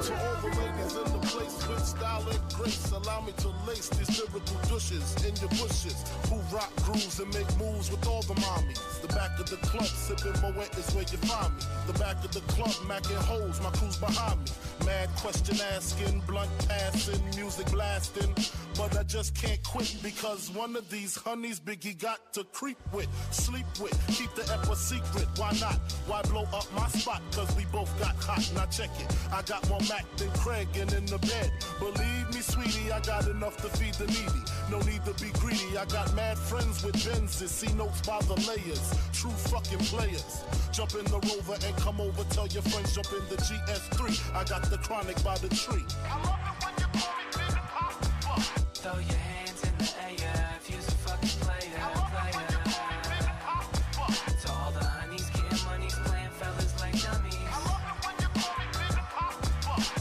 To all the ladies in the place with style and grace, allow me to lace these lyrical douches in your bushes who rock grooves and make moves with all the mommies. The back of the club sipping Moet is where you find me. The back of the club macking holes, my crew's behind me. Mad question asking, blunt passing, music blasting. But I just can't quit because one of these honeys Biggie got to creep with, sleep with, keep the ep a secret. Why not? Why blow up my spot? Cause we both got hot. Now check it. I got more Mac than Craig and in the bed. Believe me, sweetie, I got enough to feed the needy. No need to be greedy. I got mad friends with Benzes. See notes by the layers. True fucking players. Jump in the Rover and come over. Tell your friends jump in the GS3. I got the chronic by the tree. I love it when you call me Big Papa. Throw your hands in the air if you's a fucking player. I love it when you call me Big Papa. To all the honeys getting money's playing fellas like dummies. I love it when you call me Big Papa.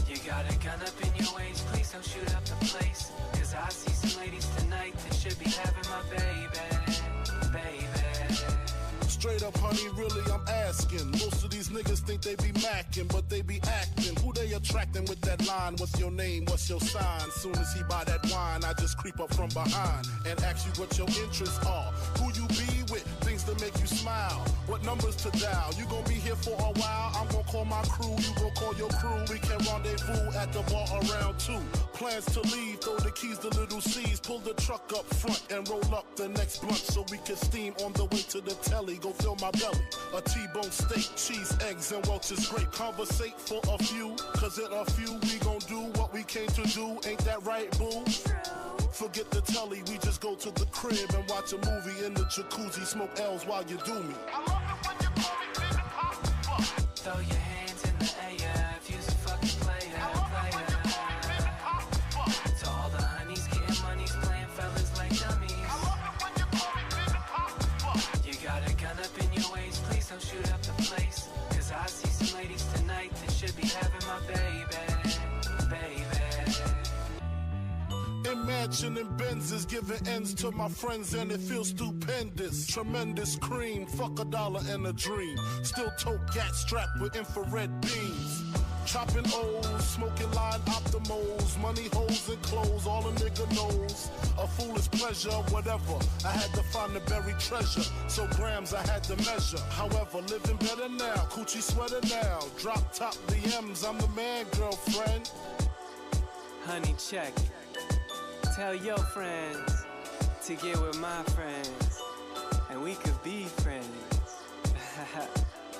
You got a gun up in your waist, please don't shoot up the place. Cause I see some ladies tonight that should be having my baby, baby. Straight up, honey, really, I'm asking. Most of these niggas think they be macking, but they be acting. Who they attracting with that line? What's your name? What's your sign? Soon as he buy that wine, I just creep up from behind and ask you what your interests are. Who you be with? Things to make you smile. What numbers to dial? You gon' be here for a while. I'm gon' call my crew. You gon' call your crew. We can rendezvous at the bar around 2. Plans to leave. Throw the keys to Little C's. Pull the truck up front and roll up the next blunt so we can steam on the way to the telly. Go fill my belly. A T-bone steak, cheese, eggs, and Welch's grape. Conversate for a few, cause in a few we gon' do what we came to do. Ain't that right, boo? Forget the telly, we just go to the crib and watch a movie in the jacuzzi. Smoke L's while you do me. I love it when you call me Big Papa. Throw your hands in the air if you's a fucking player. I love it when you call me Big Papa. To all the honeys getting money's playing fellas like dummies. I love it when you call me Big Papa. You got a gun up in your waist, please don't shoot up the place. Cause I see some ladies tonight that should be having my baby, baby. Imagining Benzes giving ends to my friends and it feels stupendous. Tremendous cream, fuck $1 and a dream. Still tote gat strapped with infrared beams. Chopping O's, smoking line optimals, money holes and clothes, all a nigga knows. A foolish pleasure, whatever. I had to find the buried treasure, so grams I had to measure. However, living better now, coochie sweater now. Drop top BMs, I'm the man, girlfriend. Honey, check it. Tell your friends to get with my friends, and we could be friends.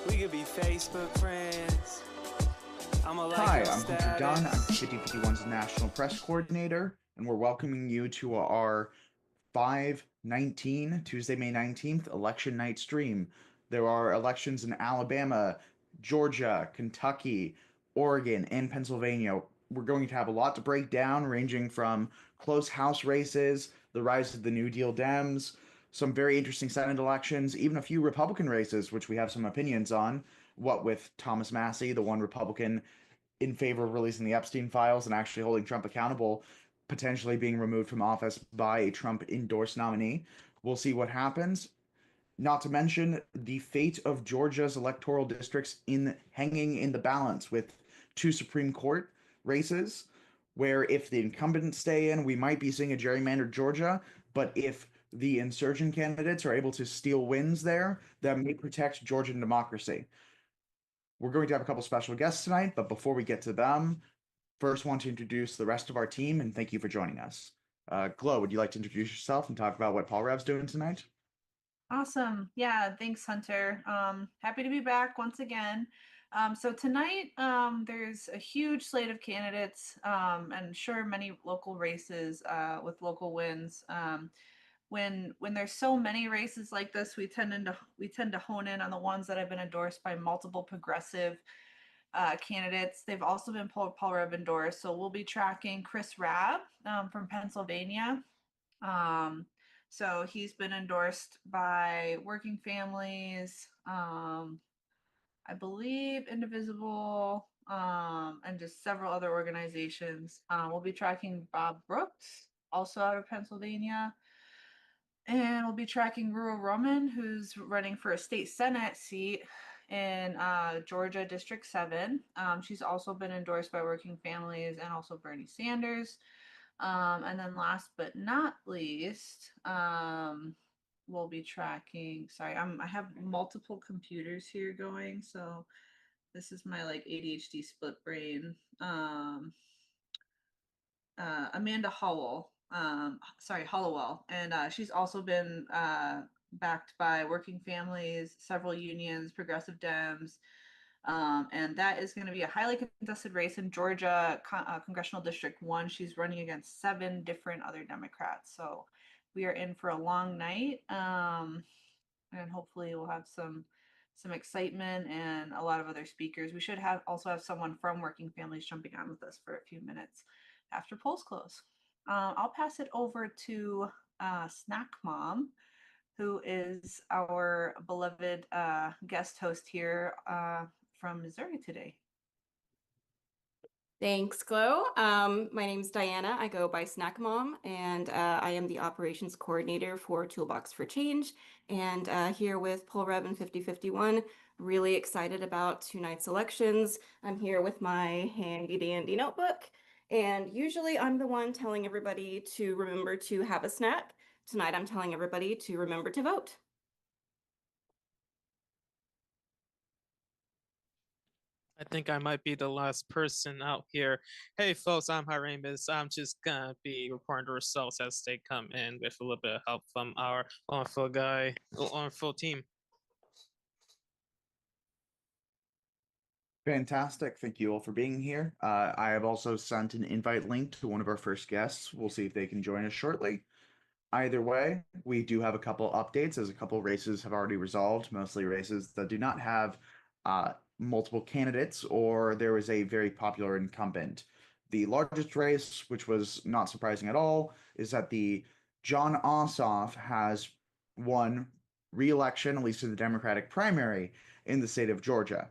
We could be Facebook friends. I'ma like Hi, your I'm Hunter status. Dunn. I'm 5051's National Press Coordinator, and we're welcoming you to our 5/19, Tuesday, May 19th, election night stream. There are elections in Alabama, Georgia, Kentucky, Oregon, and Pennsylvania. We're going to have a lot to break down, ranging from close House races, the rise of the New Deal Dems, some very interesting Senate elections, even a few Republican races, which we have some opinions on. What with Thomas Massie, the one Republican in favor of releasing the Epstein files and actually holding Trump accountable, potentially being removed from office by a Trump-endorsed nominee. We'll see what happens. Not to mention the fate of Georgia's electoral districts hanging in the balance with 2 Supreme Court races, where if the incumbents stay in, we might be seeing a gerrymandered Georgia, but if the insurgent candidates are able to steal wins there, that may protect Georgian democracy. We're going to have a couple special guests tonight, but before we get to them, first want to introduce the rest of our team, and thank you for joining us. Glo, would you like to introduce yourself and talk about what Paul Rev's doing tonight? Awesome. Yeah, thanks, Hunter. Happy to be back once again. So tonight, there's a huge slate of candidates, and sure many local races with local wins. When there's so many races like this, we tend to hone in on the ones that have been endorsed by multiple progressive candidates. They've also been Paul Rev endorsed. So we'll be tracking Chris Rabb from Pennsylvania. So he's been endorsed by Working Families, I believe Indivisible, and just several other organizations. We'll be tracking Bob Brooks, also out of Pennsylvania. And we'll be tracking Rural Roman, who's running for a state Senate seat in Georgia District 7. She's also been endorsed by Working Families and also Bernie Sanders. And then last but not least, we'll be tracking. Sorry, I have multiple computers here going, so this is my like ADHD split brain. Amanda Howell, Hollowell, and she's also been backed by Working Families, several unions, Progressive Dems, and that is going to be a highly contested race in Georgia, Congressional District 1. She's running against 7 different other Democrats. So we are in for a long night. And hopefully we'll have some excitement and a lot of other speakers. We should also have someone from Working Families jumping on with us for a few minutes after polls close. I'll pass it over to Snack Mom, who is our beloved guest host here from Missouri today. Thanks, Glo. My name is Diana. I go by Snack Mom, and I am the operations coordinator for Toolbox for Change. And here with Poll Rev and 5051, really excited about tonight's elections. I'm here with my handy dandy notebook, and usually I'm the one telling everybody to remember to have a snack. Tonight I'm telling everybody to remember to vote. I think I might be the last person out here. Hey folks, I'm Haramus. I'm just gonna be reporting the results as they come in with a little bit of help from our wonderful team. Fantastic. Thank you all for being here. I have also sent an invite link to one of our first guests. We'll see if they can join us shortly. Either way, we do have a couple updates as a couple races have already resolved, mostly races that do not have multiple candidates or there was a very popular incumbent. The largest race, which was not surprising at all, is that the Jon Ossoff has won re-election, at least in the Democratic primary, in the state of Georgia.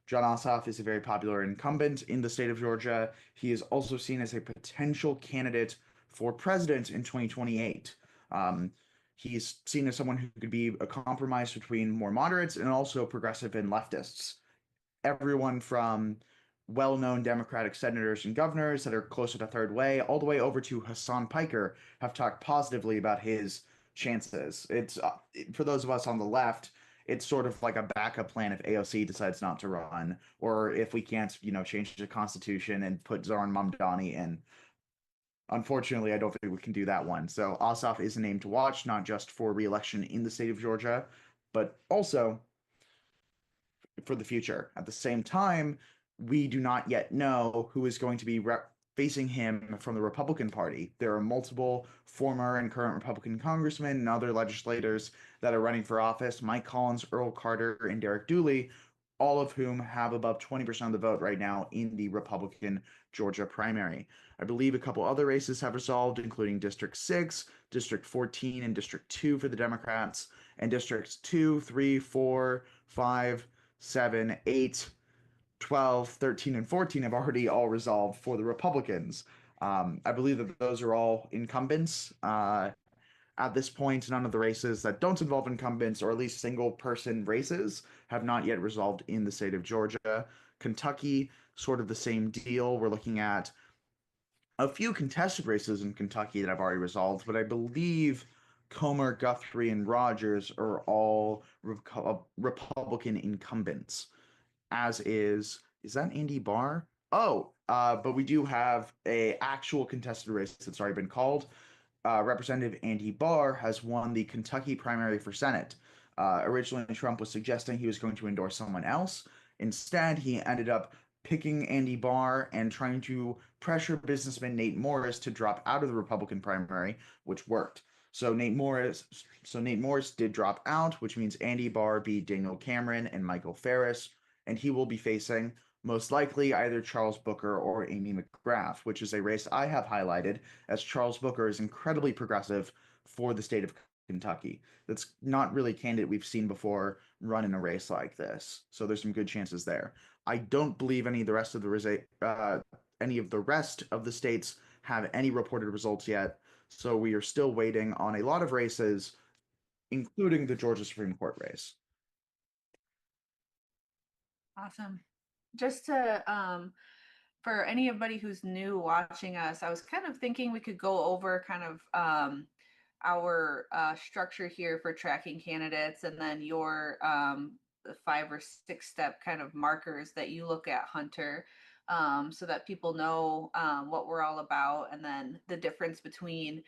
Jon Ossoff is a very popular incumbent in the state of Georgia. He is also seen as a potential candidate for president in 2028. He's seen as someone who could be a compromise between more moderates and also progressive and leftists. Everyone from well-known Democratic senators and governors that are closer to third way, all the way over to Hassan Piker, have talked positively about his chances. It's for those of us on the left, it's sort of like a backup plan if AOC decides not to run, or if we can't, change the constitution and put Zoran Mamdani in. Unfortunately, I don't think we can do that one. So Ossoff is a name to watch, not just for re-election in the state of Georgia, but also for the future. At the same time, we do not yet know who is going to be facing him from the Republican Party. There are multiple former and current Republican congressmen and other legislators that are running for office. Mike Collins, Earl Carter, and Derek Dooley, all of whom have above 20% of the vote right now in the Republican Georgia primary. I believe a couple other races have resolved, including District 6, District 14, and District 2 for the Democrats, and Districts 2, 3, 4, 5, 7, 8, 12, 13, and 14 have already all resolved for the Republicans. I believe that those are all incumbents. At this point, none of the races that don't involve incumbents, or at least single-person races, have not yet resolved in the state of Georgia. Kentucky, sort of the same deal. We're looking at a few contested races in Kentucky that have already resolved, but I believe Comer, Guthrie, and Rogers are all Republican incumbents, as is that Andy Barr? But we do have a actual contested race that's already been called. Representative Andy Barr has won the Kentucky primary for Senate. Originally, Trump was suggesting he was going to endorse someone else. Instead, he ended up picking Andy Barr and trying to pressure businessman Nate Morris to drop out of the Republican primary, which worked. So Nate Morris did drop out, which means Andy Barr beat Daniel Cameron and Michael Farris, and he will be facing most likely either Charles Booker or Amy McGrath, which is a race I have highlighted, as Charles Booker is incredibly progressive for the state of Kentucky. That's not really a candidate we've seen before run in a race like this, so there's some good chances there. I don't believe any of the rest of the states have any reported results yet, so we are still waiting on a lot of races, including the Georgia Supreme Court race. Awesome. Just to for anybody who's new watching us, I was kind of thinking we could go over kind of our structure here for tracking candidates, and then your the 5 or 6 step kind of markers that you look at, Hunter, so that people know what we're all about, and then the difference between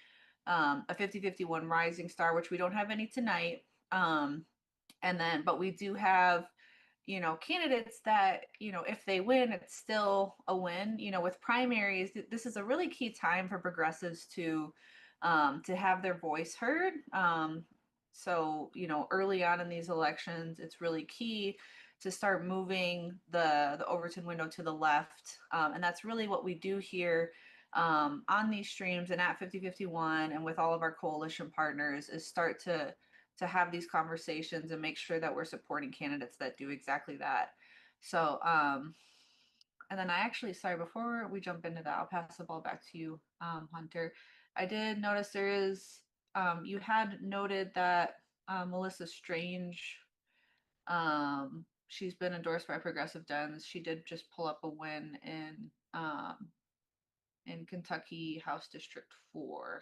a 50-51 rising star, which we don't have any tonight, and then but we do have candidates that, if they win, it's still a win. With primaries, this is a really key time for progressives to have their voice heard. So, early on in these elections, it's really key to start moving the Overton window to the left. And that's really what we do here on these streams and at 5051 and with all of our coalition partners, is start to have these conversations and make sure that we're supporting candidates that do exactly that. So, and then I actually, sorry, before we jump into that, I'll pass the ball back to you, Hunter. I did notice there is, you had noted that Melissa Strange, she's been endorsed by Progressive Dems. She did just pull up a win in Kentucky House District 4.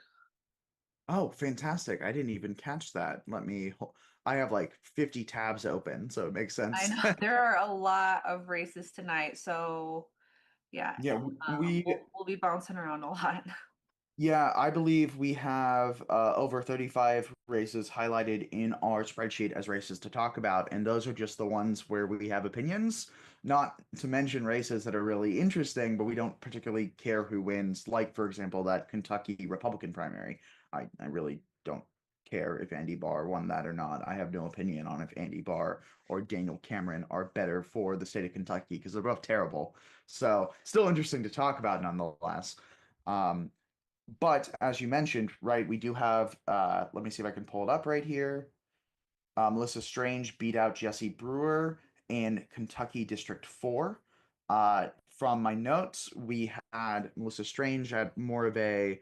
Oh, fantastic. I didn't even catch that. I have like 50 tabs open, so it makes I sense. know there are a lot of races tonight, so yeah, Yeah, we'll be bouncing around a lot. yeah, I believe we have over 35 races highlighted in our spreadsheet as races to talk about, and those are just the ones where we have opinions, not to mention races that are really interesting, but we don't particularly care who wins, like, for example, that Kentucky Republican primary. I really don't care if Andy Barr won that or not. I have no opinion on if Andy Barr or Daniel Cameron are better for the state of Kentucky because they're both terrible. So, still interesting to talk about nonetheless. Um, but as you mentioned, right, we do have, let me see if I can pull it up right here. Melissa Strange beat out Jesse Brewer in Kentucky District 4. From my notes, we had Melissa Strange at more of a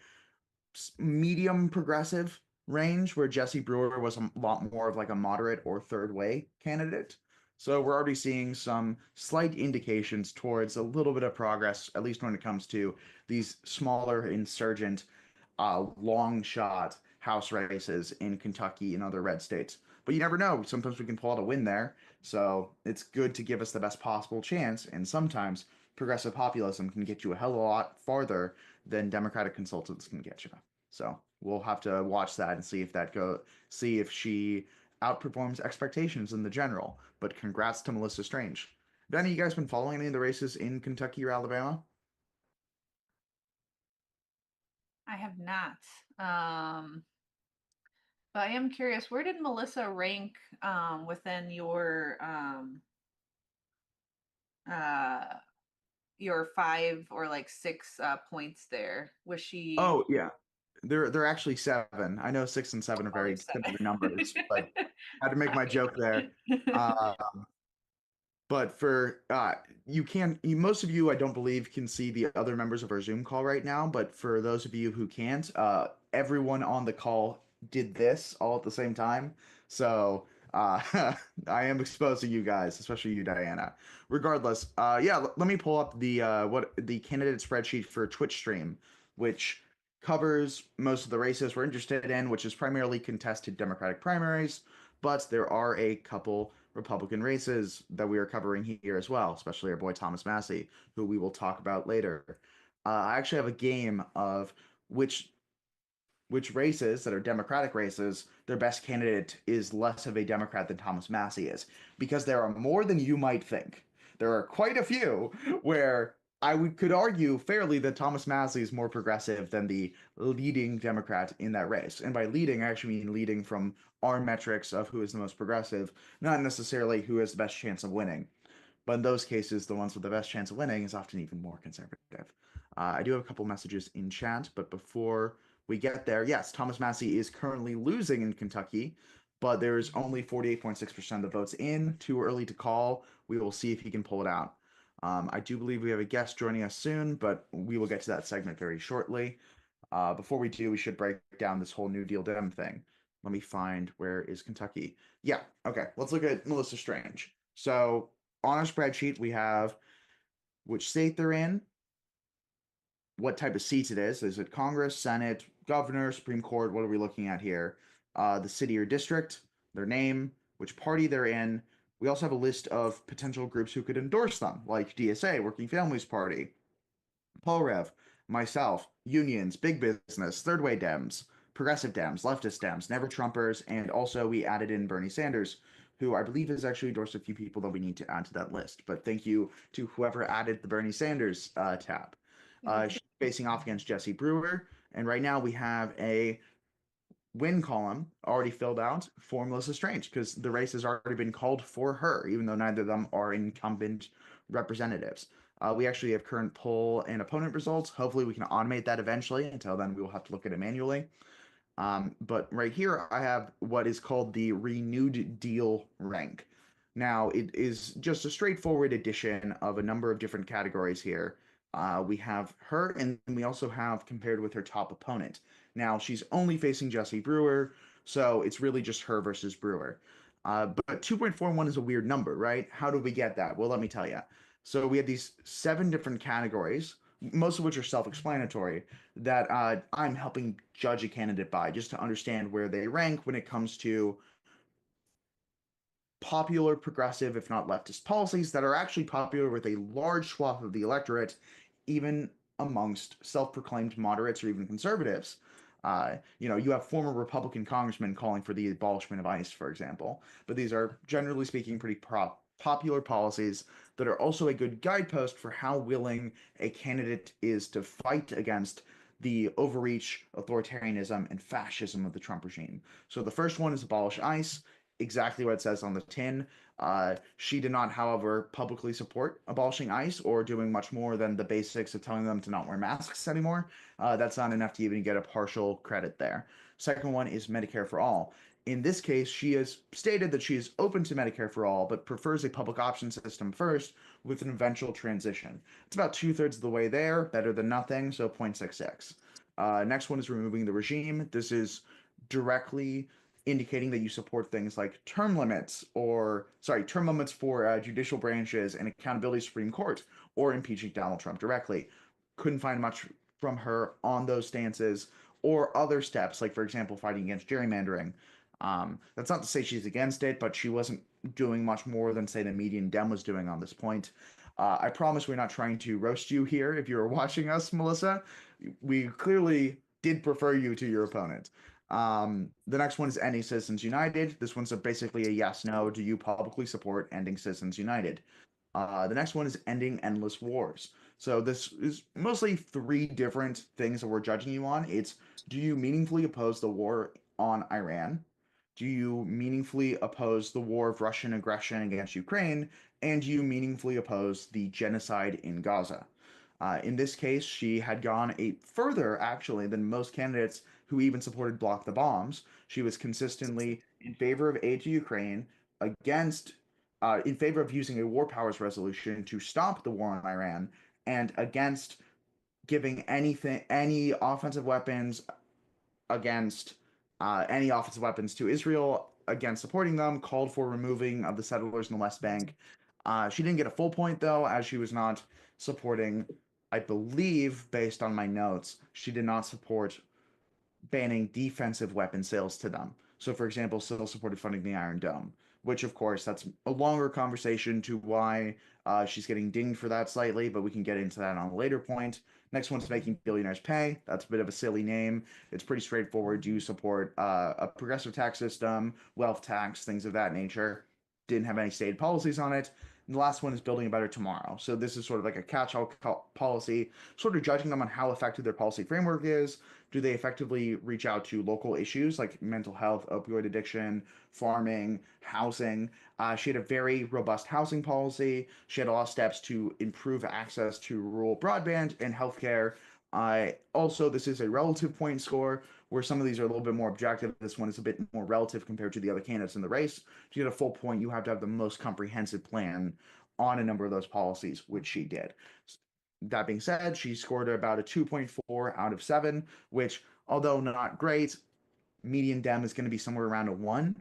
medium progressive range, where Jesse Brewer was a lot more of like a moderate or third way candidate. So we're already seeing some slight indications towards a little bit of progress, at least when it comes to these smaller insurgent, long shot House races in Kentucky and other red states. But you never know. Sometimes we can pull out a win there. So it's good to give us the best possible chance. And sometimes progressive populism can get you a hell of a lot farther than Democratic consultants can get you. So we'll have to watch that and see if she outperforms expectations in the general. But congrats to Melissa Strange. Have any of you guys been following any of the races in Kentucky or Alabama? I have not. But I am curious, where did Melissa rank within uh your 5 or 6 points there? Was she Oh yeah, they're actually 7. I know 6 and 7 are oh, very there's similar 7. numbers, but I had to make my joke there. Okay. Uh, But for most of you, I don't believe, can see the other members of our Zoom call right now. But for those of you who can't, everyone on the call did this all at the same time. So uh, I am exposing you guys, especially you, Diana. Regardless, yeah, let me pull up the candidate spreadsheet for Twitch stream, which covers most of the races we're interested in, which is primarily contested Democratic primaries, but there are a couple Republican races that we are covering here as well, especially our boy Thomas Massie, who we will talk about later. I actually have a game of which races that are Democratic races, their best candidate is less of a Democrat than Thomas Massie is, because there are more than you might think. There are quite a few where could argue fairly that Thomas Massie is more progressive than the leading Democrat in that race. And by leading, I actually mean leading from our metrics of who is the most progressive, not necessarily who has the best chance of winning. But in those cases, the ones with the best chance of winning is often even more conservative. I do have a couple messages in chat, but before we get there, yes, Thomas Massie is currently losing in Kentucky, but there's only 48.6% of the votes in. Too early to call. We will see if he can pull it out. I do believe we have a guest joining us soon, but we will get to that segment very shortly. Before we do, we should break down this whole New Deal Dem thing. Let me find, where is Kentucky? Yeah, okay. Let's look at Melissa Strange. So on our spreadsheet, we have which state they're in, what type of seats it is. Is it Congress, Senate, Governor, Supreme Court? What are we looking at here? The city or district, their name, which party they're in. We also have a list of potential groups who could endorse them, like DSA, Working Families Party, Paul Rev, myself, unions, big business, third way Dems, progressive Dems, leftist Dems, never Trumpers, and also we added in Bernie Sanders, who I believe has actually endorsed a few people that we need to add to that list. But thank you to whoever added the Bernie Sanders tab. She's facing off against Jesse Brewer, and right now we have a win column already filled out for Melissa Strange because the race has already been called for her, even though neither of them are incumbent representatives. We actually have current poll and opponent results. Hopefully, we can automate that eventually. Until then, we will have to look at it manually. But right here, I have what is called the renewed deal rank. Now, it is just a straightforward addition of a number of different categories here. We have her, and we also have compared with her top opponent. Now, she's only facing Jesse Brewer, so it's really just her versus Brewer. But 2.41 is a weird number, right? How do we get that? Well, let me tell you. So we have these 7 different categories, most of which are self-explanatory, that I'm helping judge a candidate by, just to understand where they rank when it comes to popular progressive, if not leftist policies that are actually popular with a large swath of the electorate, even amongst self-proclaimed moderates or even conservatives. You have former Republican congressmen calling for the abolishment of ICE, for example, but these are generally speaking pretty popular policies that are also a good guidepost for how willing a candidate is to fight against the overreach, authoritarianism, and fascism of the Trump regime. So the first one is abolish ICE, exactly what it says on the tin. She did not, however, publicly support abolishing ICE or doing much more than the basics of telling them to not wear masks anymore. That's not enough to even get a partial credit there. Second one is Medicare for all. In this case, she has stated that she is open to Medicare for all, but prefers a public option system first with an eventual transition. It's about 2/3 of the way there, better than nothing, so 0.66. Next one is removing the regime. This is directly indicating that you support things like term limits for judicial branches and accountability Supreme Court, or impeaching Donald Trump directly. Couldn't find much from her on those stances or other steps, like, for example, fighting against gerrymandering. That's not to say she's against it, but she wasn't doing much more than, say, the median Dem was doing on this point. I promise we're not trying to roast you here if you're watching us, Melissa. We clearly did prefer you to your opponent. The next one is ending Citizens United. This one's basically a yes, no. Do you publicly support ending Citizens United? The next one is ending endless wars. So this is mostly 3 different things that we're judging you on. It's, do you meaningfully oppose the war on Iran? Do you meaningfully oppose the war of Russian aggression against Ukraine? And do you meaningfully oppose the genocide in Gaza? In this case, she had gone further, actually, than most candidates who even supported Block the Bombs. She was consistently in favor of aid to Ukraine, in favor of using a war powers resolution to stop the war on Iran, and against giving any offensive weapons to Israel, against supporting them, called for removing of the settlers in the West Bank. She didn't get a full point, though, as she was not supporting, I believe, based on my notes, she did not support banning defensive weapon sales to them. So, for example, still supported funding the Iron Dome, which, of course, that's a longer conversation to why she's getting dinged for that slightly, but we can get into that on a later point. Next one's making billionaires pay. That's a bit of a silly name. It's pretty straightforward. Do you support a progressive tax system, wealth tax, things of that nature? Didn't have any stated policies on it. And the last one is building a better tomorrow. So this is sort of like a catch-all policy, sort of judging them on how effective their policy framework is. Do they effectively reach out to local issues like mental health, opioid addiction, farming, housing? She had a very robust housing policy. She had a lot of steps to improve access to rural broadband and healthcare. Also, this is a relative point score, where some of these are a little bit more objective. This one is a bit more relative compared to the other candidates in the race. To get a full point, you have to have the most comprehensive plan on a number of those policies, which she did. That being said, she scored about a 2.4 out of 7, which, although not great, median Dem is going to be somewhere around a 1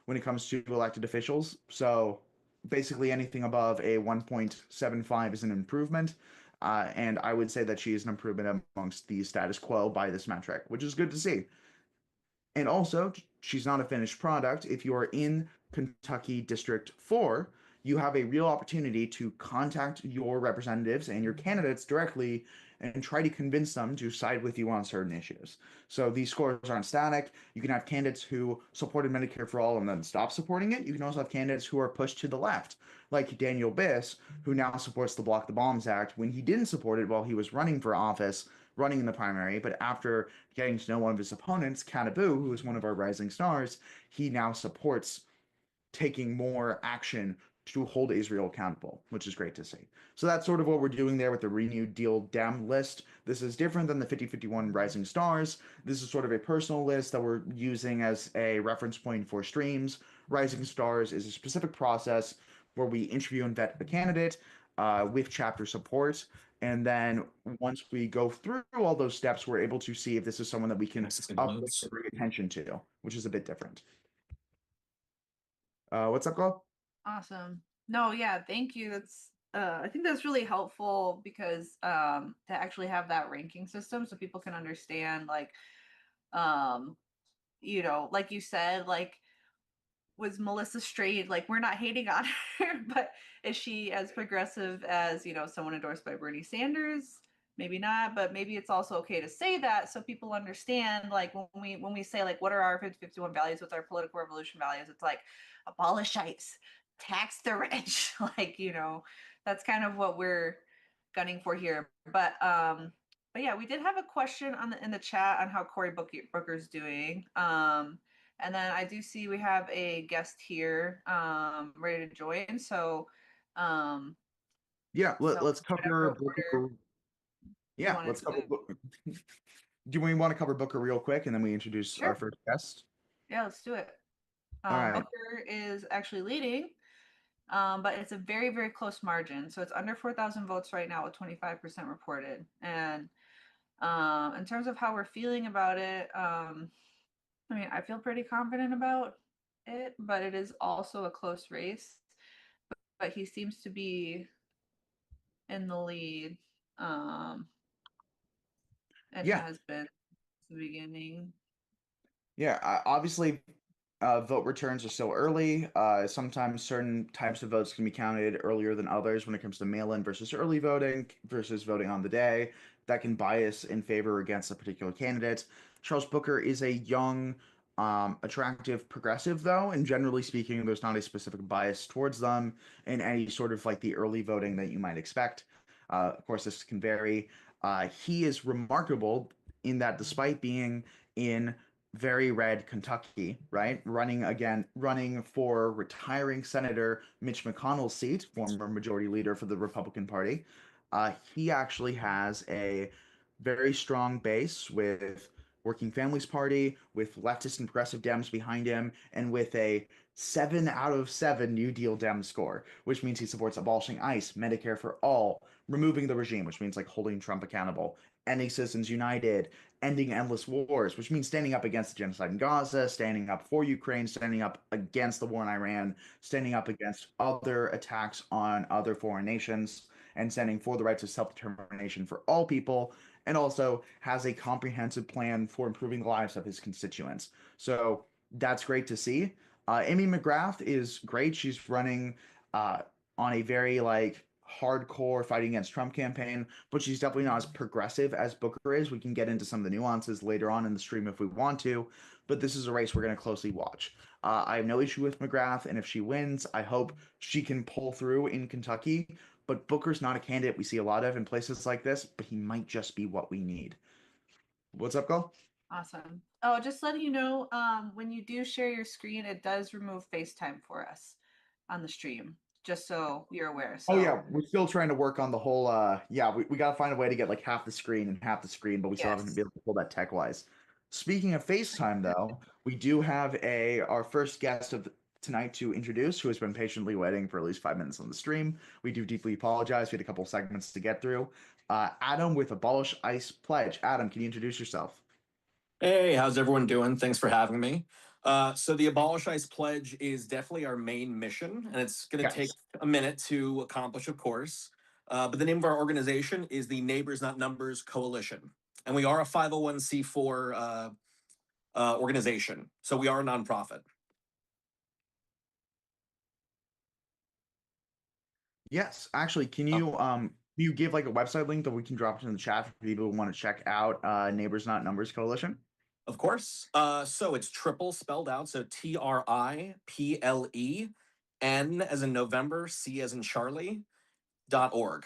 when it comes to elected officials. So basically anything above a 1.75 is an improvement. And I would say that she is an improvement amongst the status quo by this metric, which is good to see. And also, she's not a finished product. If you are in Kentucky District 4, you have a real opportunity to contact your representatives and your candidates directly and try to convince them to side with you on certain issues. So these scores aren't static. You can have candidates who supported Medicare for All and then stop supporting it. You can also have candidates who are pushed to the left, like Daniel Biss, who now supports the Block the Bombs Act when he didn't support it while he was running for office, running in the primary, but after getting to know one of his opponents, Kanabu, who is one of our rising stars, he now supports taking more action to hold Israel accountable, which is great to see. So that's sort of what we're doing there with the Renewed Deal Dem list. This is different than the 5051 Rising Stars. This is sort of a personal list that we're using as a reference point for streams. Rising Stars is a specific process where we interview and vet a candidate with chapter support. And then once we go through all those steps, we're able to see if this is someone that we can uplift or bring attention to, which is a bit different. What's up, Glow? Awesome. No, yeah, thank you. That's I think that's really helpful because to actually have that ranking system so people can understand like you know, like you said, like was Melissa Strayed, like we're not hating on her, but is she as progressive as, you know, someone endorsed by Bernie Sanders? Maybe not, but maybe it's also okay to say that so people understand like when we say like what are our 5051 values, what's our political revolution values, it's like abolish ICE, tax the rich, like, you know, that's kind of what we're gunning for here. But yeah, we did have a question on in the chat on how Cory Booker's doing. And then I do see we have a guest here ready to join. So yeah, let's cover Booker. Yeah, let's cover Booker. Do we want to cover Booker real quick and then we introduce our first guest? Yeah, let's do it. All right. Booker is actually leading, but it's a very, very close margin. So it's under 4,000 votes right now with 25% reported. And in terms of how we're feeling about it, I mean, I feel pretty confident about it, but it is also a close race. But he seems to be in the lead, and has been since the beginning. Yeah, obviously, vote returns are still early. Sometimes certain types of votes can be counted earlier than others when it comes to mail-in versus early voting versus voting on the day. That can bias in favor against a particular candidate. Charles Booker is a young, attractive progressive, though, and generally speaking, there's not a specific bias towards them in any sort of like the early voting that you might expect. Of course, this can vary. He is remarkable in that despite being in very red Kentucky, right? Running for retiring Senator Mitch McConnell's seat, former majority leader for the Republican Party. He actually has a very strong base with Working Families Party, with leftist and progressive Dems behind him, and with a 7 out of 7 New Deal Dem score, which means he supports abolishing ICE, Medicare for all, removing the regime, which means like holding Trump accountable, ending Citizens United, ending endless wars, which means standing up against the genocide in Gaza, standing up for Ukraine, standing up against the war in Iran, standing up against other attacks on other foreign nations, and standing for the rights of self-determination for all people, and also has a comprehensive plan for improving the lives of his constituents. So that's great to see. Amy McGrath is great. She's running on a very like hardcore fighting against Trump campaign, but she's definitely not as progressive as Booker is. We can get into some of the nuances later on in the stream if we want to, but this is a race we're going to closely watch. I have no issue with McGrath, and if she wins, I hope she can pull through in Kentucky, but Booker's not a candidate we see a lot of in places like this, but he might just be what we need. What's up, Go? Awesome. Oh, just letting you know, when you do share your screen, it does remove FaceTime for us on the stream, just so you're aware. So, oh yeah, we're still trying to work on the whole we got to find a way to get like half the screen and half the screen, but we still haven't been able to pull that tech wise. Speaking of FaceTime though, we do have our first guest of tonight to introduce, who has been patiently waiting for at least 5 minutes on the stream. We do deeply apologize. We had a couple segments to get through. Adam with Abolish ICE Pledge. Adam, can you introduce yourself? Hey, how's everyone doing? Thanks for having me. So the Abolish ICE pledge is definitely our main mission, and it's going to take a minute to accomplish, of course. But the name of our organization is the Neighbors Not Numbers Coalition, and we are a 501c4 organization. So we are a nonprofit. Yes, actually, can you give like a website link that we can drop in the chat for people who want to check out Neighbors Not Numbers Coalition? Of course. So it's triple spelled out. So TRIPLE, N as in November, C as in Charlie, .org.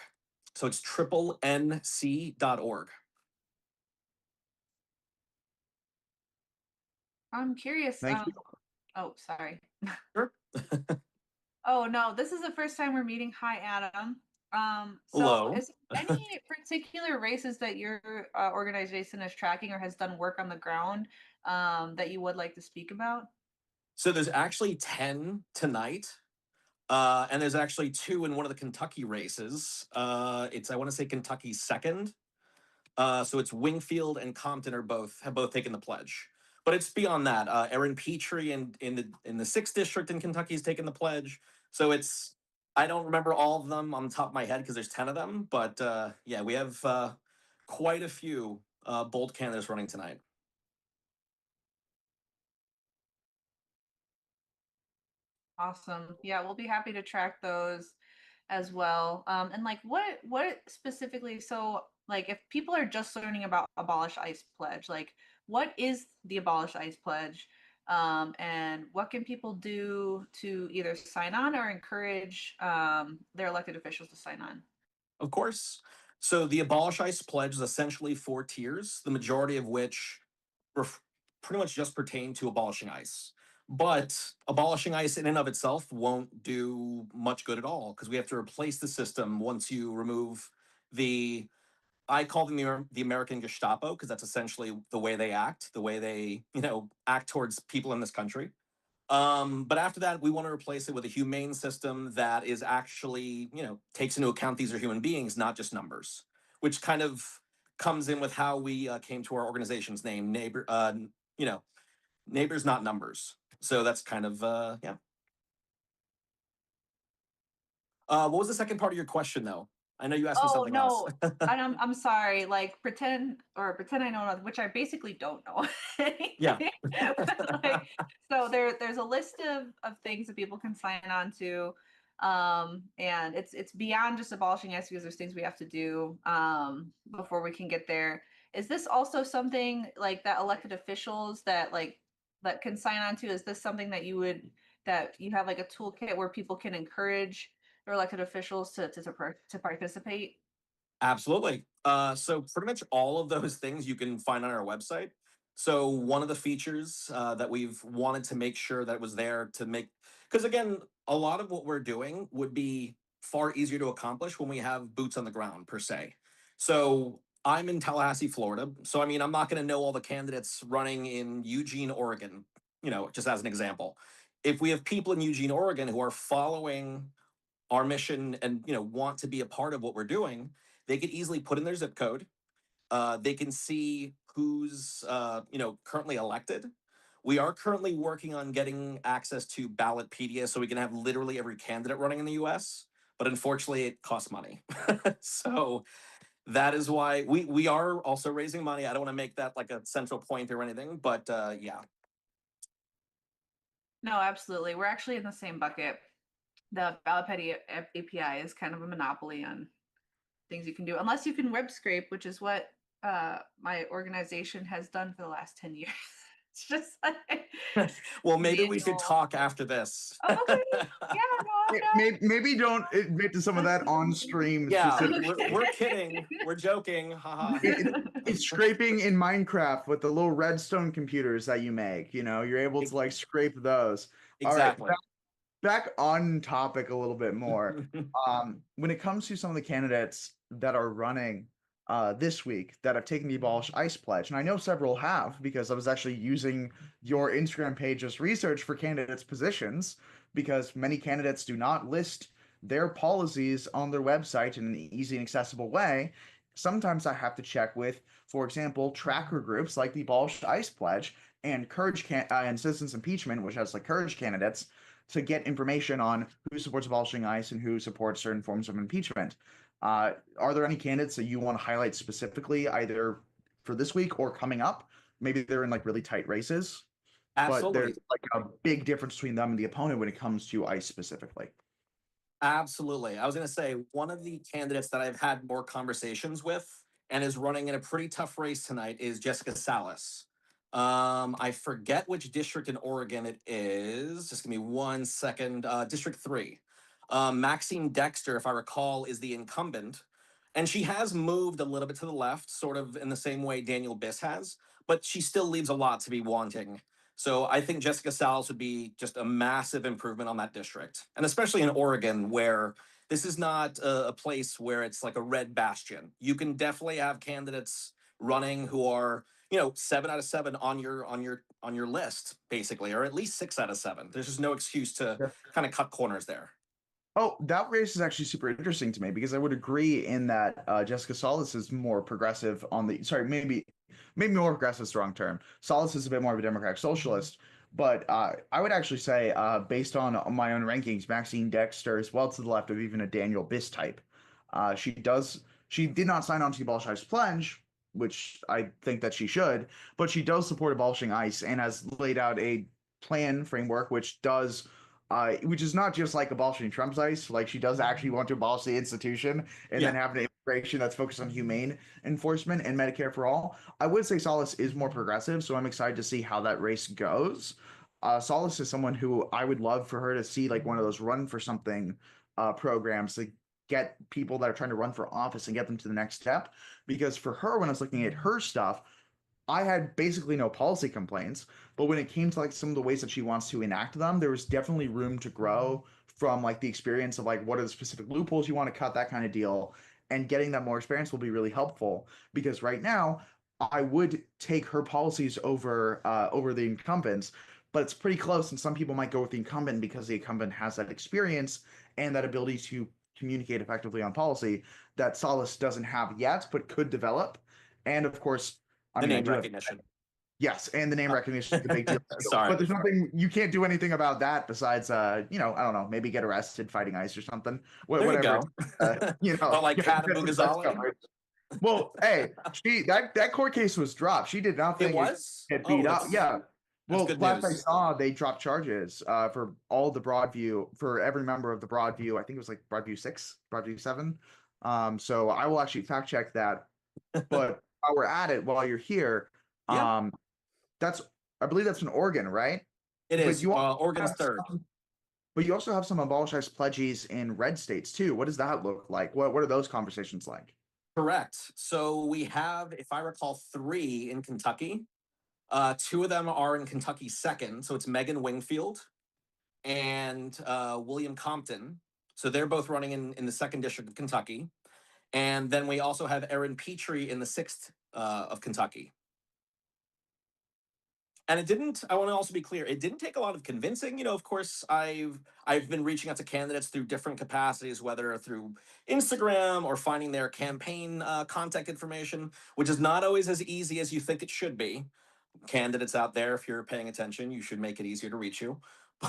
So it's triple-NC.org. I'm curious. Thank you. Oh, sorry. Sure. Oh no, this is the first time we're meeting. Hi, Adam. So Hello. is there any particular races that your organization is tracking or has done work on the ground that you would like to speak about? So there's actually 10 tonight. And there's actually 2 in one of the Kentucky races. It's, I want to say, Kentucky's second. So it's Wingfield and Compton have both taken the pledge. But it's beyond that. Erin Petrie in the 6th district in Kentucky has taken the pledge. So it's, I don't remember all of them on the top of my head because there's 10 of them. But yeah, we have quite a few bold candidates running tonight. Awesome. Yeah, we'll be happy to track those as well. And like what specifically, so like if people are just learning about Abolish ICE Pledge, like what is the Abolish ICE Pledge? And what can people do to either sign on or encourage their elected officials to sign on? Of course. So the Abolish ICE pledge is essentially 4 tiers, the majority of which pretty much just pertain to abolishing ICE. But abolishing ICE in and of itself won't do much good at all because we have to replace the system once you remove the, I call them the American Gestapo because that's essentially the way they act, the way they, act towards people in this country. But after that, we want to replace it with a humane system that is actually, takes into account these are human beings, not just numbers, which kind of comes in with how we came to our organization's name, Neighbors Not Numbers. So that's kind of, yeah. What was the second part of your question, though? I know you asked me something else. I'm sorry. Like pretend I know nothing, which I basically don't know. Yeah. Like, so there's a list of things that people can sign on to. And it's beyond just abolishing ICE because there's things we have to do before we can get there. Is this also something like that elected officials that can sign on to? Is this something that you have like a toolkit where people can encourage their elected officials to participate? Absolutely. So pretty much all of those things you can find on our website. So one of the features that we've wanted to make sure that was there to make, because again, a lot of what we're doing would be far easier to accomplish when we have boots on the ground per se. So I'm in Tallahassee, Florida. So I mean, I'm not going to know all the candidates running in Eugene, Oregon, just as an example. If we have people in Eugene, Oregon who are following our mission and want to be a part of what we're doing, they could easily put in their zip code. They can see who's currently elected. We are currently working on getting access to Ballotpedia so we can have literally every candidate running in the US, but unfortunately it costs money. So that is why we are also raising money. I don't want to make that like a central point or anything, but yeah. No, absolutely. We're actually in the same bucket. The Ballotpedia API is kind of a monopoly on things you can do, unless you can web scrape, which is what my organization has done for the last 10 years. It's just like well, maybe we should talk after this. Okay. Yeah, no. Maybe don't admit to some of that on stream. Yeah, we're kidding. We're joking. Haha. It's scraping in Minecraft with the little redstone computers that you make. You're able to like scrape those. Exactly. All right, back on topic a little bit more. When it comes to some of the candidates that are running this week that have taken the Abolish ICE pledge, and I know several have because I was actually using your Instagram page as research for candidates' positions, because many candidates do not list their policies on their website in an easy and accessible way. Sometimes I have to check with, for example, tracker groups like the Abolish ICE pledge and and citizens impeachment, which has like courage candidates, to get information on who supports abolishing ICE and who supports certain forms of impeachment. Are there any candidates that you want to highlight specifically, either for this week or coming up? Maybe they're in like really tight races, but there's Absolutely. like a big difference between them and the opponent when it comes to ICE specifically. Absolutely. I was going to say one of the candidates that I've had more conversations with and is running in a pretty tough race tonight is Jessica Salas. I forget which district in Oregon it is. Just give me 1 second. District 3. Maxine Dexter, if I recall, is the incumbent. And she has moved a little bit to the left, sort of in the same way Daniel Biss has, but she still leaves a lot to be wanting. So I think Jessica Salas would be just a massive improvement on that district. And especially in Oregon, where this is not a place where it's like a red bastion. You can definitely have candidates running who are, 7 out of 7 on your list, basically, or at least 6 out of 7. There's just no excuse to kind of cut corners there. Oh, that race is actually super interesting to me because I would agree in that Jessica Salas is more progressive on the maybe more progressive is the wrong term. Salas is a bit more of a democratic socialist, but I would actually say based on my own rankings, Maxine Dexter is well to the left of even a Daniel Biss type. She did not sign on to the Abolish ICE pledge, which I think that she should, but she does support abolishing ICE and has laid out a plan framework which is not just like abolishing Trump's ICE. Like she does actually want to abolish the institution and then have an immigration that's focused on humane enforcement and Medicare for all. I would say Salas is more progressive, so I'm excited to see how that race goes. Salas is someone who I would love for her to see like one of those run for something programs to get people that are trying to run for office and get them to the next step. Because for her, when I was looking at her stuff, I had basically no policy complaints, but when it came to like some of the ways that she wants to enact them, there was definitely room to grow from like the experience of like what are the specific loopholes you want to cut, that kind of deal. And getting that more experience will be really helpful because right now I would take her policies over the incumbents, but it's pretty close. And some people might go with the incumbent because the incumbent has that experience and that ability to communicate effectively on policy that Salas doesn't have yet, but could develop. And of course, the name recognition. Yes, and the name recognition is the big deal. Sorry. But there's nothing you can't do anything about that besides I don't know, maybe get arrested fighting ICE or something. Whatever. Or like Kat Bugazali. Well, hey, that court case was dropped. She did not think it was get beat up. Yeah. Well, last I news. saw, they dropped charges for all the Broadview, for every member of the Broadview. I think it was like Broadview 6, Broadview 7. So I will actually fact check that. But while we're at it, while you're here, I believe that's in Oregon, right? It is. Oregon's third. But you also have some Abolish ICE pledges in red states too. What does that look like? What are those conversations like? Correct. So we have, if I recall, 3 in Kentucky. 2 of them are in Kentucky 2nd. So it's Megan Wingfield and William Compton. So they're both running in the 2nd district of Kentucky. And then we also have Erin Petrie in the 6th of Kentucky. And I want to also be clear, it didn't take a lot of convincing. Of course, I've been reaching out to candidates through different capacities, whether through Instagram or finding their campaign contact information, which is not always as easy as you think it should be. Candidates out there, if you're paying attention, you should make it easier to reach you.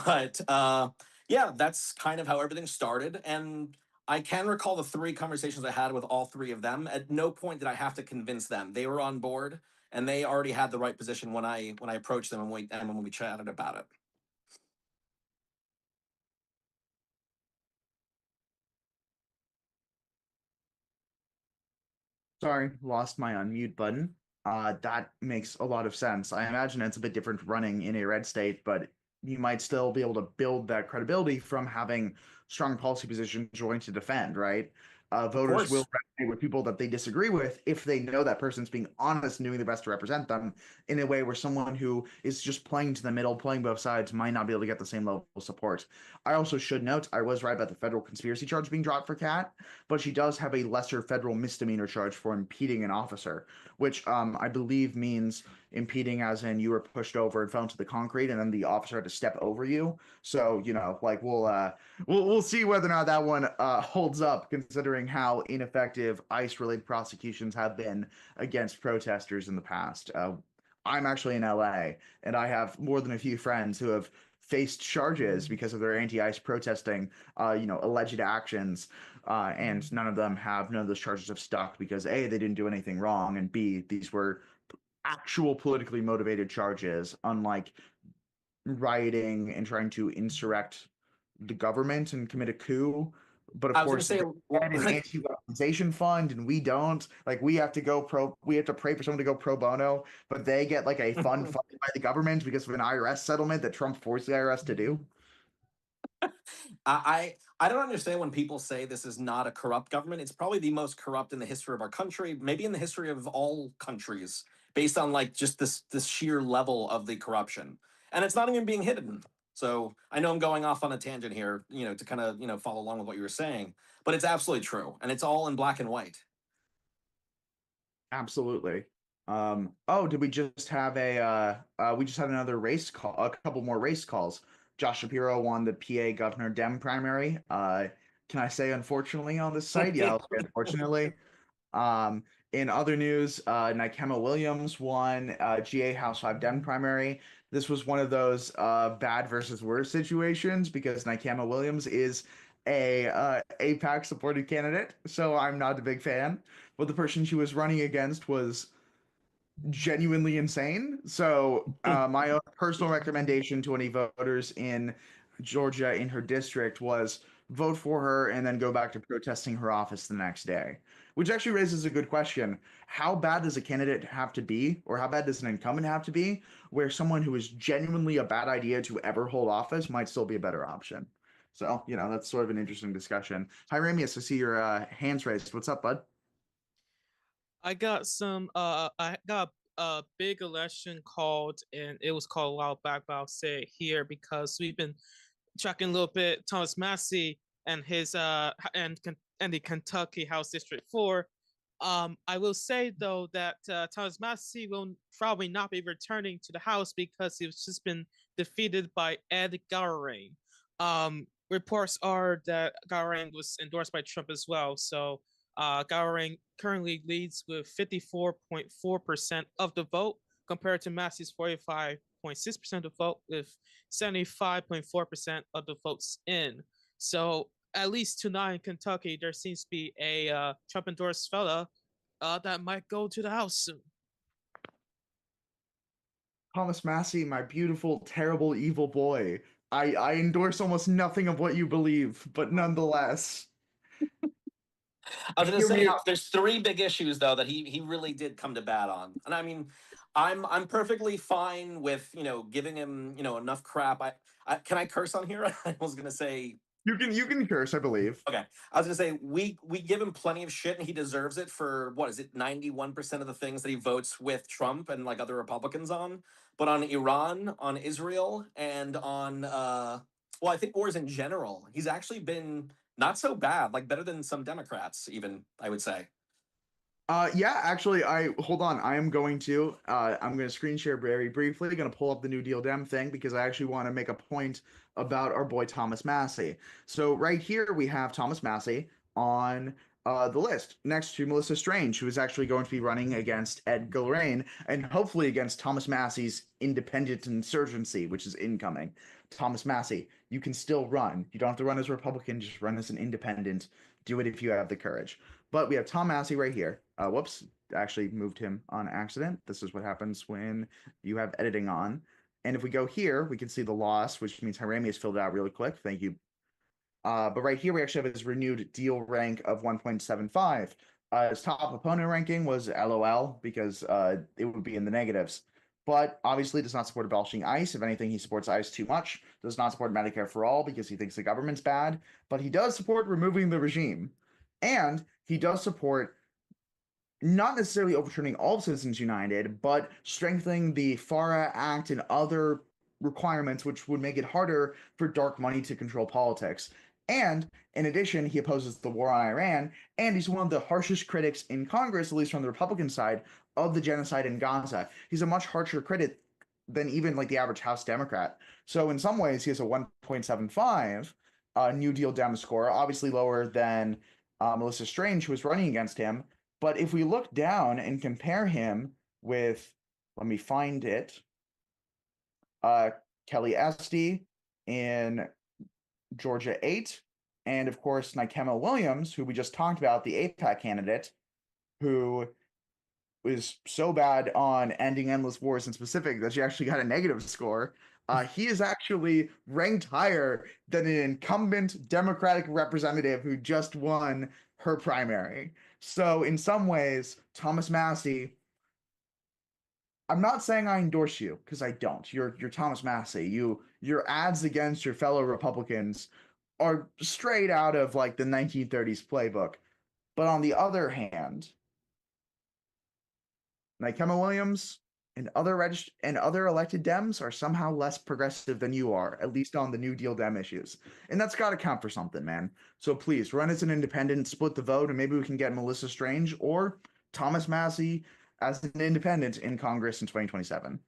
But that's kind of how everything started. And I can recall the 3 conversations I had with all 3 of them. At no point did I have to convince them. They were on board and they already had the right position when I approached them and when we chatted about it. Sorry, lost my unmute button. That makes a lot of sense. I imagine it's a bit different running in a red state, but you might still be able to build that credibility from having strong policy positions joined to defend, right? Voters will resonate with people that they disagree with if they know that person's being honest and doing the best to represent them in a way where someone who is just playing to the middle, playing both sides, might not be able to get the same level of support. I also should note, I was right about the federal conspiracy charge being dropped for Kat, but she does have a lesser federal misdemeanor charge for impeding an officer, which I believe means impeding as in you were pushed over and fell into the concrete and then the officer had to step over you. So, we'll see whether or not that one holds up, considering how ineffective ICE related prosecutions have been against protesters in the past. I'm actually in LA, and I have more than a few friends who have faced charges because of their anti-ICE protesting, alleged actions, and none of those charges have stuck because A, they didn't do anything wrong, and B, these were actual politically motivated charges, unlike rioting and trying to insurrect the government and commit a coup. But of I was gonna course, say, they had an like, anti-weaponization fund, and we don't. Like, we have to go pro. We have to pray for someone to go pro bono, but they get like a fund funded by the government because of an IRS settlement that Trump forced the IRS to do. I don't understand when people say this is not a corrupt government. It's probably the most corrupt in the history of our country, maybe in the history of all countries, based on like just this sheer level of the corruption. And it's not even being hidden. So I know I'm going off on a tangent here, to kind of, follow along with what you were saying, but it's absolutely true. And it's all in black and white. Absolutely. Oh, did we just have we just had another race call, a couple more race calls. Josh Shapiro won the PA governor Dem primary. Can I say unfortunately on this site? Yeah, I'll say unfortunately. Um, in other news, Nikema Williams won GA House 5 Dem primary. This was one of those bad versus worse situations because Nikema Williams is a APAC supported candidate, so I'm not a big fan. But the person she was running against was genuinely insane. So my own personal recommendation to any voters in Georgia in her district was vote for her and then go back to protesting her office the next day. Which actually raises a good question. How bad does a candidate have to be, or how bad does an incumbent have to be, where someone who is genuinely a bad idea to ever hold office might still be a better option? So, that's sort of an interesting discussion. Hi, Ramius, I see your hands raised. What's up, bud? I got a big election called, and it was called a while back, but I'll say it here because we've been tracking a little bit Thomas Massie and his and the Kentucky House District 4. I will say though that Thomas Massie will probably not be returning to the House because he's just been defeated by Ed Gowering. Reports are that Gowering was endorsed by Trump as well, so Gowering currently leads with 54.4% of the vote compared to Massey's 45.6% of the vote with 75.4% of the votes in. So at least tonight in Kentucky, there seems to be a Trump endorsed fella that might go to the House soon. Thomas Massie, my beautiful, terrible, evil boy. I endorse almost nothing of what you believe, but nonetheless. I was gonna say there's three big issues though that he really did come to bat on, and I mean, I'm perfectly fine with giving him enough crap. I can I curse on here? I was gonna say you can curse, I believe. Okay, I was gonna say we give him plenty of shit, and he deserves it for what is it 91% of the things that he votes with Trump and like other Republicans on, but on Iran, on Israel, and on I think wars in general, he's actually been not so bad, like better than some Democrats, even I would say. Yeah, actually, hold on. I'm going to screen share very briefly. Going to pull up the New Deal Dem thing because I actually want to make a point about our boy Thomas Massie. So right here we have Thomas Massie on the list next to Melissa Strange, who is actually going to be running against Ed Gillrain and hopefully against Thomas Massie's independent insurgency, which is incoming. Thomas Massie, you can still run. You don't have to run as a Republican, just run as an independent. Do it if you have the courage. But we have Tom Massie right here. Whoops, actually moved him on accident. This is what happens when you have editing on. And if we go here, we can see the loss, which means Hirami has filled it out really quick. Thank you. But right here, we actually have his renewed deal rank of 1.75. His top opponent ranking was LOL because it would be in the negatives. But obviously does not support abolishing ICE. If anything, he supports ICE too much. Does not support Medicare for all because he thinks the government's bad. But he does support removing the regime. And he does support not necessarily overturning all of Citizens United, but strengthening the FARA Act and other requirements which would make it harder for dark money to control politics. And in addition, he opposes the war on Iran, and he's one of the harshest critics in Congress, at least from the Republican side, of the genocide in Gaza. He's a much harsher critic than even like the average House Democrat. So in some ways, he has a 1.75 New Deal Dem score, obviously lower than Melissa Strange, who was running against him. But if we look down and compare him with let me find it. Kelly Esty in Georgia 8, and of course Nikema Williams, who we just talked about, the APAC candidate, who was so bad on ending endless wars in specific that she actually got a negative score. He is actually ranked higher than an incumbent Democratic representative who just won her primary. So in some ways, Thomas Massie, I'm not saying I endorse you because I don't. You're Thomas Massie. Your ads against your fellow Republicans are straight out of like the 1930s playbook. But on the other hand, Nikema Williams and other elected Dems are somehow less progressive than you are, at least on the New Deal Dem issues. And that's got to count for something, man. So please run as an independent, split the vote, and maybe we can get Melissa Strange or Thomas Massie as an independent in Congress in 2027.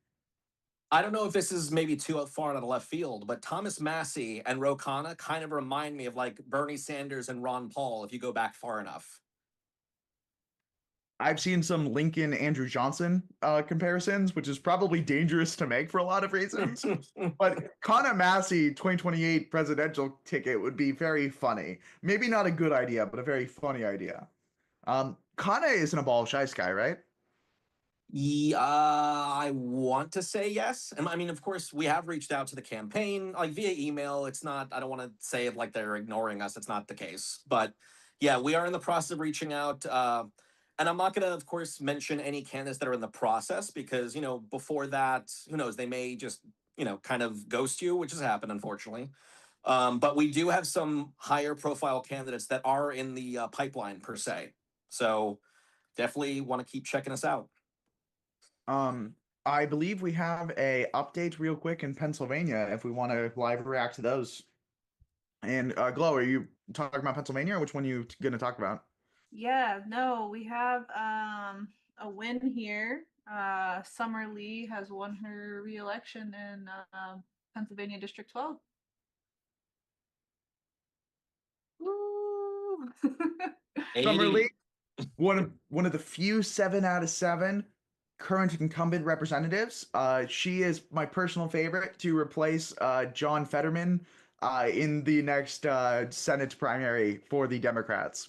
I don't know if this is maybe too far out of left field, but Thomas Massie and Ro Khanna kind of remind me of like Bernie Sanders and Ron Paul if you go back far enough. I've seen some Lincoln Andrew Johnson comparisons, which is probably dangerous to make for a lot of reasons. But Khanna Massie 2028 presidential ticket would be very funny. Maybe not a good idea, but a very funny idea. Khanna is an abolish ICE guy, right? Yeah, I want to say yes. And I mean, of course, we have reached out to the campaign, like via email. It's not, I don't want to say it like they're ignoring us. It's not the case. But yeah, we are in the process of reaching out. And I'm not going to, of course, mention any candidates that are in the process because, you know, before that, who knows, they may just, you know, kind of ghost you, which has happened, unfortunately. But we do have some higher profile candidates that are in the pipeline, per se. So definitely want to keep checking us out. I believe we have a update real quick in Pennsylvania if we want to live react to those. And Glow, are you talking about Pennsylvania or which one are you going to talk about? Yeah, no, we have a win here. Summer Lee has won her re-election in Pennsylvania District 12. Woo! Summer Lee, one of the few 7 out of 7 current incumbent representatives. She is my personal favorite to replace John Fetterman in the next Senate primary for the Democrats.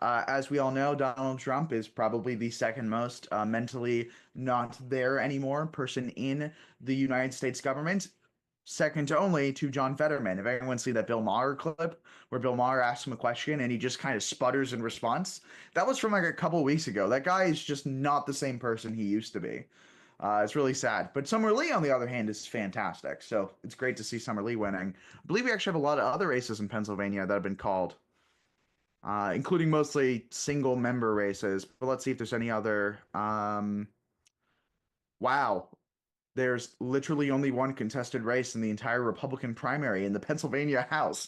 As we all know, Donald Trump is probably the second most mentally not there anymore person in the United States government, second only to John Fetterman. If anyone see that Bill Maher clip where Bill Maher asks him a question and he just kind of sputters in response, that was from like a couple weeks ago. That guy is just not the same person he used to be. It's really sad. But Summer Lee, on the other hand, is fantastic. So it's great to see Summer Lee winning. I believe we actually have a lot of other races in Pennsylvania that have been called, including mostly single member races. But let's see if there's any other. Wow. There's literally only one contested race in the entire Republican primary in the Pennsylvania House.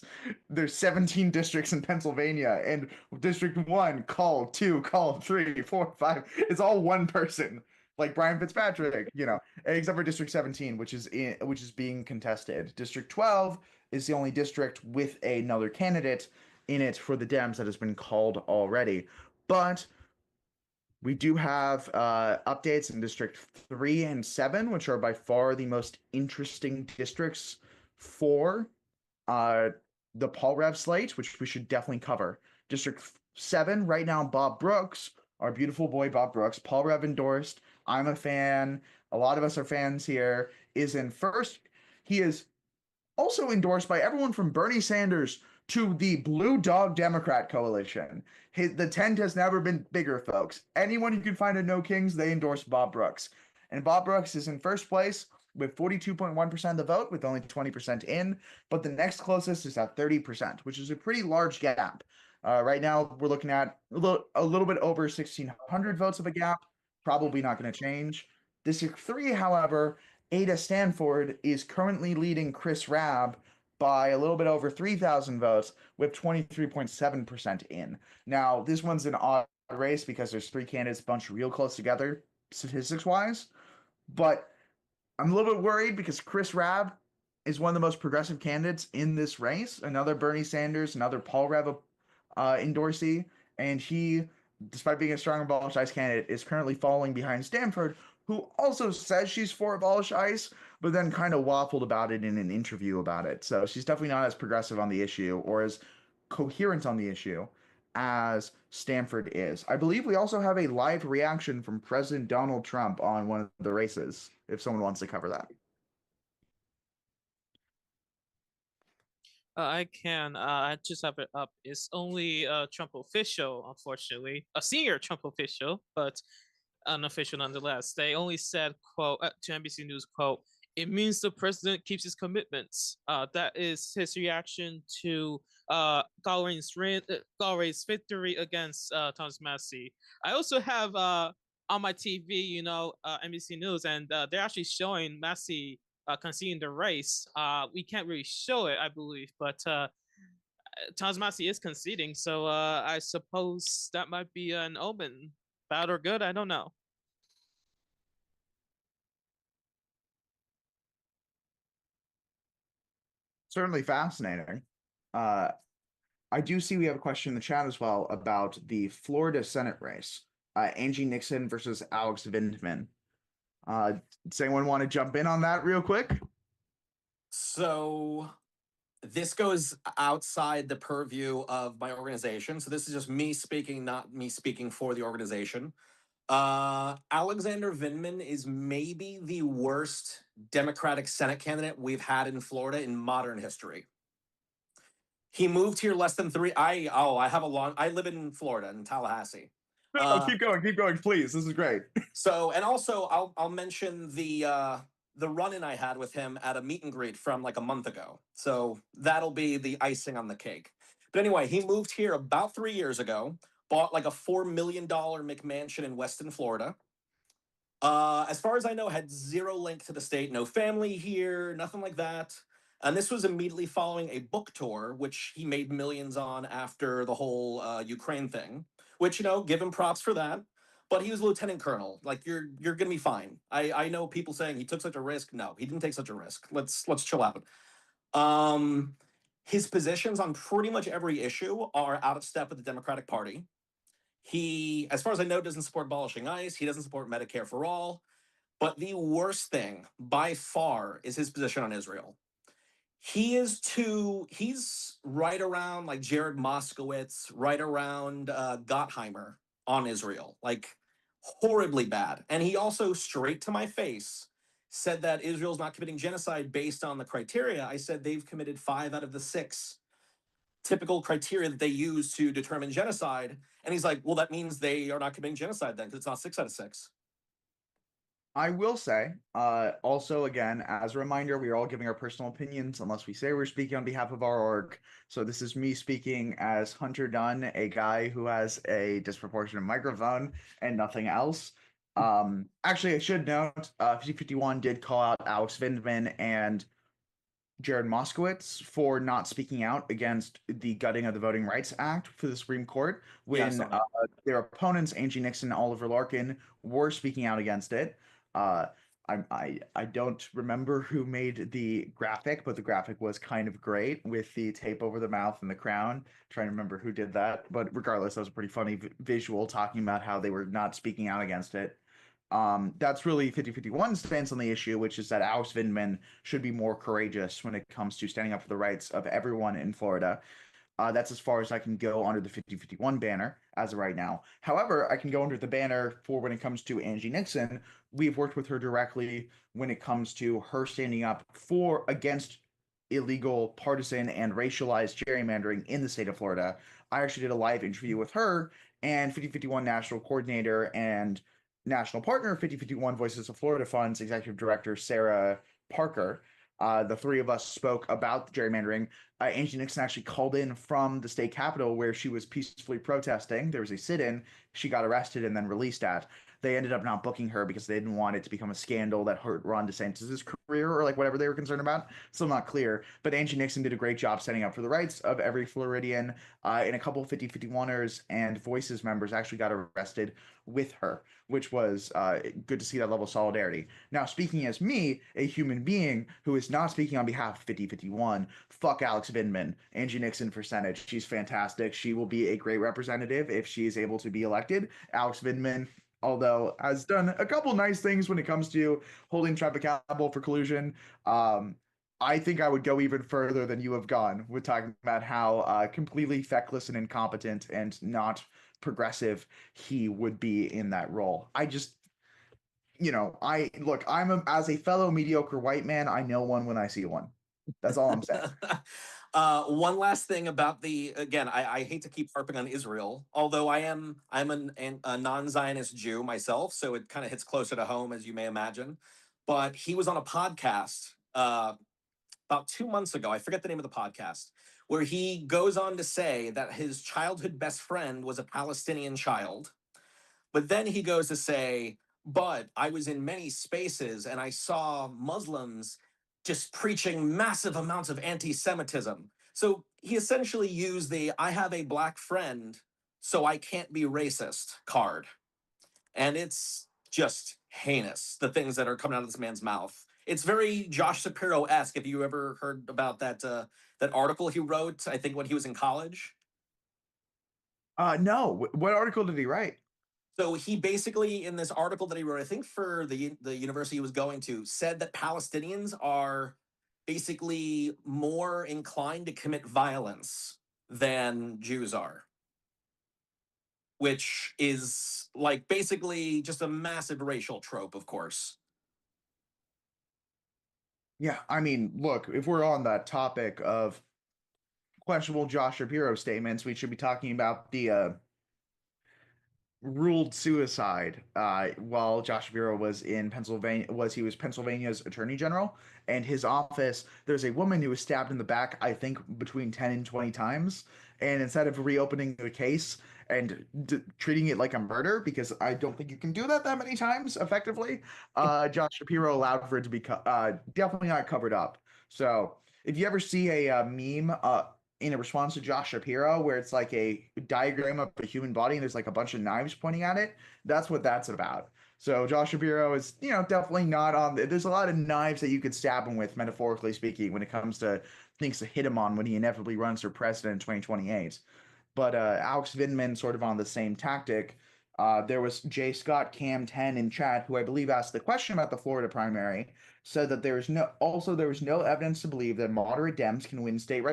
There's 17 districts in Pennsylvania, and District 1, call 2, call 3, 4, 5. It's all one person, like Brian Fitzpatrick, you know, except for District 17, which is being contested. District 12 is the only district with another candidate in it for the Dems that has been called already. But we do have updates in District 3 and 7, which are by far the most interesting districts for the Paul Rev slate, which we should definitely cover. District 7, right now, Bob Brooks, our beautiful boy Bob Brooks, Paul Rev endorsed. I'm a fan. A lot of us are fans here. Is in first. He is also endorsed by everyone from Bernie Sanders to the Blue Dog Democrat coalition. The tent has never been bigger, folks. Anyone who can find a No Kings, they endorse Bob Brooks. And Bob Brooks is in first place with 42.1% of the vote, with only 20% in. But the next closest is at 30%, which is a pretty large gap. Right now, we're looking at a little bit over 1,600 votes of a gap. Probably not going to change. District 3, however, Ada Stanford is currently leading Chris Rabb by a little bit over 3,000 votes with 23.7% in. Now, this one's an odd race because there's 3 candidates bunched real close together statistics-wise, but I'm a little bit worried because Chris Rabb is one of the most progressive candidates in this race, another Bernie Sanders, another Paul Rev endorsee, and he, despite being a strong abolish ICE candidate, is currently falling behind Stanford, who also says she's for abolish ICE, but then kind of waffled about it in an interview about it. So she's definitely not as progressive on the issue or as coherent on the issue as Stanford is. I believe we also have a live reaction from President Donald Trump on one of the races, if someone wants to cover that. I can. I just have it up. It's only a Trump official, unfortunately, a senior Trump official, but an official nonetheless. They only said, "quote" to NBC News, "quote It means the president keeps his commitments." That is his reaction to Galway's victory against Thomas Massey. I also have on my TV, NBC News, and they're actually showing Massey conceding the race. We can't really show it, I believe, but Thomas Massey is conceding, so I suppose that might be an omen. Bad or good, I don't know. Certainly fascinating. I do see we have a question in the chat as well about the Florida Senate race. Angie Nixon versus Alex Vindman. Does anyone want to jump in on that real quick? So this goes outside the purview of my organization. So this is just me speaking, not me speaking for the organization. Alexander Vindman is maybe the worst Democratic Senate candidate we've had in Florida in modern history. He moved here less than I live in Florida, in Tallahassee. No, keep going, please. This is great. So, and also I'll mention the run-in I had with him at a meet and greet from like a month ago. So that'll be the icing on the cake. But anyway, he moved here about 3 years ago, bought like a $4 million McMansion in Weston, Florida. As far as I know, had zero link to the state, no family here, nothing like that. And this was immediately following a book tour, which he made millions on after the whole Ukraine thing, which, give him props for that. But he was a lieutenant colonel. Like, you're gonna be fine. I know people saying he took such a risk. No, he didn't take such a risk. Let's chill out. His positions on pretty much every issue are out of step with the Democratic Party. He, as far as I know, doesn't support abolishing ICE. He doesn't support Medicare for all. But the worst thing by far is his position on Israel. He's right around like Jared Moskowitz, right around Gottheimer on Israel, like horribly bad. And he also, straight to my face, said that Israel's not committing genocide based on the criteria. I said they've committed 5 out of the 6 typical criteria that they use to determine genocide. And he's like, well, that means they are not committing genocide then, because it's not 6 out of 6. I will say, also, again, as a reminder, we are all giving our personal opinions unless we say we're speaking on behalf of our org. So this is me speaking as Hunter Dunn, a guy who has a disproportionate microphone and nothing else. Actually, I should note, 5051 did call out Alex Vindman and Jared Moskowitz for not speaking out against the gutting of the Voting Rights Act for the Supreme Court when their opponents, Angie Nixon and Oliver Larkin, were speaking out against it. I don't remember who made the graphic, but the graphic was kind of great with the tape over the mouth and the crown. I'm trying to remember who did that, but regardless, that was a pretty funny visual talking about how they were not speaking out against it. That's really 5051's stance on the issue, which is that Alex Vindman should be more courageous when it comes to standing up for the rights of everyone in Florida. That's as far as I can go under the 5051 banner as of right now. However, I can go under the banner for when it comes to Angie Nixon. We've worked with her directly when it comes to her standing up against illegal, partisan, and racialized gerrymandering in the state of Florida. I actually did a live interview with her and 5051 national coordinator and national partner of 5051 Voices of Florida Fund's executive director, Sarah Parker. The three of us spoke about the gerrymandering. Angie Nixon actually called in from the state capitol where she was peacefully protesting. There was a sit-in. She got arrested and then released at. They ended up not booking her because they didn't want it to become a scandal that hurt Ron DeSantis' career or like whatever they were concerned about. Still not clear. But Angie Nixon did a great job standing up for the rights of every Floridian. And a couple of 5051ers and Voices members actually got arrested with her, which was good to see that level of solidarity. Now, speaking as me, a human being who is not speaking on behalf of 5051, fuck Alex Vindman. Angie Nixon for Senate. She's fantastic. She will be a great representative if she is able to be elected. Alex Vindman, although has done a couple nice things when it comes to holding traffic accountable for collusion. I think I would go even further than you have gone with talking about how completely feckless and incompetent and not progressive he would be in that role. I just, I look, as a fellow mediocre white man, I know one when I see one. That's all I'm saying. One last thing about again, I hate to keep harping on Israel, although I'm a non-Zionist Jew myself, so it kind of hits closer to home, as you may imagine. But he was on a podcast about 2 months ago. I forget the name of the podcast, where he goes on to say that his childhood best friend was a Palestinian child. But then he goes to say, but I was in many spaces and I saw Muslims just preaching massive amounts of anti Semitism. So he essentially used the I have a black friend, so I can't be racist card. And it's just heinous, the things that are coming out of this man's mouth. It's very Josh Shapiro esque. If you ever heard about that article he wrote, I think when he was in college. No. What article did he write? So he basically, in this article that he wrote, I think for the university he was going to, said that Palestinians are basically more inclined to commit violence than Jews are, which is like basically just a massive racial trope, of course. Yeah, I mean, look, if we're on that topic of questionable Josh Shapiro statements, we should be talking about the ruled suicide while Josh Shapiro was in Pennsylvania. He was Pennsylvania's attorney general, and his office. There's a woman who was stabbed in the back, I think, between 10 and 20 times. And instead of reopening the case and treating it like a murder, because I don't think you can do that many times effectively, Josh Shapiro allowed for it to be definitely not covered up. So if you ever see a meme in a response to Josh Shapiro, where it's like a diagram of a human body and there's like a bunch of knives pointing at it. That's what that's about. So Josh Shapiro is, definitely not on. There's a lot of knives that you could stab him with, metaphorically speaking, when it comes to things to hit him on when he inevitably runs for president in 2028. But Alex Vindman sort of on the same tactic. There was J. Scott Cam 10 in chat, who I believe asked the question about the Florida primary, said that there was no evidence to believe that moderate Dems can win state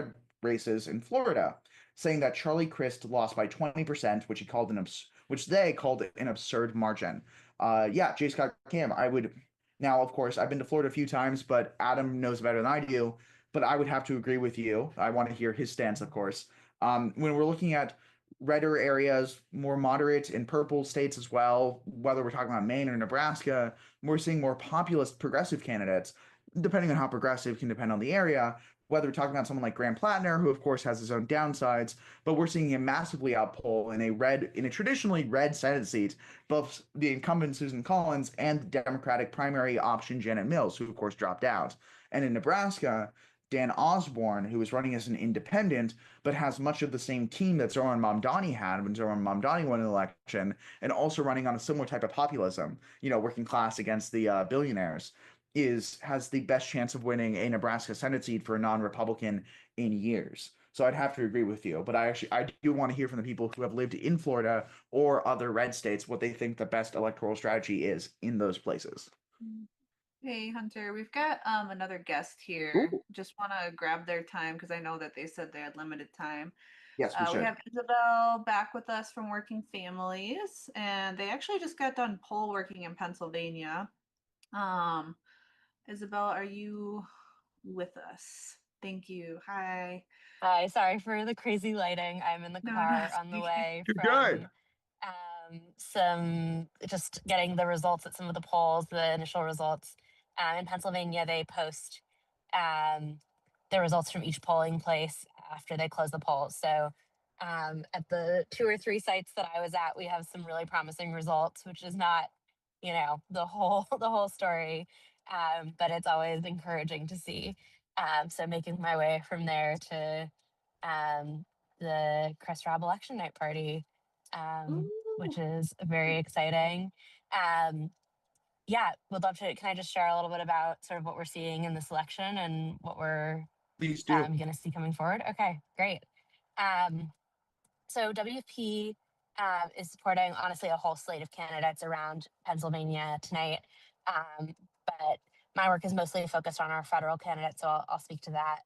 races in Florida, saying that Charlie Crist lost by 20%, which they called an absurd margin. Yeah, J. Scott Cam, I would now, of course, I've been to Florida a few times, but Adam knows better than I do. But I would have to agree with you. I want to hear his stance, of course. When we're looking at redder areas, more moderate in purple states as well, whether we're talking about Maine or Nebraska, we're seeing more populist progressive candidates. Depending on how progressive can depend on the area, whether we're talking about someone like Graham Plattner, who of course has his own downsides, but we're seeing him massively outpoll in a traditionally red Senate seat, both the incumbent Susan Collins and the Democratic primary option Janet Mills, who of course dropped out. And in Nebraska, Dan Osborne, who is running as an independent, but has much of the same team that Zoran Mamdani had when Zoran Mamdani won an election, and also running on a similar type of populism, working class against the billionaires, has the best chance of winning a Nebraska Senate seat for a non-Republican in years. So I'd have to agree with you, but I do want to hear from the people who have lived in Florida or other red states what they think the best electoral strategy is in those places. Hey Hunter, we've got another guest here. Ooh. Just want to grab their time because I know that they said they had limited time. Yes, we should. We have Isabel back with us from Working Families, and they actually just got done poll working in Pennsylvania. Isabel, are you with us? Thank you. Hi. Hi, sorry for the crazy lighting. I'm in the No, car it's on the okay. way You're from good. some just getting the results at some of the polls, the initial results. In Pennsylvania, they post the results from each polling place after they close the polls. So at the 2 or 3 sites that I was at, we have some really promising results, which is not, the whole story, but it's always encouraging to see. So making my way from there to the Chris Rabb election night party, which is very exciting. Yeah, would love to. Can I just share a little bit about sort of what we're seeing in this election and what we're Please do. going to see coming forward? Okay, great. So WP is supporting, honestly, a whole slate of candidates around Pennsylvania tonight. But my work is mostly focused on our federal candidates, so I'll speak to that.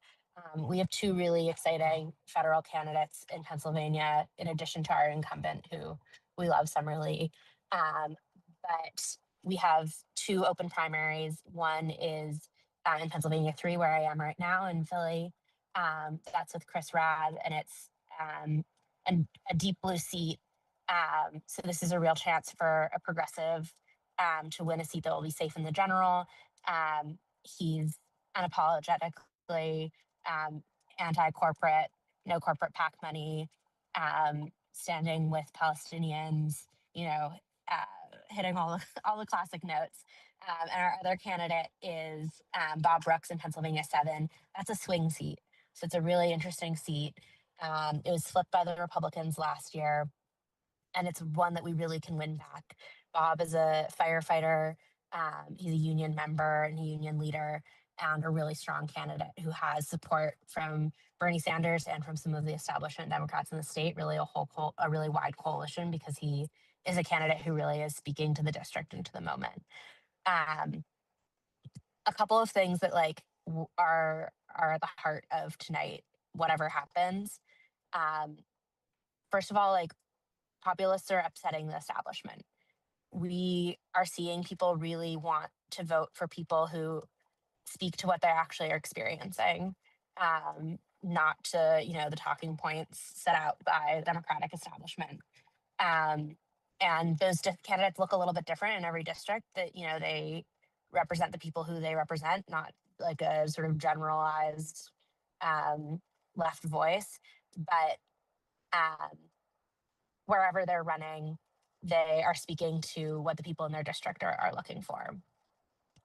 We have two really exciting federal candidates in Pennsylvania, in addition to our incumbent, who we love, Summer Lee. But we have two open primaries. One is in Pennsylvania 3, where I am right now in Philly. That's with Chris Rad, and it's a deep blue seat. So this is a real chance for a progressive to win a seat that will be safe in the general. He's unapologetically anti-corporate, no corporate PAC money, standing with Palestinians, hitting all the classic notes. And our other candidate is Bob Brooks in Pennsylvania 7. That's a swing seat. So it's a really interesting seat. It was flipped by the Republicans last year, and it's one that we really can win back. Bob is a firefighter. He's a union member and a union leader, and a really strong candidate who has support from Bernie Sanders and from some of the establishment Democrats in the state. Really, a really wide coalition, because he is a candidate who really is speaking to the district and to the moment. A couple of things that are at the heart of tonight, whatever happens. First of all, populists are upsetting the establishment. We are seeing people really want to vote for people who speak to what they actually are experiencing, not to, the talking points set out by the Democratic establishment. And those candidates look a little bit different in every district. That, they represent the people who they represent, not like a sort of generalized left voice. But wherever they're running, they are speaking to what the people in their district are looking for.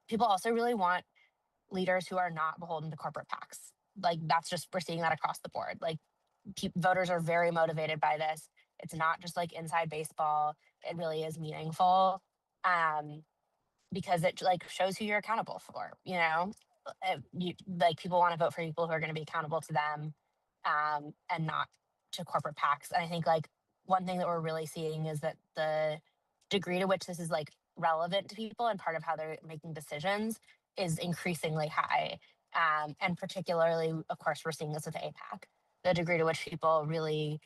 People also really want leaders who are not beholden to corporate PACs. We're seeing that across the board. Voters are very motivated by this. It's not just inside baseball. It really is meaningful, because it shows who you're accountable for. People want to vote for people who are going to be accountable to them, and not to corporate PACs. And I think one thing that we're really seeing is that the degree to which this is relevant to people and part of how they're making decisions is increasingly high. And particularly, of course, we're seeing this with AIPAC. The degree to which people really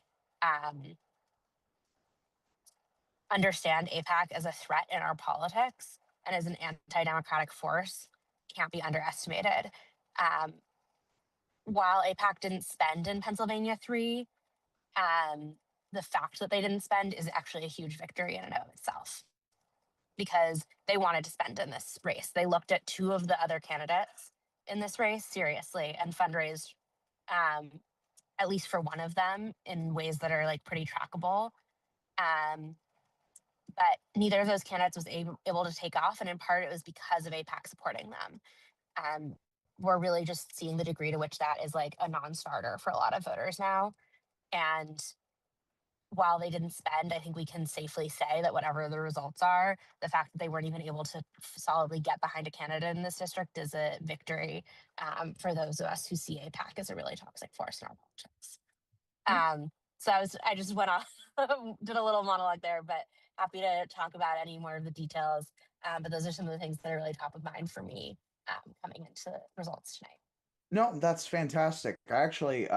understand AIPAC as a threat in our politics and as an anti-democratic force can't be underestimated. While AIPAC didn't spend in Pennsylvania 3, the fact that they didn't spend is actually a huge victory in and of itself, because they wanted to spend in this race. They looked at two of the other candidates in this race seriously and fundraised at least for one of them in ways that are pretty trackable. But neither of those candidates was able to take off, and in part it was because of AIPAC supporting them. We're really just seeing the degree to which that is a non-starter for a lot of voters now. And while they didn't spend, I think we can safely say that whatever the results are, the fact that they weren't even able to solidly get behind a candidate in this district is a victory for those of us who see AIPAC as a really toxic force in our politics. So I just went off, did a little monologue there, but happy to talk about any more of the details. But those are some of the things that are really top of mind for me coming into results tonight. No, that's fantastic. I actually,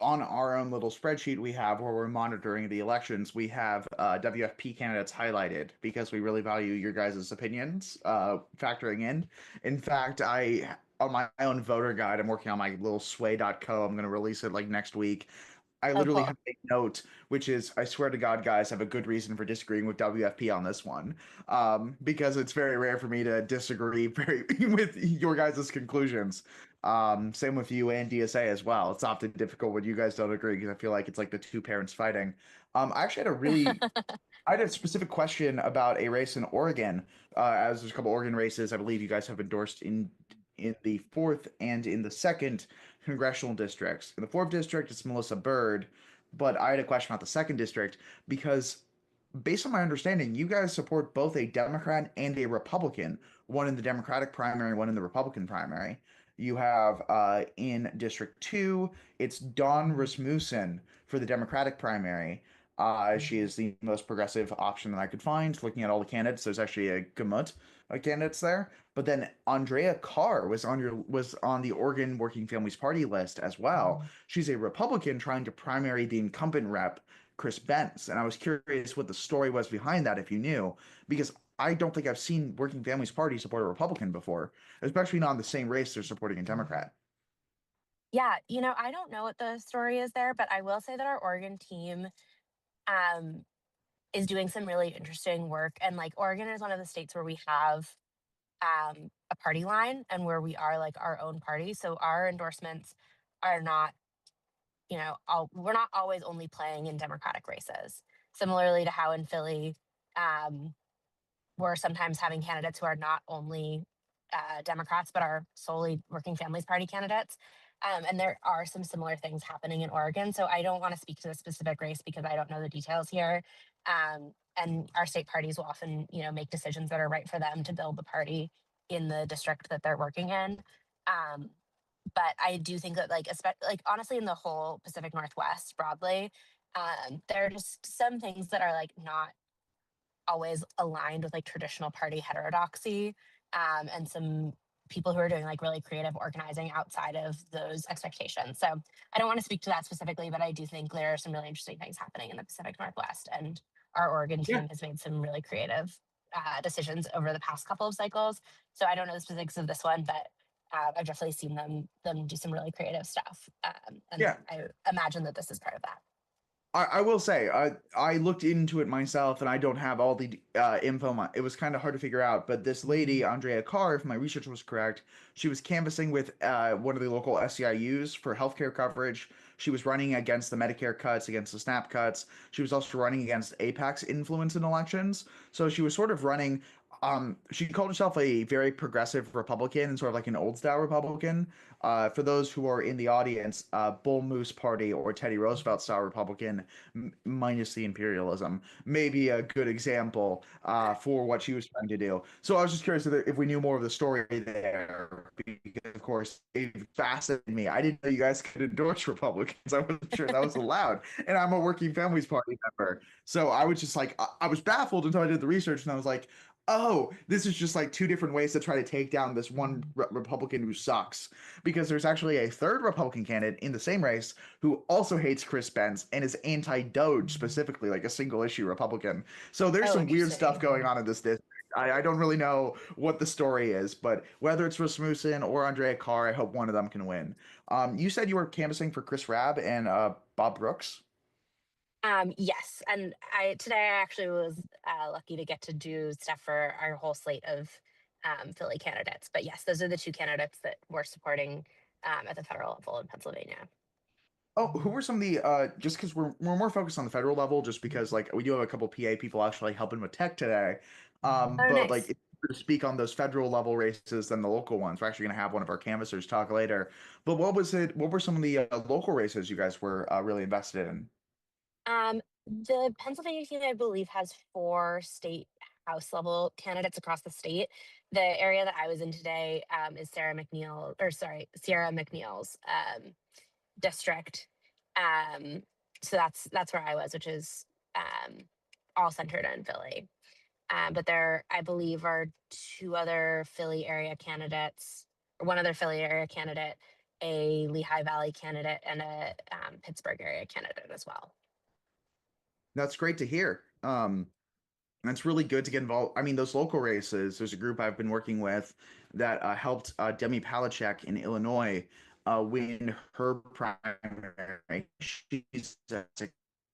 on our own little spreadsheet we have where we're monitoring the elections, we have WFP candidates highlighted because we really value your guys' opinions factoring in. In fact, on my own voter guide, I'm working on my little sway.co. I'm going to release it next week. I literally have a note, which is, I swear to God, guys, have a good reason for disagreeing with WFP on this one, because it's very rare for me to disagree with your guys' conclusions. Same with you and DSA as well. It's often difficult when you guys don't agree, because I feel like it's the two parents fighting. I actually had a specific question about a race in Oregon, as there's a couple Oregon races I believe you guys have endorsed in the 4th and in the 2nd congressional districts. In the 4th district, it's Melissa Byrd, but I had a question about the 2nd district because, based on my understanding, you guys support both a Democrat and a Republican, one in the Democratic primary, one in the Republican primary. You have in District 2, it's Dawn Rasmussen for the Democratic primary. She is the most progressive option that I could find. Looking at all the candidates, there's actually a gamut of candidates there. But then Andrea Carr was on the Oregon Working Families Party list as well. She's a Republican trying to primary the incumbent rep Chris Bentz, and I was curious what the story was behind that, if you knew, because I don't think I've seen Working Families Party support a Republican before, especially not in the same race they're supporting a Democrat. Yeah, I don't know what the story is there, but I will say that our Oregon team um, is doing some really interesting work. And like Oregon is one of the states where we have a party line and where we are like our own party. So our endorsements are not, we're not always only playing in Democratic races. Similarly to how in Philly, um, we're sometimes having candidates who are not only Democrats, but are solely Working Families Party candidates. And there are some similar things happening in Oregon. So I don't want to speak to the specific race because I don't know the details here. And our state parties will often, make decisions that are right for them to build the party in the district that they're working in. Um, but I do think that, like, like honestly, in the whole Pacific Northwest broadly, there are just some things that are like not always aligned with like traditional party heterodoxy, and some people who are doing like really creative organizing outside of those expectations. So I don't want to speak to that specifically, but I do think there are some really interesting things happening in the Pacific Northwest, and our Oregon Yeah. team has made some really creative decisions over the past couple of cycles. So I don't know the specifics of this one, but I've definitely seen them do some really creative stuff, and Yeah. I imagine that this is part of that. I will say, I looked into it myself, and I don't have all the info. It was kind of hard to figure out, but this lady, Andrea Carr, if my research was correct, she was canvassing with one of the local SEIUs for healthcare coverage. She was running against the Medicare cuts, against the SNAP cuts. She was also running against AIPAC's influence in elections. So she was sort of running. She called herself a very progressive Republican and sort of like an old style Republican. For those who are in the audience, Bull Moose Party or Teddy Roosevelt style Republican, minus the imperialism, may be a good example for what she was trying to do. So I was just curious if we knew more of the story there, because of course it fascinated me. I didn't know you guys could endorse Republicans. I wasn't sure that was allowed, and I'm a Working Families Party member, so I was just like, I was baffled until I did the research, and I was like, oh, this is just like two different ways to try to take down this one Republican who sucks. Because there's actually a third Republican candidate in the same race who also hates Chris Bentz and is anti-Doge specifically, like a single issue Republican. So there's some weird stuff going on in this district. I don't really know what the story is, but whether it's Rasmussen or Andrea Carr, I hope one of them can win. You said you were canvassing for Chris Rabb and Bob Brooks. Yes, and today I actually was lucky to get to do stuff for our whole slate of Philly candidates. But yes, those are the two candidates that we're supporting at the federal level in Pennsylvania. Oh, who were some of the just because we're more focused on the federal level, just because like we do have a couple PA people actually helping with tech today. Oh, But nice. like if you were to speak on those federal level races than the local ones, we're actually gonna have one of our canvassers talk later. But what was it? What were some of the local races you guys were really invested in? The Pennsylvania team, I believe, has 4 state house level candidates across the state. The area that I was in today is Sierra McNeil's district. So that's where I was, which is all centered in Philly. But there, I believe, are 2 other Philly area candidates, or one other Philly area candidate, a Lehigh Valley candidate, and a Pittsburgh area candidate as well. That's great to hear. That's really good to get involved. I mean, those local races, there's a group I've been working with that helped Demi Palachek in Illinois win her primary. She's a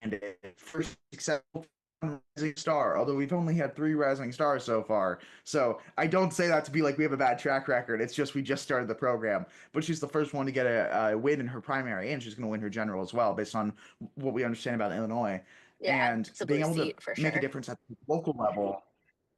candidate, first successful rising star, although we've only had 3 rising stars so far. So I don't say that to be like we have a bad track record. It's just we just started the program. But she's the first one to get a win in her primary, and she's going to win her general as well, based on what we understand about Illinois. Yeah, And it's a being blue able to seat for make a sure. difference at the local level,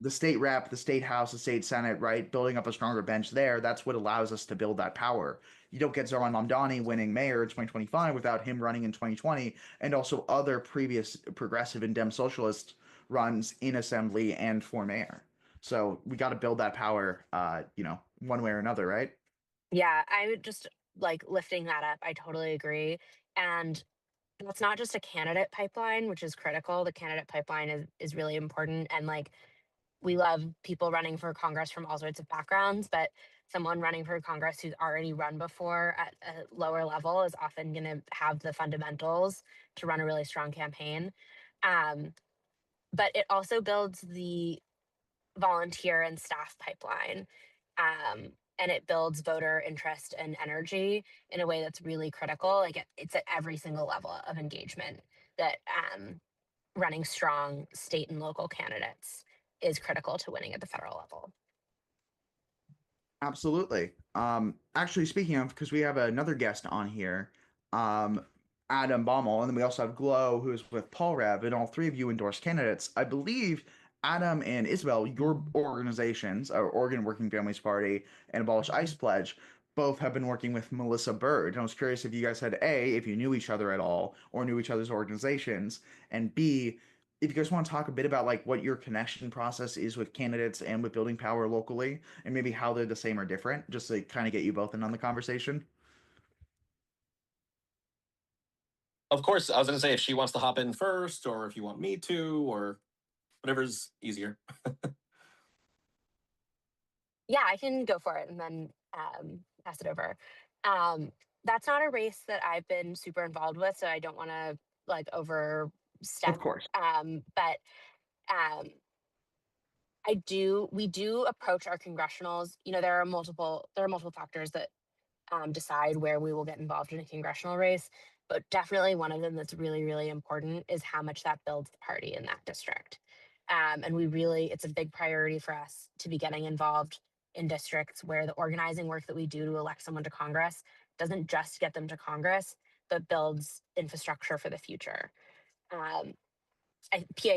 the state rep, the state house, the state senate, right? Building up a stronger bench there, that's what allows us to build that power. You don't get Zoran Mamdani winning mayor in 2025 without him running in 2020, and also other previous progressive and Dem socialist runs in assembly and for mayor. So we got to build that power, one way or another, right? Yeah, I would just like lifting that up. I totally agree. And that's not just a candidate pipeline, which is critical. The candidate pipeline is really important. And like, we love people running for Congress from all sorts of backgrounds, but someone running for Congress who's already run before at a lower level is often going to have the fundamentals to run a really strong campaign. But it also builds the volunteer and staff pipeline. And it builds voter interest and energy in a way that's really critical. Like it's at every single level of engagement that running strong state and local candidates is critical to winning at the federal level. Absolutely. Actually, speaking of, because we have another guest on here, Adam Baumel, and then we also have Glow, who is with Paul Rev, and all three of you endorse candidates. I believe Adam and Isabel, your organizations, Oregon Working Families Party and Abolish ICE Pledge, both have been working with Melissa Bird. And I was curious if you guys had A, if you knew each other at all, or knew each other's organizations, and B, if you guys want to talk a bit about like what your connection process is with candidates and with building power locally, and maybe how they're the same or different, just to kind of get you both in on the conversation. Of course, I was going to say if she wants to hop in first, or if you want me to, or whatever's easier. Yeah, I can go for it and then pass it over. That's not a race that I've been super involved with, so I don't want to like overstep. Of course. But we do approach our congressionals. You know, there are multiple factors that decide where we will get involved in a congressional race, but definitely one of them that's really, really important is how much that builds the party in that district. And it's a big priority for us to be getting involved in districts where the organizing work that we do to elect someone to Congress doesn't just get them to Congress, but builds infrastructure for the future. PA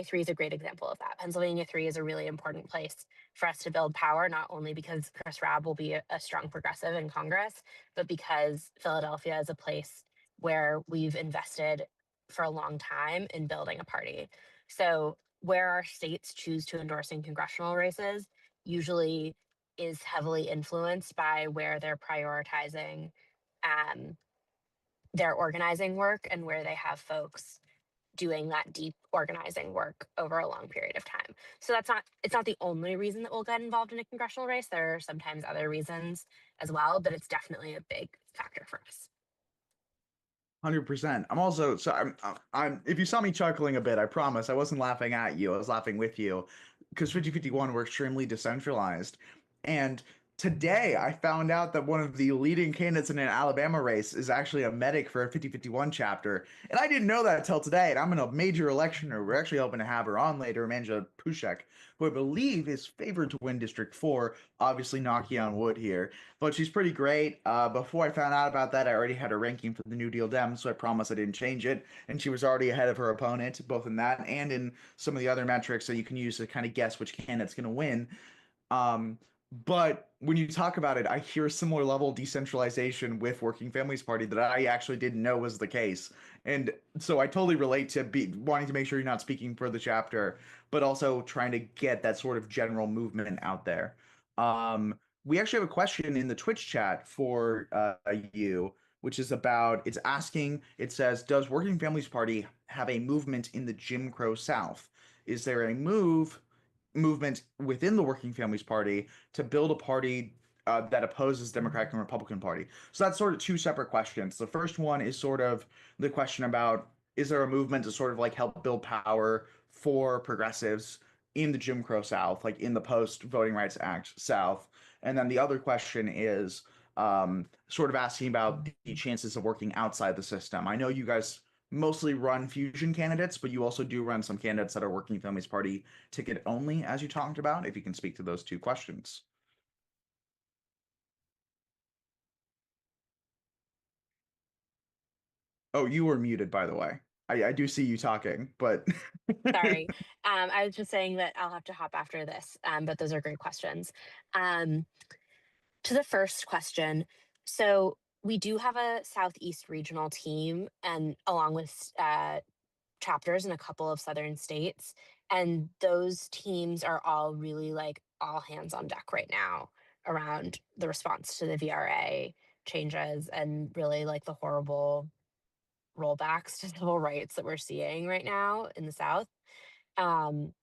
3 is a great example of that. Pennsylvania 3 is a really important place for us to build power, not only because Chris Rabb will be a strong progressive in Congress, but because Philadelphia is a place where we've invested for a long time in building a party. So where our states choose to endorse in congressional races usually is heavily influenced by where they're prioritizing their organizing work and where they have folks doing that deep organizing work over a long period of time. So it's not the only reason that we'll get involved in a congressional race. There are sometimes other reasons as well, but it's definitely a big factor for us. 100%. I'm also, so I'm if you saw me chuckling a bit, I promise I wasn't laughing at you. I was laughing with you because 5051 we're extremely decentralized. And today I found out that one of the leading candidates in an Alabama race is actually a medic for a 5051 chapter. And I didn't know that until today. And I'm in a major electioner. We're actually hoping to have her on later, Manja Pushek, who I believe is favored to win District 4, obviously knocking on wood here. But she's pretty great. Before I found out about that, I already had her ranking for the New Deal Dems, so I promise I didn't change it. And she was already ahead of her opponent, both in that and in some of the other metrics that you can use to kind of guess which candidate's going to win. But when you talk about it, I hear a similar level of decentralization with Working Families Party that I actually didn't know was the case. And so I totally relate to wanting to make sure you're not speaking for the chapter, but also trying to get that sort of general movement out there. We actually have a question in the Twitch chat for you, which is it says, does Working Families Party have a movement in the Jim Crow South? Is there a movement within the Working Families Party to build a party that opposes Democratic and Republican Party? So that's sort of two separate questions. The first one is sort of the question about, is there a movement to sort of like help build power for progressives in the Jim Crow South, like in the post Voting Rights Act South? And then the other question is sort of asking about the chances of working outside the system. I know you guys mostly run fusion candidates, but you also do run some candidates that are Working Families Party ticket only, as you talked about, if you can speak to those two questions. Oh, you were muted, by the way. I do see you talking, but Sorry. I was just saying that I'll have to hop after this, but those are great questions. To the first question, so we do have a Southeast regional team, and along with chapters in a couple of southern states, and those teams are all really like all hands on deck right now around the response to the VRA changes and really like the horrible rollbacks to civil rights that we're seeing right now in the South. Um,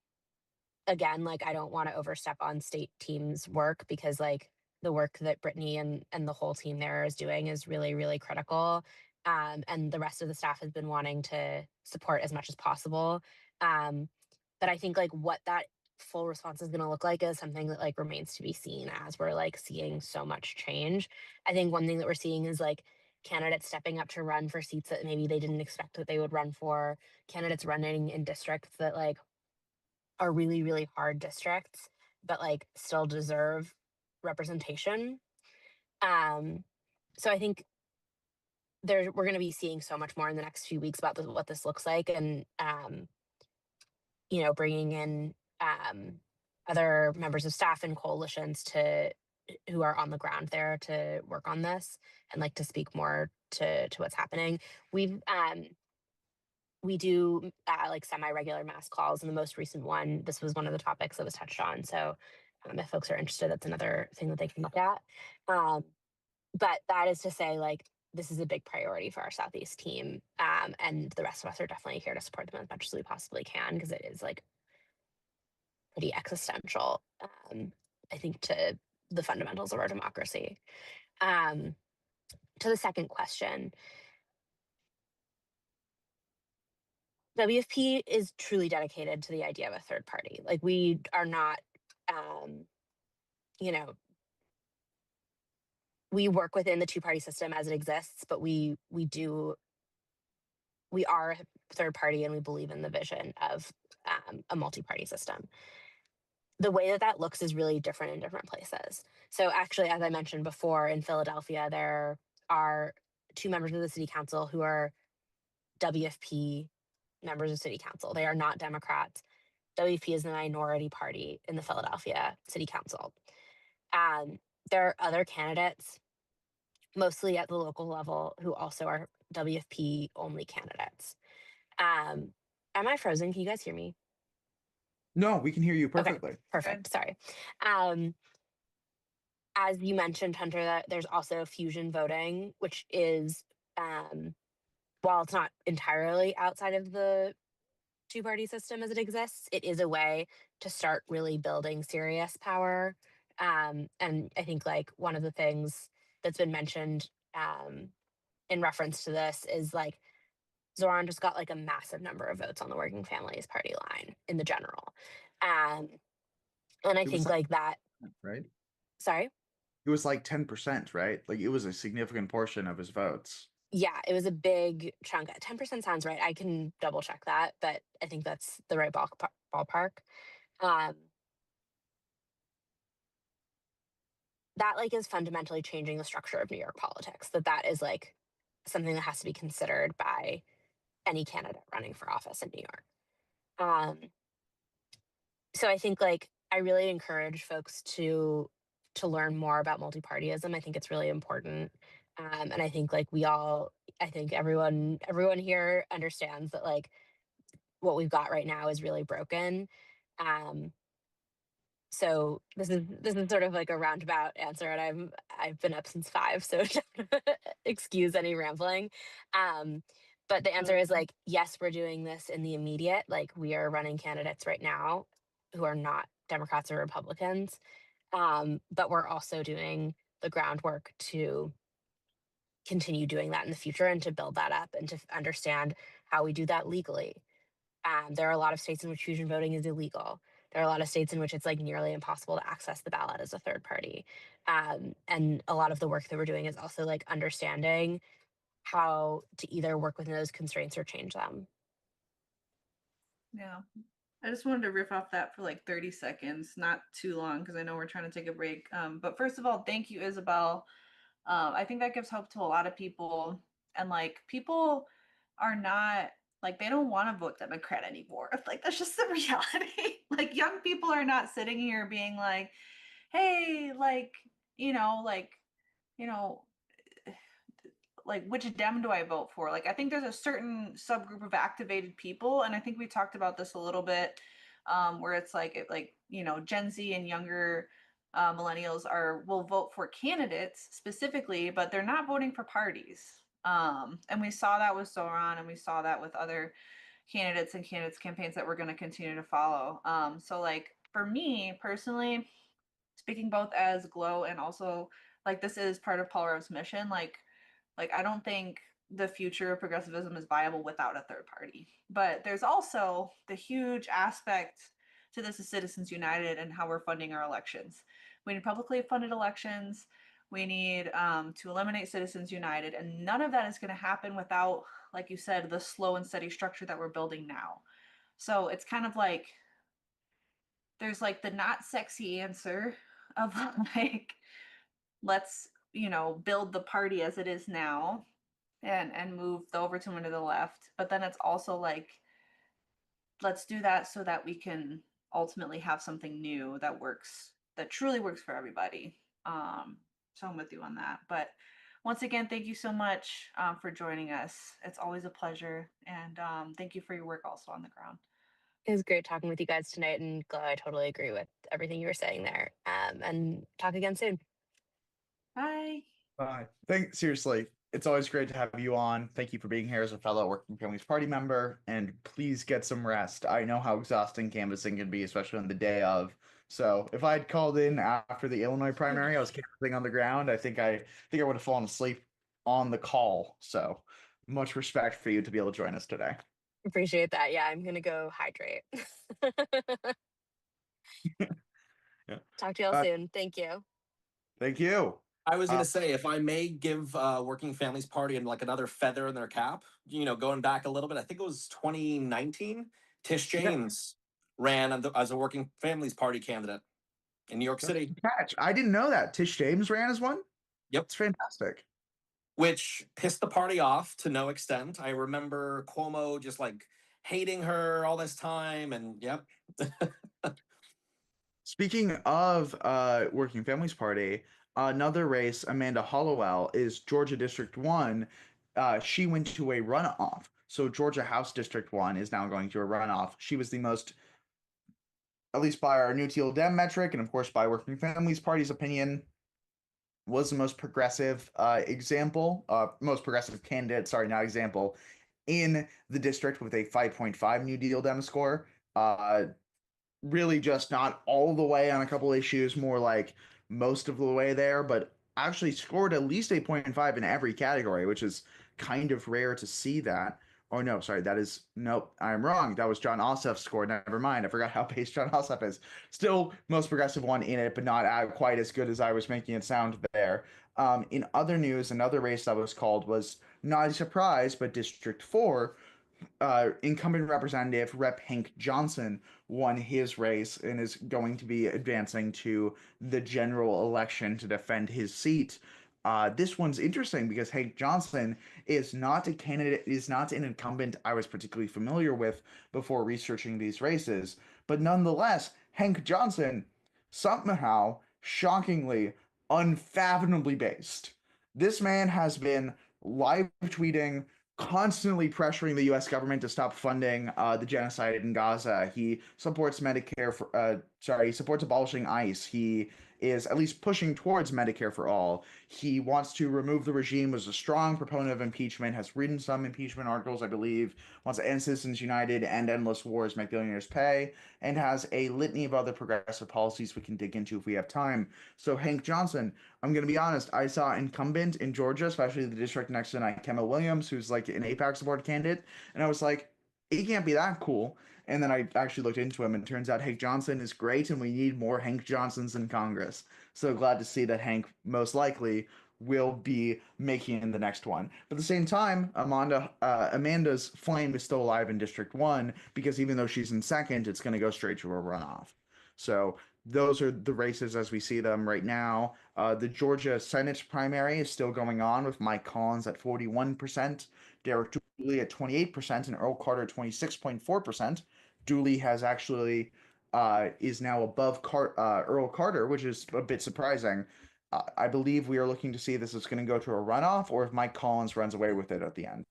Again, like I don't want to overstep on state teams' work because like the work that Brittany and the whole team there is doing is really, really critical. And the rest of the staff has been wanting to support as much as possible. But I think like what that full response is going to look like is something that like remains to be seen as we're like seeing so much change. I think one thing that we're seeing is like candidates stepping up to run for seats that maybe they didn't expect that they would run for, candidates running in districts that like are really, really hard districts, but like still deserve representation. Um, so I think we're going to be seeing so much more in the next few weeks about what this looks like, and bringing in other members of staff and coalitions who are on the ground there to work on this and like to speak more to what's happening. We do like semi-regular mass calls, and the most recent one, this was one of the topics that was touched on. So if folks are interested, that's another thing that they can look at. But that is to say, like, this is a big priority for our Southeast team. And the rest of us are definitely here to support them as much as we possibly can, because it is like pretty existential, I think, to the fundamentals of our democracy. To the second question, WFP is truly dedicated to the idea of a third party. Like we are not, we work within the two-party system as it exists, but we are a third party, and we believe in the vision of a multi-party system. The way that looks is really different in different places. So actually, as I mentioned before, in Philadelphia, there are 2 members of the city council who are WFP members of city council. They are not Democrats. WFP is the minority party in the Philadelphia city council. There are other candidates, mostly at the local level, who also are WFP only candidates. Am I frozen? Can you guys hear me? No, we can hear you Okay, perfectly. perfect. Sorry. As you mentioned, Hunter, that there's also fusion voting, which is, while it's not entirely outside of the two-party system as it exists, it is a way to start really building serious power. And I think like one of the things that's been mentioned in reference to this is like Zoran just got like a massive number of votes on the Working Families Party line in the general. And I think like that, right? Sorry? It was like 10%, right? Like it was a significant portion of his votes. Yeah, it was a big chunk. 10% sounds right. I can double check that, but I think that's the right ballpark. That like is fundamentally changing the structure of New York politics. That is like something that has to be considered by any candidate running for office in New York. So I think like I really encourage folks to learn more about multipartyism. I think it's really important. And I think like I think everyone here understands that like what we've got right now is really broken. So this is sort of like a roundabout answer, and I've been up since 5, so excuse any rambling. But the answer is like, yes, we're doing this in the immediate. Like we are running candidates right now who are not Democrats or Republicans. But we're also doing the groundwork to continue doing that in the future and to build that up and to understand how we do that legally. There are a lot of states in which fusion voting is illegal. There are a lot of states in which it's like nearly impossible to access the ballot as a third party. And a lot of the work that we're doing is also like understanding how to either work within those constraints or change them. Yeah. I just wanted to riff off that for like 30 seconds, not too long, because I know we're trying to take a break. But first of all, thank you, Isabel. I think that gives hope to a lot of people. And like people are not like, they don't want to vote Democrat anymore. Like that's just the reality. Like young people are not sitting here being like, hey, like, like which Dem do I vote for? Like I think there's a certain subgroup of activated people, and I think we talked about this a little bit, where it's like Gen Z and younger millennials will vote for candidates specifically, but they're not voting for parties. And we saw that with Zoran, and we saw that with other candidates and candidates campaigns that we're going to continue to follow. So like for me personally, speaking both as Glow and also like this is part of Paul Rev's mission, like I don't think the future of progressivism is viable without a third party. But there's also the huge aspect to this as Citizens United and how we're funding our elections. We need publicly funded elections. We need to eliminate Citizens United, and none of that is going to happen without, like you said, the slow and steady structure that we're building now. So it's kind of like there's like the not sexy answer of like let's build the party as it is now and move the Overton to the left, but then it's also like let's do that so that we can ultimately have something new that works, that truly works for everybody. So I'm with you on that. But once again, thank you so much for joining us. It's always a pleasure, and thank you for your work also on the ground. It was great talking with you guys tonight, and Glow, I totally agree with everything you were saying there. And talk again soon. Bye. Bye. Seriously, it's always great to have you on. Thank you for being here as a fellow Working Families Party member, and please get some rest. I know how exhausting canvassing can be, especially on the day of. So if I'd called in after the Illinois primary, I was canvassing on the ground. I think I would have fallen asleep on the call. So much respect for you to be able to join us today. Appreciate that. Yeah, I'm gonna go hydrate. Yeah. Talk to y'all soon. Thank you. Thank you. I was gonna say, if I may give Working Families Party and like another feather in their cap, going back a little bit, I think it was 2019. Tish James ran as a Working Families Party candidate in New York City. Catch. I didn't know that. Tish James ran as one? Yep. It's fantastic. Which pissed the party off to no extent. I remember Cuomo just like hating her all this time, and yep. Speaking of Working Families Party, another race, Amanda Hollowell, is Georgia District 1. She went to a runoff. So Georgia House District 1 is now going to a runoff. She was the most, at least by our New Teal Dem metric, and of course by Working Families Party's opinion, was the most progressive most progressive candidate, sorry, not example, in the district with a 5.5 New Deal Dem score. Really just not all the way on a couple issues, more like most of the way there, but actually scored at least 8.5 in every category, which is kind of rare to see that. Oh no, sorry, nope, I'm wrong. That was John Ossoff's score. Never mind. I forgot how based John Ossoff is. Still most progressive one in it, but not quite as good as I was making it sound there. In other news, another race that was called was not a surprise, but District 4, incumbent representative Rep. Hank Johnson won his race and is going to be advancing to the general election to defend his seat. This one's interesting because Hank Johnson is not a candidate, is not an incumbent I was particularly familiar with before researching these races. But nonetheless, Hank Johnson, somehow, shockingly, unfathomably based. This man has been live tweeting, constantly pressuring the U.S. government to stop funding the genocide in Gaza. He supports Medicare for, he supports abolishing ICE. He is at least pushing towards Medicare for all. He wants to remove the regime, was a strong proponent of impeachment, has written some impeachment articles, I believe, wants to end Citizens United, end endless wars, make billionaires pay, and has a litany of other progressive policies we can dig into if we have time. So Hank Johnson, I'm going to be honest, I saw incumbent in Georgia, especially the district next to Nikema Williams, who's like an AIPAC support candidate, and I was like, he can't be that cool. And then I actually looked into him, and it turns out Hank Johnson is great, and we need more Hank Johnsons in Congress. So glad to see that Hank most likely will be making the next one. But at the same time, Amanda's flame is still alive in District 1, because even though she's in second, it's going to go straight to a runoff. So those are the races as we see them right now. The Georgia Senate primary is still going on with Mike Collins at 41%, Derek Dooley at 28%, and Earl Carter at 26.4%. Dooley has actually is now above Earl Carter, which is a bit surprising. I believe we are looking to see if this is going to go to a runoff or if Mike Collins runs away with it at the end.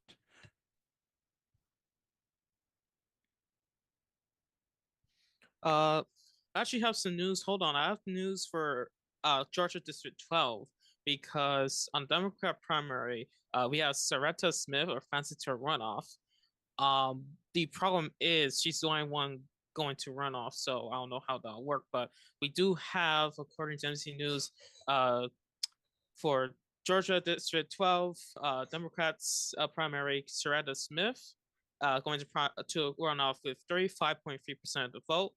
I actually have some news. Hold on, I have news for Georgia District 12. because on Democrat primary, we have Soretta Smith or Fancy to runoff. The problem is she's the only one going to runoff, so I don't know how that'll work. But we do have, according to NBC News, for Georgia District 12, Democrats primary Soretta Smith going to run off with 35.3% of the vote.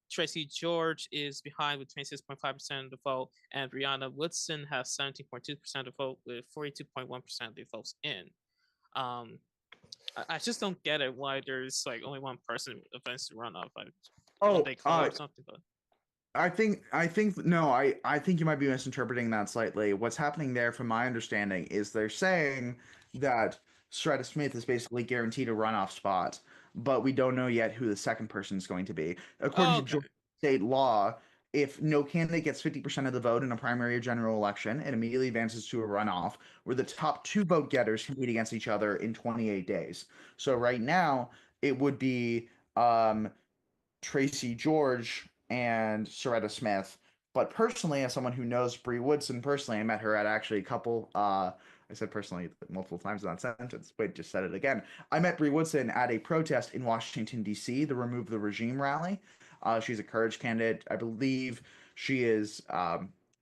Tracy George is behind with 26.5% of the vote, and Brianna Woodson has 17.2% of the vote with 42.1% of the votes in. I just don't get it why there's like only one person events to run off. They call it or something, but I think no, I think you might be misinterpreting that slightly. What's happening there, from my understanding, is they're saying that Soretta Smith is basically guaranteed a runoff spot, but we don't know yet who the second person is going to be. According to Georgia state law, if no candidate gets 50% of the vote in a primary or general election, it immediately advances to a runoff, where the top two vote getters compete against each other in 28 days. So right now, it would be Tracy George and Soretta Smith. But personally, as someone who knows Bree Woodson personally, I met her at actually a couple. I said personally multiple times in that sentence. Wait, just said it again. I met Bree Woodson at a protest in Washington, D.C., the Remove the Regime rally. She's a Courage candidate. I believe she is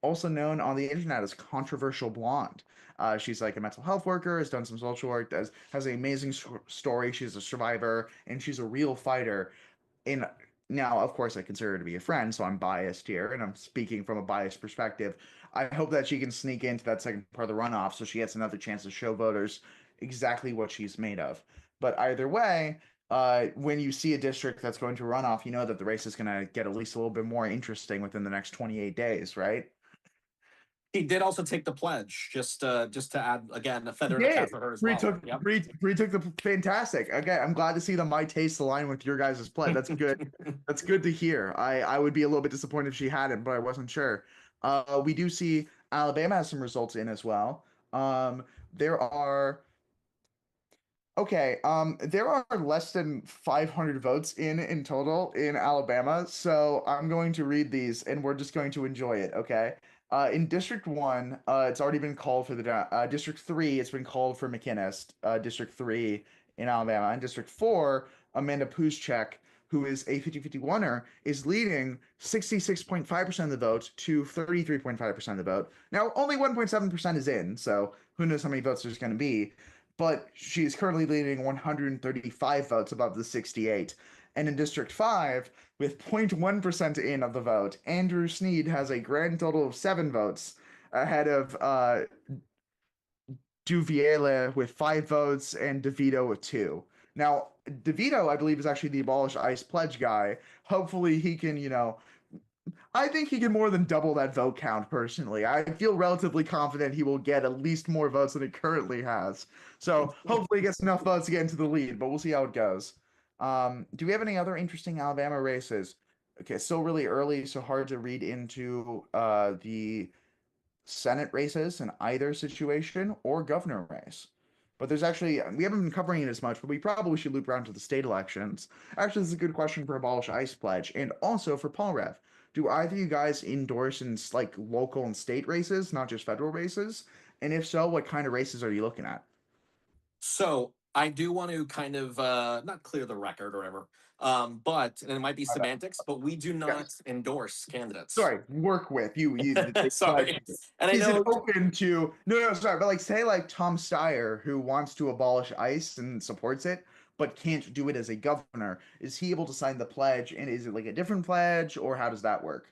also known on the internet as Controversial Blonde. She's like a mental health worker, has done some social work, has an amazing story. She's a survivor, and she's a real fighter. Now, of course, I consider her to be a friend, so I'm biased here, and I'm speaking from a biased perspective. I hope that she can sneak into that second part of the runoff so she gets another chance to show voters exactly what she's made of. But either way, when you see a district that's going to run off, you know that the race is going to get at least a little bit more interesting within the next 28 days, right? He did also take the pledge, just to add again a feather in the cap for her as well. Bree took the fantastic. Again, I'm glad to see that my tastes align with your guys' pledge. That's good. That's good to hear. I would be a little bit disappointed if she hadn't, but I wasn't sure. We do see Alabama has some results in as well. There are less than 500 votes in total in Alabama, so I'm going to read these and we're just going to enjoy it, okay? In District 1, it's already been called for the District 3, it's been called for McInnes, District 3 in Alabama. In District 4, Amanda Puszczek, who is a 50-51er, is leading 66.5% of the vote to 33.5% of the vote. Now, only 1.7% is in, so who knows how many votes there's going to be, but she's currently leading 135 votes above the 68. And in District 5, with 0.1% in of the vote, Andrew Sneed has a grand total of 7 votes ahead of Duviele with 5 votes and DeVito with 2. Now, DeVito, I believe, is actually the Abolish ICE pledge guy. Hopefully he can, I think he can more than double that vote count, personally. I feel relatively confident he will get at least more votes than he currently has. So hopefully he gets enough votes to get into the lead, but we'll see how it goes. Do we have any other interesting Alabama races? Okay, still really early, so hard to read into the Senate races in either situation or governor race. But there's actually, we haven't been covering it as much, but we probably should loop around to the state elections. Actually, this is a good question for Abolish ICE Pledge and also for Paul Rev. Do either of you guys endorse in like local and state races, not just federal races? And if so, what kind of races are you looking at? So I do want to kind of not clear the record or whatever, but and it might be semantics, but we do not endorse candidates. Sorry, work with you. Sorry, and I know open to sorry, but like say like Tom Steyer, who wants to abolish ICE and supports it, but can't do it as a governor. Is he able to sign the pledge? And is it like a different pledge, or how does that work?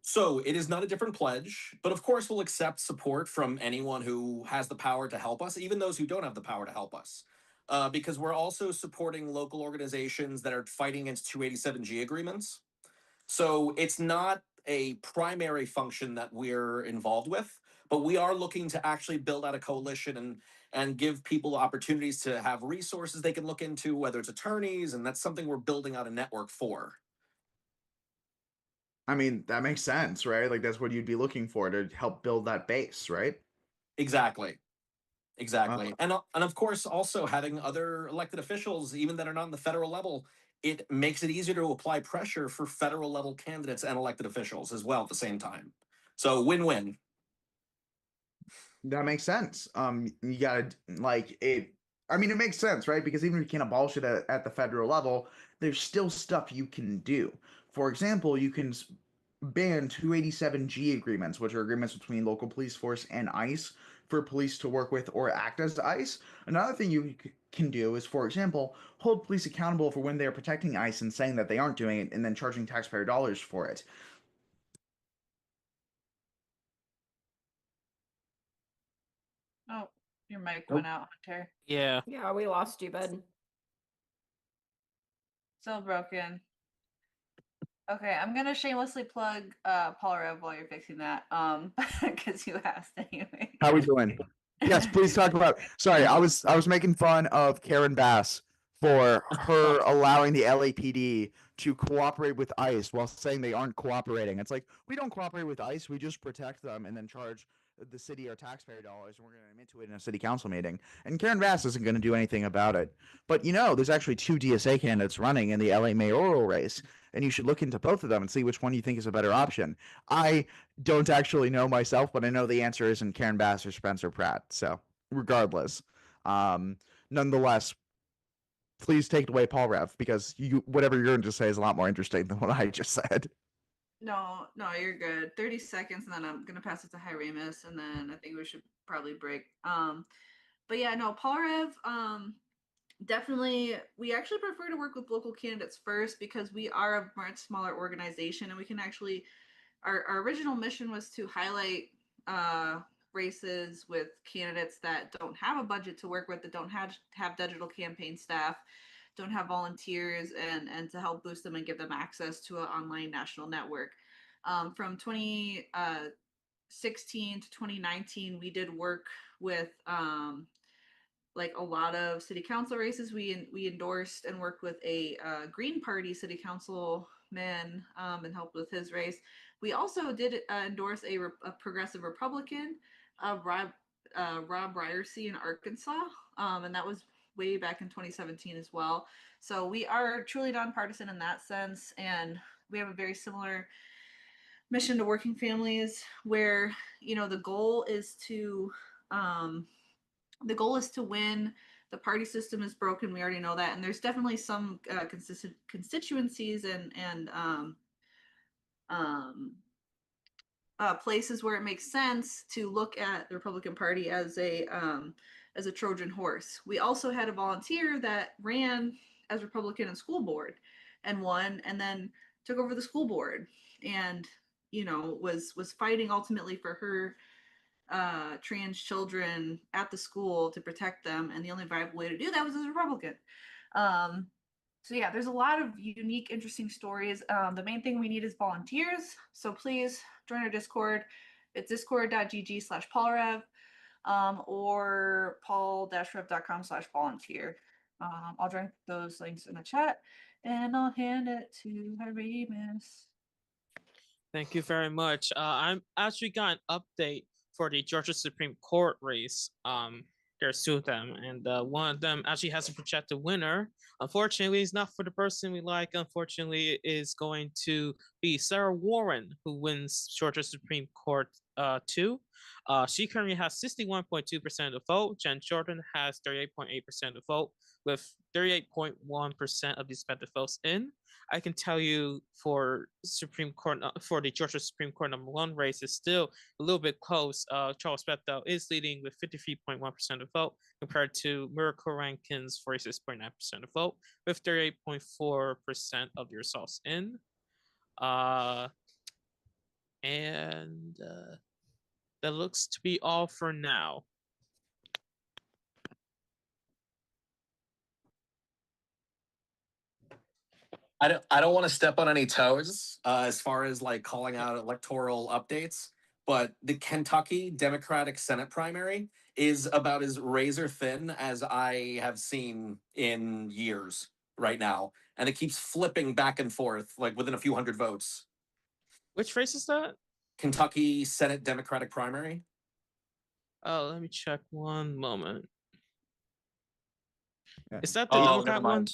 So it is not a different pledge, but of course we'll accept support from anyone who has the power to help us, even those who don't have the power to help us. Because we're also supporting local organizations that are fighting against 287G agreements. So it's not a primary function that we're involved with, but we are looking to actually build out a coalition and give people opportunities to have resources they can look into, whether it's attorneys, and that's something we're building out a network for. I mean, that makes sense, right? Like that's what you'd be looking for to help build that base, right? Exactly. And of course, also having other elected officials, even that are not on the federal level, it makes it easier to apply pressure for federal level candidates and elected officials as well at the same time. So win-win. That makes sense. You gotta like it. I mean, it makes sense, right? Because even if you can't abolish it at the federal level, there's still stuff you can do. For example, you can ban 287G agreements, which are agreements between local police force and ICE for police to work with or act as ICE. Another thing you can do is, for example, hold police accountable for when they're protecting ICE and saying that they aren't doing it, and then charging taxpayer dollars for it. Oh, your mic Nope. went out, Hunter. Yeah. Yeah, we lost you, bud. Still broken. Okay, I'm gonna shamelessly plug Paul Rev while you're fixing that. Because you asked anyway. How we doing? Yes, please talk about. Sorry, I was making fun of Karen Bass for her allowing the LAPD to cooperate with ICE while saying they aren't cooperating. It's like, we don't cooperate with ICE, we just protect them and then charge the city or taxpayer dollars, and we're going to admit to it in a city council meeting. And Karen Bass isn't going to do anything about it. But there's actually 2 DSA candidates running in the LA mayoral race, and you should look into both of them and see which one you think is a better option. I don't actually know myself, but I know the answer isn't Karen Bass or Spencer Pratt. So regardless, nonetheless, please take it away, Paul Rev, because whatever you're going to say is a lot more interesting than what I just said. No, you're good. 30 seconds, and then I'm gonna pass it to Hyramus, and then I think we should probably break. But yeah, no, Paul Rev, definitely, we actually prefer to work with local candidates first because we are a much smaller organization, and we can actually, our original mission was to highlight races with candidates that don't have a budget to work with, that don't have digital campaign staff, don't have volunteers, and to help boost them and give them access to an online national network. From 2016 to 2019, we did work with like a lot of city council races. We endorsed and worked with a Green Party city councilman and helped with his race. We also did endorse a progressive Republican, Rob Ryersey in Arkansas, and that was way back in 2017 as well. So we are truly nonpartisan in that sense, and we have a very similar mission to working families, where the goal is to win. The party system is broken. We already know that, and there's definitely some constituencies and places where it makes sense to look at the Republican Party as a Trojan horse. We also had a volunteer that ran as Republican in school board and won, and then took over the school board, and was fighting ultimately for her trans children at the school to protect them, and the only viable way to do that was as a Republican. So yeah, there's a lot of unique, interesting stories. The main thing we need is volunteers, so please join our Discord. It's discord.gg/paulrev or paul-rev.com/volunteer. I'll drop those links in the chat, and I'll hand it to Hyramus. Thank you very much. I'm actually got an update for the Georgia Supreme Court race. There's 2 of them, and one of them actually has a projected winner. Unfortunately, it's not for the person we like. Unfortunately, it is going to be Sarah Warren, who wins Georgia Supreme Court 2. She currently has 61.2% of the vote. Jen Jordan has 38.8% of the vote, with 38.1% of the expected votes in. I can tell you for Supreme Court, for the Georgia Supreme Court #1 race, is still a little bit close. Charles Bethel is leading with 53.1% of vote, compared to Miracle Rankin's 46.9% of vote, with 38.4% of the results in. And that looks to be all for now. I don't want to step on any toes as far as like calling out electoral updates, but the Kentucky Democratic Senate primary is about as razor thin as I have seen in years right now, and it keeps flipping back and forth like within a few hundred votes. Which race is that? Kentucky Senate Democratic primary. Oh, let me check one moment. Yeah. Is that the Oh, Democrat never one? mind.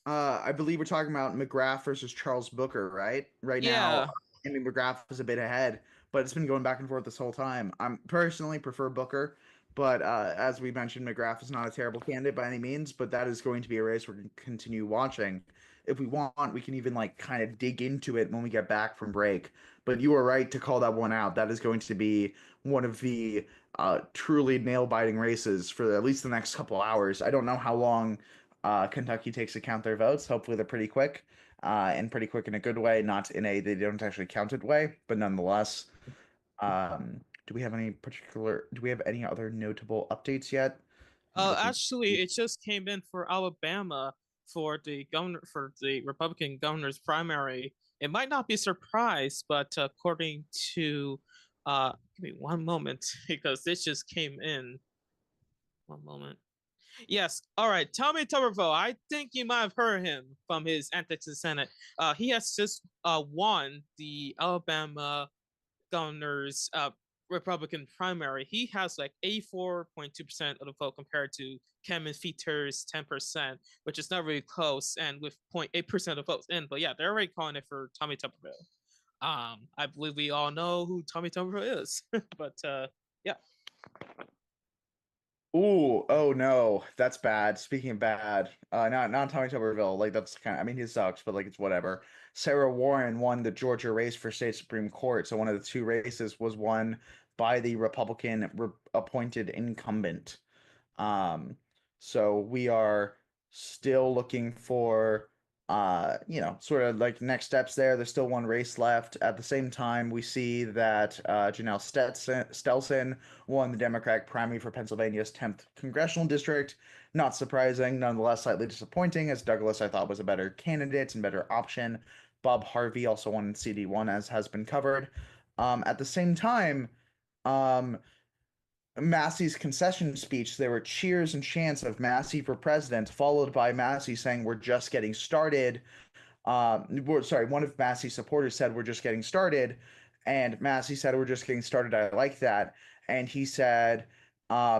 I believe we're talking about McGrath versus Charles Booker, right? Right now, Yeah. Amy McGrath is a bit ahead, but it's been going back and forth this whole time. I'm personally prefer Booker, but as we mentioned, McGrath is not a terrible candidate by any means, but that is going to be a race we're going to continue watching. If we want, we can even like kind of dig into it when we get back from break. But you were right to call that one out. That is going to be one of the truly nail-biting races for at least the next couple hours. I don't know how long Kentucky takes to count their votes. Hopefully, they're pretty quick, and pretty quick in a good way, not in a they don't actually count it way, but nonetheless. Do we have any other notable updates yet? Actually, it just came in for Alabama for the Republican governor's primary. It might not be a surprise, but according to give me one moment because this just came in. One moment. Yes. All right. Tommy Tuberville. I think you might have heard him from his antics in the Senate. He has just won the Alabama governor's Republican primary. He has like 84.2% of the vote compared to Kevin Feeter's 10%, which is not really close, and with 0.8% of votes in. But yeah, they're already calling it for Tommy Tuberville. I believe we all know who Tommy Tuberville is, but yeah. Ooh, oh no, that's bad. Speaking of bad, not Tommy Tuberville. Like that's kind of, I mean, he sucks, but like it's whatever. Sarah Warren won the Georgia race for state Supreme Court, so one of the two races was won by the Republican appointed incumbent. Um, so we are still looking for sort of like next steps there. There's still one race left. At the same time, we see that Janelle Stelson won the Democratic primary for Pennsylvania's 10th congressional district. Not surprising, nonetheless slightly disappointing, as Douglas I thought was a better candidate and better option. Bob Harvey also won CD1, as has been covered. At the same time, Massey's concession speech, there were cheers and chants of Massey for president, followed by Massey saying, "We're just getting started." One of Massey's supporters said, "We're just getting started." And Massey said, "We're just getting started. I like that." And he said,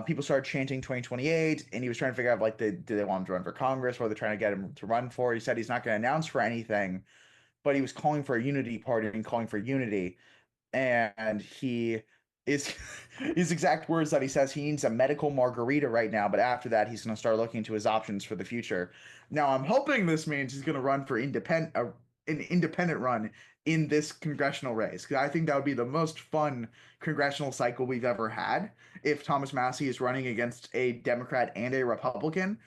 people started chanting 2028, and he was trying to figure out, like, do they want him to run for Congress? What are they trying to get him to run for? He said he's not going to announce for anything, but he was calling for a unity party and calling for unity. And his exact words that he says he needs a medical margarita right now, but after that he's going to start looking into his options for the future. Now I'm hoping this means he's going to run for an independent run in this congressional race, because I think that would be the most fun congressional cycle we've ever had if Thomas Massie is running against a Democrat and a Republican.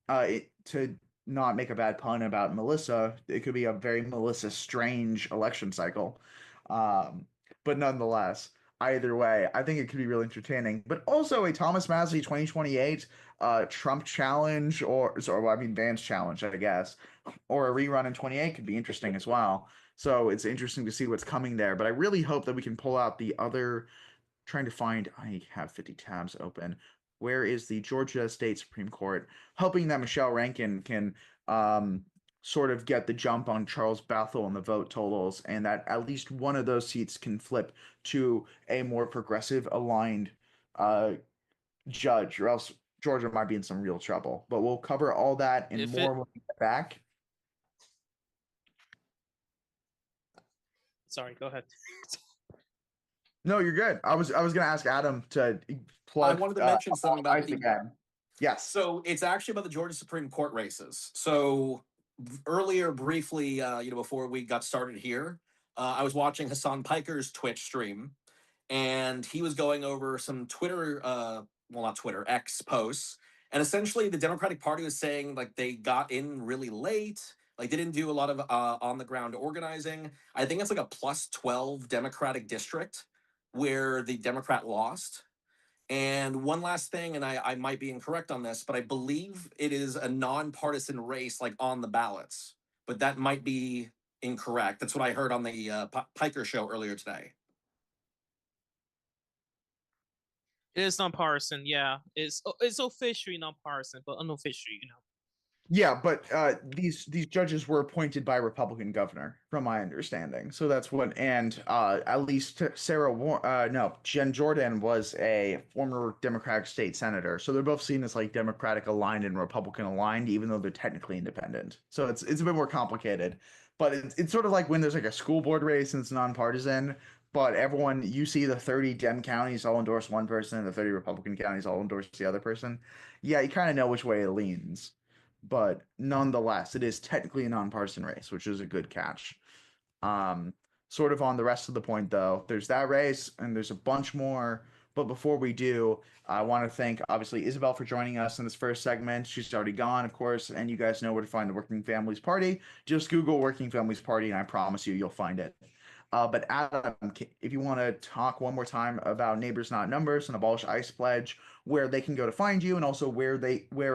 To not make a bad pun about Melissa, it could be a very Melissa Strange election cycle. But nonetheless, either way, I think it could be really entertaining. But also a Thomas Massie 2028 Trump challenge, Vance challenge, I guess, or a rerun in 28 could be interesting as well. So it's interesting to see what's coming there. But I really hope that we can pull out the other, trying to find, I have 50 tabs open. Where is the Georgia State Supreme Court? Hoping that Michelle Rankin can sort of get the jump on Charles Bethel in the vote totals, and that at least one of those seats can flip to a more progressive aligned judge, or else Georgia might be in some real trouble. But we'll cover all that and more when we get back. Sorry, go ahead. No, you're good. I was gonna ask Adam to plug. I wanted to mention something about again. Yes. So it's actually about the Georgia Supreme Court races. So earlier, briefly, before we got started here, I was watching Hassan Piker's Twitch stream, and he was going over some Twitter, not Twitter, X posts, and essentially the Democratic Party was saying like they got in really late, like they didn't do a lot of on the ground organizing. I think it's like a plus 12 Democratic district where the Democrat lost. And one last thing, and I might be incorrect on this, but I believe it is a nonpartisan race, like on the ballots. But that might be incorrect. That's what I heard on the Piker show earlier today. It is nonpartisan, yeah. It's officially nonpartisan, but unofficially, Yeah, but these judges were appointed by a Republican governor, from my understanding. So that's what, and at least Jen Jordan was a former Democratic state senator. So they're both seen as like Democratic aligned and Republican aligned, even though they're technically independent. So it's a bit more complicated. But it's sort of like when there's like a school board race and it's nonpartisan, but everyone, you see the 30 Dem counties all endorse one person, and the 30 Republican counties all endorse the other person. Yeah, you kind of know which way it leans, but nonetheless, it is technically a nonpartisan race, which is a good catch. Sort of on the rest of the point, though, there's that race, and there's a bunch more. But before we do, I want to thank, obviously, Isabel for joining us in this first segment. She's already gone, of course, and you guys know where to find the Working Families Party. Just Google Working Families Party, and I promise you'll find it. But Adam, if you want to talk one more time about Neighbors Not Numbers and Abolish ICE Pledge, where they can go to find you, and also where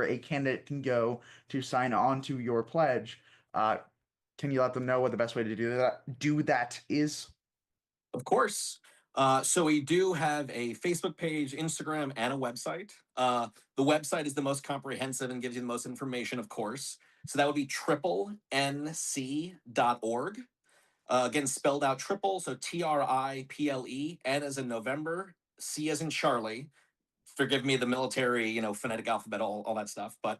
a candidate can go to sign on to your pledge, can you let them know what the best way to do that is? Of course. So we do have a Facebook page, Instagram, and a website. The website is the most comprehensive and gives you the most information, of course. So that would be triplenc.org. Again, spelled out triple, so TRIPLE, N as in November, C as in Charlie. Forgive me, the military, phonetic alphabet, all that stuff. But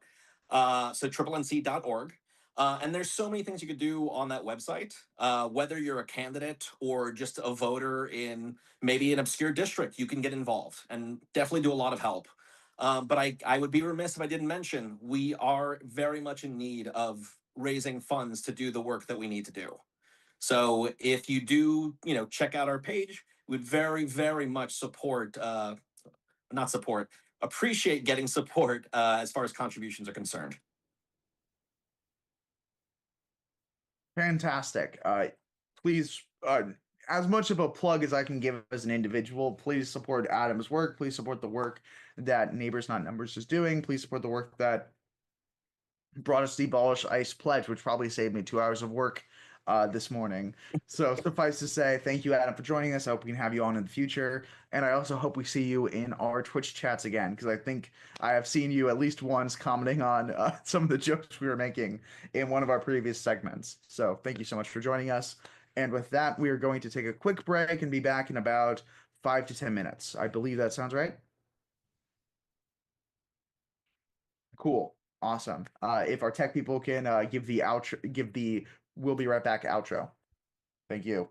so triplenc.org. And there's so many things you could do on that website, whether you're a candidate or just a voter in maybe an obscure district, you can get involved and definitely do a lot of help. But I would be remiss if I didn't mention, we are very much in need of raising funds to do the work that we need to do. So if you do, check out our page, we'd very, very much appreciate getting support as far as contributions are concerned. Fantastic. Please, as much of a plug as I can give as an individual, please support Adam's work. Please support the work that Neighbors Not Numbers is doing. Please support the work that brought us the Abolish ICE Pledge, which probably saved me 2 hours of work this morning. So suffice to say, thank you, Adam, for joining us. I hope we can have you on in the future. And I also hope we see you in our Twitch chats again, because I think I have seen you at least once commenting on some of the jokes we were making in one of our previous segments. So thank you so much for joining us. And with that, we are going to take a quick break and be back in about 5 to 10 minutes. I believe that sounds right. Cool. Awesome. If our tech people can give the outro, we'll be right back outro. Thank you.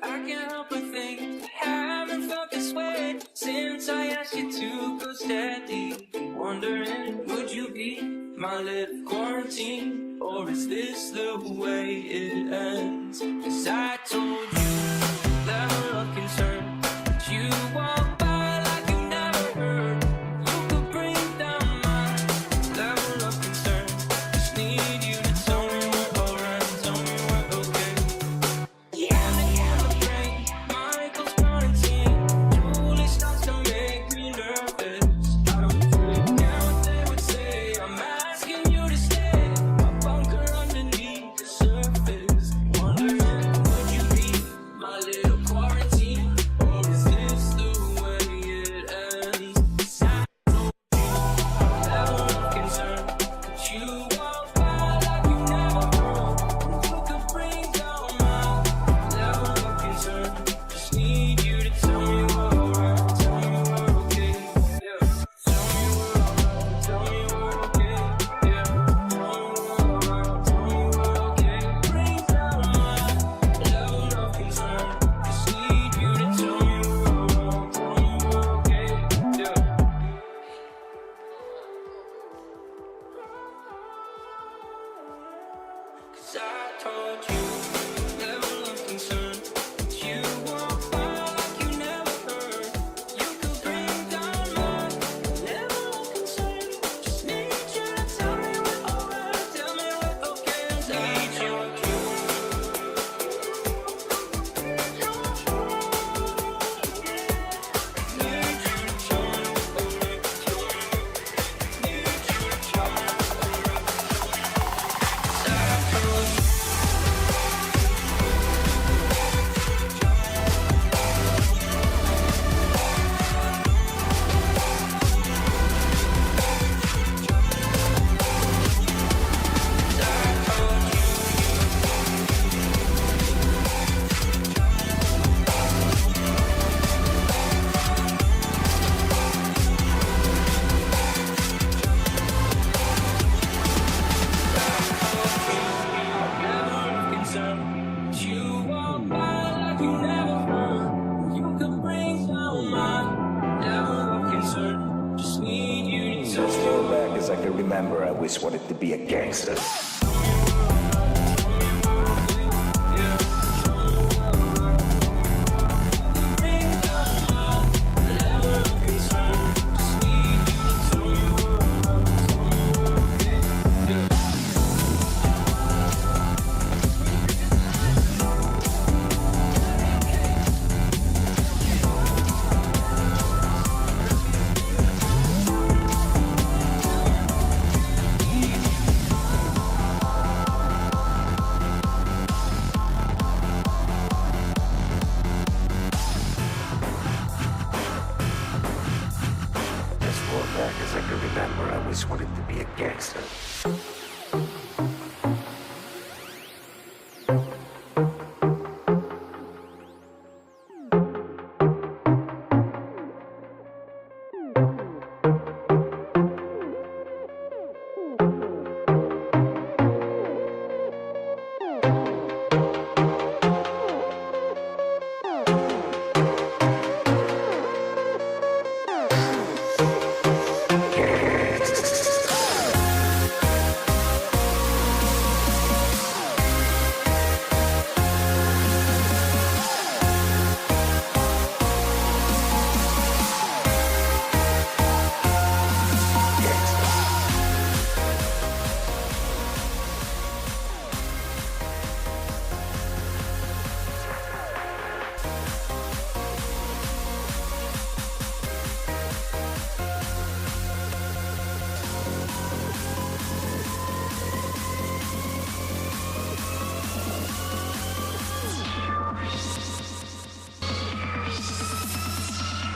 I can't help but think I haven't felt this way since I asked you to go steady. Wondering, would you be my little quarantine, or is this the way it ends? 'Cause I told you, level of concern, that you walk by like you never heard. You could bring down my level of concern. Just need you to tell me we're alright, tell me we're okay. Michael's quarantine truly starts to make me nervous. I don't care what they would say. I'm asking you to stay. My bunker underneath the surface. One remember, I always wanted to be a gangster. As I can remember, I always wanted to be a gangster.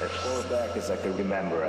As far back as I can remember,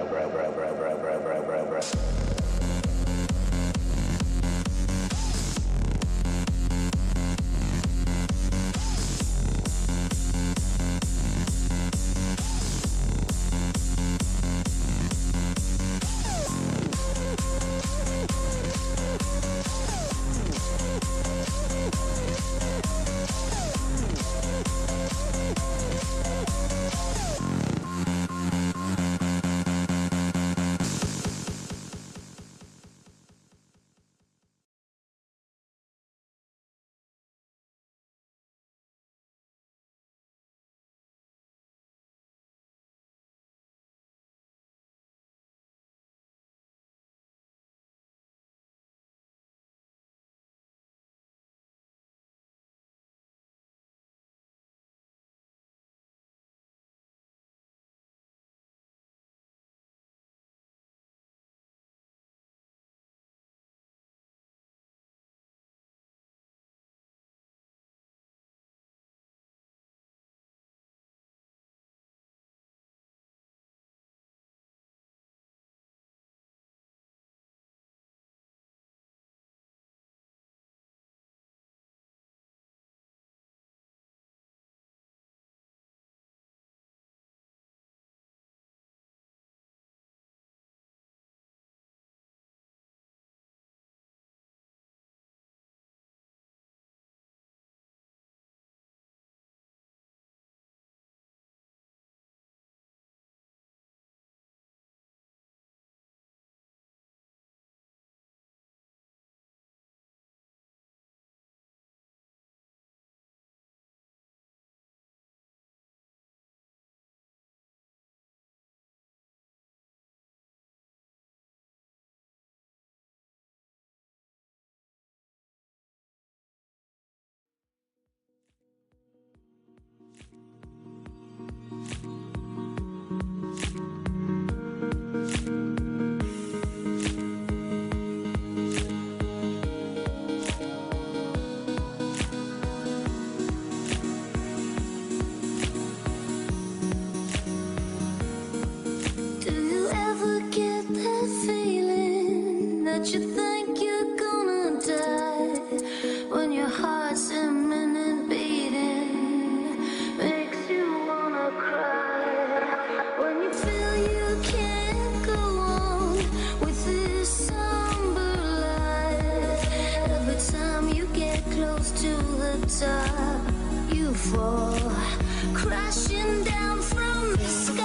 crashing down from the sky,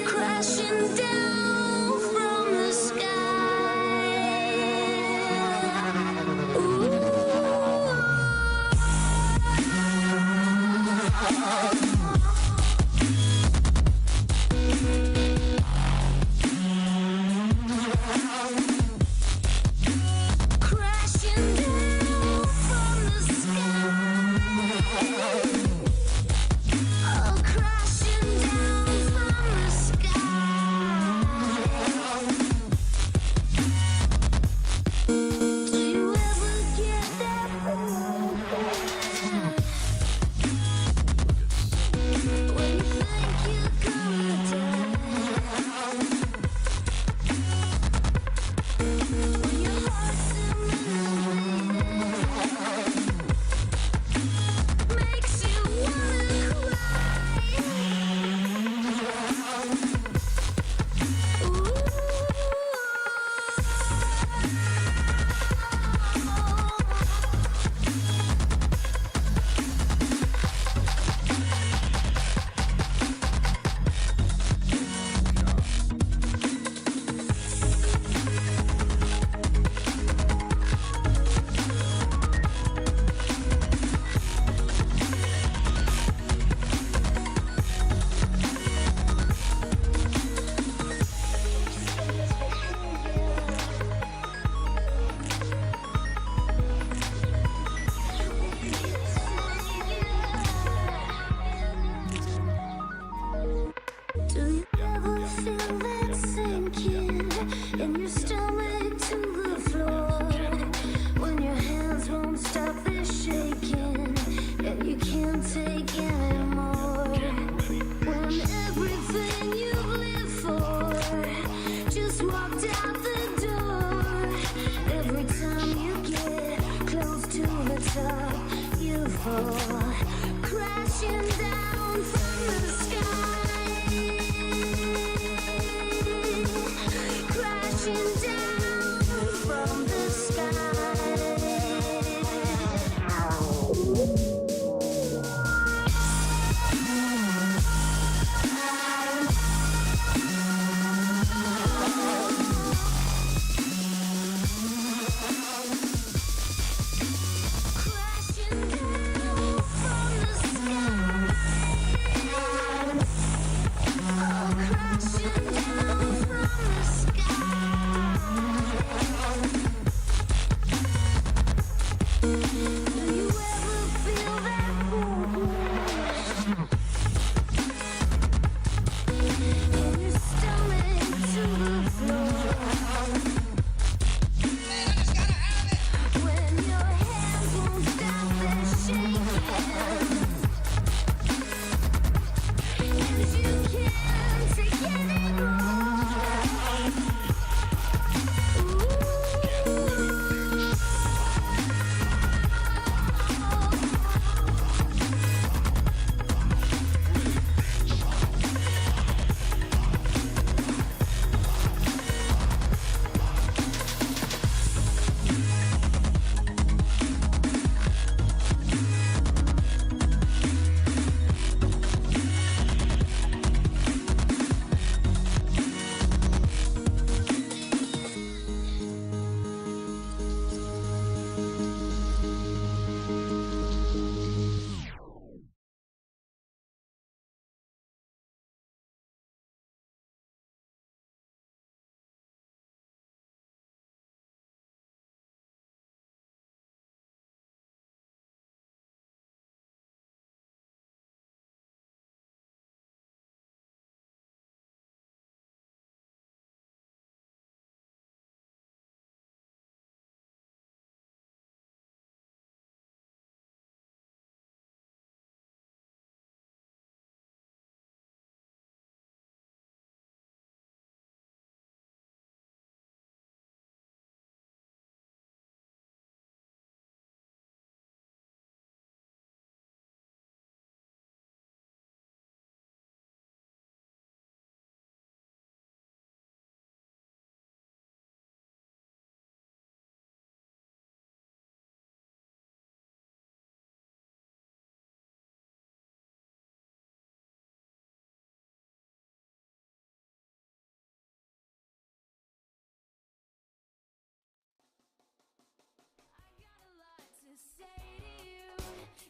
crashing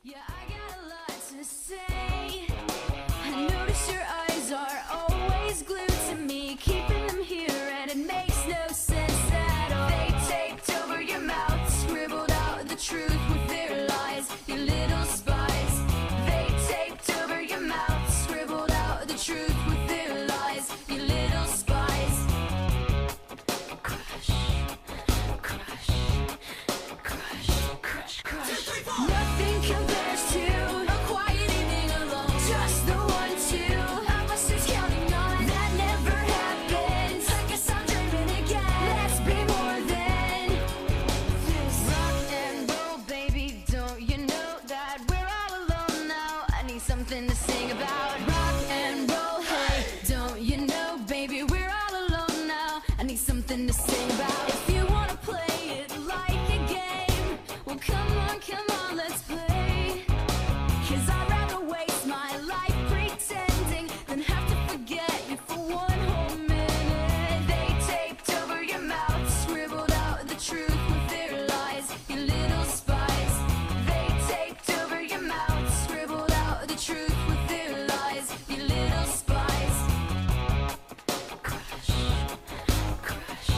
Yeah, I got a lot to say. I notice your eyes are always glued to me, keeping them here, and it makes no sense at all. They taped over your mouth, scribbled out the truth with their lies, you little spies. They taped over your mouth, scribbled out the truth with their lies, you little spies. Crush, crush, crush, crush, crush. Nothing compares to a quiet evening alone. Just the 1-2 I was just counting on. That never happens. I guess I'm dreaming again. Let's be more than this. Rock and roll, baby. Don't you know that we're all alone now? I need something to sing about. Rock and roll, hey. Don't you know, baby, we're all alone now. I need something to sing about. If you wanna play it like a game, well, come on, let's play. 'Cause I'd rather waste my life pretending than have to forget you for one whole minute. They taped over your mouth, scribbled out the truth with their lies, you little spies. They taped over your mouth, scribbled out the truth with their lies, you little spies. Crush, crush, crush,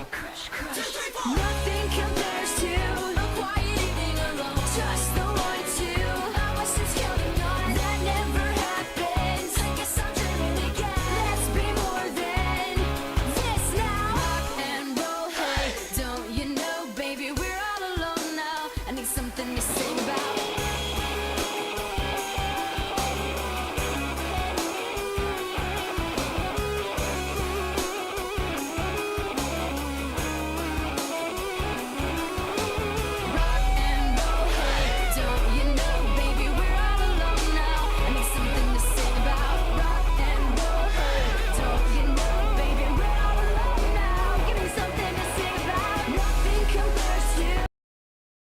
crush, crush. Nothing compares to a quiet evening alone. Just the 1-2 I was just counting on. That never happens. I guess I'm dreaming again. Let's be more than this now. Rock and roll, hey. Don't you know, baby, we're all alone now. I need something to sing about. Rock and roll, hey. Don't you know, baby, we're all alone now. I need something to sing about. Rock and roll, hey. Don't you know, baby, we're all alone now. Give me something to sing about. Nothing compares to.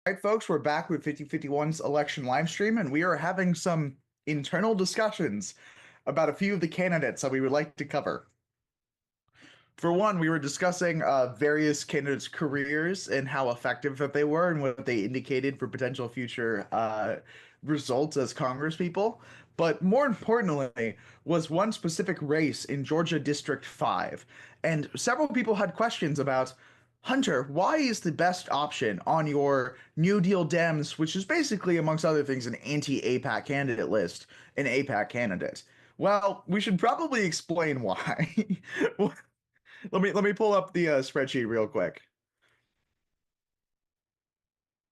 All right, folks, we're back with 5051's election live stream, and we are having some internal discussions about a few of the candidates that we would like to cover. For one, we were discussing various candidates' careers and how effective that they were and what they indicated for potential future results as congresspeople. But more importantly was one specific race in Georgia District 5. And several people had questions about, Hunter, why is the best option on your New Deal Dems, which is basically, amongst other things, an anti-APAC candidate list, an APAC candidate? Well, we should probably explain why. Let me pull up the spreadsheet real quick.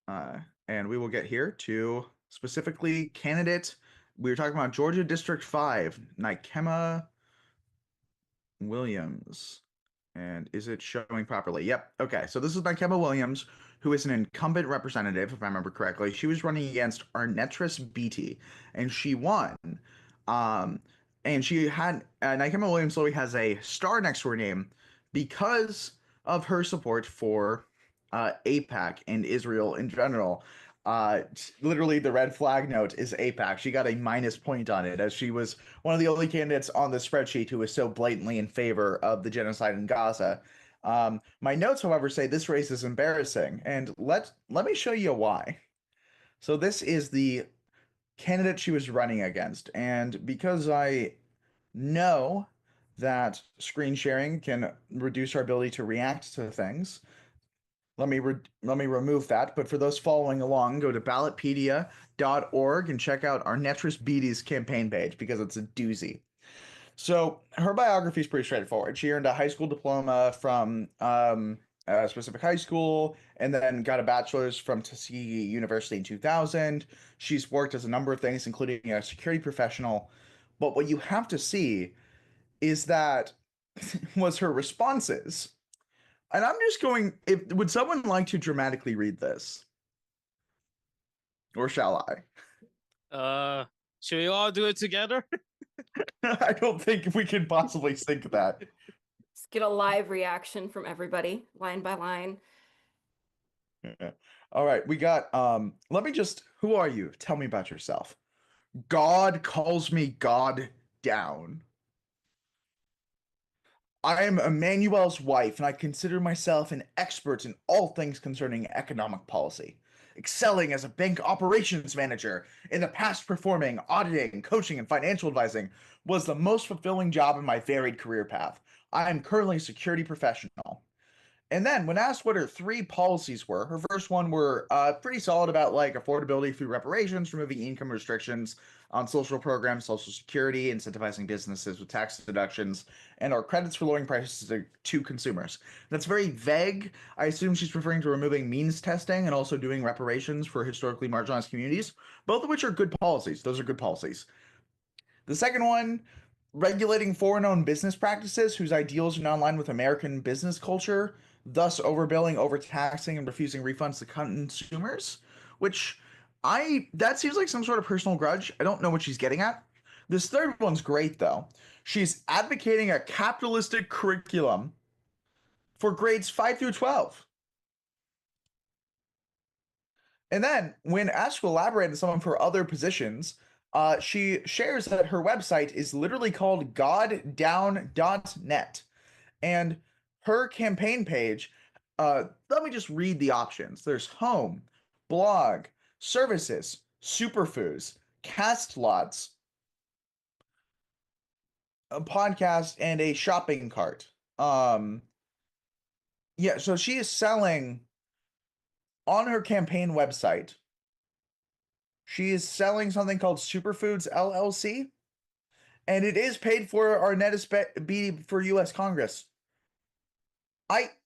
And we will get here to specifically candidate. We were talking about Georgia District 5, Nikema Williams. And is it showing properly? Yep. Okay. So this is Nikema Williams, who is an incumbent representative, if I remember correctly. She was running against Arnetris Beatty, and she won. And she had Nikema Williams literally has a star next to her name because of her support for AIPAC and Israel in general. Literally, the red flag note is AIPAC. She got a minus point on it, as she was one of the only candidates on the spreadsheet who was so blatantly in favor of the genocide in Gaza. My notes, however, say this race is embarrassing, and let me show you why. So this is the candidate she was running against, and because I know that screen sharing can reduce our ability to react to things, let me remove that. But for those following along, go to ballotpedia.org and check out Arnetris Beatty's campaign page, because it's a doozy. So her biography is pretty straightforward. She earned a high school diploma from a specific high school, and then got a bachelor's from Tuskegee University in 2000. She's worked as a number of things, including a security professional. But what you have to see is that was her responses. And I'm just going, would someone like to dramatically read this? Or shall I? Should we all do it together? I don't think we can possibly sync that. Let's get a live reaction from everybody, line by line. Yeah. All right, we got, who are you? Tell me about yourself. God calls me God down. I am Emmanuel's wife, and I consider myself an expert in all things concerning economic policy. excelling as a bank operations manager. In the past, performing, auditing, coaching, and financial advising was the most fulfilling job in my varied career path. I am currently a security professional. And then, when asked what her 3 policies were, her first one were pretty solid about like affordability through reparations, removing income restrictions on social programs, Social Security, incentivizing businesses with tax deductions, and our credits for lowering prices to consumers. That's very vague. I assume she's referring to removing means testing and also doing reparations for historically marginalized communities, both of which are good policies. Those are good policies. The second one, regulating foreign-owned business practices whose ideals are not in line with American business culture, thus overbilling, overtaxing, and refusing refunds to consumers, which that seems like some sort of personal grudge. I don't know what she's getting at. This third one's great, though. She's advocating a capitalistic curriculum for grades 5 through 12. And then, when asked to elaborate on some of her other positions, she shares that her website is literally called goddown.net. And her campaign page, let me just read the options. There's home, blog, services, superfoods, cast lots, a podcast, and a shopping cart. Yeah, so she is selling on her campaign website. She is selling something called Superfoods LLC, and it is paid for Arnetta Beatty for U.S. Congress.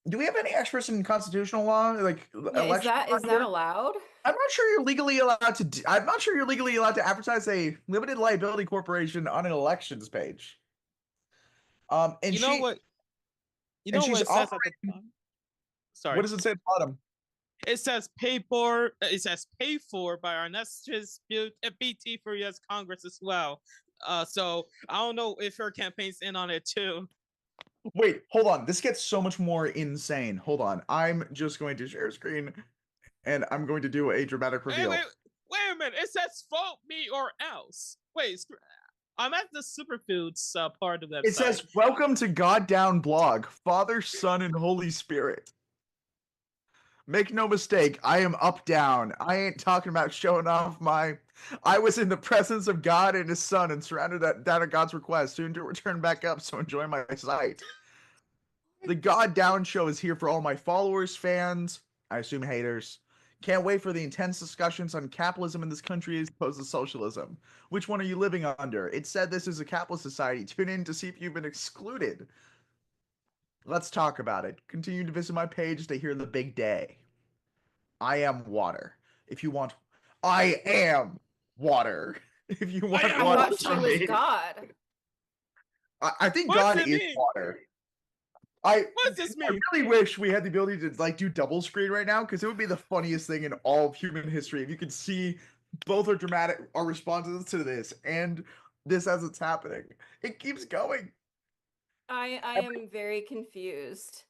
Do we have any experts in constitutional law, like election? Is that allowed? I'm not sure you're legally allowed to. I'm not sure you're legally allowed to advertise a limited liability corporation on an elections page. And You know what? You know and what she's it says at the operating. bottom? Sorry. What does it say at the bottom? It says paid for. It says paid for by Arnetta BT for U.S. Congress as well. So I don't know if her campaign's in on it too. Wait, hold on. This gets so much more insane. Hold on. I'm just going to share screen, and I'm going to do a dramatic reveal. Wait a minute. It says vote me or else. Wait, I'm at the Superfoods part of that. It says, "Welcome to God Down blog, Father, Son, and Holy Spirit." Make no mistake, I am up down. I ain't talking about showing off I was in the presence of God and his son and surrounded down at God's request, soon to return back up, so enjoy my sight. The God Down show is here for all my followers, fans, I assume haters. Can't wait for the intense discussions on capitalism in this country as opposed to socialism. Which one are you living under? It said this is a capitalist society. Tune in to see if you've been excluded. Let's talk about it. Continue to visit my page to hear the big day. I am water. If you want, I am water. If you want I water thought she from was me. God. I think What God does it is mean? water. What does this I mean? really wish we had the ability to like do double screen right now, because it would be the funniest thing in all of human history if you could see both our responses to this and this as it's happening. It keeps going. I am very confused.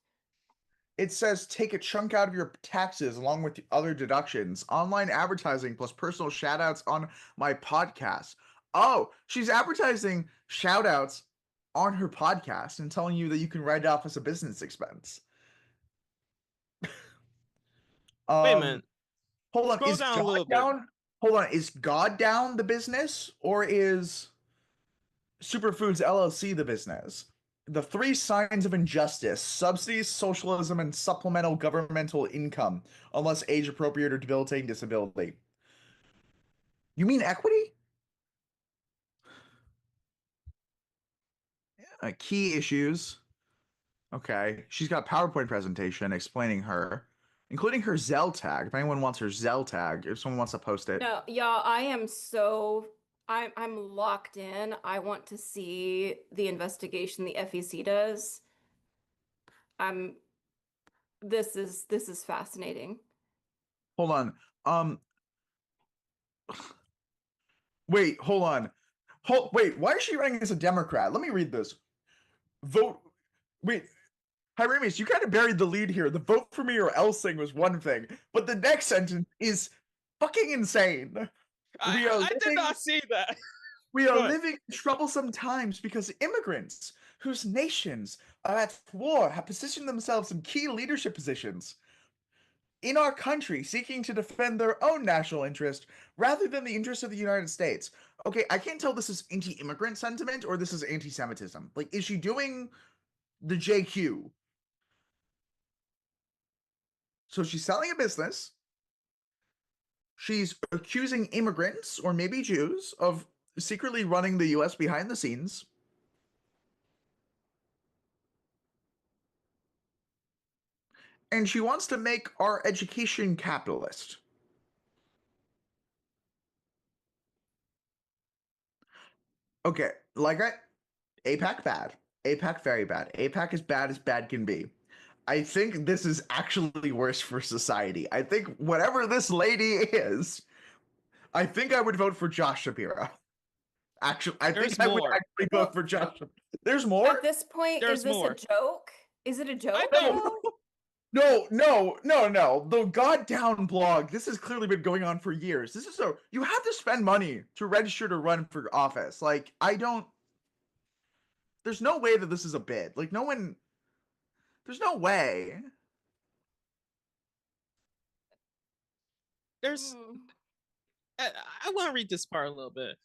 It says take a chunk out of your taxes along with the other deductions, online advertising plus personal shout outs on my podcast. Oh, she's advertising shout outs on her podcast and telling you that you can write it off as a business expense. Wait a minute. Hold on. Scroll Is down a God little bit. down? Hold on. Is God Down the business or is Superfoods LLC the business? The 3 signs of injustice: subsidies, socialism, and supplemental governmental income, unless age appropriate or debilitating disability. You mean equity? Yeah, key issues. Okay. She's got a PowerPoint presentation explaining her, including her Zell tag. If anyone wants her Zell tag, if someone wants to post it. No, y'all, I'm locked in. I want to see the investigation the FEC does. This is fascinating. Hold on. Wait, hold on. Wait, why is she running as a Democrat? Let me read this. Wait, Hyramus, you kind of buried the lead here. The vote for me or else thing was one thing, but the next sentence is fucking insane. I did not see that. We are Go ahead. living in troublesome times because immigrants whose nations are at war have positioned themselves in key leadership positions. in our country seeking to defend their own national interest rather than the interest of the United States. Okay, I can't tell this is anti-immigrant sentiment or this is anti-Semitism. Like, is she doing the JQ? So she's selling a business. She's accusing immigrants, or maybe Jews, of secretly running the US behind the scenes. And she wants to make our education capitalist. Okay, APAC bad. APAC very bad. APAC is bad as bad can be. I think this is actually worse for society. I think whatever this lady is, I think I would vote for Josh Shapiro. Actually, I There's think I would more. actually vote for Josh. There's more? At this point, There's is this more. a joke? Is it a joke? know. though? No. The Goddown blog, this has clearly been going on for years. This is you have to spend money to register to run for office. Like, there's no way that this is a bid. Like, there's no way. There's Mm. I want to read this part a little bit.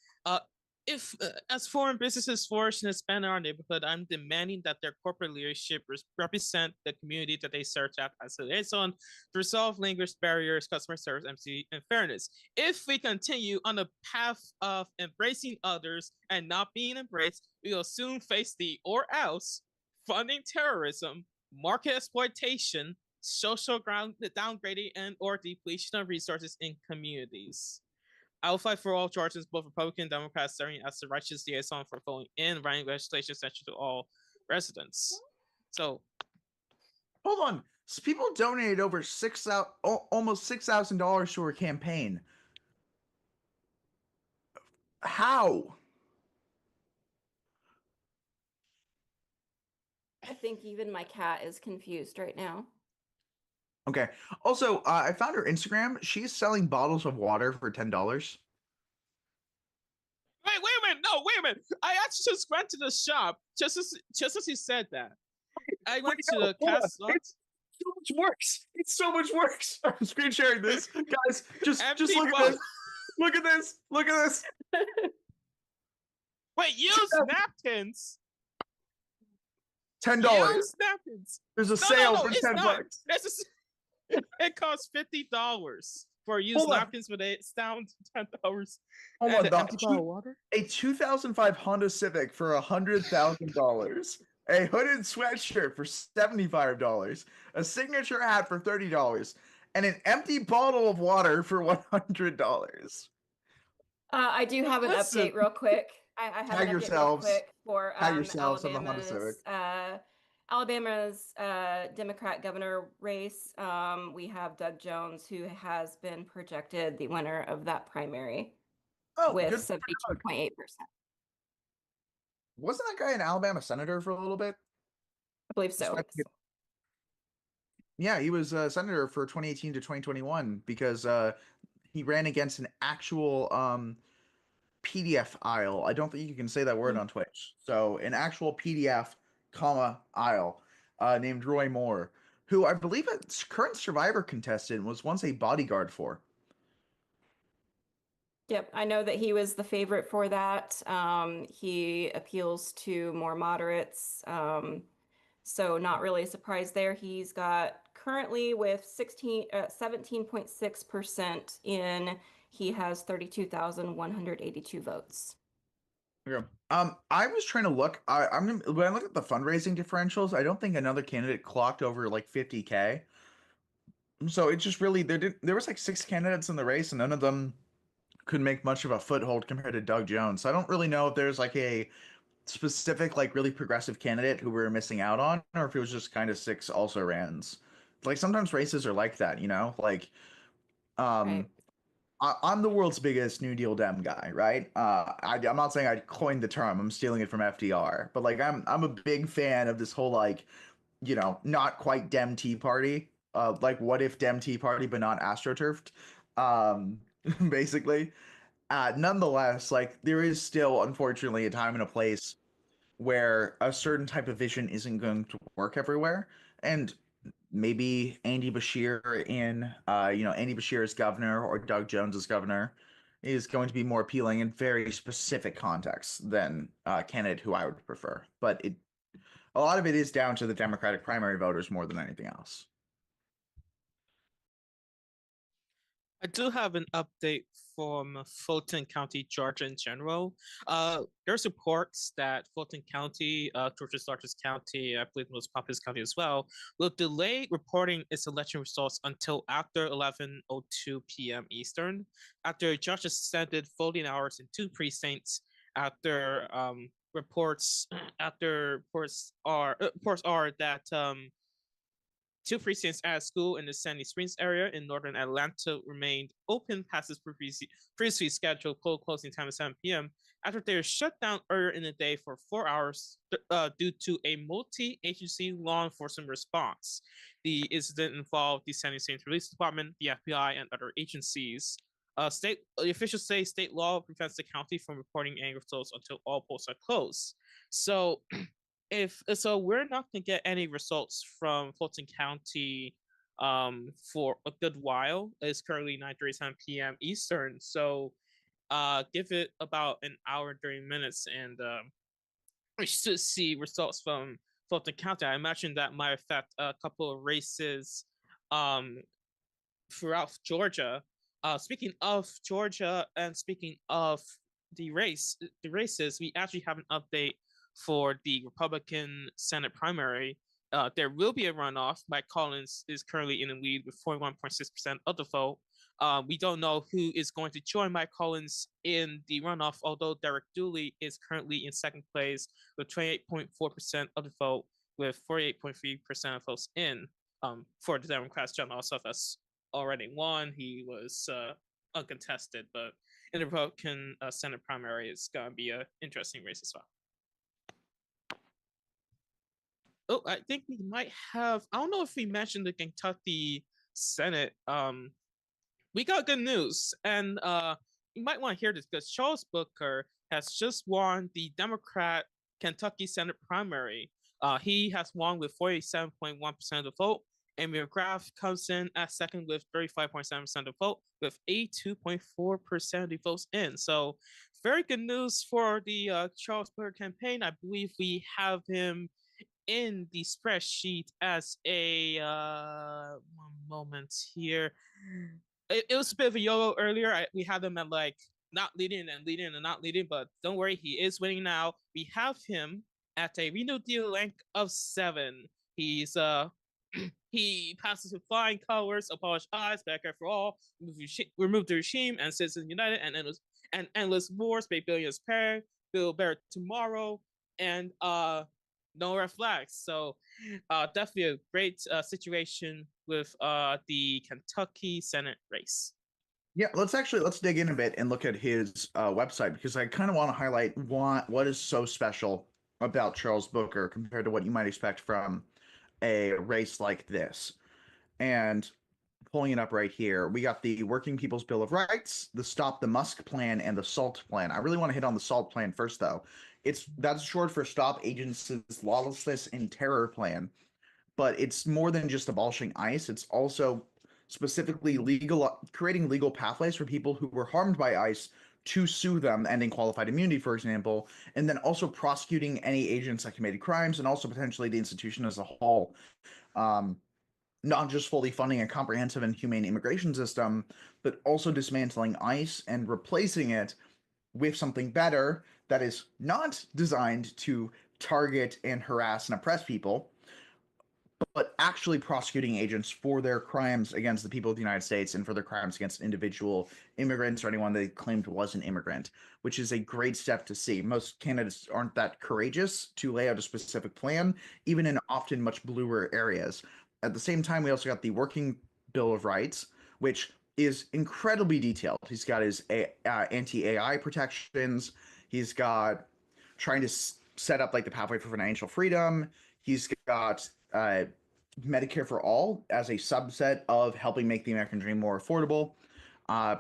If as foreign businesses flourish and expand in our neighborhood, I'm demanding that their corporate leadership represent the community that they serve to as a liaison to resolve language barriers, customer service, empathy, and fairness. If we continue on the path of embracing others and not being embraced, we will soon face the or else funding terrorism, market exploitation, social downgrading, and or depletion of resources in communities. I will fight for all Georgians, both Republican and Democrats, serving as the righteous liaison for voting in writing legislation essential to all residents. So, Hold on. So people donated over almost $6,000 to her campaign. How? I think even my cat is confused right now. Okay. Also, I found her Instagram. She's selling bottles of water for $10. wait a minute, no, wait a minute. I actually just went to the shop just as he said that. I went to the hold on. cast. It's so much worse. It's so much worse. I'm screen sharing this, guys. Just Empty look at bottle. this. Look at this. Look at this. Wait, use napkins. $10. Use napkins. There's a No, sale no, for it's 10 not. bucks. It costs $50 for used Hold on. napkins, but it's down to $10. Hold And on, the the empty bottle of water. A 2005 Honda Civic for $100,000. A hooded sweatshirt for $75. A signature hat for $30. And an empty bottle of water for $100. I do have an Listen. update real quick. I have Tag an update yourselves. real quick for Tag yourselves on the Honda Alabama's Civic. Democrat governor race. We have Doug Jones, who has been projected the winner of that primary Oh, with good for Doug. 72.8%. Wasn't that guy an Alabama senator for a little bit? I believe so. That's right. Yeah, he was a senator for 2018 to 2021 because he ran against an actual PDF aisle. I don't think you can say that word on Twitch. So an actual PDF, aisle named Roy Moore, who I believe a current Survivor contestant was once a bodyguard for. Yep, I know that he was the favorite for that. He appeals to more moderates. So not really a surprise there. He's got currently with 17.6% in, he has 32,182 votes. Okay. I was trying to look. When I look at the fundraising differentials, I don't think another candidate clocked over like 50K. So it just really there was like 6 candidates in the race, and none of them could make much of a foothold compared to Doug Jones. So I don't really know if there's like a specific like really progressive candidate who we're missing out on, or if it was just kind of 6 also rans. Like sometimes races are like that, you know? Like Right. I'm the world's biggest New Deal Dem guy, right? I'm not saying I coined the term. I'm stealing it from FDR, but like I'm a big fan of this whole like, you know, not quite Dem Tea Party. Like what if Dem Tea Party but not astroturfed? Basically. Nonetheless, like there is still unfortunately a time and a place where a certain type of vision isn't going to work everywhere, and maybe Andy Bashir in, Andy Bashir as governor or Doug Jones as governor is going to be more appealing in very specific contexts than candidate who I would prefer. But a lot of it is down to the Democratic primary voters more than anything else. I do have an update from Fulton County, Georgia in general. There's reports that Fulton County, Georgia's largest county, I believe most populous county as well, will delay reporting its election results until after 11:02 p.m. Eastern, after a judge extended voting hours in 2 precincts after reports are that 2 precincts at a school in the Sandy Springs area in northern Atlanta remained open past its previously scheduled cold closing time of 7 p.m. after they were shut down earlier in the day for 4 hours due to a multi-agency law enforcement response. The incident involved the Sandy Springs Police Department, the FBI, and other agencies. The officials say state law prevents the county from reporting any results until all polls are closed. So we're not gonna get any results from Fulton County for a good while. It's currently 9:37 p.m. Eastern, so give it about an hour and 30 minutes, and we should see results from Fulton County. I imagine that might affect a couple of races throughout Georgia. Speaking of Georgia and speaking of the races, we actually have an update for the Republican Senate primary. There will be a runoff. Mike Collins is currently in the lead with 41.6% of the vote. We don't know who is going to join Mike Collins in the runoff, although Derek Dooley is currently in second place with 28.4% of the vote, with 48.3% of votes in. For the Democrats, John Ossoff has already won. He was uncontested, but in the Republican Senate primary, it's going to be an interesting race as well. Oh, I think we might have. I don't know if we mentioned the Kentucky Senate. We got good news, and you might want to hear this because Charles Booker has just won the Democrat Kentucky Senate primary. He has won with 47.1% of the vote. Amy McGrath comes in at second with 35.7% of the vote, with 82.4% of the votes in. So, very good news for the Charles Booker campaign. I believe we have him in the spreadsheet as a one moment here. It was a bit of a YOLO earlier. We had him at like not leading and leading and not leading, but don't worry, he is winning now. We have him at a renewed deal rank of 7. He's he passes with flying colors, abolished eyes, Medicare for all, remove the regime, and Citizens United, and endless wars, make billions pay, build better tomorrow, and no red flags. So definitely a great situation with the Kentucky Senate race. Yeah, let's dig in a bit and look at his website, because I kind of want to highlight what is so special about Charles Booker compared to what you might expect from a race like this. And pulling it up right here, we got the Working People's Bill of Rights, the Stop the Musk Plan, and the SALT Plan. I really want to hit on the SALT Plan first, though. That's short for Stop Agents' Lawlessness and Terror Plan, but it's more than just abolishing ICE. It's also specifically creating legal pathways for people who were harmed by ICE to sue them, ending qualified immunity, for example, and then also prosecuting any agents that committed crimes, and also potentially the institution as a whole. Not just fully funding a comprehensive and humane immigration system, but also dismantling ICE and replacing it with something better that is not designed to target and harass and oppress people, but actually prosecuting agents for their crimes against the people of the United States and for their crimes against individual immigrants or anyone they claimed was an immigrant, which is a great step to see. Most candidates aren't that courageous to lay out a specific plan, even in often much bluer areas. At the same time, we also got the Working Bill of Rights, which is incredibly detailed. He's got his anti-AI protections. He's got trying to set up like the pathway for financial freedom. He's got Medicare for all as a subset of helping make the American dream more affordable,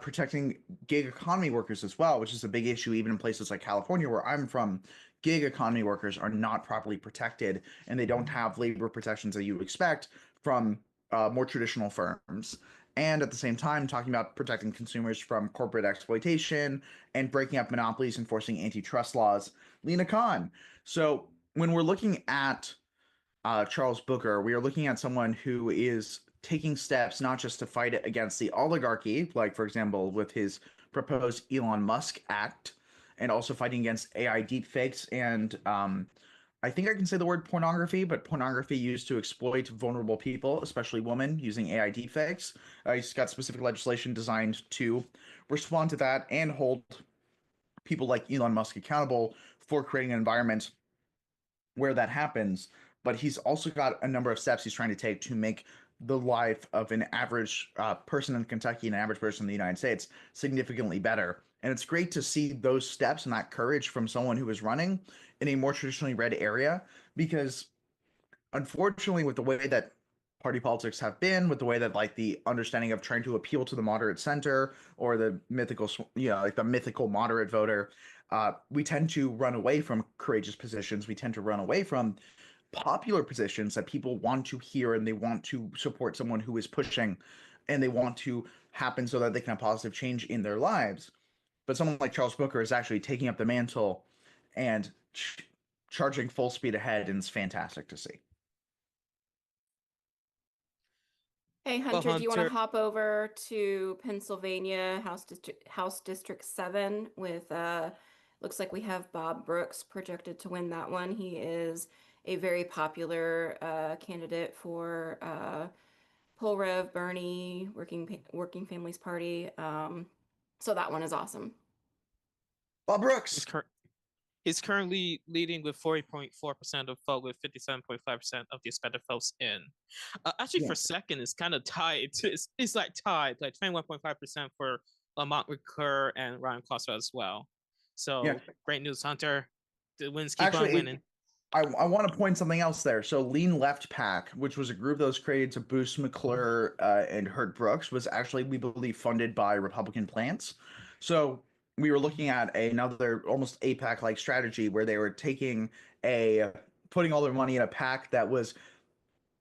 protecting gig economy workers as well, which is a big issue even in places like California, where I'm from. Gig economy workers are not properly protected, and they don't have labor protections that you would expect from more traditional firms, and at the same time talking about protecting consumers from corporate exploitation and breaking up monopolies, enforcing antitrust laws. Lena Khan. So when we're looking at Charles Booker, we are looking at someone who is taking steps not just to fight it against the oligarchy, like for example with his proposed Elon Musk Act, and also fighting against AI deepfakes and I think I can say the word pornography, but pornography used to exploit vulnerable people, especially women, using AI deepfakes. He's got specific legislation designed to respond to that and hold people like Elon Musk accountable for creating an environment where that happens. But he's also got a number of steps he's trying to take to make the life of an average person in Kentucky and an average person in the United States significantly better. And it's great to see those steps and that courage from someone who is running in a more traditionally red area, because unfortunately, with the way that party politics have been, with the way that like the understanding of trying to appeal to the moderate center or the mythical, like the mythical moderate voter, we tend to run away from courageous positions. We tend to run away from popular positions that people want to hear, and they want to support someone who is pushing, and they want to happen so that they can have positive change in their lives. But someone like Charles Booker is actually taking up the mantle and charging full speed ahead, and it's fantastic to see. Hey, Well, Hunter, do you want to Hunter, hop over to Pennsylvania, House District 7 with looks like we have Bob Brooks projected to win that one. He is a very popular candidate for Paul Rev, Bernie, Working Families Party. So that one is awesome. Bob he's, Brooks. cur- he's currently leading with 40.4% of vote, with 57.5% of the expected votes in. Actually, Yeah. for second, it's kind of tied. It's like tied, like 21.5% for Lamont Recur and Ryan Costa as well. So Yeah. great news, Hunter. The wins keep on Actually, winning. I want to point something else there. So Lean Left PAC, which was a group that was created to boost McClure and Hurt Brooks, was actually, we believe, funded by Republican plants. So we were looking at another almost APAC-like strategy where they were putting all their money in a PAC that was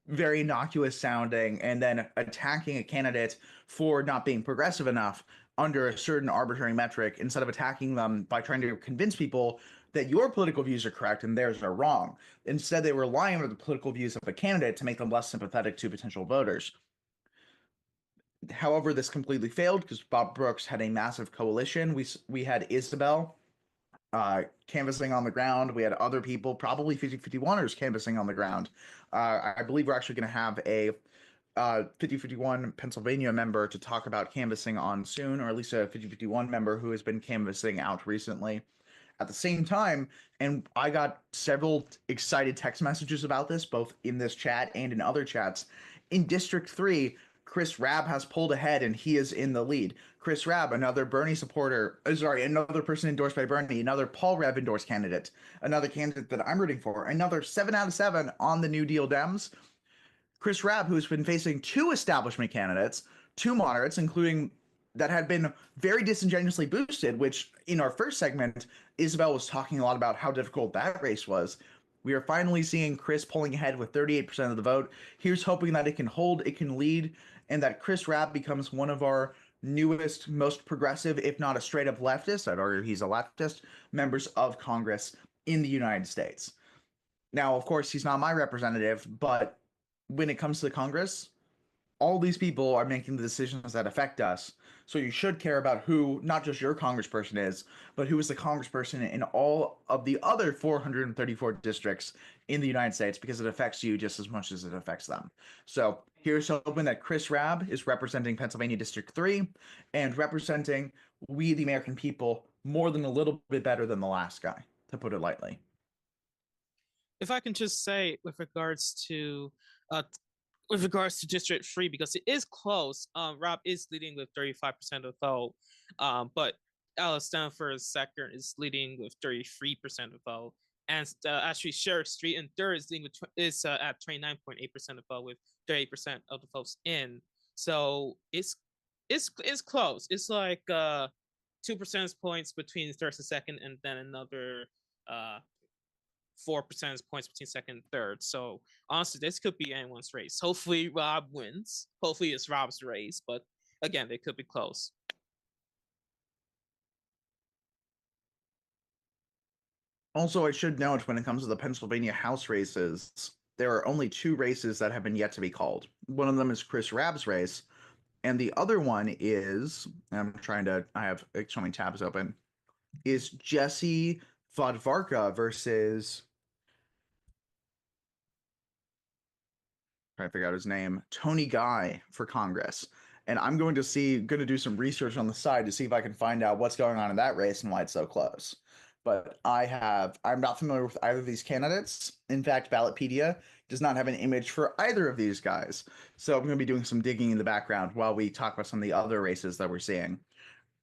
very innocuous sounding, and then attacking a candidate for not being progressive enough under a certain arbitrary metric, instead of attacking them by trying to convince people that your political views are correct and theirs are wrong. Instead, they were relying on the political views of a candidate to make them less sympathetic to potential voters. However, this completely failed because Bob Brooks had a massive coalition. We had Isabel canvassing on the ground. We had other people, probably 50-51ers, canvassing on the ground. I believe we're actually going to have a 50-51 Pennsylvania member to talk about canvassing on soon, or at least a 50-51 member who has been canvassing out recently. At the same time, and I got several excited text messages about this, both in this chat and in other chats. In District 3, Chris Rabb has pulled ahead and he is in the lead. Chris Rabb, another Bernie supporter, another person endorsed by Bernie, another Paul Rev endorsed candidate, another candidate that I'm rooting for, another 7 out of 7 on the New Deal Dems. Chris Rabb, who's been facing 2 establishment candidates, 2 moderates, including that had been very disingenuously boosted, which in our first segment, Isabel was talking a lot about how difficult that race was. We are finally seeing Chris pulling ahead with 38% of the vote. Here's hoping that it can hold, it can lead, and that Chris Rabb becomes one of our newest, most progressive, if not a straight up leftist, I'd argue he's a leftist, members of Congress in the United States. Now, of course, he's not my representative, but when it comes to Congress, all these people are making the decisions that affect us. So you should care about who, not just your congressperson is, but who is the congressperson in all of the other 434 districts in the United States, because it affects you just as much as it affects them. So here's hoping that Chris Rabb is representing Pennsylvania District 3 and representing we, the American people, more than a little bit better than the last guy, to put it lightly. If I can just say with regards to District 3, because it is close, Rob is leading with 35% of the vote, but Alice Stanford second is leading with 33% of vote, and actually Sheriff Street in third is leading with at 29.8% of vote with 38% of the votes in. So it's close. It's like 2 percentage points between third and second, and then another 4 percentage points between second and third. So honestly, this could be anyone's race. Hopefully Rob wins. Hopefully it's Rob's race, but again, they could be close. Also, I should note when it comes to the Pennsylvania House races, there are only 2 races that have been yet to be called. One of them is Chris Rabb's race, and the other one is, I have so many tabs open, is Jesse Vodvarka versus, trying to figure out his name, Tony Guy for Congress. And I'm going to do some research on the side to see if I can find out what's going on in that race and why it's so close. But I'm not familiar with either of these candidates. In fact, Ballotpedia does not have an image for either of these guys. So I'm going to be doing some digging in the background while we talk about some of the other races that we're seeing.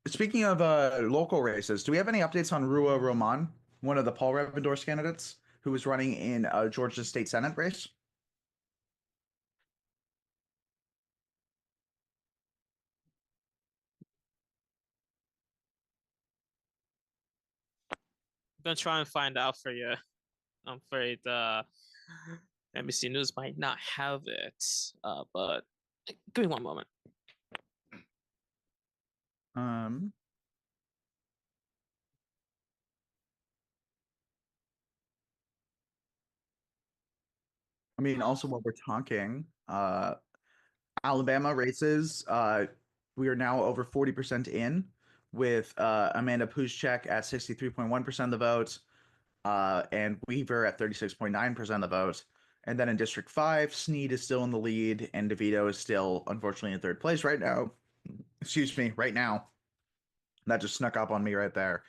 Speaking of local races, do we have any updates on Rua Roman, one of the Paul Revendorf's candidates who was running in Georgia State Senate race? I'm gonna try and find out for you. I'm afraid NBC News might not have it, but give me one moment. I mean, also while we're talking, Alabama races, we are now over 40% in, with Amanda Puszczek at 63.1% of the vote, and Weaver at 36.9% of the vote. And then in District 5, Snead is still in the lead, and DeVito is still, unfortunately, in third place right now. Excuse me, right now. That just snuck up on me right there.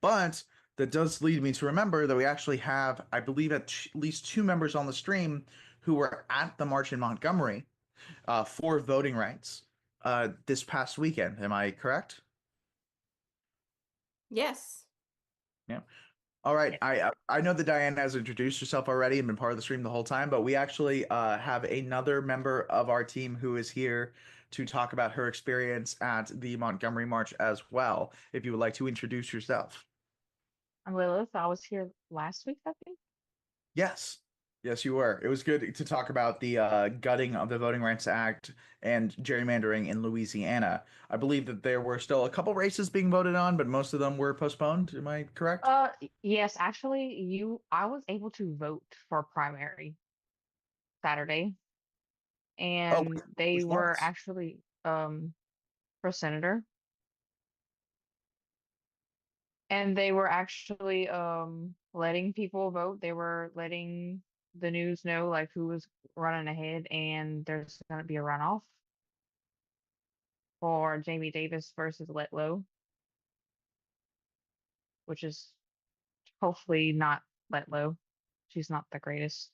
But that does lead me to remember that we actually have, I believe, at least 2 members on the stream who were at the march in Montgomery for voting rights this past weekend. Am I correct? Yes. Yeah. All right. I know that Diana has introduced herself already and been part of the stream the whole time, but we actually have another member of our team who is here to talk about her experience at the Montgomery March as well. If you would like to introduce yourself. I'm Lilith. I was here last week, I think. Yes. Yes, you were. It was good to talk about the gutting of the Voting Rights Act and gerrymandering in Louisiana. I believe that there were still a couple races being voted on, but most of them were postponed. Am I correct? Yes, actually, I was able to vote for a primary Saturday, and they which were ones? actually for senator, and they were actually letting people vote. They were letting the news know like who was running ahead, and there's going to be a runoff for Jamie Davis versus Letlow, which is hopefully not Letlow. She's not the greatest.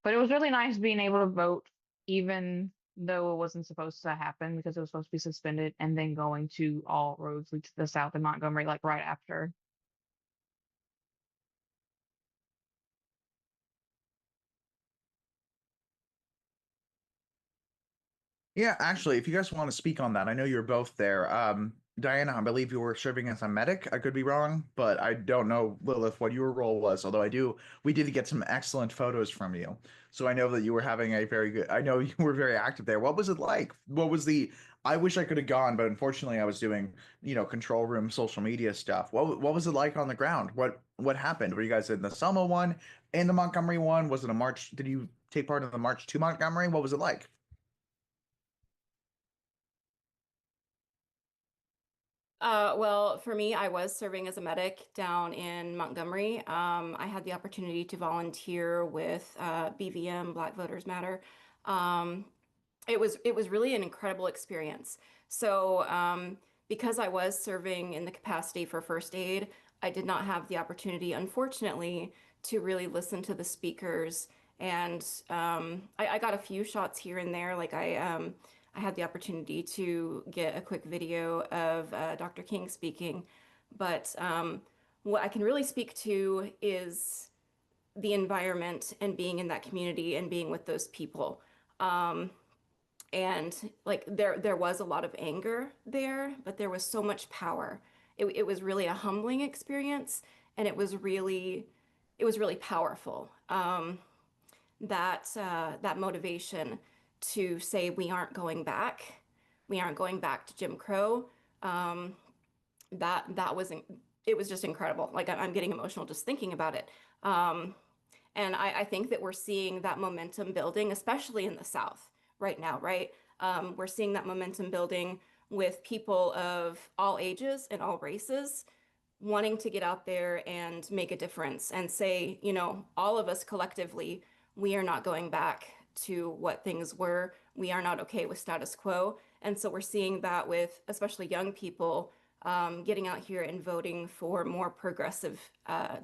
But it was really nice being able to vote, even though it wasn't supposed to happen because it was supposed to be suspended, and then going to all roads lead to the south in Montgomery, like right after. Yeah, actually, if you guys want to speak on that, I know you're both there. Diana, I believe you were serving as a medic. I could be wrong, but I don't know, Lilith, what your role was. Although we did get some excellent photos from you. So I know that you were having I know you were very active there. What was it like? I wish I could have gone, but unfortunately I was doing, control room social media stuff. What was it like on the ground? What happened? Were you guys in the Selma one and the Montgomery one? Was it a march? Did you take part in the march to Montgomery? What was it like? Well, for me, I was serving as a medic down in Montgomery. I had the opportunity to volunteer with BVM, Black Voters Matter. It was really an incredible experience. So because I was serving in the capacity for first aid, I did not have the opportunity, unfortunately, to really listen to the speakers. And I got a few shots here and there. Like I had the opportunity to get a quick video of Dr. King speaking, but what I can really speak to is the environment and being in that community and being with those people. And like there was a lot of anger there, but there was so much power. It was really a humbling experience, and it was really it was really powerful. That motivation to say we aren't going back, we aren't going back to Jim Crow. That was it was just incredible. Like I'm getting emotional just thinking about it. And I think that we're seeing that momentum building, especially in the South right now, right? We're seeing that momentum building with people of all ages and all races wanting to get out there and make a difference and say, you know, all of us collectively, we are not going back to what things were. We are not okay with status quo. And so we're seeing that with especially young people getting out here and voting for more progressive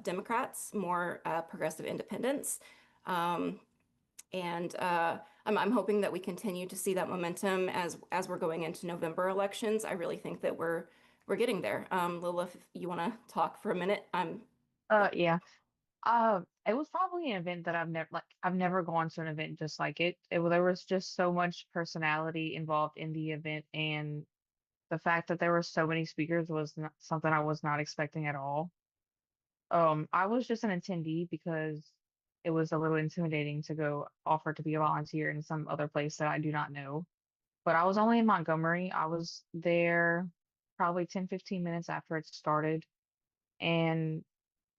Democrats, more progressive independents. I'm hoping that we continue to see that momentum as we're going into November elections. I really think that we're getting there. Lilith, if you want to talk for a minute, Yeah. It was probably an event that I've never gone to an event just like it. There was just so much personality involved in the event, and the fact that there were so many speakers was not, something I was not expecting at all. I was just an attendee because it was a little intimidating to go offer to be a volunteer in some other place that I do not know. But I was only in Montgomery. I was there probably 10, 15 minutes after it started, and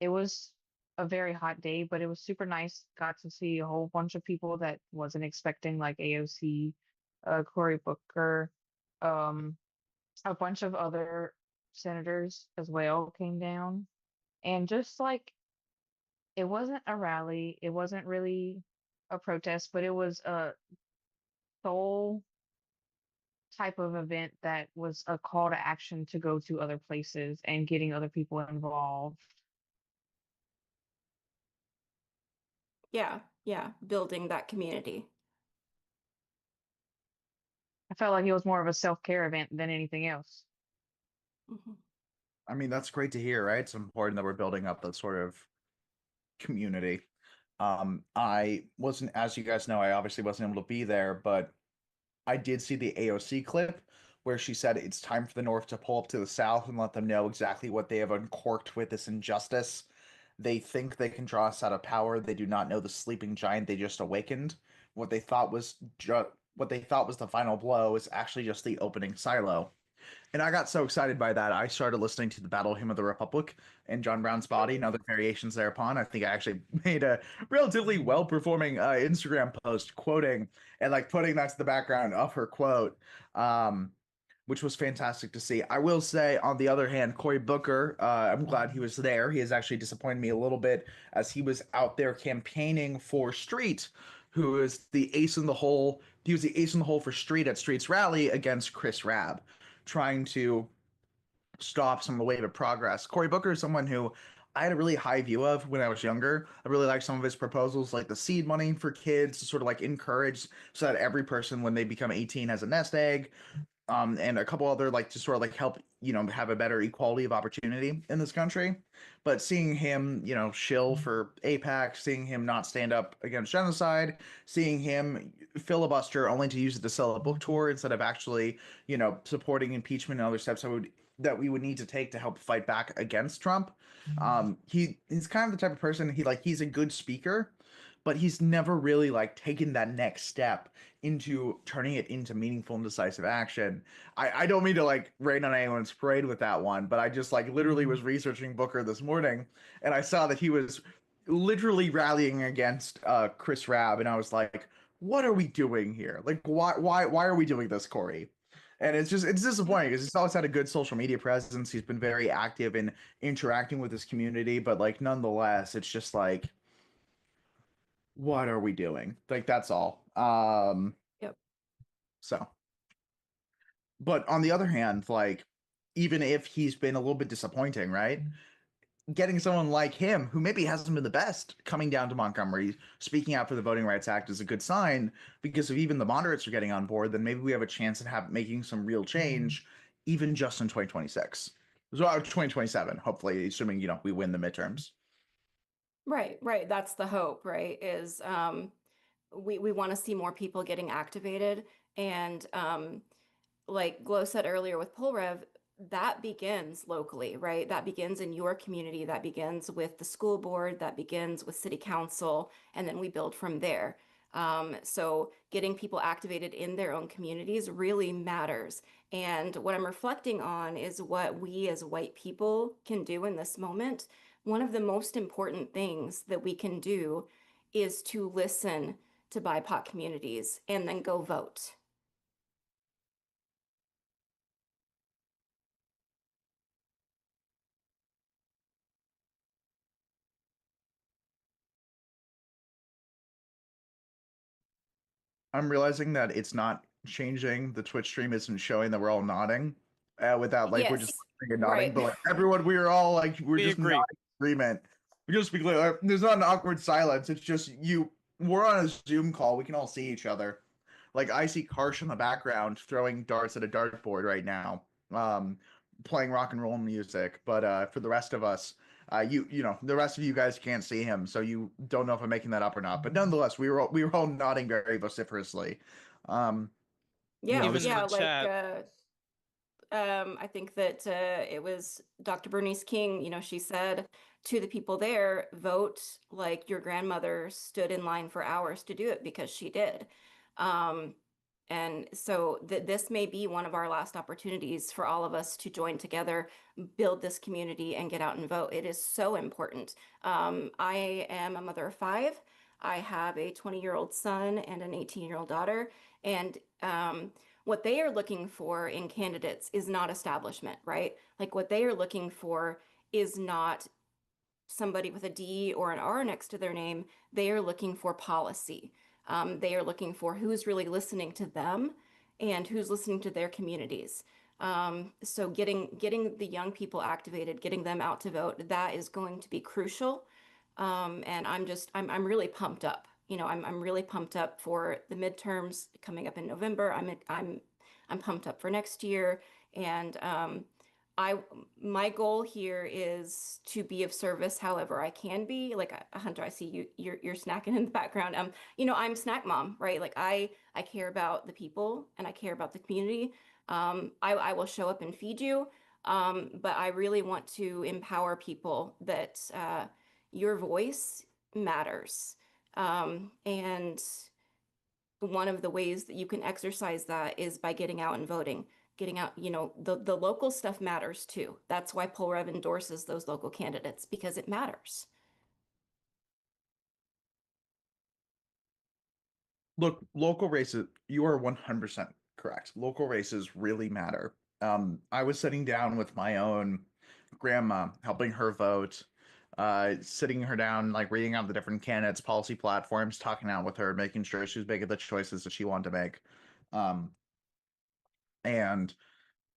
it was a very hot day, but it was super nice. Got to see a whole bunch of people that wasn't expecting, like AOC, Cory Booker, um, a bunch of other senators as well came down. And just like it wasn't a rally, it wasn't really a protest, but it was a soul type of event that was a call to action to go to other places and getting other people involved. yeah, building that community. I felt like it was more of a self-care event than anything else. Mhm. I mean, that's great to hear, right? It's important that we're building up that sort of community. I wasn't, as you guys know, I obviously wasn't able to be there, but I did see the AOC clip where she said it's time for the North to pull up to the South and let them know exactly what they have uncorked with this injustice. They think they can draw us out of power. They do not know the sleeping giant they just awakened. What they thought was what they thought was the final blow is actually just the opening silo. And I got so excited by that, I started listening to the Battle Hymn of the Republic and John Brown's Body and other variations thereupon. I think I actually made a relatively well-performing Instagram post quoting and like putting that to the background of her quote, which was fantastic to see. I will say, on the other hand, Cory Booker, I'm glad he was there. He has actually disappointed me a little bit as he was out there campaigning for Street, who is the ace in the hole. He was the ace in the hole for Street at Street's rally against Chris Rabb, trying to stop some of the wave of progress. Cory Booker is someone who I had a really high view of when I was younger. I really liked some of his proposals, like the seed money for kids to sort of like encourage so that every person, when they become 18, has a nest egg. And a couple other like to sort of like help, have a better equality of opportunity in this country. But seeing him, shill for AIPAC, seeing him not stand up against genocide, seeing him filibuster only to use it to sell a book tour instead of actually, supporting impeachment and other steps that we would need to take to help fight back against Trump. He's kind of the type of person he's a good speaker, but he's never really like taken that next step into turning it into meaningful and decisive action. I don't mean to like rain on anyone's parade with that one, but I just like literally was researching Booker this morning and I saw that he was literally rallying against Chris Rabb, and I was like, what are we doing here? Like why are we doing this, Cory? And it's disappointing because he's always had a good social media presence. He's been very active in interacting with his community, but like nonetheless, it's just like, what are we doing? Like that's all. Yep. So, but on the other hand, like even if he's been a little bit disappointing, right? Getting someone like him, who maybe hasn't been the best, coming down to Montgomery, speaking out for the Voting Rights Act is a good sign, because if even the moderates are getting on board, then maybe we have a chance at making some real change, even just in 2026. So 2027, hopefully, assuming, we win the midterms. Right. That's the hope, right? Is we want to see more people getting activated. And like Glow said earlier with PullRev, that begins locally, right? That begins in your community, that begins with the school board, that begins with city council, and then we build from there. So getting people activated in their own communities really matters. And what I'm reflecting on is what we as white people can do in this moment. One of the most important things that we can do is to listen to BIPOC communities and then go vote. I'm realizing that it's not changing. The Twitch stream isn't showing that we're all nodding. Without like we're just Yes, listening and nodding, right. but like everyone, we're all like we're We just agree. nodding in agreement. We just be clear. There's not an awkward silence. It's just you. We're on a Zoom call. We can all see each other. Like I see Karsh in the background throwing darts at a dartboard right now, playing rock and roll music. But for the rest of us, you know the rest of you guys can't see him, so you don't know if I'm making that up or not. But nonetheless, we were all nodding very vociferously. Um, you Yeah, know, Even this in yeah, the like chat. I think that it was Dr. Bernice King, you know, she said to the people there, vote like your grandmother stood in line for hours to do it because she did. And so this may be one of our last opportunities for all of us to join together, build this community, and get out and vote. It is so important. I am a mother of 5. I have a 20-year-old son and an 18-year-old daughter. And what they are looking for in candidates is not establishment, right? Like what they are looking for is not somebody with a D or an R next to their name. They are looking for policy. They are looking for who's really listening to them and who's listening to their communities. So getting the young people activated, getting them out to vote, that is going to be crucial. And I'm really pumped up. You know, I'm really pumped up for the midterms coming up in November. I'm pumped up for next year, and my goal here is to be of service however I can be. Like Hunter, I see you're snacking in the background. You know, I'm snack mom, right? Like I care about the people and I care about the community. I will show up and feed you, but I really want to empower people that your voice matters. And one of the ways that you can exercise that is by getting out and voting. Getting out, you know, the local stuff matters too. That's why PolRev endorses those local candidates, because it matters. look, local races. You are 100% correct. Local races really matter. I was sitting down with my own grandma, helping her vote, sitting her down, like reading out the different candidates, policy platforms, talking out with her, making sure she was making the choices that she wanted to make. Um, and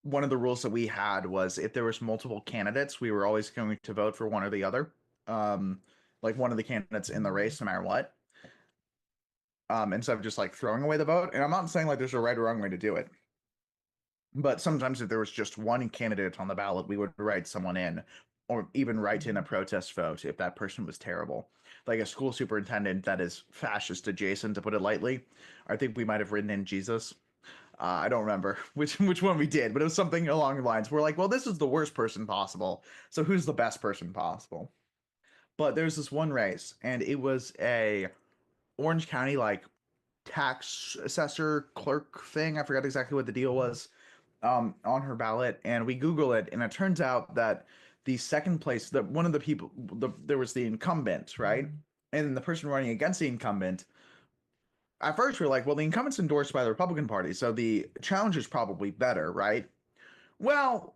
one of the rules that we had was if there was multiple candidates, we were always going to vote for one or the other. Like one of the candidates in the race, no matter what. Instead of just like throwing away the vote. And I'm not saying like there's a right or wrong way to do it. But sometimes if there was just one candidate on the ballot, we would write someone in, or even write in a protest vote if that person was terrible. Like a school superintendent that is fascist adjacent, to put it lightly. I think we might have written in Jesus. I don't remember which one we did, but it was something along the lines. We're like, well, this is the worst person possible. So who's the best person possible? But there's this one race, and it was a Orange County like tax assessor clerk thing. I forgot exactly what the deal was on her ballot, and we Google it, and it turns out that the second place, that one of the people, there was the incumbent, right, and the person running against the incumbent. At first, we're like, well, the incumbent's endorsed by the Republican Party, so the challenge is probably better, right? Well,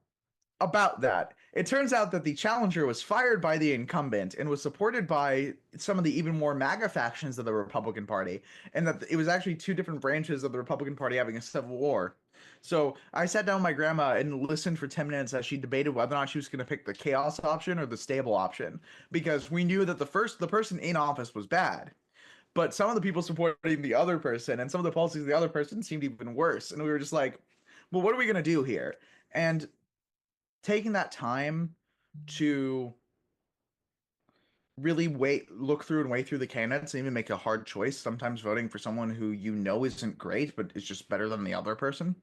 about that. It turns out that the challenger was fired by the incumbent and was supported by some of the even more MAGA factions of the Republican Party, and that it was actually two different branches of the Republican Party having a civil war. So I sat down with my grandma and listened for 10 minutes as she debated whether or not she was going to pick the chaos option or the stable option, because we knew that the person in office was bad. But some of the people supporting the other person and some of the policies of the other person seemed even worse. And we were just like, well, what are we going to do here? And taking that time to really look through and weigh through the candidates and even make a hard choice, sometimes voting for someone who you know isn't great but is just better than the other person,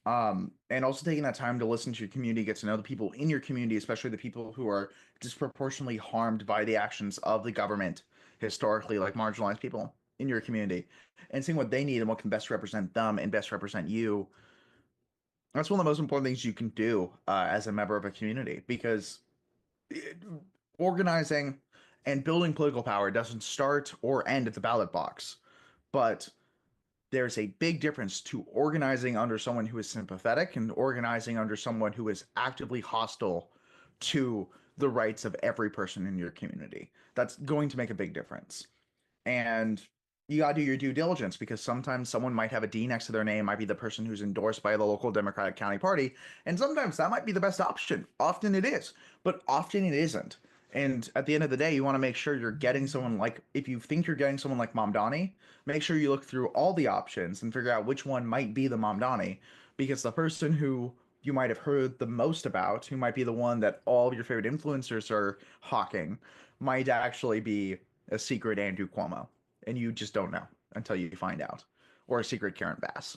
And also taking that time to listen to your community, get to know the people in your community, especially the people who are disproportionately harmed by the actions of the government historically, like marginalized people in your community, and seeing what they need and what can best represent them and best represent you. That's one of the most important things you can do as a member of a community, because organizing and building political power doesn't start or end at the ballot box, but there's a big difference to organizing under someone who is sympathetic and organizing under someone who is actively hostile to the rights of every person in your community. That's going to make a big difference. And you got to do your due diligence, because sometimes someone might have a D next to their name, might be the person who's endorsed by the local Democratic County Party. And sometimes that might be the best option. Often it is, but often it isn't. And at the end of the day, you want to make sure you're getting someone like, if you think you're getting someone like Mamdani, make sure you look through all the options and figure out which one might be the Mamdani, because the person who you might have heard the most about, who might be the one that all of your favorite influencers are hawking, might actually be a secret Andrew Cuomo, and you just don't know until you find out, or a secret Karen Bass.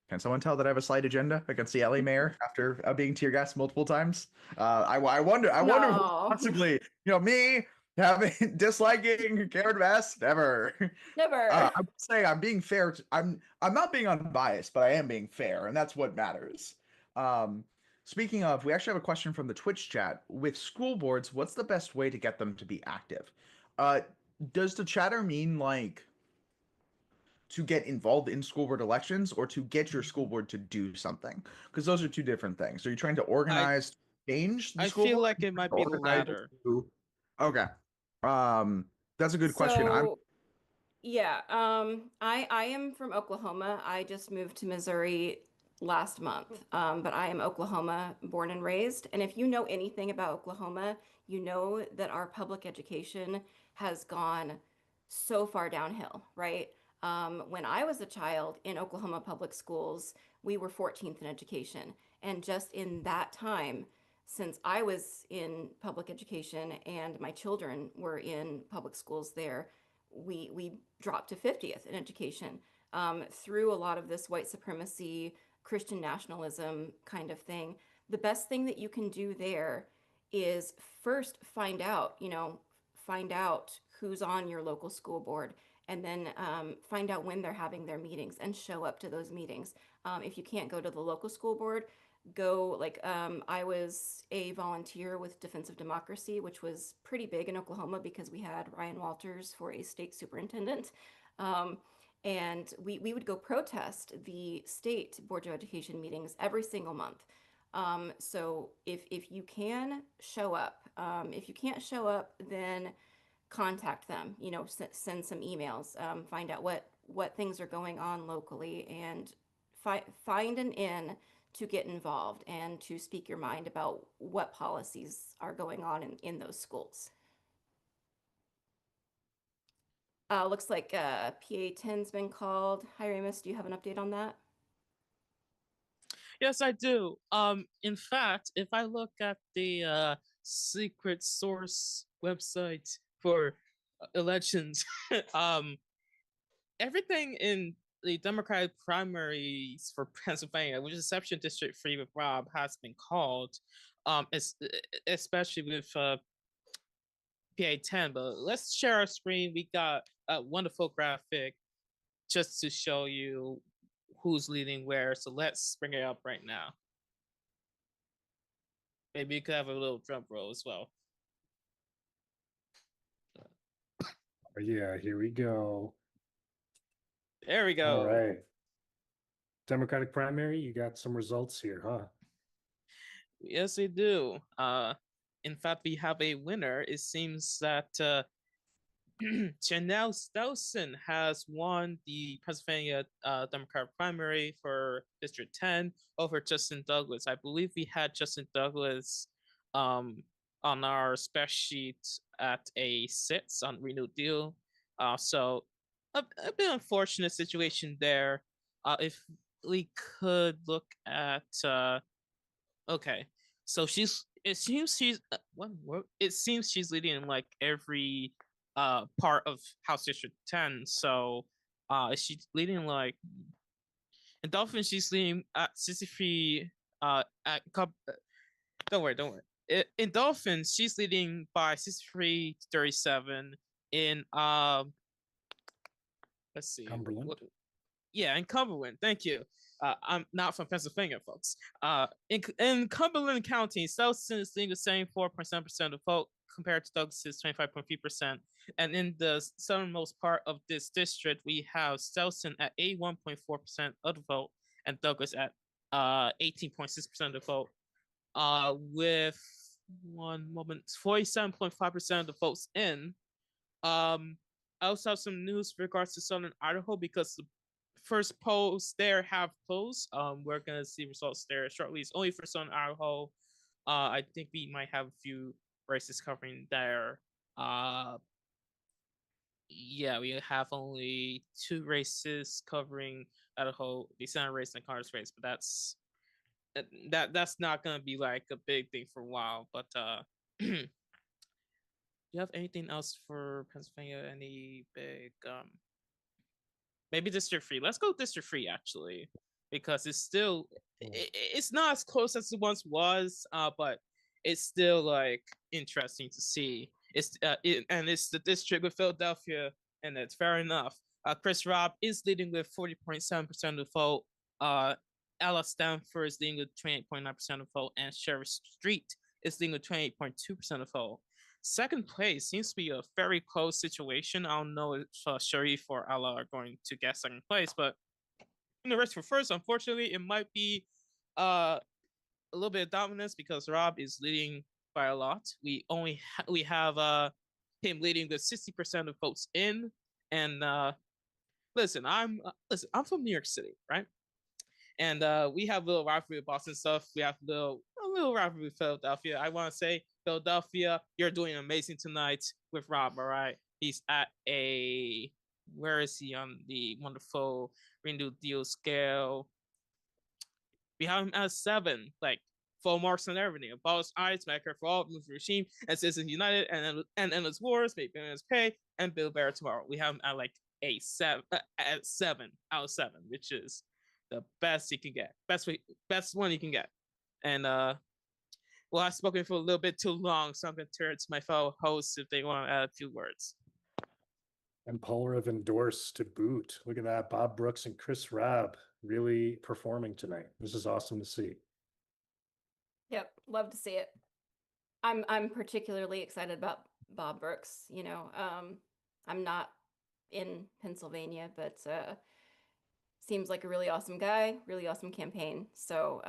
Can someone tell that I have a slight agenda against the LA mayor after being tear gassed multiple times? I wonder who No. possibly, me having disliking Karen Bass, never. Never. I would say I'm being fair. I'm not being unbiased, but I am being fair, and that's what matters. Speaking of, we actually have a question from the Twitch chat. With school boards, what's the best way to get them to be active? Does the chatter mean like to get involved in school board elections, or to get your school board to do something? Because those are two different things. Are you trying to organize change the I school feel board? like it might be the Organize latter. Okay. That's a good question. Yeah, I am from Oklahoma. I just moved to Missouri last month, but I am Oklahoma born and raised. And if you know anything about Oklahoma, you know that our public education has gone so far downhill, right? When I was a child in Oklahoma public schools, we were 14th in education. And just in that time, since I was in public education and my children were in public schools there, we dropped to 50th in education through a lot of this white supremacy, Christian nationalism kind of thing. The best thing that you can do there is first find out who's on your local school board, and then find out when they're having their meetings and show up to those meetings. If you can't go to the local school board, go I was a volunteer with Defense of Democracy, which was pretty big in Oklahoma because we had Ryan Walters for a state superintendent. And we would go protest the state board of education meetings every single month. So if you can show up, if you can't show up, then contact them, send some emails, find out what things are going on locally, and find an in to get involved and to speak your mind about what policies are going on in those schools. Looks like PA 10's been called. Hi, Ramus, do you have an update on that? Yes, I do. In fact, if I look at the secret source website for elections, everything in the Democratic primaries for Pennsylvania, which is Exception District 3 with Rob, has been called, especially with PA 10. But let's share our screen. We got a wonderful graphic just to show you who's leading where. So let's bring it up right now. Maybe you could have a little drum roll as well. Yeah, here we go. There we go. All right. Democratic primary, you got some results here, huh? Yes, we do. In fact, we have a winner. It seems that Janelle Stousen has won the Pennsylvania Democratic primary for District 10 over Justin Douglas. I believe we had Justin Douglas on our spec sheet at a 6 on Renew Deal. So a bit unfortunate situation there. If we could look at okay, so it seems she's leading in like every part of House District 10. So is she leading like In Dolphin, she's leading at 63. Don't worry, don't worry. In Dolphin, she's leading by 63-37. In let's see. Cumberland. Yeah, in Cumberland. Thank you. I'm not from Pennsylvania, folks. In Cumberland County, Southson is leading the same 4.7% of the vote compared to Douglas's 25.3%. And in the southernmost part of this district, we have Southson at 81.4% of the vote and Douglas at 18.6% of the vote. With 47.5% of the votes in. I also have some news regards to Southern Idaho because the first polls there have closed. We're gonna see results there shortly. It's only for Southern Idaho. I think we might have a few races covering there. Yeah, we have only 2 races covering Idaho, the Senate race and the Congress race, but that's not gonna be like a big thing for a while. But do you have anything else for Pennsylvania? Any big maybe District 3? Let's go District 3 actually, because it's still it's not as close as it once was, but it's still like interesting to see. It's it's the district with Philadelphia, and it's fair enough. Chris Robb is leading with 40.7% of the vote. Ella Stanford is leading with 28.9% of the vote, and Sheriff Street is leading with 28.2% of the vote. Second place seems to be a very close situation. I don't know if Sharif or Ella are going to get second place, but in the race for first, unfortunately, it might be a little bit of dominance because Rob is leading by a lot. We have him leading with 60% of votes in, and listen, I'm from New York City, right? And we have a little rivalry with Boston stuff. We have a little rivalry with Philadelphia. I want to say, Philadelphia, you're doing amazing tonight with Rob, all right? He's at where is he on the wonderful Green New Deal scale? We have him at 7, like full marks and everything. Abolish ICE, Medicare for all, move the regime, and Citizens United, and endless wars, make billions pay, and build better tomorrow. We have him at like a 7 out of 7, which is the best you can get, best one you can get. And well, I've spoken for a little bit too long, so I'm going to turn it to my fellow hosts if they want to add a few words. And Polar have endorsed to boot. Look at that. Bob Brooks and Chris Rabb really performing tonight. This is awesome to see. Yep, love to see it. I'm particularly excited about Bob Brooks. You know, I'm not in Pennsylvania, but seems like a really awesome guy, really awesome campaign. So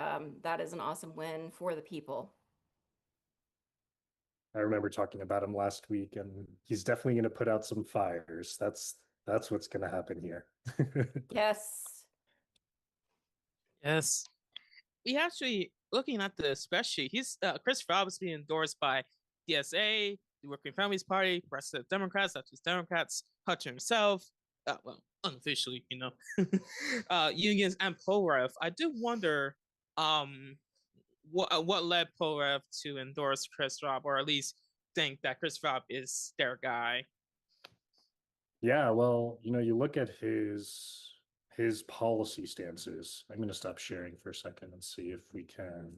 that is an awesome win for the people. I remember talking about him last week, and he's definitely going to put out some fires. That's what's going to happen here. Yes. Yes. We actually, looking at the spreadsheet, Chris Robb is being endorsed by DSA, the Working Families Party, Progressive Democrats, such as Democrats, Hutcher himself, well, unofficially, you know, unions and ProRev. I do wonder what led ProRev to endorse Chris Robb, or at least think that Chris Robb is their guy. Yeah, well, you know, you look at his policy stances. I'm going to stop sharing for a second and see if we can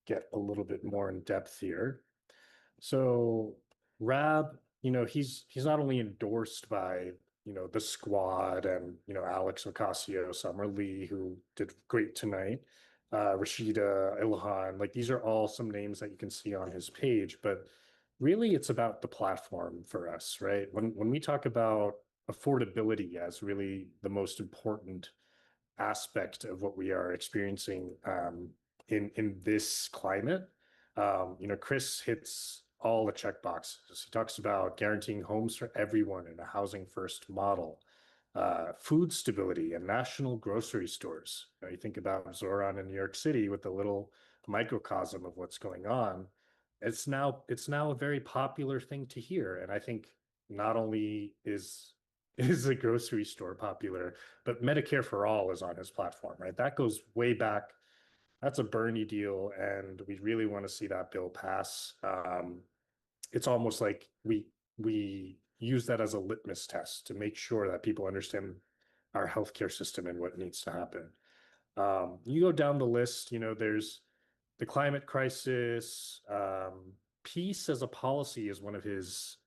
get a little bit more in depth here. So Rabb, you know, he's not only endorsed by, you know, the squad and, you know, Alex Ocasio, Summer Lee, who did great tonight, Rashida Ilhan, like these are all some names that you can see on his page, but really it's about the platform for us, right? When we talk about affordability as really the most important aspect of what we are experiencing in this climate, you know, Chris hits all the check boxes. He talks about guaranteeing homes for everyone in a housing first model, food stability and national grocery stores. You know, you think about Zoran in New York City with the little microcosm of what's going on. It's now a very popular thing to hear. And I think not only is a grocery store popular, but Medicare for All is on his platform, right? That goes way back. That's a Bernie deal, and we really want to see that bill pass. It's almost like we use that as a litmus test to make sure that people understand our healthcare system and what needs to happen. You go down the list, you know, there's the climate crisis. Peace as a policy is one of his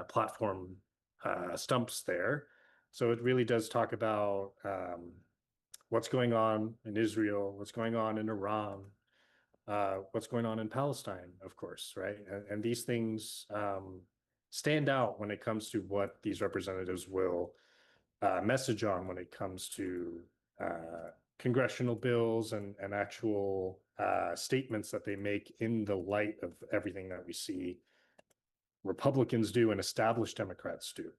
platform stumps there. So it really does talk about what's going on in Israel, what's going on in Iran, what's going on in Palestine, of course, right? And these things stand out when it comes to what these representatives will message on when it comes to congressional bills and actual statements that they make in the light of everything that we see Republicans do and established Democrats do.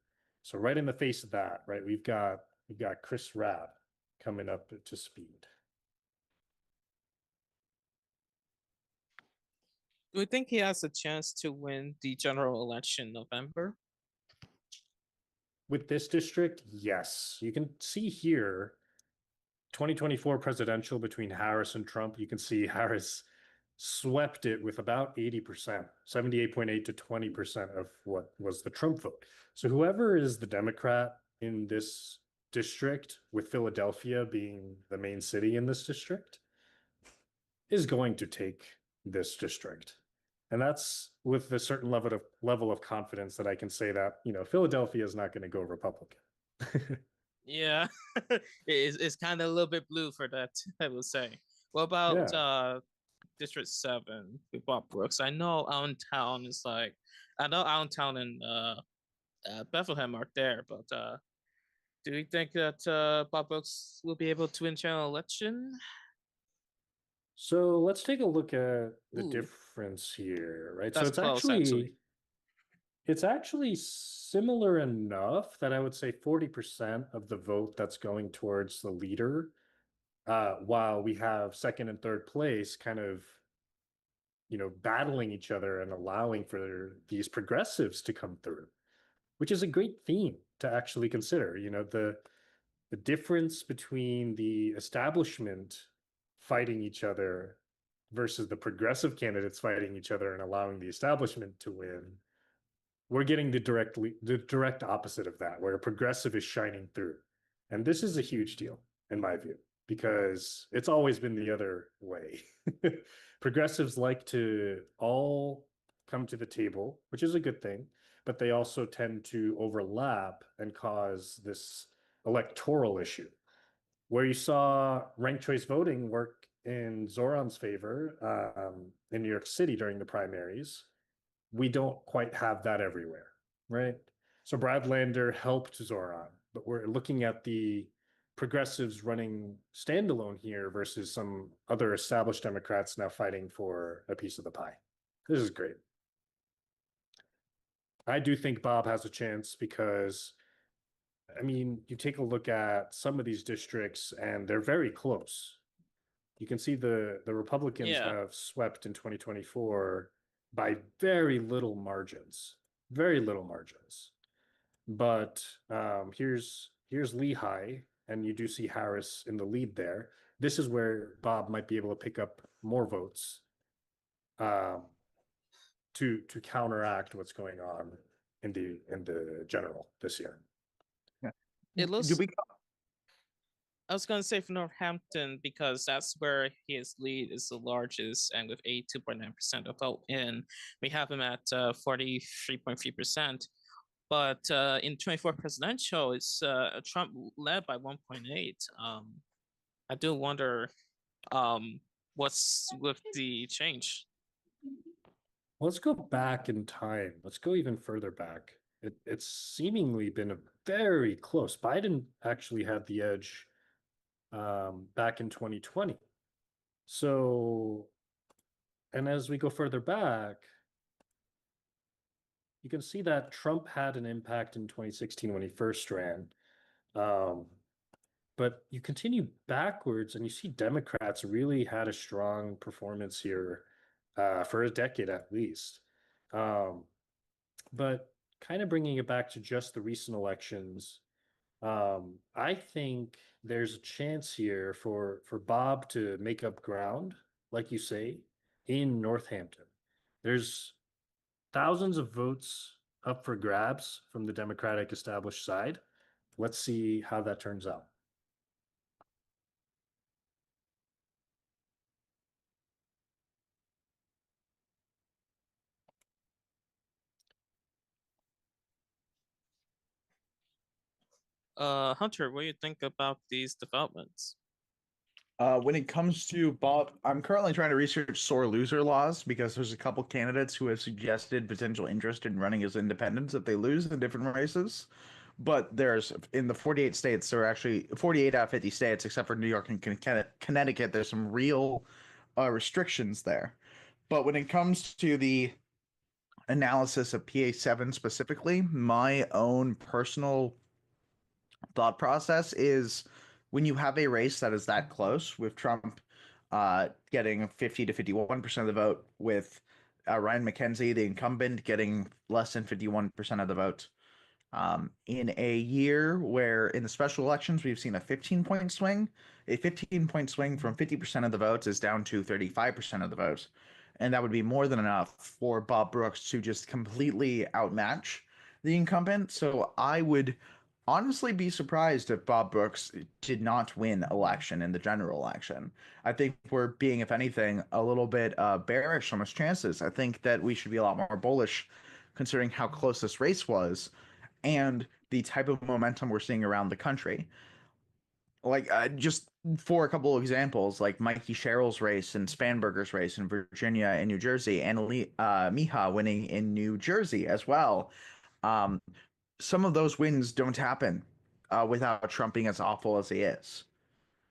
So right in the face of that, right, we've got Chris Rabb coming up to speed. Do you think he has a chance to win the general election in November? With this district, yes. You can see here 2024 presidential between Harris and Trump. You can see Harris swept it with about 80%, 78.8 to 20% of what was the Trump vote. So whoever is the Democrat in this district, with Philadelphia being the main city in this district, is going to take this district. And that's with a certain level of confidence that I can say that, you know, Philadelphia is not going to go Republican. Yeah, it's kind of a little bit blue for that, I will say. What about District 7 with Bob Brooks? I know Allentown is like, I know Allentown and Bethlehem are there, but do you think that Bob Brooks will be able to win general election? So let's take a look at the Ooh. difference here, right? That's So close, it's actually similar enough that I would say 40% of the vote that's going towards the leader, while we have second and third place kind of, you know, battling each other and allowing for these progressives to come through, which is a great theme to actually consider. You know, the difference between the establishment fighting each other versus the progressive candidates fighting each other and allowing the establishment to win. We're getting the direct opposite of that, where a progressive is shining through. And this is a huge deal, in my view, because it's always been the other way. Progressives like to all come to the table, which is a good thing, but they also tend to overlap and cause this electoral issue, where you saw ranked choice voting work in Zoran's favor in New York City during the primaries. We don't quite have that everywhere, right? So Brad Lander helped Zoran, but we're looking at the progressives running standalone here versus some other established Democrats now fighting for a piece of the pie. This is great. I do think Bob has a chance because, I mean, you take a look at some of these districts and they're very close. You can see the Republicans have swept in 2024 by very little margins. But here's Lehigh, and you do see Harris in the lead there. This is where Bob might be able to pick up more votes to counteract what's going on in the general this year. It looks. I was going to say for Northampton because that's where his lead is the largest, and with 82.9% of vote in, we have him at 43.3%. But in 24 presidential, it's Trump led by 1.8. I do wonder what's with the change. Let's go back in time. Let's go even further back. It's seemingly been a very close. Biden actually had the edge back in 2020. So, and as we go further back, you can see that Trump had an impact in 2016 when he first ran. But you continue backwards and you see Democrats really had a strong performance here for a decade at least. But kind of bringing it back to just the recent elections, I think there's a chance here for Bob to make up ground, like you say, in Northampton. There's thousands of votes up for grabs from the Democratic established side. Let's see how that turns out. Hunter, what do you think about these developments? When it comes to Bob, I'm currently trying to research sore loser laws because there's a couple candidates who have suggested potential interest in running as independents if they lose in different races. But there's in the 48 states, there are actually 48 out of 50 states, except for New York and Connecticut, there's some real restrictions there. But when it comes to the analysis of PA7 specifically, my own personal thought process is when you have a race that is that close with Trump getting 50 to 51% of the vote, with Ryan McKenzie, the incumbent, getting less than 51% of the vote. In a year where in the special elections we've seen a 15-point swing, a 15-point swing from 50% of the votes is down to 35% of the vote. And that would be more than enough for Bob Brooks to just completely outmatch the incumbent. So I would honestly be surprised if Bob Brooks did not win election in the general election. I think we're being, if anything, a little bit bearish on his chances. I think that we should be a lot more bullish considering how close this race was and the type of momentum we're seeing around the country. Like, just for a couple of examples, like Mikey Sherrill's race and Spanberger's race in Virginia and New Jersey, and Miha winning in New Jersey as well. Some of those wins don't happen without Trump being as awful as he is.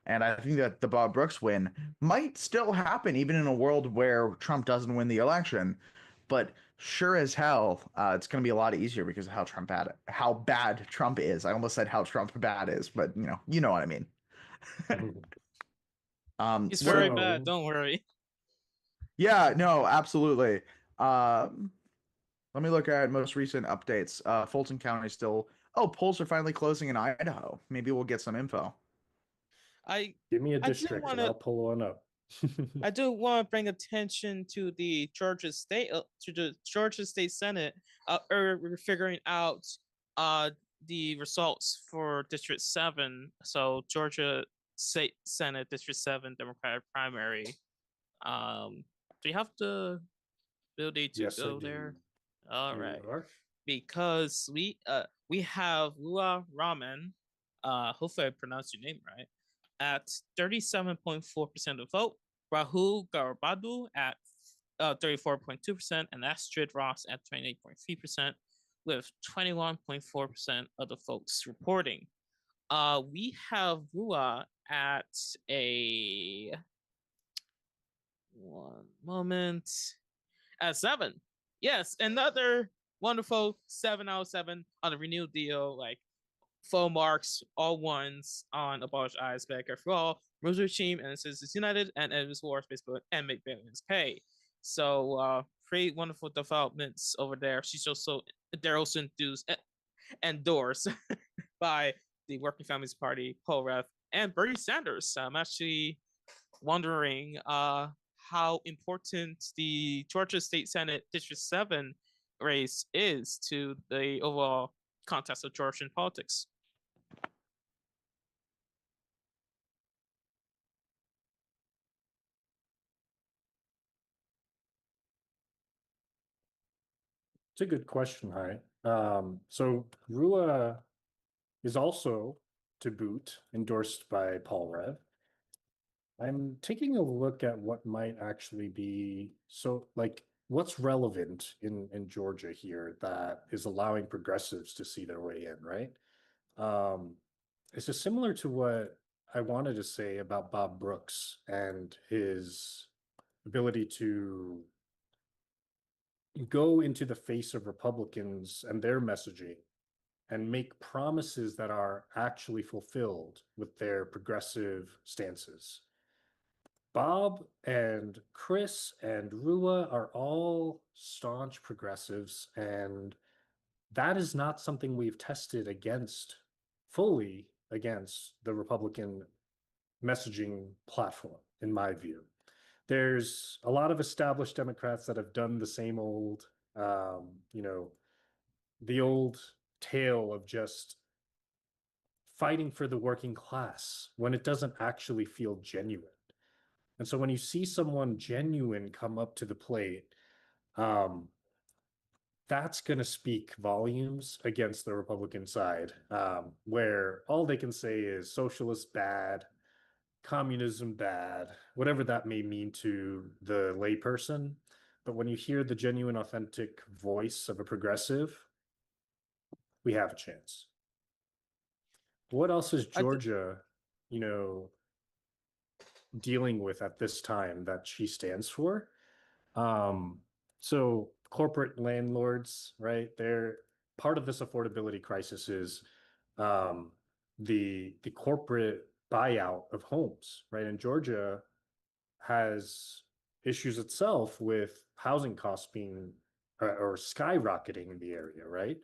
And I think that the Bob Brooks win might still happen even in a world where Trump doesn't win the election. But sure as hell, it's going to be a lot easier because of how bad Trump is. I almost said how Trump bad is, but you know what I mean. He's very So- bad. Don't worry. Yeah, no, absolutely. Let me look at most recent updates. Fulton County still. Oh, polls are finally closing in Idaho. Maybe we'll get some info. Give me a do district and wanna- I'll pull one up. I do want to bring attention to the Georgia State Senate. We're figuring out the results for District 7. So Georgia State Senate District 7 Democratic primary. Do you have the ability to Yes, I go do. there? All Here right. you are. Because we have Lua Raman, hopefully I pronounced your name right, at 37.4% of the vote, Rahul Garbadu at 34.2%, and Astrid Ross at 28.3%, with 21.4% of the folks reporting. We have Lua at a at 7. Yes, another wonderful 7 out of 7 on the renewed deal, like full marks, all ones on Abolish Icebreaker for All, Rosary Team, and Citizens United, and Edwards Wars Facebook, and Make Billions Pay. So pretty wonderful developments over there. They're also endorsed by the Working Families Party, Paul Rev, and Bernie Sanders. I'm actually wondering how important the Georgia State Senate District 7 race is to the overall context of Georgian politics. It's a good question, Hi. So Rua is also, to boot, endorsed by Paul Rev. I'm taking a look at what might actually be what's relevant in Georgia here that is allowing progressives to see their way in, right? It's just similar to what I wanted to say about Bob Brooks and his ability to go into the face of Republicans and their messaging and make promises that are actually fulfilled with their progressive stances. Bob and Chris and Rua are all staunch progressives, and that is not something we've tested fully against the Republican messaging platform, in my view. There's a lot of established Democrats that have done the same old, the old tale of just fighting for the working class when it doesn't actually feel genuine. And so when you see someone genuine come up to the plate, that that's going to speak volumes against the Republican side, where all they can say is socialist bad, communism bad, whatever that may mean to the layperson. But when you hear the genuine, authentic voice of a progressive, we have a chance. What else is Georgia, dealing with at this time that she stands for? So corporate landlords, right? They're part of this affordability crisis is the corporate buyout of homes, right? And Georgia has issues itself with housing costs being or skyrocketing in the area, right?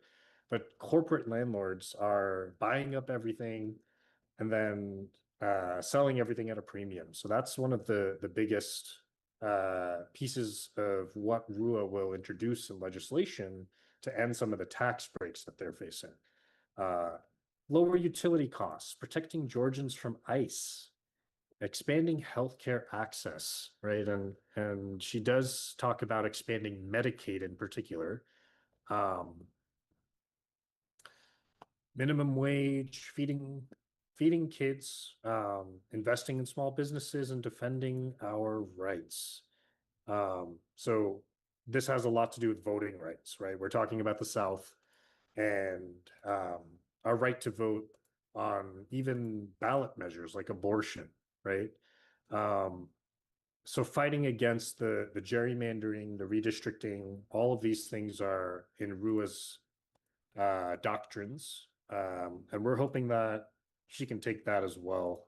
But corporate landlords are buying up everything and then selling everything at a premium. So that's one of the biggest pieces of what RUA will introduce in legislation to end some of the tax breaks that they're facing. Lower utility costs, protecting Georgians from ICE, expanding healthcare access, right? And she does talk about expanding Medicaid in particular. Minimum wage, feeding kids, investing in small businesses, and defending our rights. So this has a lot to do with voting rights, right? We're talking about the South and our right to vote on even ballot measures like abortion, right? So fighting against the gerrymandering, the redistricting, all of these things are in RUA's doctrines. And we're hoping that she can take that as well,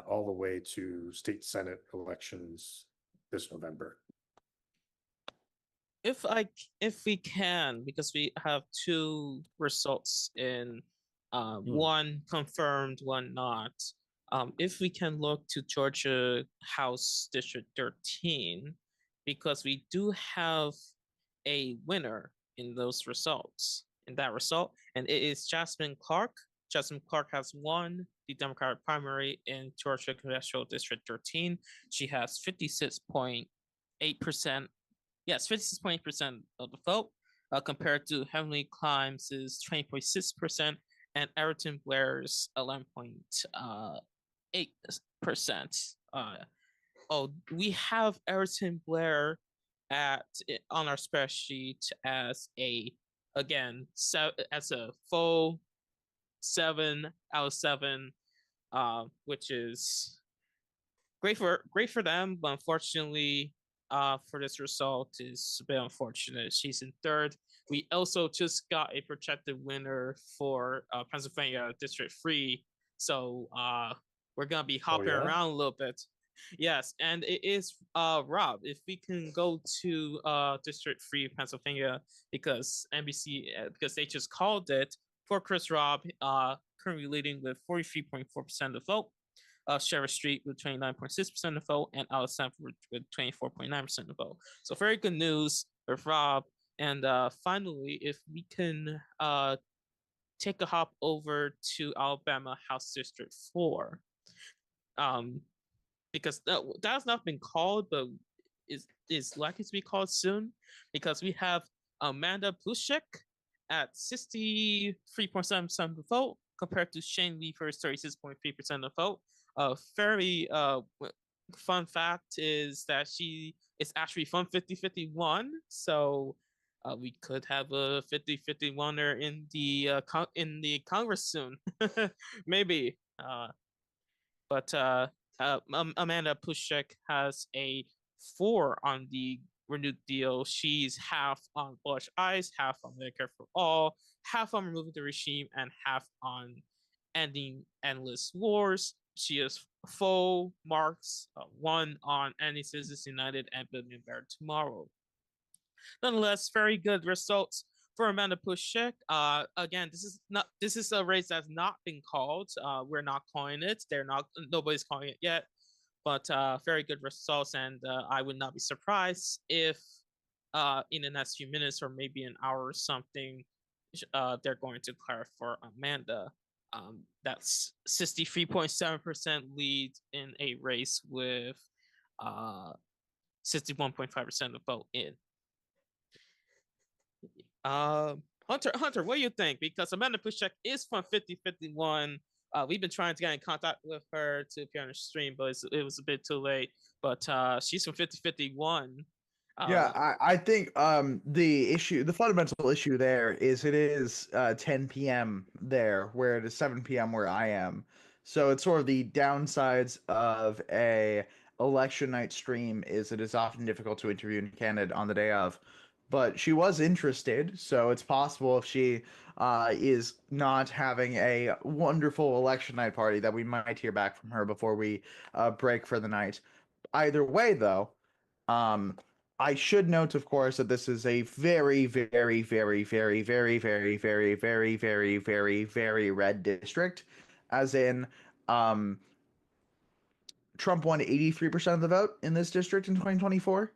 all the way to state Senate elections this November. If we can, because we have two results in one confirmed, one not. If we can look to Georgia House District 13, because we do have a winner in those results, and it is Jasmine Clark. Jasmine Clark has won the Democratic primary in Georgia Congressional District 13. She has 56.8%. Yes, 56.8% of the vote, compared to Heavenly Climbs' 20.6% and Ayrton Blair's 11.8%. We have Ayrton Blair on our spreadsheet as a full 7 out of 7, which is great for them, but unfortunately, for this result is a bit unfortunate. She's in third. We also just got a projected winner for Pennsylvania District 3, so we're gonna be hopping around a little bit. Yes, and it is Rob. If we can go to District 3 Pennsylvania, because NBC because they just called it for Chris Robb, currently leading with 43.4% of the vote. Sheriff Street with 29.6% of the vote, and Alice Sanford with 24.9% of the vote. So very good news with Rob. And finally, if we can take a hop over to Alabama House District 4, because that has not been called, but is likely to be called soon, because we have Amanda Plushek at 63.7% of the vote, compared to Shane Weaver's 36.3% of the vote. Very fun fact is that she is actually from 5051, so we could have a 5051er in the Congress soon, maybe. But Amanda Plushek has a 4 on the renewed deal. She's half on Blush Eyes, half on Medicare for All, half on removing the regime, and half on ending endless wars. She has full marks, 1 on Ending Citizens United and Building a Better Tomorrow. Nonetheless, very good results for Amanda Plushek. Again, this is a race that's not been called. We're not calling it. Nobody's calling it yet. But very good results, and I would not be surprised if in the next few minutes or maybe an hour or something, they're going to declare for Amanda. That's 63.7% lead in a race with 61.5% of vote in. Hunter, what do you think? Because Amanda Pushek is from 5051. We've been trying to get in contact with her to appear on the stream, but it was a bit too late. But she's from 5051. Yeah, I think the fundamental issue there is it is 10 p.m. there, where it is 7 p.m. where I am. So it's sort of the downsides of a election night stream is it is often difficult to interview a candidate on the day of. But she was interested, so it's possible if she is not having a wonderful election night party that we might hear back from her before we break for the night. Either way, though, um, I should note, of course, that this is a very, very, very, very, very, very, very, very, very, very, very red district, as in, Trump won 83% of the vote in this district in 2024,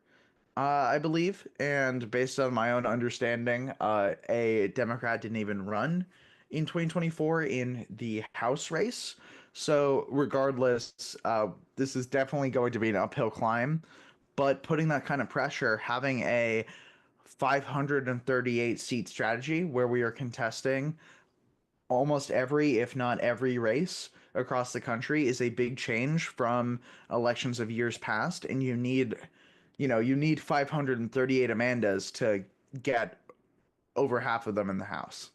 I believe, and based on my own understanding, a Democrat didn't even run in 2024 in the House race. So regardless, this is definitely going to be an uphill climb. But putting that kind of pressure, having a 538 seat strategy where we are contesting almost every, if not every race across the country is a big change from elections of years past. And you need 538 Amandas to get over half of them in the House.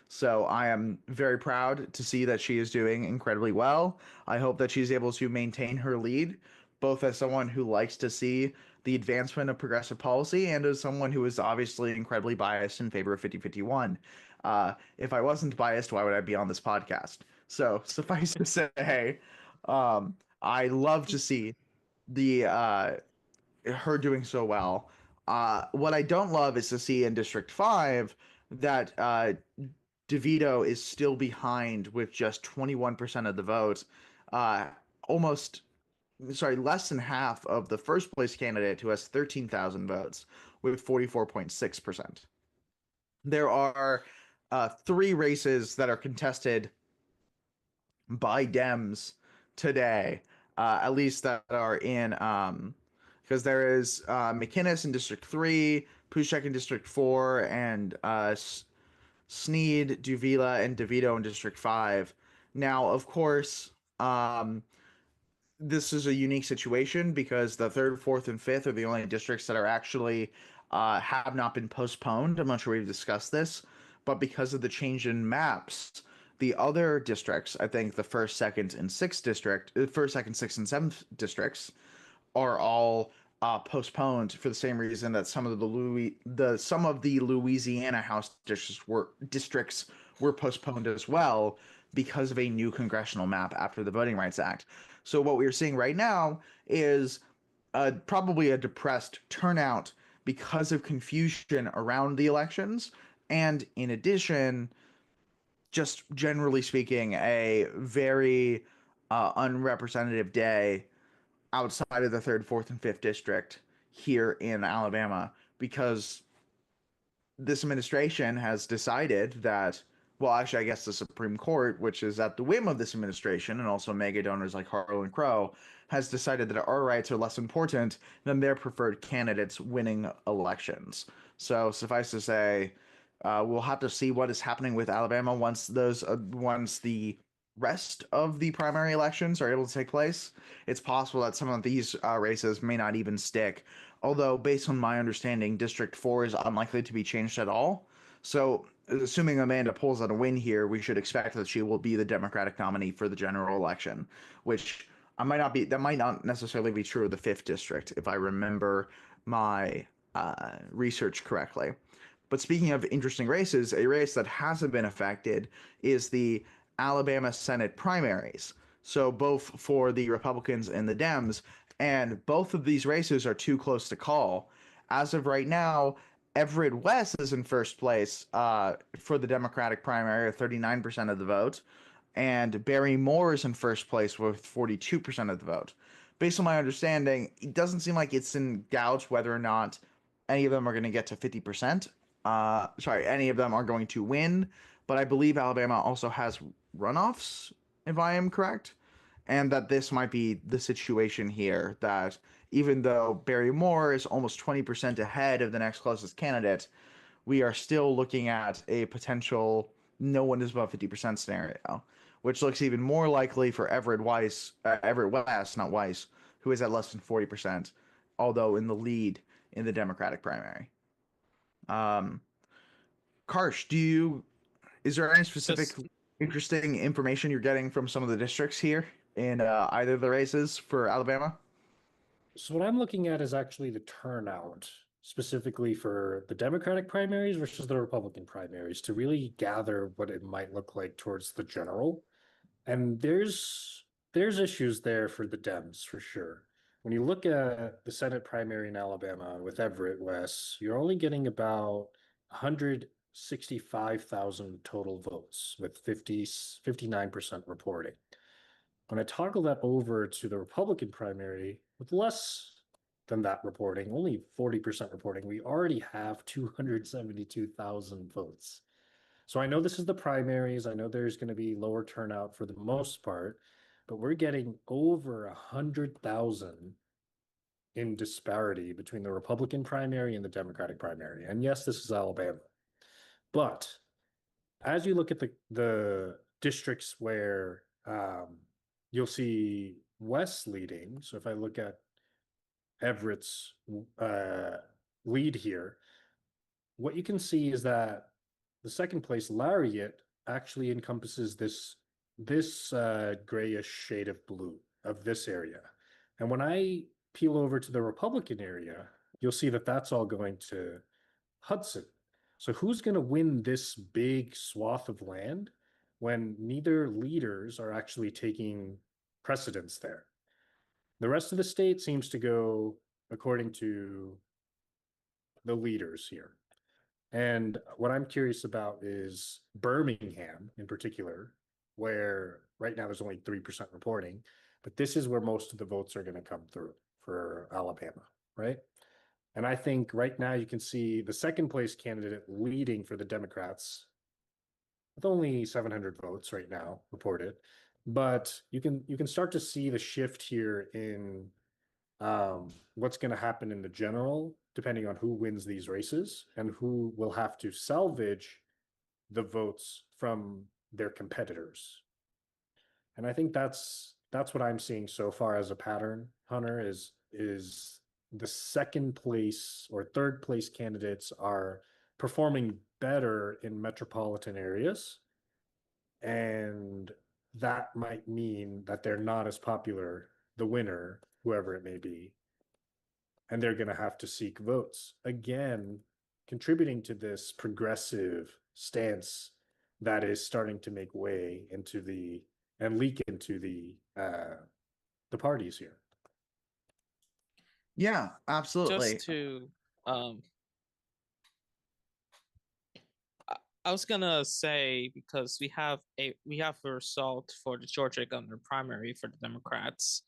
So I am very proud to see that she is doing incredibly well. I hope that she's able to maintain her lead, both as someone who likes to see the advancement of progressive policy and as someone who is obviously incredibly biased in favor of 5051. If I wasn't biased, why would I be on this podcast? So suffice to say, I love to see her doing so well. What I don't love is to see in District 5 that DeVito is still behind with just 21% of the vote. Less than half of the first place candidate, who has 13,000 votes with 44.6%. There are 3 races that are contested by Dems today, at least that are in, because there is McInnes in District 3, Pushek in District 4, and Snead, Duvila, and DeVito in District 5. Now, of course, this is a unique situation because the 3rd, 4th, and 5th are the only districts that are actually have not been postponed. I'm not sure we've discussed this, but because of the change in maps, the other districts, I think the 1st, 2nd, and 6th district, 1st, 2nd, 6th, and 7th districts are all postponed for the same reason that some of the Louisiana House districts were postponed as well because of a new congressional map after the Voting Rights Act. So what we're seeing right now is probably a depressed turnout because of confusion around the elections, and in addition, just generally speaking, a very unrepresentative day outside of the 3rd, 4th, and 5th district here in Alabama, because this administration has decided that, well, actually, I guess the Supreme Court, which is at the whim of this administration and also mega donors like Harlan Crow, has decided that our rights are less important than their preferred candidates winning elections. So suffice to say, we'll have to see what is happening with Alabama once the rest of the primary elections are able to take place. It's possible that some of these races may not even stick, although based on my understanding, District 4 is unlikely to be changed at all. So assuming Amanda pulls out a win here, we should expect that she will be the Democratic nominee for the general election, which that might not necessarily be true of the 5th district, if I remember my research correctly. But speaking of interesting races, a race that hasn't been affected is the Alabama Senate primaries. So both for the Republicans and the Dems, and both of these races are too close to call. As of right now, Everett West is in first place for the Democratic primary at 39% of the vote, and Barry Moore is in first place with 42% of the vote. Based on my understanding, it doesn't seem like it's in doubt whether or not any of them are going to get to 50%. Any of them are going to win, but I believe Alabama also has runoffs, if I am correct, and that this might be the situation here, that even though Barry Moore is almost 20% ahead of the next closest candidate, we are still looking at a potential no one is above 50% scenario, which looks even more likely for Everett West, not Weiss, who is at less than 40%, although in the lead in the Democratic primary. Karsh, is there any specific Just interesting information you're getting from some of the districts here in either of the races for Alabama? So what I'm looking at is actually the turnout, specifically for the Democratic primaries versus the Republican primaries, to really gather what it might look like towards the general. And there's issues there for the Dems for sure. When you look at the Senate primary in Alabama with Everett West, you're only getting about 165,000 total votes with 59% reporting. When I toggle that over to the Republican primary with less than that reporting, only 40% reporting, we already have 272,000 votes. So I know this is the primaries. I know there's going to be lower turnout for the most part, but we're getting over 100,000 in disparity between the Republican primary and the Democratic primary. And yes, this is Alabama. But as you look at the districts where you'll see West leading, so if I look at Everett's lead here, what you can see is that the second place, Lariat, actually encompasses this grayish shade of blue of this area. And when I peel over to the Republican area, you'll see that that's all going to Hudson. So who's going to win this big swath of land when neither leaders are actually taking precedence there? The rest of the state seems to go according to the leaders here. And what I'm curious about is Birmingham in particular, where right now there's only 3% reporting, but this is where most of the votes are going to come through for Alabama, right? And I think right now you can see the second place candidate leading for the Democrats with only 700 votes right now reported, but you can start to see the shift here in what's going to happen in the general, depending on who wins these races and who will have to salvage the votes from their competitors. And I think that's what I'm seeing so far as a pattern, Hunter, is the second place or third place candidates are performing better in metropolitan areas. And that might mean that they're not as popular, the winner, whoever it may be, and they're going to have to seek votes. Again, contributing to this progressive stance that is starting to make way into and leak into the parties here. Yeah, absolutely. just to I was gonna say, because we have a result for the Georgia governor primary for the Democrats.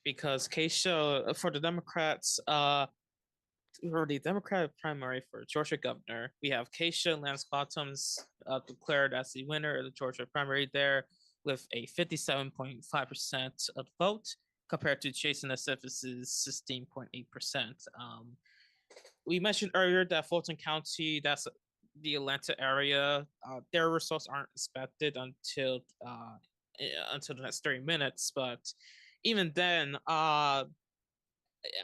Because Keisha for the Democrats, for the Democratic primary for Georgia governor, we have Keisha Lance Bottoms declared as the winner of the Georgia primary there with a 57.5% of the vote, compared to Jason Asifis's 16.8%. We mentioned earlier that Fulton County, that's the Atlanta area, their results aren't expected until the next 30 minutes, but even then,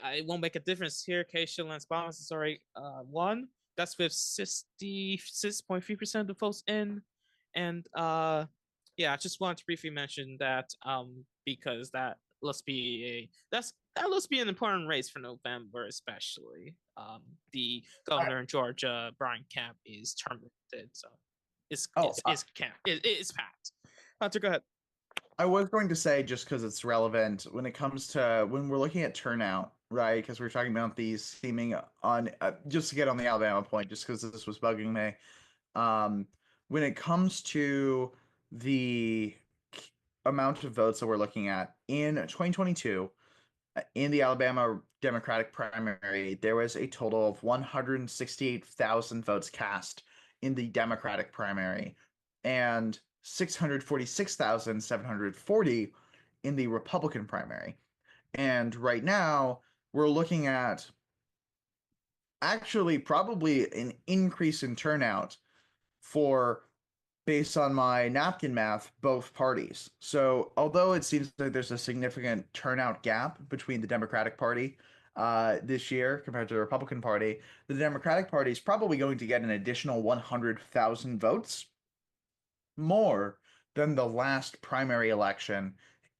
it won't make a difference here. Keisha Lance Bottoms is already won. That's with 66.3% of the votes in. And yeah, I just wanted to briefly mention that because that looks be an important race for November, especially. The governor in Georgia, Brian Kemp, is terminated, so it's packed. Hunter, go ahead. I was going to say, just because it's relevant when it comes to when we're looking at turnout, right? Because we're talking about these seeming on just to get on the Alabama point, just because this was bugging me. When it comes to the amount of votes that we're looking at in 2022, in the Alabama Democratic primary, there was a total of 168,000 votes cast in the Democratic primary, and 646,740 in the Republican primary. And right now, we're looking at actually probably an increase in turnout for, based on my napkin math, both parties. So, although it seems like there's a significant turnout gap between the Democratic Party this year compared to the Republican Party, the Democratic Party is probably going to get an additional 100,000 votes more than the last primary election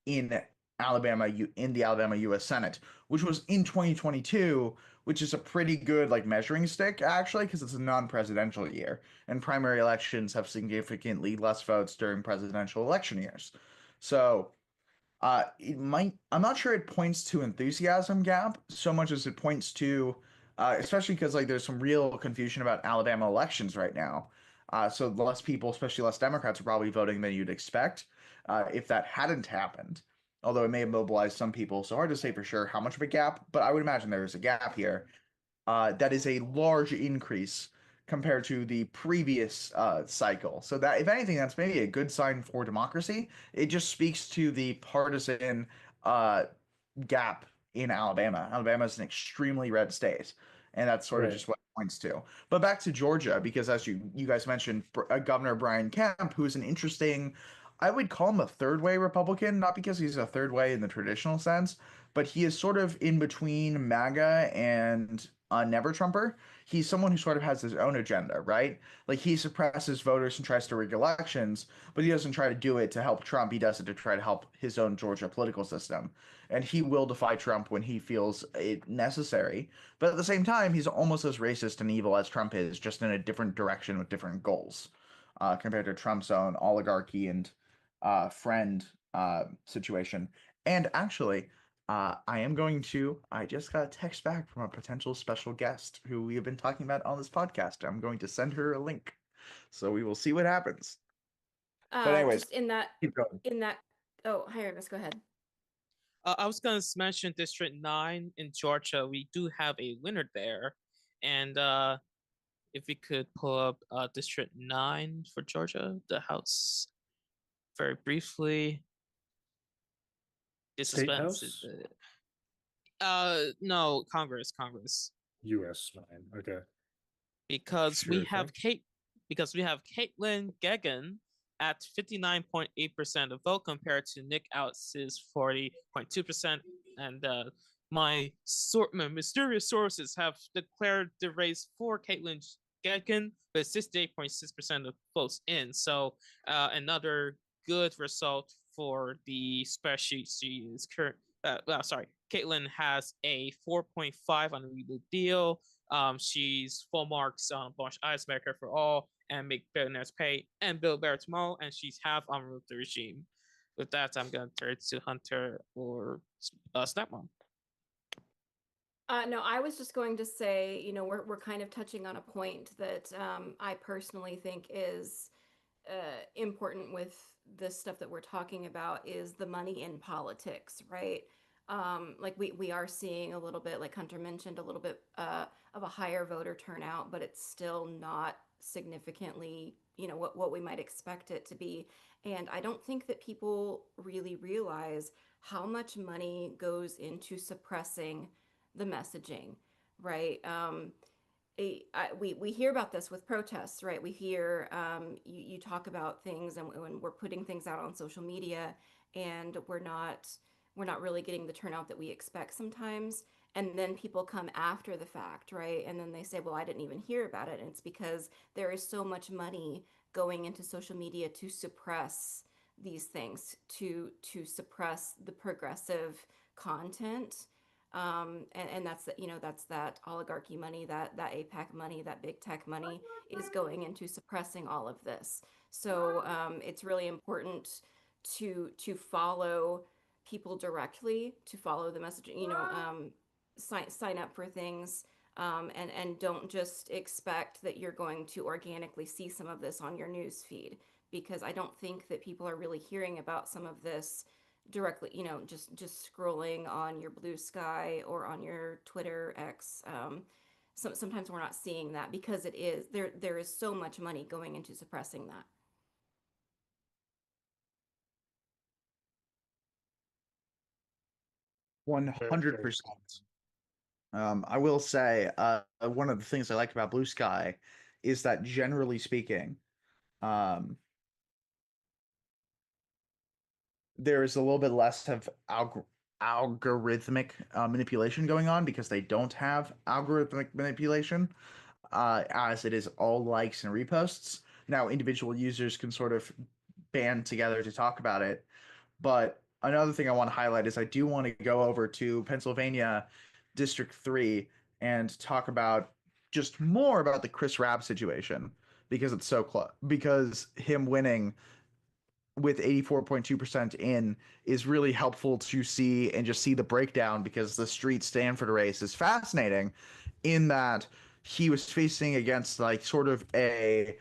in in the Alabama U.S. Senate, which was in 2022, which is a pretty good like measuring stick actually, because it's a non-presidential year, and primary elections have significantly less votes during presidential election years. So it might, I'm not sure it points to enthusiasm gap so much as it points to especially because like there's some real confusion about Alabama elections right now. So less people, especially less Democrats, are probably voting than you'd expect if that hadn't happened. Although it may have mobilized some people, so hard to say for sure how much of a gap, but I would imagine there is a gap here. That is a large increase compared to the previous cycle. So that, if anything, that's maybe a good sign for democracy. It just speaks to the partisan uh, gap in Alabama. Alabama is an extremely red state, and that's sort of Right. just what it points to. But back to Georgia, because as you guys mentioned, Governor Brian Kemp, who's an interesting, I would call him a third way Republican, not because he's a third way in the traditional sense, but he is sort of in between MAGA and Never Trumper. He's someone who sort of has his own agenda, right? Like he suppresses voters and tries to rig elections, but he doesn't try to do it to help Trump. He does it to try to help his own Georgia political system. And he will defy Trump when he feels it necessary. But at the same time, he's almost as racist and evil as Trump is, just in a different direction with different goals, compared to Trump's own oligarchy and friend situation. And actually, I just got a text back from a potential special guest who we have been talking about on this podcast. I'm going to send her a link. So we will see what happens. But anyways, Just in that, keep going. oh, hi, Ernest, go ahead. I was going to mention District 9 in Georgia. We do have a winner there. And if we could pull up District 9 for Georgia, the House, very briefly. This State suspense. House? No, Congress. US 9. Okay. Because Sure we thing. have Caitlin Geoghegan at 59.8% of vote compared to Nick Outz's 40.2%. And my mysterious sources have declared the race for Caitlin Geoghegan with 68.6% of votes in. So another good result for the spreadsheet. She is current. Caitlin has a 4.5 on the Real Deal. She's full marks on Blanche Icemaker for All and Make Billionaires Pay and Build Better Tomorrow, and she's half on Rule the Regime. With that, I'm going to turn it to Hunter or Snapmom. No, I was just going to say, you know, we're kind of touching on a point that I personally think is important with this stuff that we're talking about is the money in politics, right? Like we are seeing a little bit, like Hunter mentioned, a little bit of a higher voter turnout, but it's still not significantly, you know, what we might expect it to be. And I don't think that people really realize how much money goes into suppressing the messaging, right? We hear about this with protests, right? We hear you talk about things, and when we're putting things out on social media, and we're not really getting the turnout that we expect sometimes. And then people come after the fact, right? And then they say, well, I didn't even hear about it. And it's because there is so much money going into social media to suppress these things, to suppress the progressive content. And that's that, you know, that's that oligarchy money, that APAC money, that big tech money is going into suppressing all of this. So it's really important to follow people directly, to follow the messaging, you know, sign up for things, and don't just expect that you're going to organically see some of this on your news feed, because I don't think that people are really hearing about some of this directly, you know, just scrolling on your Blue Sky or on your Twitter X. Sometimes we're not seeing that because there is so much money going into suppressing that. 100%. I will say, one of the things I like about Blue Sky is that generally speaking, um, there is a little bit less of algorithmic manipulation going on because they don't have algorithmic manipulation, as it is all likes and reposts. Now, individual users can sort of band together to talk about it. But another thing I want to highlight is I do want to go over to Pennsylvania District 3 and talk about just more about the Chris Rabb situation because it's so close. Because him winning with 84.2% in is really helpful to see and just see the breakdown because the street Stanford race is fascinating in that he was facing against like sort of a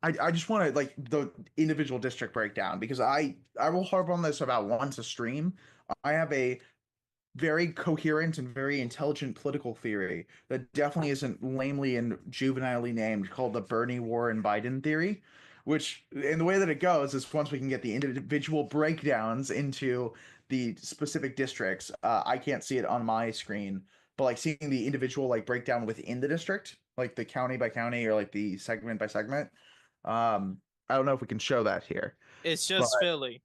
I just want to like the individual district breakdown because I will harp on this about once a stream. I have a very coherent and very intelligent political theory that definitely isn't lamely and juvenilely named called the Bernie Warren Biden theory, which and the way that it goes is once we can get the individual breakdowns into the specific districts, I can't see it on my screen, but like seeing the individual like breakdown within the district, like the county by county or like the segment by segment. I don't know if we can show that here. It's just But- Philly.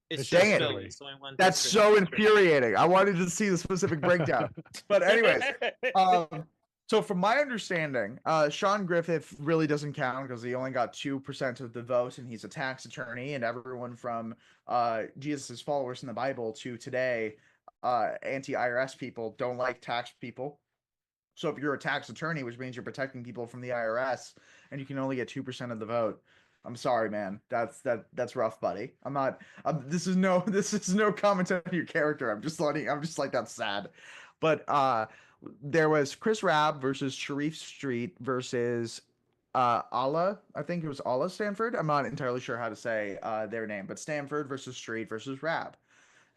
It's Dang just it. Philly. It's only one That's district. so infuriating. I wanted to see the specific breakdown. But anyways, so from my understanding, Sean Griffith really doesn't count because he only got 2% of the vote, and he's a tax attorney, and everyone from Jesus' followers in the Bible to today, anti-IRS people don't like tax people. So if you're a tax attorney, which means you're protecting people from the IRS, and you can only get 2% of the vote, I'm sorry, man. That's rough, buddy. I'm not. This is no comment on your character. I'm just like that's sad. But there was Chris Rabb versus Sharif Street versus Allah. I think it was Allah Stanford. I'm not entirely sure how to say their name, but Stanford versus Street versus Rabb.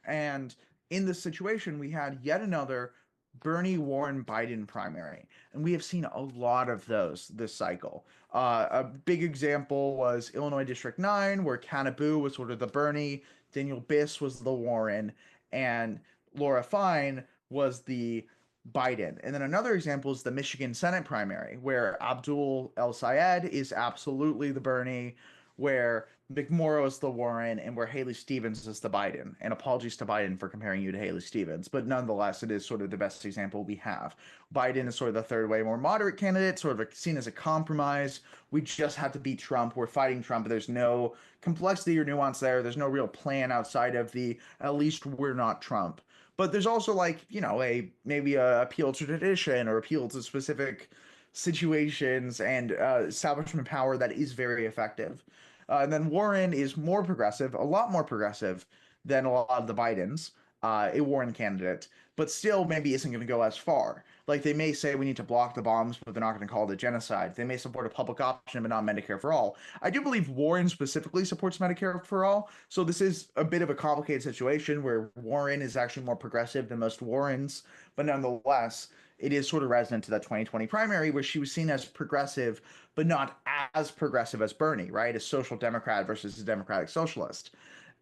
And in this situation, we had yet another Bernie Warren Biden primary. And we have seen a lot of those this cycle. A big example was Illinois District 9, where Canaboo was sort of the Bernie, Daniel Biss was the Warren, and Laura Fine was the Biden. And then another example is the Michigan Senate primary, where Abdul El Sayed is absolutely the Bernie, where McMorrow is the Warren, and where Haley Stevens is the Biden. And apologies to Biden for comparing you to Haley Stevens, but nonetheless, it is sort of the best example we have. Biden is sort of the third way more moderate candidate, sort of seen as a compromise. We just have to beat Trump. We're fighting Trump. There's no complexity or nuance there. There's no real plan outside of the at least we're not Trump. But there's also like, you know, maybe a appeal to tradition or appeal to specific situations and establishment power that is very effective. And then Warren is more progressive, a lot more progressive than a lot of the Bidens, a Warren candidate, but still maybe isn't going to go as far. Like they may say we need to block the bombs, but they're not going to call it a genocide. They may support a public option, but not Medicare for all. I do believe Warren specifically supports Medicare for all. So this is a bit of a complicated situation where Warren is actually more progressive than most Warrens, but nonetheless, it is sort of resonant to that 2020 primary where she was seen as progressive, but not as progressive as Bernie, right? A social democrat versus a democratic socialist.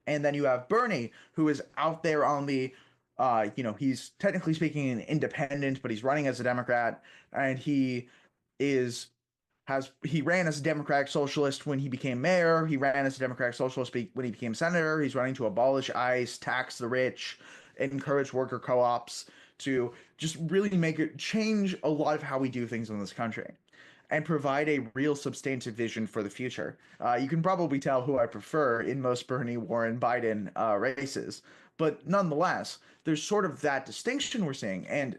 And then you have Bernie, who is out there on the, he's technically speaking an independent, but he's running as a Democrat, and he ran as a democratic socialist when he became mayor. He ran as a democratic socialist when he became senator. He's running to abolish ICE, tax the rich, encourage worker co-ops, to just really change a lot of how we do things in this country and provide a real substantive vision for the future. You can probably tell who I prefer in most Bernie, Warren, Biden races, but nonetheless, there's sort of that distinction we're seeing. And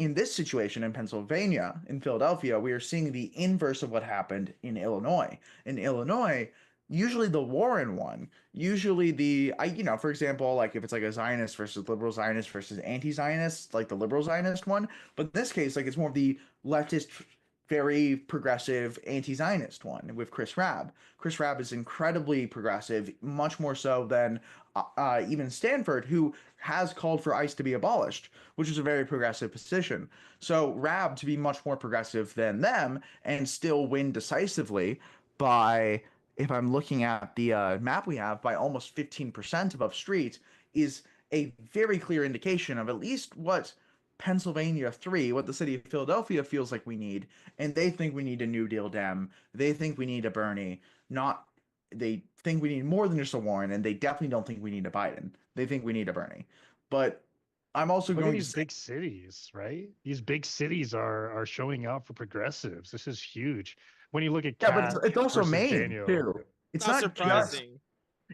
in this situation in Pennsylvania, in Philadelphia, we are seeing the inverse of what happened in Illinois. In Illinois, usually the Warren one, for example, like if it's like a Zionist versus liberal Zionist versus anti-Zionist, like the liberal Zionist one, but in this case, like it's more of the leftist, very progressive anti-Zionist one with Chris Rabb. Chris Rabb is incredibly progressive, much more so than even Stanford, who has called for ICE to be abolished, which is a very progressive position. So Rabb to be much more progressive than them and still win decisively by, if I'm looking at the map we have, by almost 15% above Street is a very clear indication of at least what Pennsylvania 3, what the city of Philadelphia feels like we need, and they think we need a New Deal Dem. They think we need a Bernie. Not they think we need more than just a Warren, and they definitely don't think we need a Biden. They think we need a Bernie. But I'm also Look at going to these say, big cities, right? These big cities are showing out for progressives. This is huge. When you look at yeah, but it's, Cat it's also versus Maine Daniel, too. It's Not not just surprising.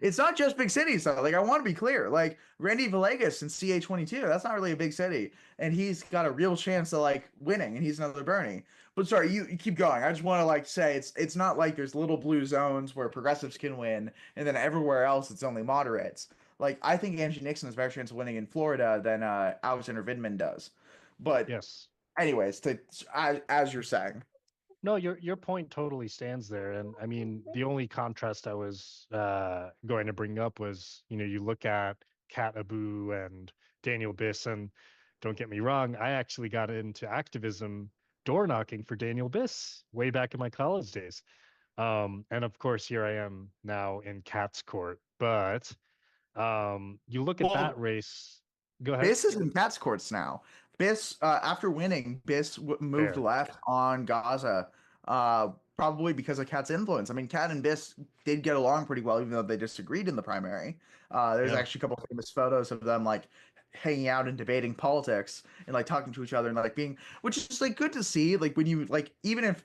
it's not just big cities though. Like I want to be clear. Like Randy Villegas in CA22, that's not really a big city, and he's got a real chance of like winning, and he's another Bernie. But sorry, you keep going. I just want to like say it's not like there's little blue zones where progressives can win, and then everywhere else it's only moderates. Like I think Angie Nixon has a better chance of winning in Florida than Alexander Vindman does. But yes. anyways, as you're saying, No, your point totally stands there. And I mean, the only contrast I was going to bring up was, you look at Kat Abu and Daniel Biss, and don't get me wrong, I actually got into activism door knocking for Daniel Biss way back in my college days. And of course, here I am now in Kat's court. But you look at well, that race. Go ahead. Biss is in Cat's courts now. Biss, after winning, Biss moved Fair. left on Gaza, probably because of Cat's influence. I mean, Cat and Biss did get along pretty well, even though they disagreed in the primary. There's Yeah. actually a couple of famous photos of them like hanging out and debating politics and like talking to each other and like being, which is like good to see. Like when you like, even if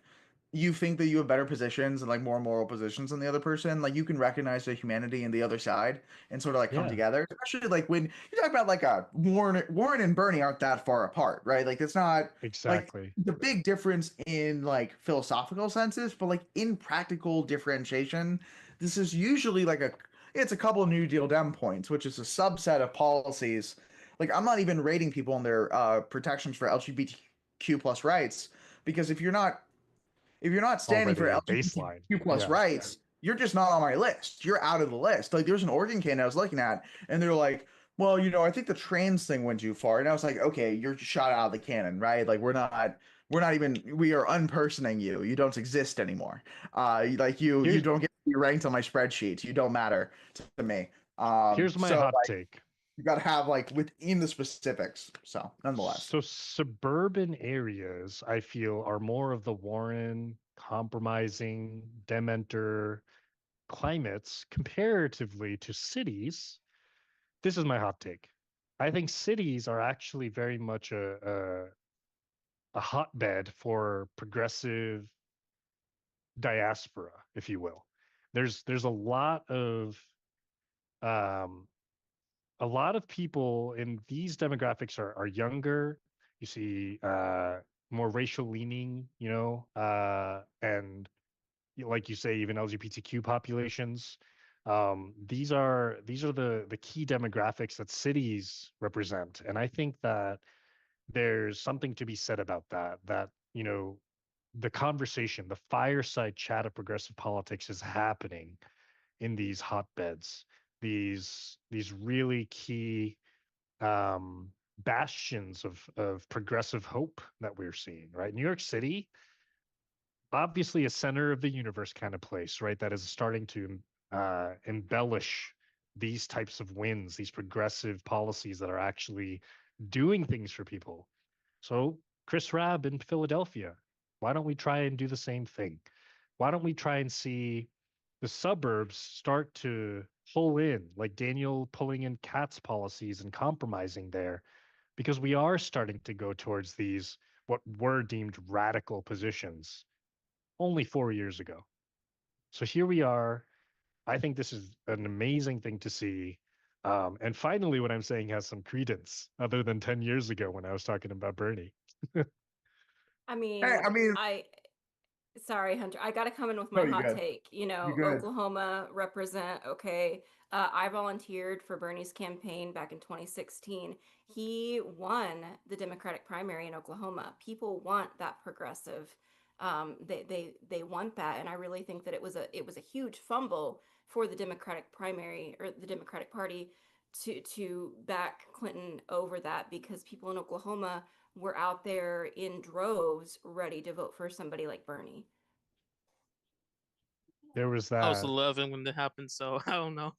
you think that you have better positions and like more moral positions than the other person, like you can recognize the humanity in the other side and sort of like come Yeah. together. Especially like when you talk about like a Warren and Bernie aren't that far apart, right? Like it's not like Exactly. the big difference in like philosophical senses, but like in practical differentiation, this is usually like it's a couple of New Deal Dem points, which is a subset of policies. Like I'm not even rating people on their protections for LGBTQ plus rights, because if you're not standing for Already a baseline. LGBTQ plus Yeah. rights, you're just not on my list. You're out of the list. Like there's an Oregon candidate I was looking at, and they're like, well, I think the trans thing went too far. And I was like, okay, you're shot out of the cannon, right? Like we're not even, we are unpersoning you. You don't exist anymore. Like you Here's- don't get to be ranked on my spreadsheet. You don't matter to me. Here's my so, hot like, take. you got to have like within the specifics. So nonetheless. So suburban areas, I feel, are more of the Warren compromising Dementer climates comparatively to cities. This is my hot take. I think cities are actually very much a hotbed for progressive diaspora, if you will. There's a um, lot of people in these demographics are younger. You see more racial leaning, and like you say, even LGBTQ populations. These are the key demographics that cities represent, and I think that there's something to be said about that. That the conversation, the fireside chat of progressive politics is happening in these hotbeds, these really key bastions of progressive hope that we're seeing, right? New York City, obviously a center of the universe kind of place, right? That is starting to embellish these types of wins, these progressive policies that are actually doing things for people. So Chris Rabb in Philadelphia, why don't we try and do the same thing? Why don't we try and see the suburbs start to pull in, like Daniel pulling in Kat's policies and compromising there, because we are starting to go towards these what were deemed radical positions only 4 years ago. So here we are. I think this is an amazing thing to see. And finally, what I'm saying has some credence other than 10 years ago when I was talking about Bernie. I mean, I mean, sorry, Hunter, I got to come in with No, my you're hot good. take. You're good. Oklahoma represent, okay. I volunteered for Bernie's campaign back in 2016. He won the Democratic primary in Oklahoma. People want that progressive. They want that, and I really think that it was a huge fumble for the Democratic primary or the Democratic Party to back Clinton over that, because people in Oklahoma were out there in droves ready to vote for somebody like Bernie. There was I was that. 11 when that happened, so I don't know.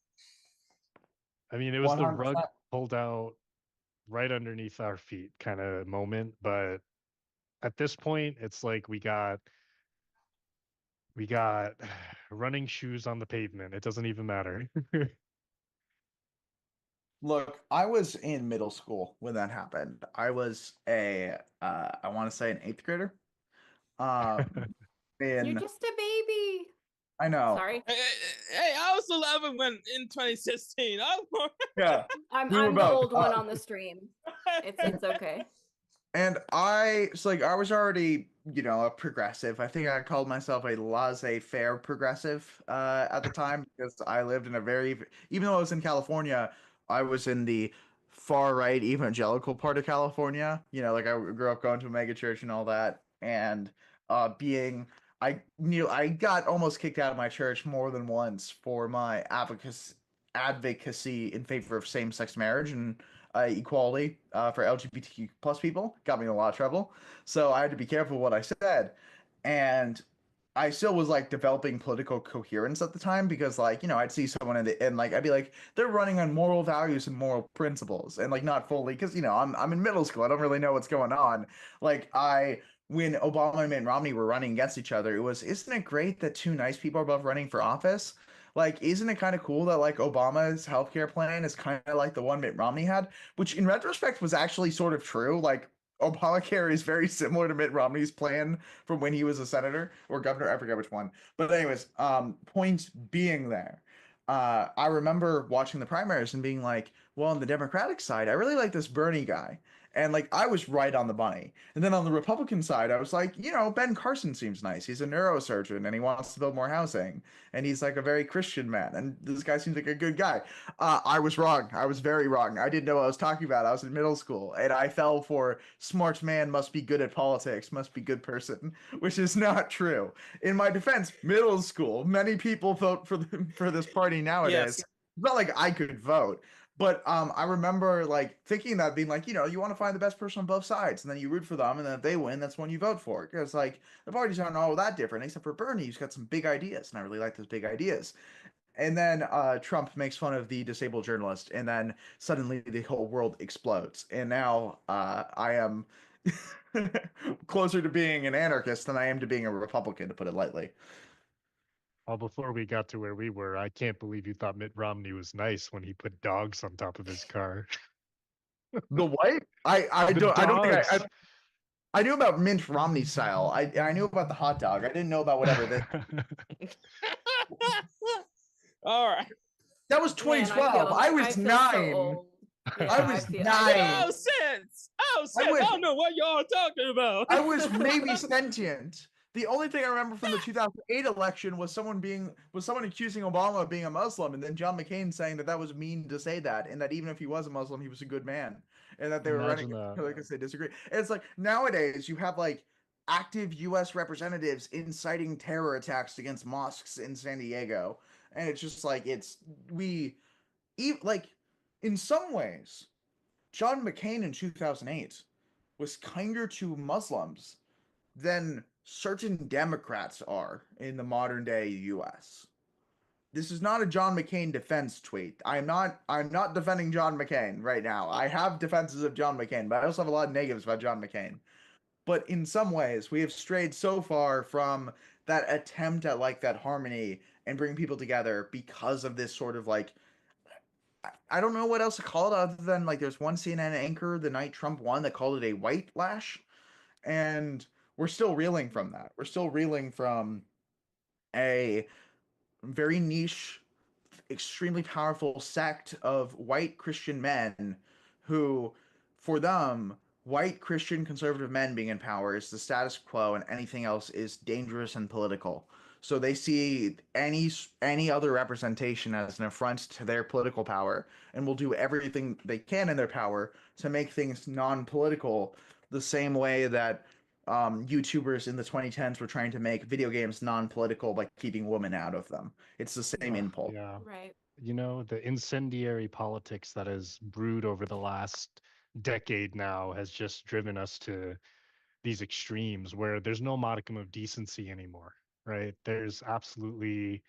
I mean, it was the 100%. rug pulled out right underneath our feet kind of moment. But at this point, it's like we got running shoes on the pavement. It doesn't even matter. Look, I was in middle school when that happened. I was I want to say an eighth grader. Um, You're and just a baby. I know, Sorry. Hey, I was 11 when in 2016. yeah, I'm we were I'm the both. old one on the stream. It's okay. And I was already, a progressive. I think I called myself a laissez-faire progressive at the time because I lived in even though I was in California, I was in the far right evangelical part of California. Like I grew up going to a mega church and all that, and I got almost kicked out of my church more than once for my advocacy in favor of same-sex marriage and equality for LGBTQ plus people. Got me in a lot of trouble, so I had to be careful what I said. And I still was like developing political coherence at the time because I'd see someone and like I'd be like they're running on moral values and moral principles and like not fully because I'm in middle school. I don't really know what's going on. Like I when Obama and Mitt Romney were running against each other, isn't it great that two nice people are both running for office? Like, isn't it kind of cool that like Obama's healthcare plan is kind of like the one Mitt Romney had, which in retrospect was actually sort of true. Like Obamacare is very similar to Mitt Romney's plan from when he was a senator or governor. I forget which one. But anyways, point being there. I remember watching the primaries and being like, well, on the Democratic side, I really like this Bernie guy. And like I was right on the money. And then on the Republican side, I was like, Ben Carson seems nice. He's a neurosurgeon and he wants to build more housing. And he's like a very Christian man. And this guy seems like a good guy. I was wrong. I was very wrong. I didn't know what I was talking about. I was in middle school and I fell for smart man must be good at politics, must be good person, which is not true. In my defense, middle school, many people vote for this party nowadays. Yes. It's not like I could vote. But I remember like thinking that being like, you want to find the best person on both sides, and then you root for them, and then if they win, that's when you vote for. Because like the parties aren't all that different, except for Bernie, who's got some big ideas, and I really like those big ideas. And then Trump makes fun of the disabled journalist, and then suddenly the whole world explodes. And now I am closer to being an anarchist than I am to being a Republican, to put it lightly. Well, before we got to where we were, I can't believe you thought Mitt Romney was nice when he put dogs on top of his car. The what? I The don't think dogs. I knew about Mint Romney style. I knew about the hot dog. I didn't know about whatever that. All right. That was Man, 2012. I was feel so 9. old. Yeah, I was feel- 9. Oh, sense. Oh, sense. I was- don't know what y'all are talking about. I was maybe sentient. The only thing I remember from the 2008 election was someone accusing Obama of being a Muslim, and then John McCain saying that was mean to say that, and that even if he was a Muslim, he was a good man, and that they were Imagine running that. because they disagree. And it's like nowadays you have like active U.S. representatives inciting terror attacks against mosques in San Diego, and it's just like like in some ways, John McCain in 2008 was kinder to Muslims than certain Democrats are in the modern day US. This is not a John McCain defense tweet. I'm not defending John McCain right now. I have defenses of John McCain, but I also have a lot of negatives about John McCain. But in some ways, we have strayed so far from that attempt at like that harmony and bring people together because of this sort of like I don't know what else to call it other than like there's one CNN anchor the night Trump won that called it a white lash. And we're still reeling from that. We're still reeling from a very niche, extremely powerful sect of white Christian men who, for them, white Christian conservative men being in power is the status quo and anything else is dangerous and political. So they see any other representation as an affront to their political power and will do everything they can in their power to make things non-political the same way that YouTubers in the 2010s were trying to make video games non-political by keeping women out of them. It's the same impulse. Yeah. Right. You know, the incendiary politics that has brewed over the last decade now has just driven us to these extremes where there's no modicum of decency anymore, right? There's absolutely,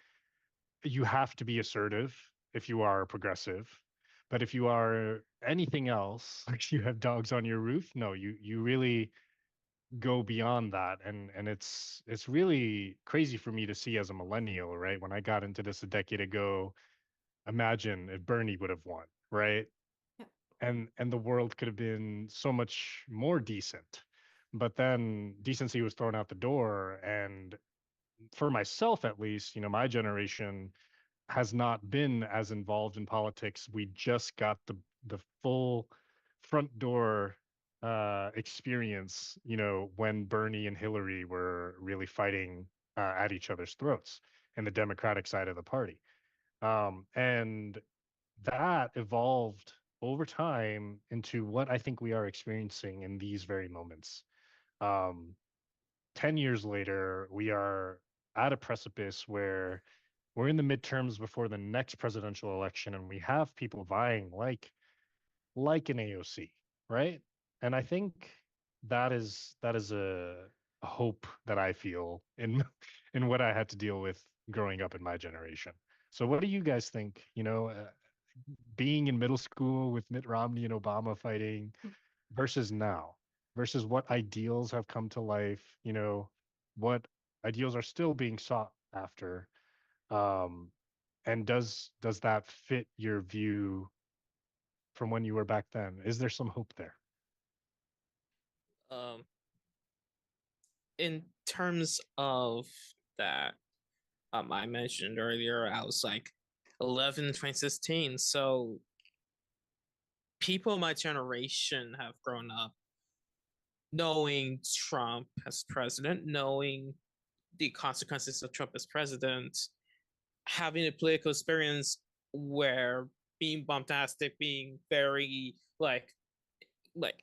you have to be assertive if you are a progressive, But if you are anything else, like you have dogs on your roof, no, you really go beyond that, and it's really crazy for me to see as a millennial, right? When I got into this a decade ago, imagine if Bernie would have won, right? Yeah. And the world could have been so much more decent. But then decency was thrown out the door, and for myself at least, my generation has not been as involved in politics. We just got the full front door experience, when Bernie and Hillary were really fighting at each other's throats in the Democratic side of the party. And that evolved over time into what I think we are experiencing in these very moments. Um, 10 years later, we are at a precipice where we're in the midterms before the next presidential election, and we have people vying like an AOC, right? And I think that is a hope that I feel in in what I had to deal with growing up in my generation. So what do you guys think? Being in middle school with Mitt Romney and Obama fighting versus now, versus what ideals have come to life, what ideals are still being sought after. Um, and does that fit your view from when you were back then? Is there some hope there? Um, in terms of that, I mentioned earlier, I was like 11 in 2016. So people of my generation have grown up knowing Trump as president, knowing the consequences of Trump as president, having a political experience where being bombastic, being very like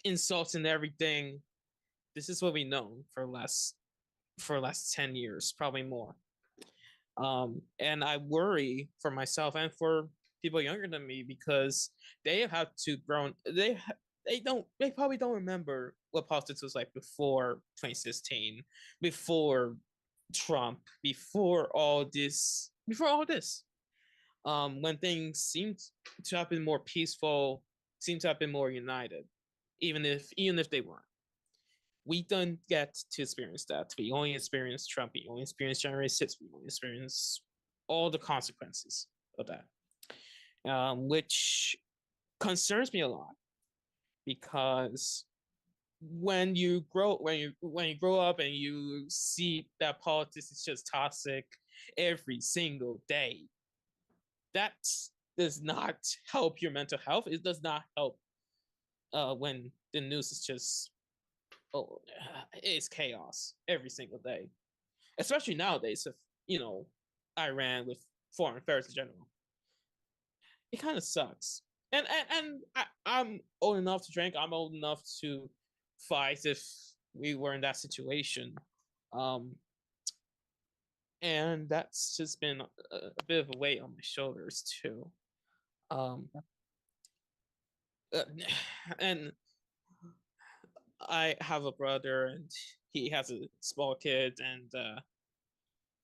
insults and everything. This is what we know for last 10 years, probably more. And I worry for myself and for people younger than me because they have to grown they probably don't remember what politics was like before 2016, before Trump, before all this. When things seemed to have been more peaceful, seemed to have been more united, even if they weren't. We don't get to experience that. We only experience Trump. We only experience January 6th. We only experience all the consequences of that, which concerns me a lot because when you grow up and you see that politics is just toxic every single day, that does not help your mental health. It does not help when the news is just it's chaos every single day, especially nowadays with Iran, with foreign affairs in general. It kind of sucks. I'm old enough to drink. I'm old enough to fight if we were in that situation. And that's just been a bit of a weight on my shoulders too. Um, and I have a brother, and he has a small kid, and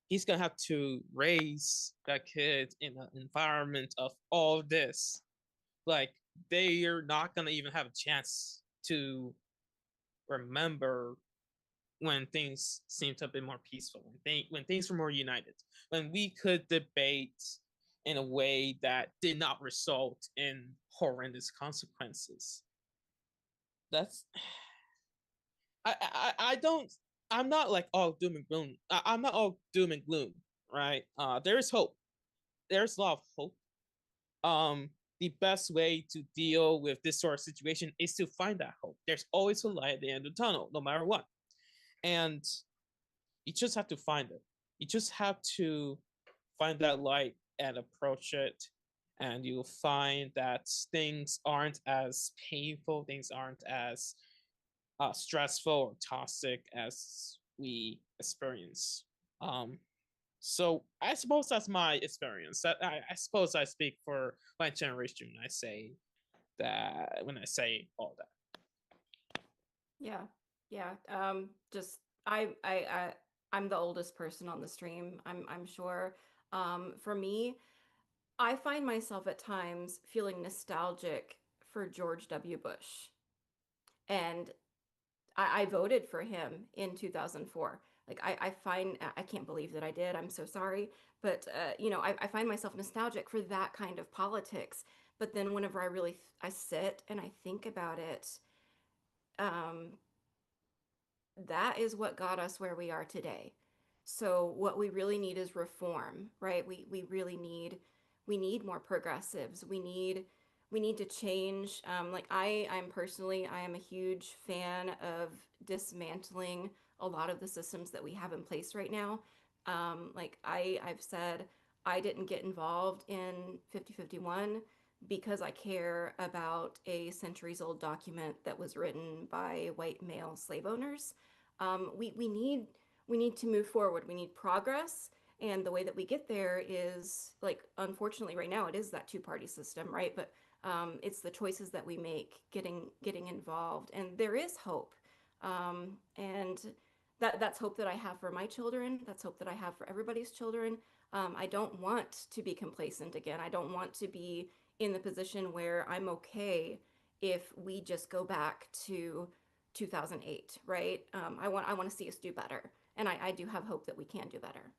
he's gonna have to raise that kid in an environment of all this. Like they are not gonna even have a chance to remember when things seemed to have been more peaceful, when things were more united, when we could debate in a way that did not result in horrendous consequences. That's I don't I'm not like all doom and gloom. I'm not all doom and gloom, right? There is hope. There's a lot of hope. The best way to deal with this sort of situation is to find that hope. There's always a light at the end of the tunnel, no matter what. And you just have to find it. You just have to find that light and approach it. And you'll find that things aren't as painful, things aren't as stressful or toxic as we experience. So I suppose that's my experience. That I suppose I speak for my generation when I say all that. Yeah, yeah. Just I'm the oldest person on the stream. I'm sure. For me, I find myself at times feeling nostalgic for George W. Bush. And I voted for him in 2004. Like I can't believe that I did. I'm so sorry. But I find myself nostalgic for that kind of politics. But then whenever I sit and I think about it, um, that is what got us where we are today. So what we really need is reform, right? We really need more progressives. We need to change. Like I am a huge fan of dismantling a lot of the systems that we have in place right now. Like I've said, I didn't get involved in 5051 because I care about a centuries old document that was written by white male slave owners. We need to move forward. We need progress. And the way that we get there is, like, unfortunately right now it is that two-party system, right? But it's the choices that we make getting involved, and there is hope. And that's hope that I have for my children. That's hope that I have for everybody's children. I don't want to be complacent again. I don't want to be in the position where I'm okay if we just go back to 2008, right? I want to see us do better, and I do have hope that we can do better.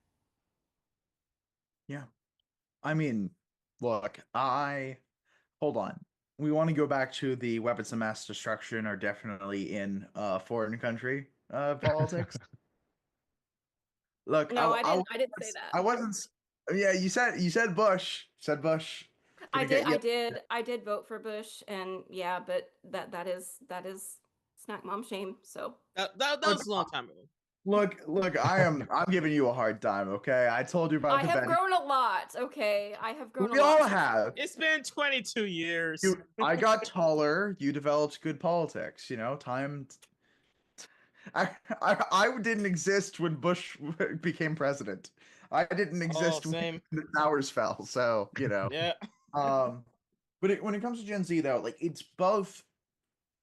Yeah. I mean, look, hold on. We want to go back to the weapons of mass destruction are definitely in foreign country politics. Look, No, I didn't say that. I wasn't. Yeah, you said Bush. Said Bush. I Gonna did, get you. I did vote for Bush, and yeah, but that is snack mom shame. So That was a long time ago. Look, I'm giving you a hard time, okay? I told you about I the have Ben. grown a lot. Okay, I have grown We a lot. all have. It's been 22 years. I got taller. You developed good politics. You know, time. I didn't exist when Bush became president. I didn't exist when same. the towers fell. So Yeah. But when it comes to Gen Z, though, like it's both.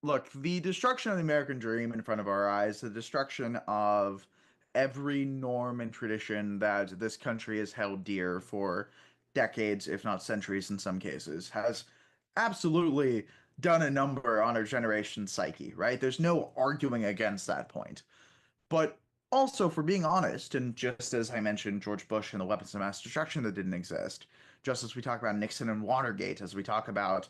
Look, the destruction of the American dream in front of our eyes, the destruction of every norm and tradition that this country has held dear for decades, if not centuries in some cases, has absolutely done a number on our generation's psyche, right? There's no arguing against that point. But also, for being honest, and just as I mentioned, George Bush and the weapons of mass destruction that didn't exist, just as we talk about Nixon and Watergate, as we talk about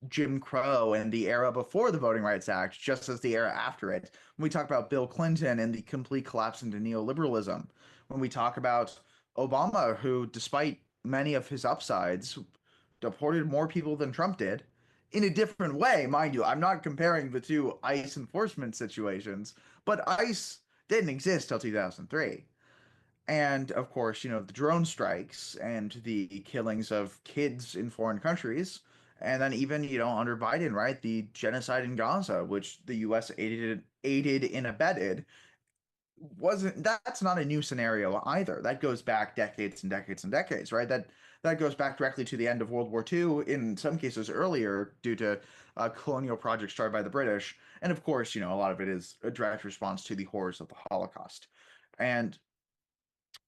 Jim Crow and the era before the Voting Rights Act, just as the era after it. When we talk about Bill Clinton and the complete collapse into neoliberalism, when we talk about Obama, who, despite many of his upsides, deported more people than Trump did, in a different way, mind you. I'm not comparing the two ICE enforcement situations, but ICE didn't exist till 2003. And of course, the drone strikes and the killings of kids in foreign countries. And then even, under Biden, right, the genocide in Gaza, which the U.S. aided and abetted, that's not a new scenario either. That goes back decades and decades and decades, right? That goes back directly to the end of World War II, in some cases earlier, due to colonial projects started by the British. And of course, a lot of it is a direct response to the horrors of the Holocaust. And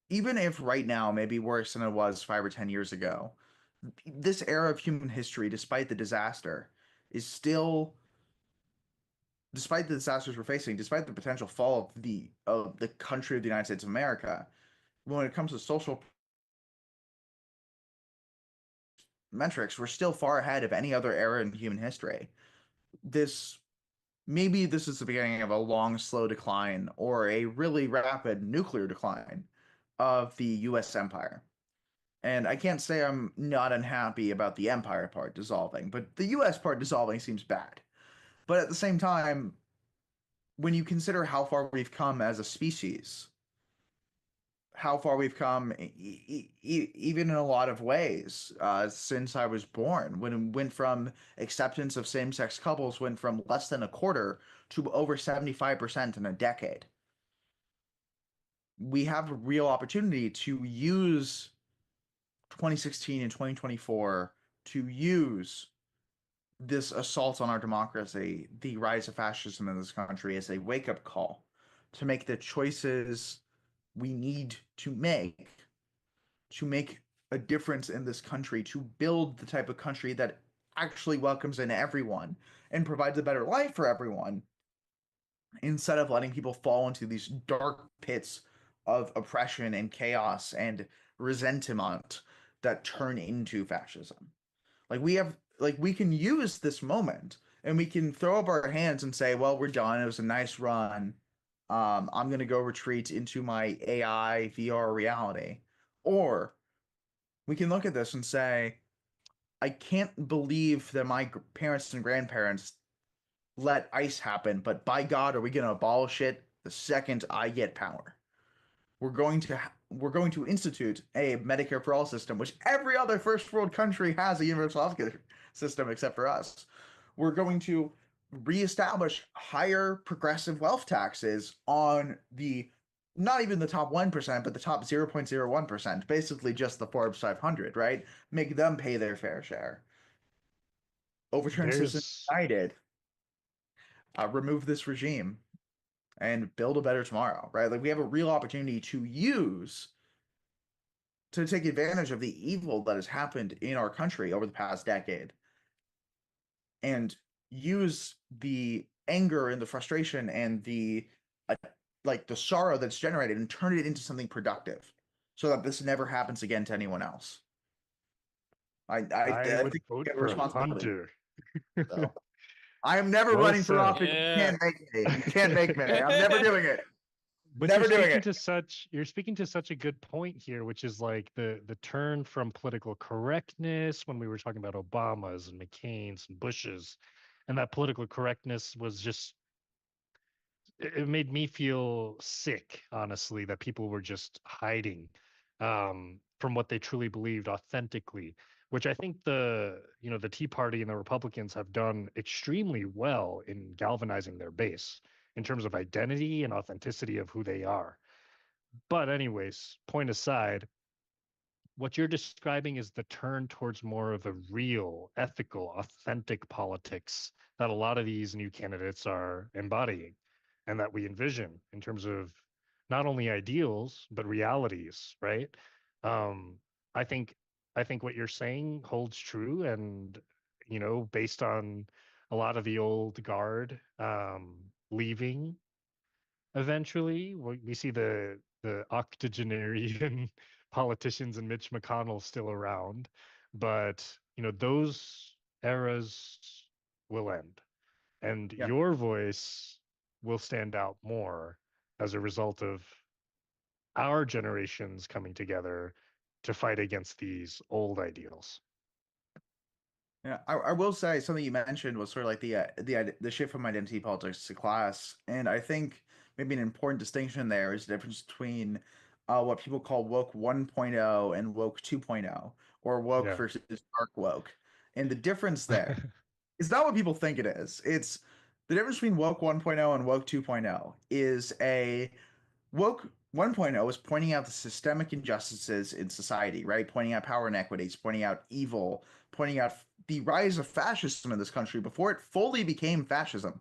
even if right now may be worse than it was 5 or 10 years ago, this era of human history, despite the disaster, is still, despite the disasters we're facing, despite the potential fall of the country of the United States of America, when it comes to social metrics, we're still far ahead of any other era in human history. Maybe this is the beginning of a long, slow decline or a really rapid nuclear decline of the U.S. empire. And I can't say I'm not unhappy about the empire part dissolving, but the U.S. part dissolving seems bad. But at the same time, when you consider how far we've come as a species, how far we've come, even in a lot of ways, since I was born, when it went from acceptance of same-sex couples went from less than a quarter to over 75% in a decade. We have a real opportunity to use 2016 and 2024 to use this assault on our democracy, the rise of fascism in this country, as a wake-up call to make the choices we need to make a difference in this country, to build the type of country that actually welcomes in everyone and provides a better life for everyone, instead of letting people fall into these dark pits of oppression and chaos and resentment that turn into fascism. We can use this moment and we can throw up our hands and say, well, we're done. It was a nice run. I'm going to go retreat into my AI VR reality. Or we can look at this and say, I can't believe that my parents and grandparents let ICE happen, but by God, are we going to abolish it the second I get power? We're going to institute a Medicare for all system, which every other first world country has a universal healthcare system except for us. We're going to reestablish higher progressive wealth taxes on the not even the top 1%, but the top 0.01%, basically just the Forbes 500, right? Make them pay their fair share. Overturn Citizens United. Remove this regime and build a better tomorrow, right? Like, we have a real opportunity to take advantage of the evil that has happened in our country over the past decade and use the anger and the frustration and the sorrow that's generated and turn it into something productive so that this never happens again to anyone else. I would think vote we have a for responsibility. Hunter. So, I am never Well running for said. office. You can't make me. You can't make me. I'm never doing it. But Never doing it. you're speaking to such a good point here, which is like the turn from political correctness when we were talking about Obamas and McCain's and Bush's, and that political correctness was just, it made me feel sick, honestly, that people were just hiding from what they truly believed authentically, which I think the Tea Party and the Republicans have done extremely well in galvanizing their base in terms of identity and authenticity of who they are. But anyways, point aside, what you're describing is the turn towards more of a real, ethical, authentic politics that a lot of these new candidates are embodying and that we envision in terms of not only ideals, but realities, right? I think what you're saying holds true, and based on a lot of the old guard leaving eventually, we see the octogenarian politicians and Mitch McConnell still around, but those eras will end, and Yeah. your voice will stand out more as a result of our generations coming together to fight against these old ideals. Yeah, I will say something you mentioned was sort of like the shift from identity politics to class, and I think maybe an important distinction there is the difference between what people call woke 1.0 and woke 2.0, or woke Yeah. versus dark woke, and the difference there is not what people think it is. It's the difference between woke 1.0 and woke 2.0 is a woke 1.0 is pointing out the systemic injustices in society, right? Pointing out power inequities, pointing out evil, pointing out the rise of fascism in this country before it fully became fascism.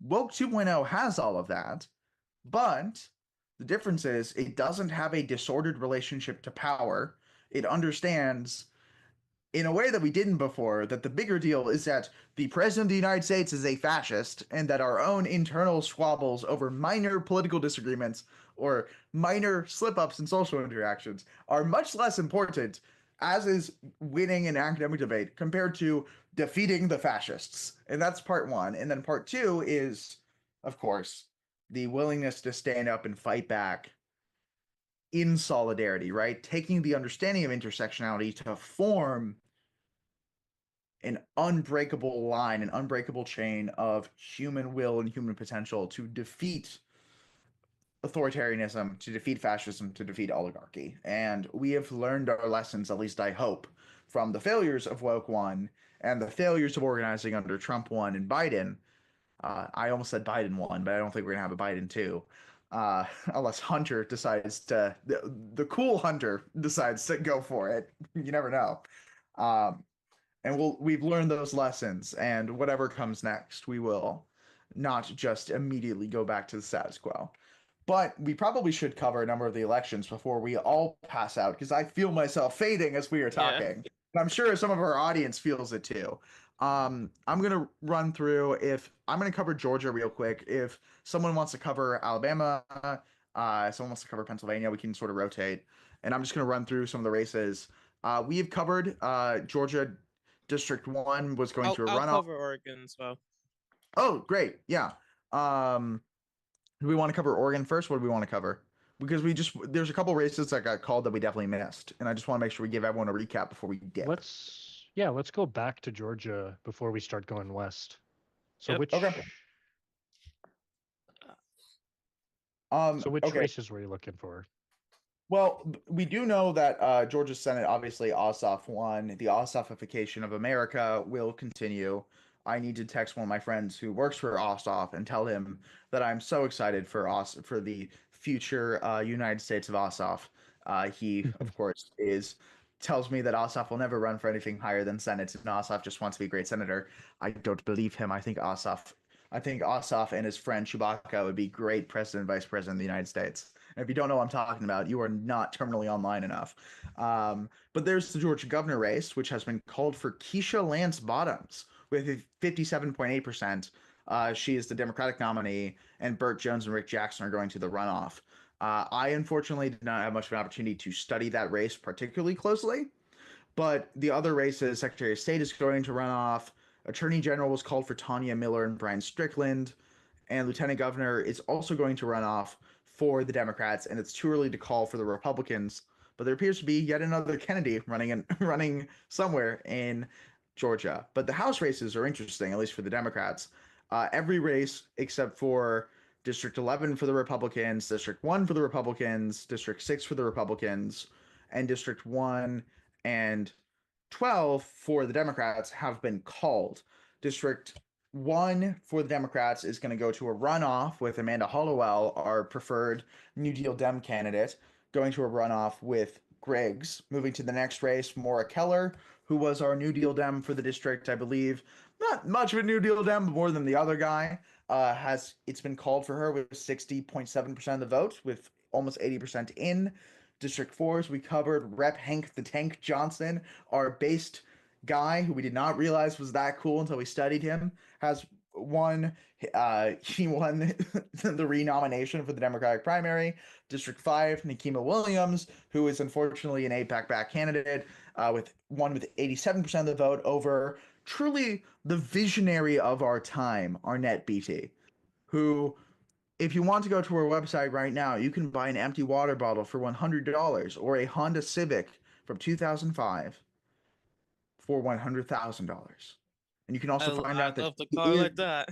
Woke 2.0 has all of that, but the difference is it doesn't have a disordered relationship to power. It understands, in a way that we didn't before, that the bigger deal is that the president of the United States is a fascist, and that our own internal squabbles over minor political disagreements or minor slip-ups in social interactions are much less important, as is winning an academic debate, compared to defeating the fascists. And that's part one. And then part two is, of course, the willingness to stand up and fight back in solidarity, right? Taking the understanding of intersectionality to form an unbreakable line, an unbreakable chain of human will and human potential to defeat authoritarianism, to defeat fascism, to defeat oligarchy. And we have learned our lessons, at least I hope, from the failures of Woke 1 and the failures of organizing under Trump 1 and Biden. I almost said Biden 1, but I don't think we're going to have a Biden 2. Unless Hunter decides to, the cool Hunter decides to go for it. You never know. And we've learned those lessons, and whatever comes next, we will not just immediately go back to the status quo. But we probably should cover a number of the elections before we all pass out, because I feel myself fading as we are talking. And I'm sure some of our audience feels it too. I'm gonna run through I'm gonna cover Georgia real quick. If someone wants to cover Alabama, someone wants to cover Pennsylvania, we can sort of rotate. And I'm just gonna run through some of the races. We have covered Georgia District 1 was going to a I'll runoff. cover Oregon as well. Oh, great. Yeah. Do we want to cover Oregon first? What do we want to cover? Because there's a couple races that got called that we definitely missed, and I just want to make sure we give everyone a recap before we dip. Let's go back to Georgia before we start going west. So Yep. which Okay. Okay. races were you looking for? Well, we do know that Georgia Senate, obviously, Ossoff won. The Ossoffification of America will continue. I need to text one of my friends who works for Ossoff and tell him that I'm so excited for the future United States of Ossoff. He, of course, tells me that Ossoff will never run for anything higher than Senate, and Ossoff just wants to be a great senator. I don't believe him. I think Ossoff and his friend Chewbacca would be great president and vice president of the United States. And if you don't know what I'm talking about, you are not terminally online enough. But there's the Georgia governor race, which has been called for Keisha Lance Bottoms with 57.8%. She is the Democratic nominee, and Burt Jones and Rick Jackson are going to the runoff. I unfortunately did not have much of an opportunity to study that race particularly closely, but the other races, Secretary of State is going to run off. Attorney General was called for Tanya Miller and Brian Strickland, and Lieutenant Governor is also going to run off for the Democrats, and it's too early to call for the Republicans. But there appears to be yet another Kennedy running somewhere in Georgia. But the House races are interesting, at least for the Democrats. Every race except for District 11 for the Republicans, District 1 for the Republicans, District 6 for the Republicans, and District 1 and 12 for the Democrats have been called. District 1 for the Democrats is going to go to a runoff with Amanda Hollowell, our preferred New Deal Dem candidate, going to a runoff with Griggs. Moving to the next race, Maura Keller, who was our New Deal Dem for the district, I believe. Not much of a New Deal Dem, but more than the other guy. It's been called for her with 60.7% of the vote, with almost 80% in. District 4s, we covered Rep. Hank the Tank Johnson, our based guy who we did not realize was that cool until we studied him, has won. He won the renomination for the Democratic primary. District 5, Nikema Williams, who is unfortunately an AIPAC-backed candidate, with 87% of the vote over truly the visionary of our time, Arnett Beatty, who, if you want to go to our website right now, you can buy an empty water bottle for $100 or a Honda Civic from 2005 for $100,000. And you can also find out that love the car like that.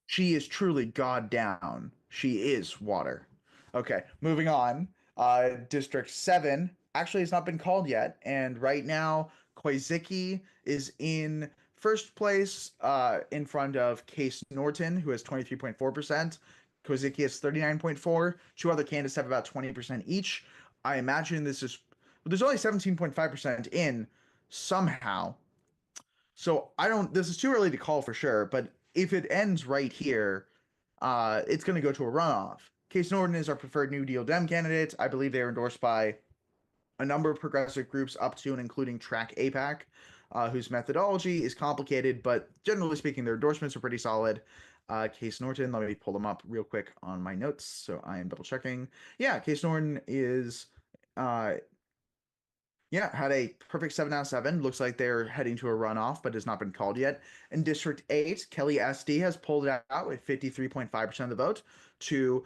She is truly god down. She is water. Okay, moving on. District 7 actually has not been called yet, and right now Koiziki is in first place in front of Case Norton, who has 23.4%. Koiziki has 39.4%. Two other candidates have about 20% each. I imagine there's only 17.5% in somehow. So this is too early to call for sure, but if it ends right here, it's going to go to a runoff. Case Norton is our preferred New Deal Dem candidate. I believe they're endorsed by a number of progressive groups up to and including Track APAC, whose methodology is complicated, but generally speaking, their endorsements are pretty solid. Case Norton, let me pull them up real quick on my notes, so I am double checking. Yeah, Case Norton is had a perfect 7 out of 7. Looks like they're heading to a runoff, but has not been called yet. In District 8, Kelly SD has pulled it out with 53.5% of the vote to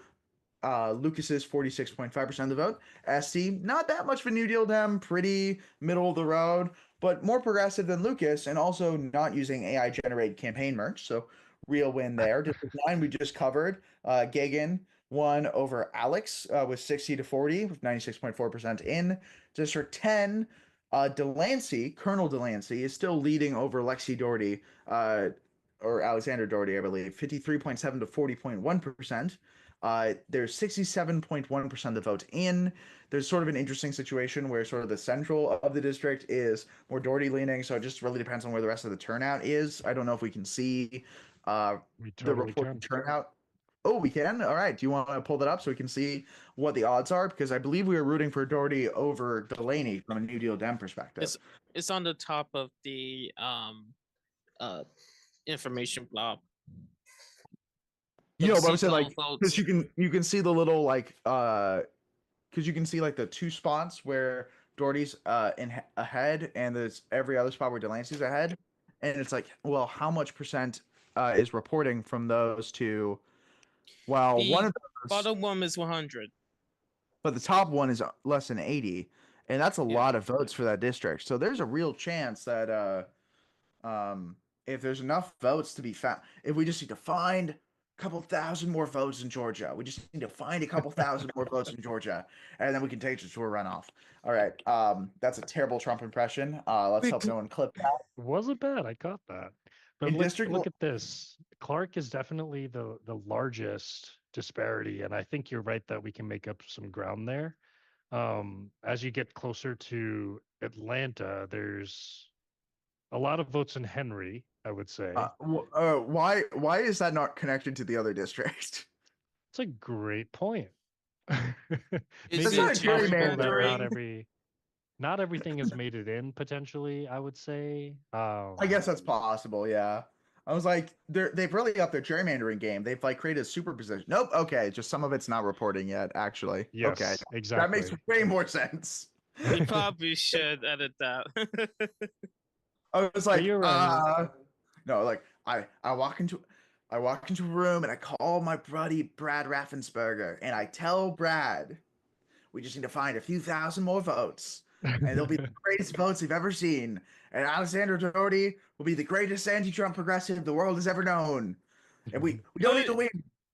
Lucas's 46.5% of the vote. SD, not that much of a New Deal Dem, pretty middle of the road, but more progressive than Lucas, and also not using AI-generated campaign merch, so real win there. District 9, we just covered. Gagan won over Alex with 60-40, with 96.4% in. District 10, Colonel Delancey, is still leading over Lexi Doherty, or Alexander Doherty, I believe, 53.7 to 40.1%. There's 67.1% of the vote in. There's sort of an interesting situation where sort of the central of the district is more Doherty leaning, so it just really depends on where the rest of the turnout is. I don't know if we can see the report turnout. Oh, we can? All right. Do you want to pull that up so we can see what the odds are? Because I believe we were rooting for Doherty over Delaney from a New Deal Dem perspective. It's on the top of the information blob. You know, but I'm saying Seat like votes. because you can see the little like because you can see like the two spots where Doherty's ahead and there's every other spot where Delancey's ahead, and it's like, well, how much percent is reporting from those two? Well, one The of those, bottom one is 100. but the top one is less than 80, and that's a Yeah. lot of votes for that district. So there's a real chance that if there's enough votes to be found, if we just need to find a couple thousand more votes in Georgia, we just need to find a couple thousand more votes in Georgia, and then we can take it to a runoff. All right, that's a terrible Trump impression. Let's hope no one clipped that. Wasn't bad. I got that. But In district, look at this. Clark is definitely the largest disparity, and I think you're right that we can make up some ground there. As you get closer to Atlanta, there's a lot of votes in Henry, I would say. why is that not connected to the other district? It's a great point. Is That's Maybe not it's possible that gerrymandering? not everything has made it in potentially, I would say. I guess that's possible. Yeah. I was like, they've really upped their gerrymandering game. They've like created a superposition. Nope. Okay, just some of it's not reporting yet. Actually. Yes, Okay. exactly. That makes way more sense. We probably should edit that. I was like, you're right. no, like I walk into a room and I call my buddy Brad Raffensperger and I tell Brad, we just need to find a few thousand more votes, and they'll be the greatest votes we've ever seen. And Alexander Doherty will be the greatest anti-Trump progressive the world has ever known. And we don't need to win.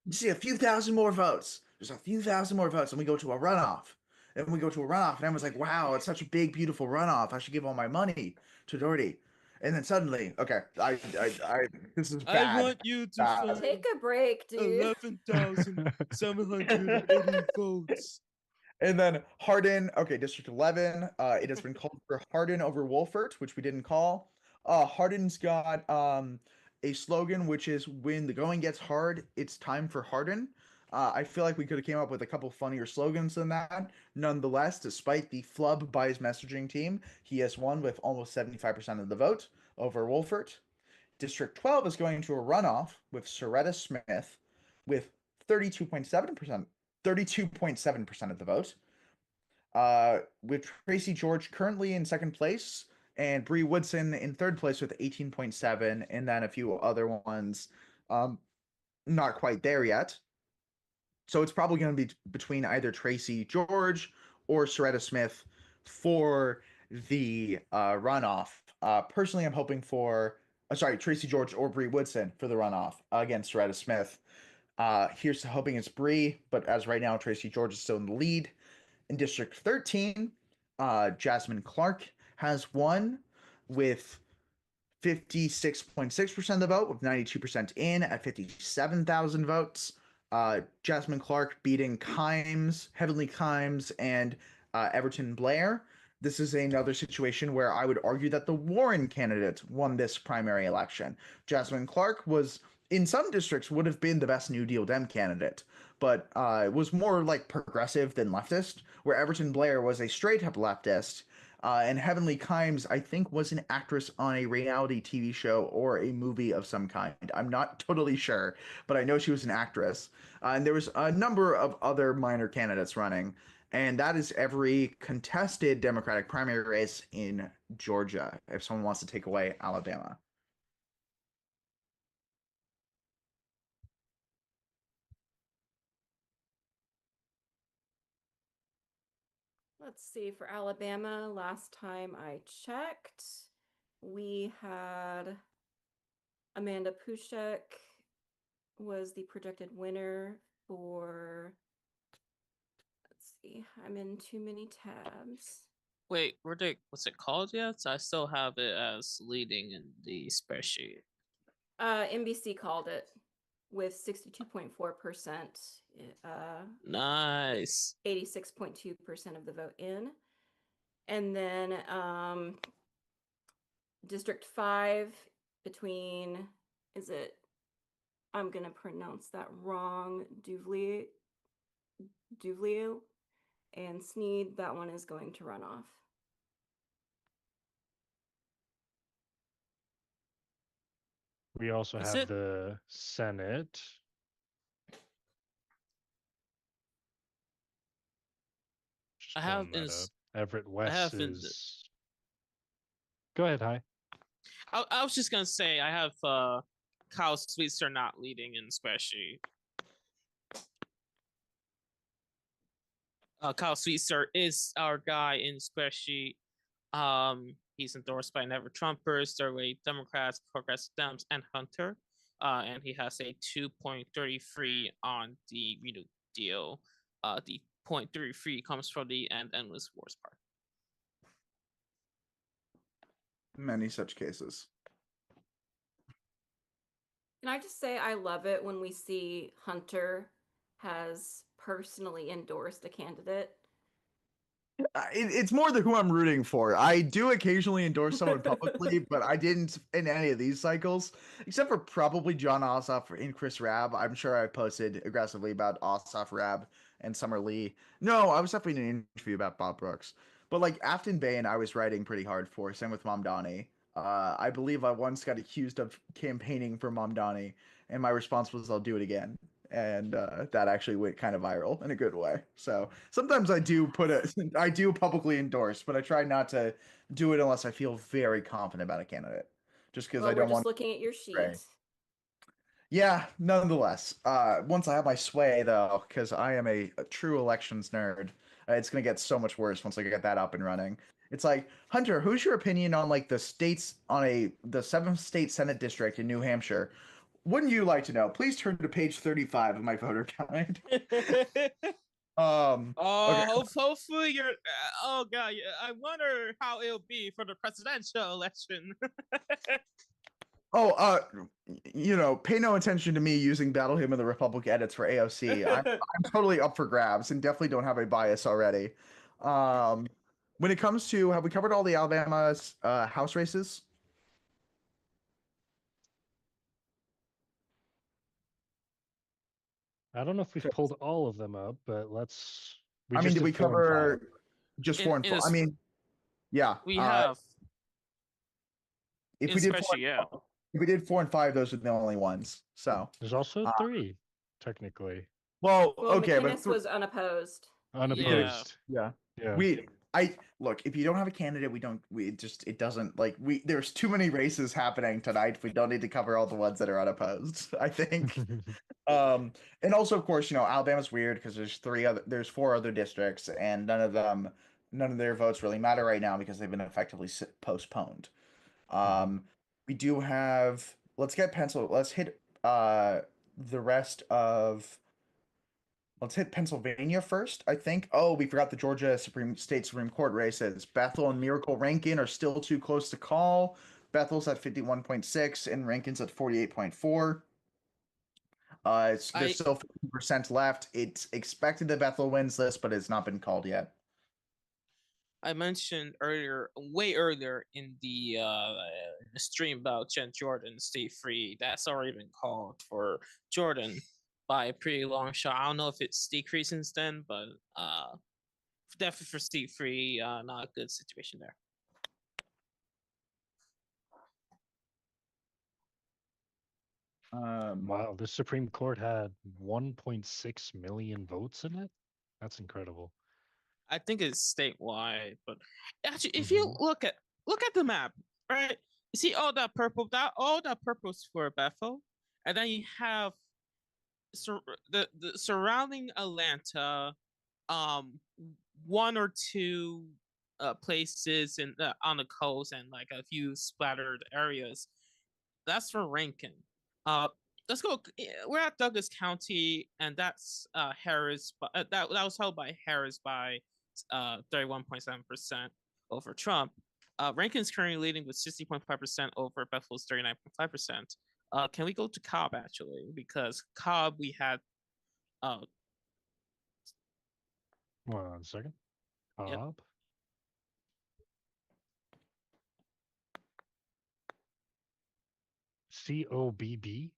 We see a few thousand more votes. Just a few thousand more votes, and we go to a runoff. And we go to a runoff, and everyone's like, wow, it's such a big, beautiful runoff. I should give all my money to Doherty. And then suddenly, okay, I this is bad. I want you to Bad. find Take a break, dude. 11,780 votes. And then Hardin, okay, District 11. It has been called for Hardin over Wolfert, which we didn't call. Hardin's got a slogan, which is when the going gets hard, it's time for Hardin. I feel like we could have came up with a couple funnier slogans than that. Nonetheless, despite the flub by his messaging team, he has won with almost 75% of the vote over Wolfert. District 12 is going to a runoff with Soretta Smith with 32.7% of the vote. With Tracy George currently in second place and Bree Woodson in third place with 18.7, and then a few other ones not quite there yet. So it's probably going to be between either Tracy George or Soretta Smith for the runoff. Personally, I'm hoping for Tracy George or Bree Woodson for the runoff against Soretta Smith. Here's to hoping it's Bree, but as right now, Tracy George is still in the lead. In District 13, Jasmine Clark has won with 56.6% of the vote, with 92% in at 57,000 votes. Jasmine Clark beating Heavenly Kimes, and Everton Blair. This is another situation where I would argue that the Warren candidate won this primary election. Jasmine Clark was, in some districts, would have been the best New Deal Dem candidate, but was more like progressive than leftist, where Everton Blair was a straight-up leftist, and Heavenly Kimes, I think, was an actress on a reality TV show or a movie of some kind. I'm not totally sure, but I know she was an actress. And there was a number of other minor candidates running, and that is every contested Democratic primary race in Georgia, if someone wants to take away Alabama. Let's see, for Alabama, last time I checked, we had Amanda Pushek was the projected winner for, let's see, I'm in too many tabs. Wait, what's it called yet? I still have it as leading in the spreadsheet. NBC called it with 62.4%. Nice. 86.2% of the vote in. And then District 5 between, is it I'm gonna pronounce that wrong. Duvlier, and Sneed, that one is going to run off. We also Is have it- the Senate. Just I have pulling that ins- up. Everett have West in the- is. Go ahead, Hi. I was just gonna say I have Kyle Sweetser not leading in Squishy. Kyle Sweetser is our guy in Squishy. He's endorsed by Never Trumpers, Third-Way Democrats, Progressive Dems, and Hunter. And he has a 2.33 on the Renew deal. The 0.33 comes from the Endless Wars part. Many such cases. Can I just say I love it when we see Hunter has personally endorsed a candidate? It's more than who I'm rooting for. I do occasionally endorse someone publicly, but I didn't in any of these cycles, except for probably John Ossoff and Chris Rabb. I'm sure I posted aggressively about Ossoff, Rabb, and Summer Lee. No, I was definitely in an interview about Bob Brooks. But like Afton Bain, I was writing pretty hard for. Same with Mamdani. I believe I once got accused of campaigning for Mamdani, and my response was, "I'll do it again." And that actually went kind of viral in a good way. So sometimes I do I do publicly endorse, but I try not to do it unless I feel very confident about a candidate, just because Well, I we're don't just want. looking at your Right. sheet. Yeah, nonetheless, once I have my sway though, because I am a true elections nerd, it's gonna get so much worse once I get that up and running. It's like, Hunter, who's your opinion on like the states on the 7th state Senate district in New Hampshire? Wouldn't you like to know? Please turn to page 35 of my voter guide. Okay. Hopefully you're. Oh god, I wonder how it'll be for the presidential election. Oh, pay no attention to me using Battle Hymn of the Republic edits for AOC. I'm totally up for grabs and definitely don't have a bias already. When it comes to, have we covered all the Alabama's House races? I don't know if we've pulled all of them up, but let's. I mean, did we cover just In- 4 and in 4? a I s- mean, yeah. We have, If we did 4 especially, yeah. if we did 4 and 5, those are the only ones. So There's also 3, technically. well, Well, okay, McInnes but was unopposed. Unopposed. yeah. Yeah. I look, if you don't have a candidate, it doesn't like there's too many races happening tonight. We don't need to cover all the ones that are unopposed, I think. And also, of course, Alabama's weird because there's 4 other districts, and none of their votes really matter right now because they've been effectively postponed. We do have, let's hit the rest of. Let's hit Pennsylvania first, I think. Oh, we forgot the Georgia State Supreme Court races. Bethel and Miracle Rankin are still too close to call. Bethel's at 51.6 and Rankin's at 48.4. There's still 50% left. It's expected that Bethel wins this, but it's not been called yet. I mentioned way earlier in the stream about Jen Jordan, Stay Free. That's already been called for Jordan by a pretty long shot. I don't know if it's decreased since then, but definitely for Steve Free, not a good situation there. Wow, the Supreme Court had 1.6 million votes in it. That's incredible. I think it's statewide, but actually, if you look at the map, right? You see all that purple, all that purple's for Bethel, and then you have the surrounding Atlanta, 1 or 2 places on the coast and like a few splattered areas. That's for Rankin. Let's go. We're at Douglas County, and that's Harris. That was held by Harris by 31.7% over Trump. Rankin's currently leading with 60.5% over Bethel's 39.5%. Can we go to Cobb actually? Because Cobb we had. Hold on a second. Cobb. Yep. COBB?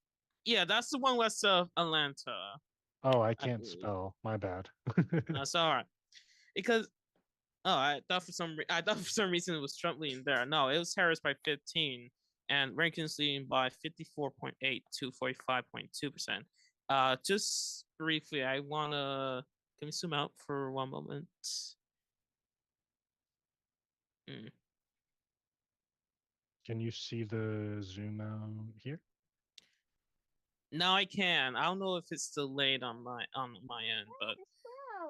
Yeah, that's the one west of Atlanta. Oh, I I can't believe. spell. My bad. That's all right. Because I thought for some reason it was Trump leading there. No, it was Harris by 15, and Rankin's leading by 54.8 to 45.2%. Just briefly, I wanna can we zoom out for one moment? Can you see the zoom out here? Now I can. I don't know if it's delayed on my end, but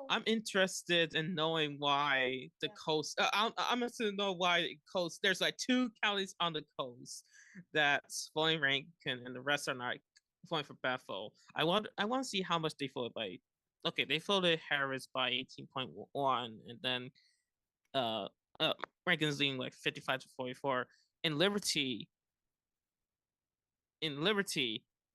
I'm interested in knowing why the coast. I'm interested to know why the coast. There's like 2 counties on the coast that's voting Rankin, and the rest are not voting for Bethel. I want to see how much they voted by. Okay, they voted Harris by 18.1, and then Rankin's leading like 55 to 44. In Liberty,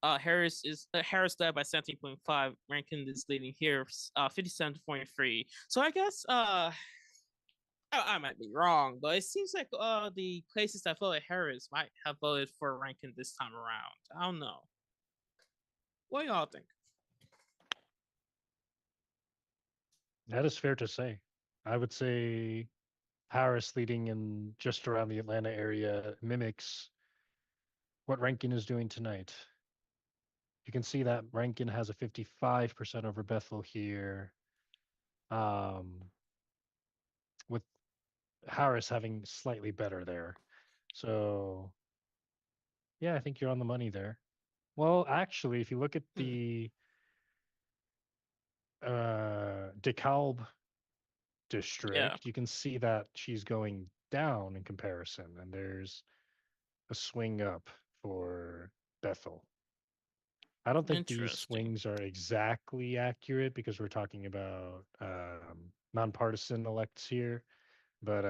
Harris led by 17.5. Rankin is leading here, 57 to 43. So I guess I might be wrong, but it seems like the places that voted Harris might have voted for Rankin this time around. I don't know. What do y'all think? That is fair to say. I would say Harris leading in just around the Atlanta area mimics what Rankin is doing tonight. You can see that Rankin has a 55% over Bethel here, with Harris having slightly better there. So, yeah, I think you're on the money there. Well, actually, if you look at the DeKalb district, you can see that she's going down in comparison, and there's a swing up for Bethel. I don't think these swings are exactly accurate because we're talking about nonpartisan elects here, but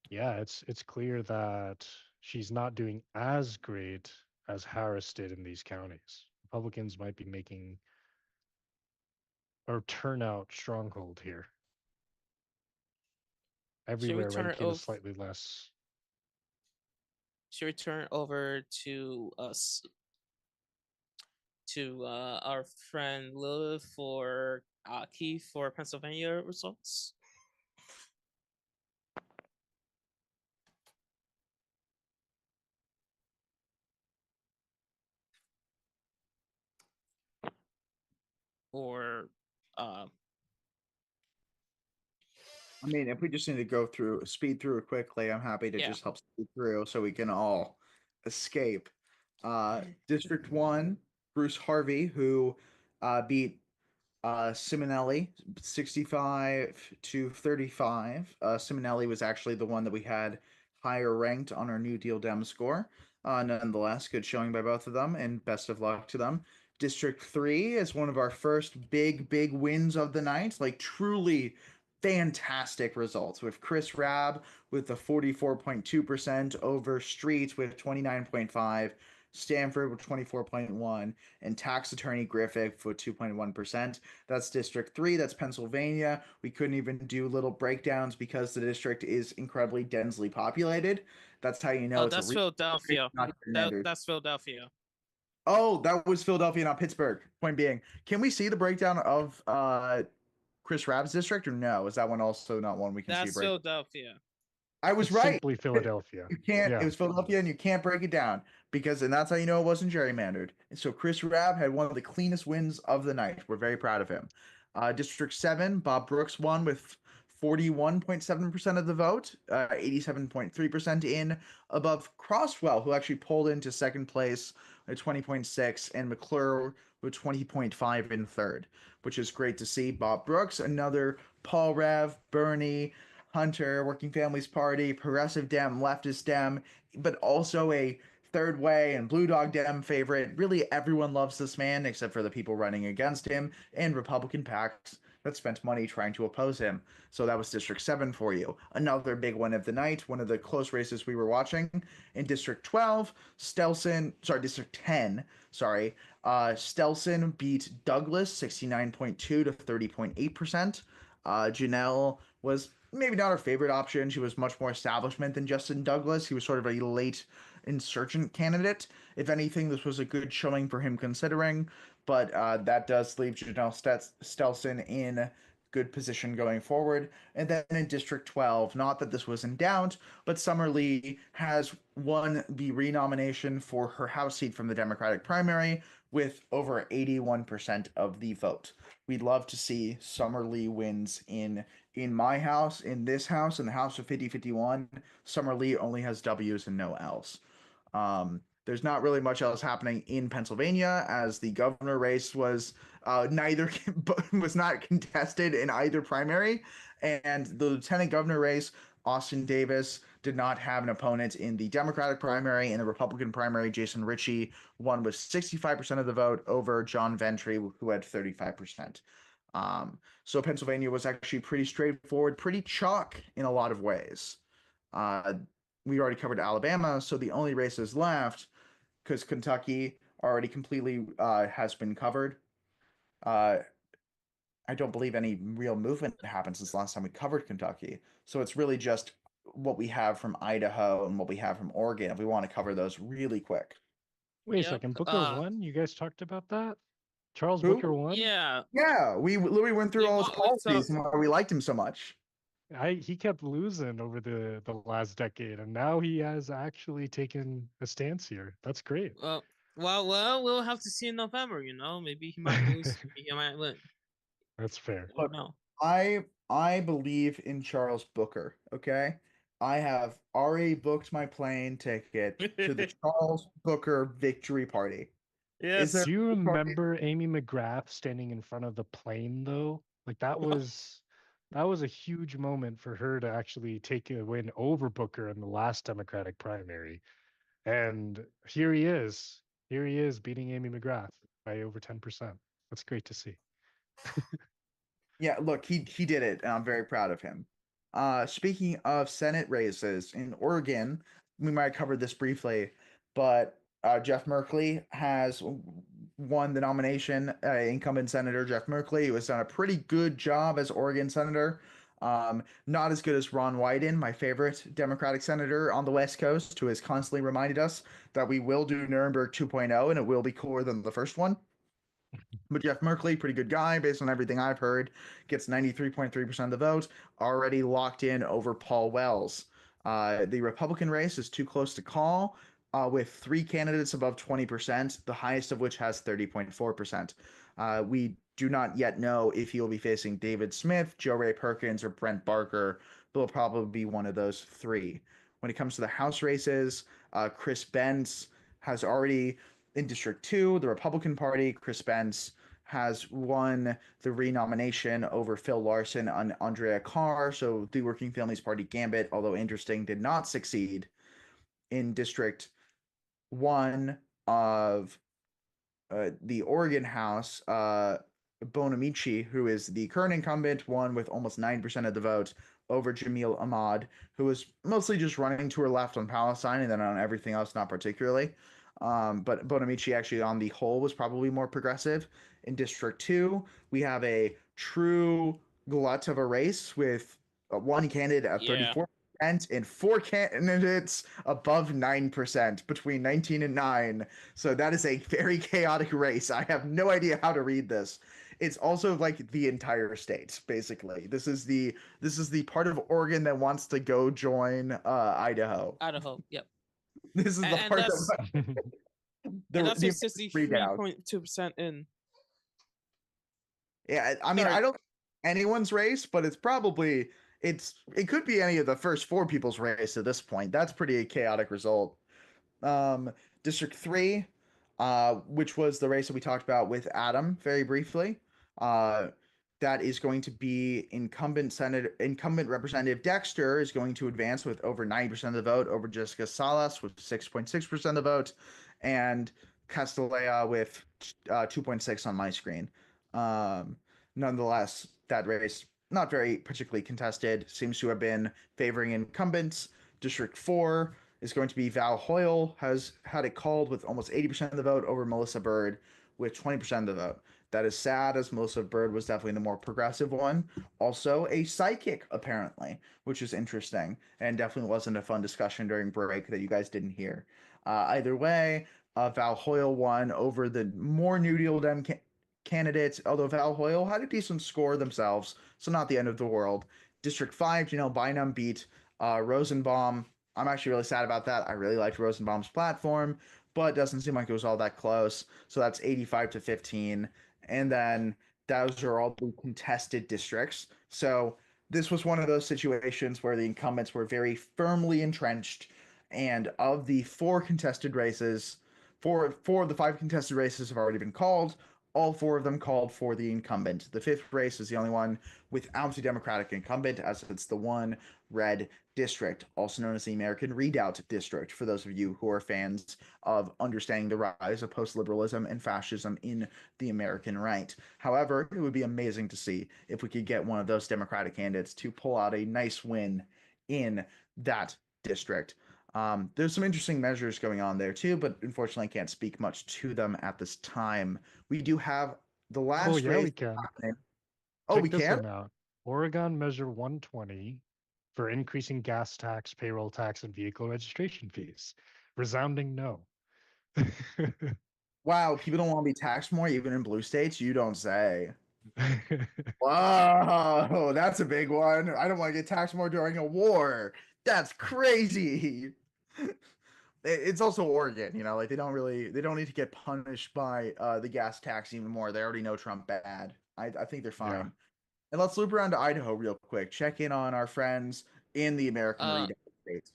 yeah, it's clear that she's not doing as great as Harris did in these counties. Republicans might be making a turnout stronghold here. Everywhere Rankin is slightly less. Should we turn over to us to our friend Lilith for key for Pennsylvania results? Or I mean, if we just need to speed through it quickly, I'm happy to just help speed through so we can all escape. District 1, Bruce Harvey, who beat Simonelli 65 to 35. Simonelli was actually the one that we had higher ranked on our New Deal Dem score. Nonetheless, good showing by both of them, and best of luck to them. District 3 is one of our first big wins of the night, like truly fantastic results, with Chris Rabb with the 44.2% over Street with 29.5%, Stanford with 24.1%, and tax attorney Griffith with 2.1%. That's District 3. That's Pennsylvania. We couldn't even do little breakdowns because the district is incredibly densely populated. That's how you know it's that's Philadelphia. That's Philadelphia. Oh, that was Philadelphia, not Pittsburgh. Point being, can we see the breakdown of Chris Rabb's district, or no? Is that one also not one we can see? That's Philadelphia. I was right. Simply Philadelphia. You can't. Yeah. It was Philadelphia, and you can't break it down and that's how you know it wasn't gerrymandered. And so Chris Rabb had one of the cleanest wins of the night. We're very proud of him. District 7, Bob Brooks won with 41.7% of the vote, 87.3% in, above Crosswell, who actually pulled into second place at 20.6, and McClure with 20.5 in third, which is great to see. Bob Brooks, another Paul Rev, Bernie, Hunter, Working Families Party, Progressive Dem, Leftist Dem, but also a Third Way and Blue Dog Dem favorite. Really, everyone loves this man except for the people running against him and Republican PACs that spent money trying to oppose him. So that was District 7 for you. Another big one of the night, one of the close races we were watching. In District 12, District 10, Stelson beat Douglas 69.2 to 30.8%. Janelle was maybe not our favorite option. She was much more establishment than Justin Douglas. He was sort of a late insurgent candidate. If anything, this was a good showing for him considering, but that does leave Janelle Stelson in good position going forward. And then in District 12, not that this was in doubt, but Summer Lee has won the renomination for her House seat from the Democratic primary with over 81% of the vote. We'd love to see Summer Lee wins in my house, in this house, in the House of 5051. Summer Lee only has W's and no L's. There's not really much else happening in Pennsylvania, as the governor race was was not contested in either primary, and the lieutenant governor race, Austin Davis did not have an opponent in the Democratic primary. In the Republican primary, Jason Ritchie won with 65% of the vote over John Ventry, who had 35%. So Pennsylvania was actually pretty straightforward, pretty chalk in a lot of ways. We already covered Alabama, so the only races left, because Kentucky already completely has been covered. I don't believe any real movement happened since last time we covered Kentucky. So it's really just what we have from Idaho and what we have from Oregon. If we want to cover those really quick. Wait a Yep, second, Booker won? You guys talked about that? Charles Who? Booker won? Yeah. Yeah, we literally went through Yeah, all his well, so- policies and why we liked him so much. He kept losing over the last decade, and now he has actually taken a stance here. That's great. Well, we'll have to see in November. Maybe he might lose, maybe he might win. That's fair. I don't know. I believe in Charles Booker, okay? I have already booked my plane ticket to the Charles Booker victory party. Yes. Do you remember Amy McGrath standing in front of the plane though? Like that was a huge moment for her to actually take a win over Booker in the last Democratic primary. And here he is. Here he is beating Amy McGrath by over 10%. That's great to see. Yeah, look, he did it, and I'm very proud of him. Speaking of Senate races in Oregon, we might cover this briefly, but Jeff Merkley has won the nomination. Incumbent Senator Jeff Merkley, who has done a pretty good job as Oregon Senator. Not as good as Ron Wyden, my favorite Democratic senator on the West Coast, who has constantly reminded us that we will do Nuremberg 2.0 and it will be cooler than the first one. But Jeff Merkley, pretty good guy, based on everything I've heard, gets 93.3% of the vote, already locked in over Paul Wells. The Republican race is too close to call, with 3 candidates above 20%, the highest of which has 30.4%. We do not yet know if he will be facing David Smith, Joe Ray Perkins, or Brent Barker, but will probably be one of those 3. When it comes to the House races, Chris Bentz has already, in District 2, the Republican Party, Chris Bentz has won the renomination over Phil Larson and Andrea Carr, so the Working Families Party gambit, although interesting, did not succeed. In District 1 of the Oregon House, Bonamici, who is the current incumbent, won with almost 9% of the vote over Jamil Ahmad, who was mostly just running to her left on Palestine and then on everything else, not particularly. But Bonamici actually on the whole was probably more progressive. In District 2, we have a true glut of a race with one candidate at 34% and 4 candidates above 9% between 19 and 9. So that is a very chaotic race. I have no idea how to read this. It's also like the entire state, basically. This is the part of Oregon that wants to go join Idaho. Idaho, yep. This is the And part that's, of and that's with 63.2% in. Yeah, I mean, Sorry. I don't anyone's race, but it's probably it could be any of the first 4 people's race at this point. That's pretty chaotic result. District 3, which was the race that we talked about with Adam very briefly. That is going to be incumbent Representative Dexter is going to advance with over 90% of the vote over Jessica Salas with 6.6% of the vote, and Castellea with 2.6 on my screen. Nonetheless, that race, not very particularly contested, seems to have been favoring incumbents. District 4 is going to be Val Hoyle, has had it called with almost 80% of the vote over Melissa Byrd with 20% of the vote. That is sad, as Melissa Bird was definitely the more progressive one. Also, a psychic, apparently, which is interesting and definitely wasn't a fun discussion during break that you guys didn't hear. Either way, Val Hoyle won over the more New Deal Dem candidates, although Val Hoyle had a decent score themselves, so not the end of the world. District 5, Janelle Bynum beat Rosenbaum. I'm actually really sad about that. I really liked Rosenbaum's platform, but it doesn't seem like it was all that close. So that's 85 to 15. And then those are all the contested districts. So this was one of those situations where the incumbents were very firmly entrenched. And of the 4 contested races, four of the 5 contested races have already been called. All 4 of them called for the incumbent. The 5th race is the only one without a Democratic incumbent, as it's the one red district, also known as the American Redoubt District, for those of you who are fans of understanding the rise of post-liberalism and fascism in the American right. However, it would be amazing to see if we could get one of those Democratic candidates to pull out a nice win in that district. There's some interesting measures going on there too, but unfortunately I can't speak much to them at this time. We do have the last Oh yeah, race we can. happening. Oh, Check we this can? one out. Oregon Measure 120 for increasing gas tax, payroll tax, and vehicle registration fees. Resounding no. Wow, people don't want to be taxed more even in blue states? You don't say. Wow, that's a big one. I don't want to get taxed more during a war. That's crazy. It's also Oregon, like they don't need to get punished by the gas tax even more. They already know Trump bad. I think they're fine. Yeah. And let's loop around to Idaho real quick. Check in on our friends in the American Redoubt states.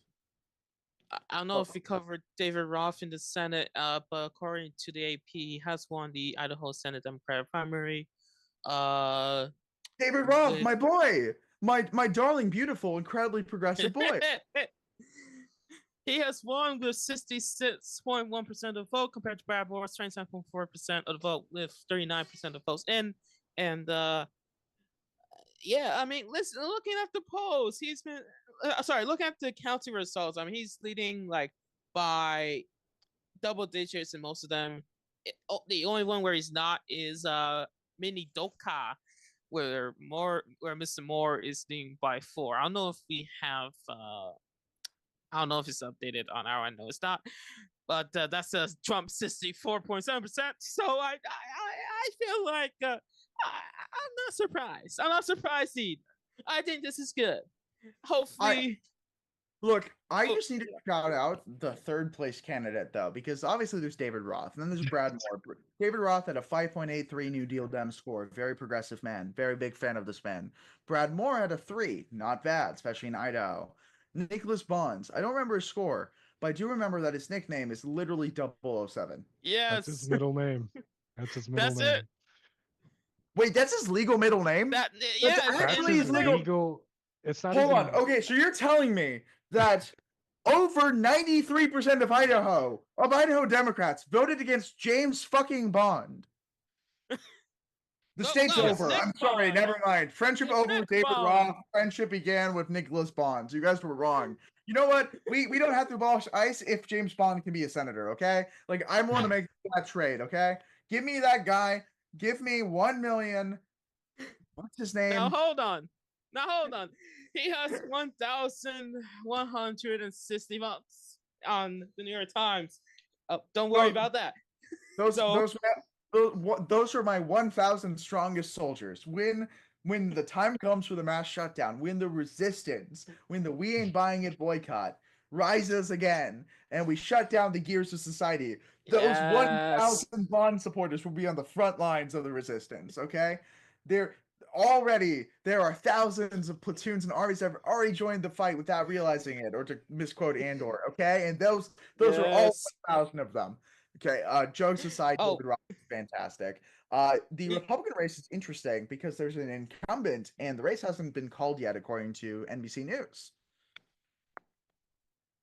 I don't know if we covered David Roth in the Senate, but according to the AP, he has won the Idaho Senate Democratic primary. David Roth, my boy, my darling, beautiful, incredibly progressive boy. He has won with 66.1% of the vote compared to Brad Moore's 27.4% of the vote with 39% of the votes in. And yeah, I mean, listen, looking at the polls, he's been looking at the county results. I mean, he's leading like by double digits in most of them. The only one where he's not is Minidoka, where Mr. Moore is leading by 4. I don't know if we have I don't know if it's updated on our end. No, it's not. But that's a Trump 64.7%. So I feel like I'm not surprised. I'm not surprised either. I think this is good. Hopefully. Look, I just need to shout out the 3rd place candidate, though, because obviously there's David Roth, and then there's Brad Moore. David Roth had a 5.83 New Deal Dem score. Very progressive man. Very big fan of this man. Brad Moore had a 3. Not bad, especially in Idaho. Nicholas Bonds. I don't remember his score, but I do remember that his nickname is literally 007. Yes. That's his middle name. That's his middle name. It. Wait, that's his legal middle name? That's actually his legal. It's not. Hold on. Okay, so you're telling me that over 93% of Idaho Democrats voted against James fucking Bond. The state's over. I'm sorry. Never mind. Friendship over with David Roth. Friendship began with Nicholas Bonds. You guys were wrong. You know what? We don't have to abolish ICE if James Bond can be a senator. Okay? Like I'm willing to make that trade. Okay? Give me that guy. Give me 1 million. What's his name? Now hold on. He has 1,160 votes on the New York Times. Don't worry about that. Those are my 1,000 strongest soldiers. When the time comes for the mass shutdown, when the resistance, when the we ain't buying it boycott rises again, and we shut down the gears of society, those 1,000 Bond supporters will be on the front lines of the resistance. Okay, there are thousands of platoons and armies that have already joined the fight without realizing it, or to misquote Andor. Okay, and those are all 1,000 of them. Okay, jokes aside, David Roth is fantastic. The Republican race is interesting because there's an incumbent, and the race hasn't been called yet, according to NBC News.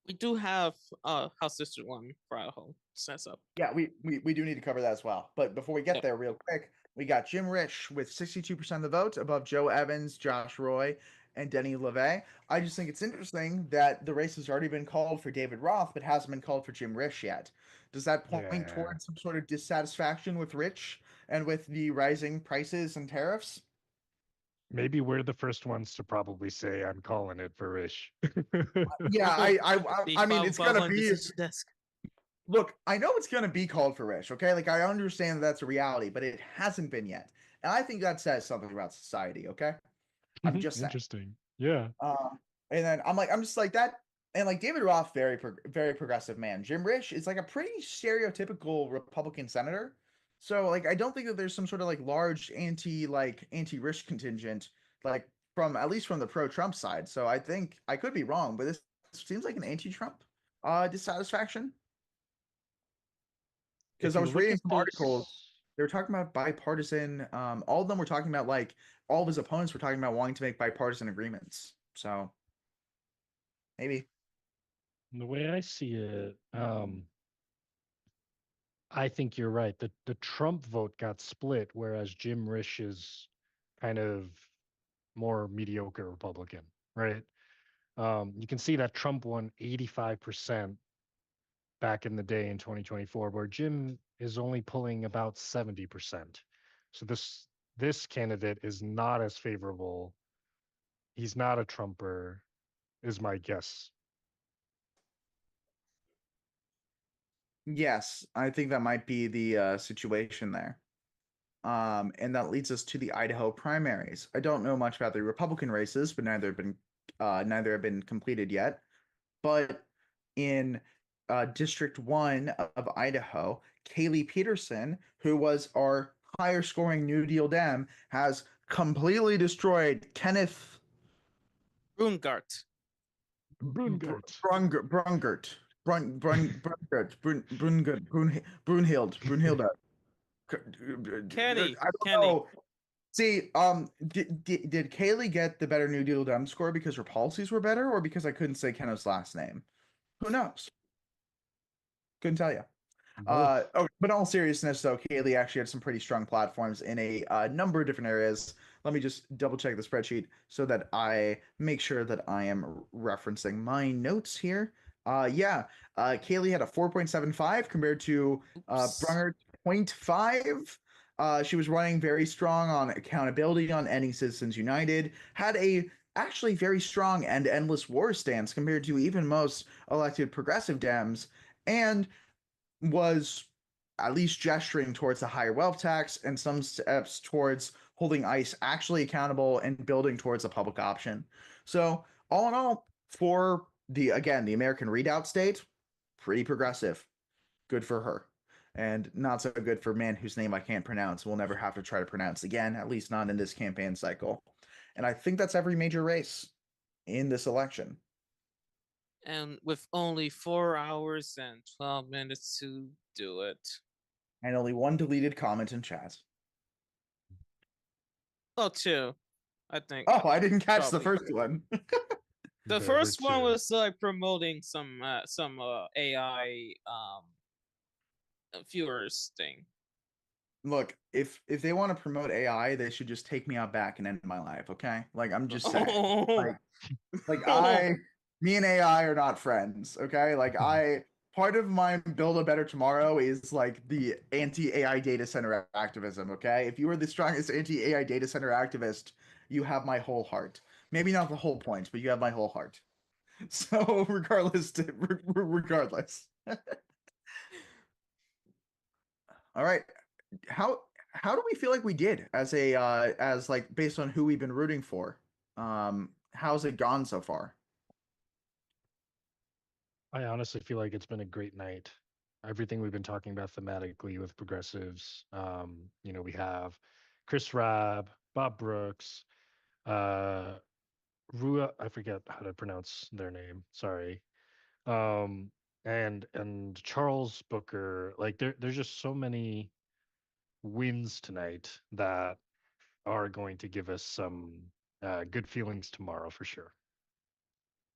We do have House District 1 for Idaho sets up. Yeah, we do need to cover that as well. But before we get there, real quick, we got Jim Rich with 62% of the vote above Joe Evans, Josh Roy, and Denny LeVay. I just think it's interesting that the race has already been called for David Roth, but hasn't been called for Jim Rich yet. Does that point towards some sort of dissatisfaction with Rich and with the rising prices and tariffs, Maybe we're the first ones to probably say I'm calling it for Rish. yeah, I mean, it's gonna Behind the be. decision desk. Look, I know it's gonna be called for Rish, okay? Like I understand that that's a reality, but it hasn't been yet, and I think that says something about society. Okay, I'm just saying. Interesting. Yeah. And then I'm just like that, and like David Roth, very progressive man. Jim Risch is like a pretty stereotypical Republican senator. So like I don't think that there's some sort of like large anti-Risch contingent like from at least from the pro-Trump side. So I think I could be wrong, but this seems like an anti-Trump dissatisfaction. Because If I you was look reading at some articles, this, they were talking about bipartisan. All of them were talking about like all of his opponents were talking about wanting to make bipartisan agreements. So maybe. the way I see it, I think you're right. The Trump vote got split, whereas Jim Risch is kind of more mediocre Republican, right? You can see that Trump won 85% back in the day in 2024, where Jim is only pulling about 70%. So this candidate is not as favorable. He's not a Trumper, is my guess. Yes, I think that might be the situation there. And that leads us to the Idaho primaries. I don't know much about the Republican races, but neither have been completed yet. But in District 1 of Idaho, Kaylee Peterson, who was our higher scoring New Deal Dem, has completely destroyed Kenneth Brungart. Brungart. Brungert. Brunhilde. Kenny. I don't Kenny. know. See, did Kaylee get the better New Deal Dem score because her policies were better, or because I couldn't say Kenneth's last name? Who knows? Couldn't tell you. But in all seriousness, though, Kaylee actually had some pretty strong platforms in a number of different areas. Let me just double check the spreadsheet so that I make sure that I am referencing my notes here. Kaylee had a 4.75 compared to Brungert 0.5. She was running very strong on accountability, on ending Citizens United, had a actually very strong and endless war stance compared to even most elected progressive Dems, and was at least gesturing towards a higher wealth tax and some steps towards holding ICE actually accountable and building towards a public option. So all in all, for the American readout state, pretty progressive. Good for her. And not so good for man whose name I can't pronounce. We'll never have to try to pronounce again, at least not in this campaign cycle. And I think that's every major race in this election. And with only 4 hours and 12 minutes to do it. And only one deleted comment in chat. Oh, two. I think. Oh, I didn't catch the probably. first one. The first one was like promoting some AI viewers thing. Look, if they want to promote AI, they should just take me out back and end my life, okay? Like I'm just saying. Me and AI are not friends, okay? Part of my build a better tomorrow is like the anti-AI data center activism, okay? If you are the strongest anti-AI data center activist, you have my whole heart. Maybe not the whole point, but you have my whole heart. So regardless. All right. How do we feel like we did as like based on who we've been rooting for? How's it gone so far? I honestly feel like it's been a great night. Everything we've been talking about thematically with progressives. We have Chris Rabb, Bob Brooks, Rua, I forget how to pronounce their name. Sorry. And Charles Booker. Like there's just so many wins tonight that are going to give us some good feelings tomorrow for sure.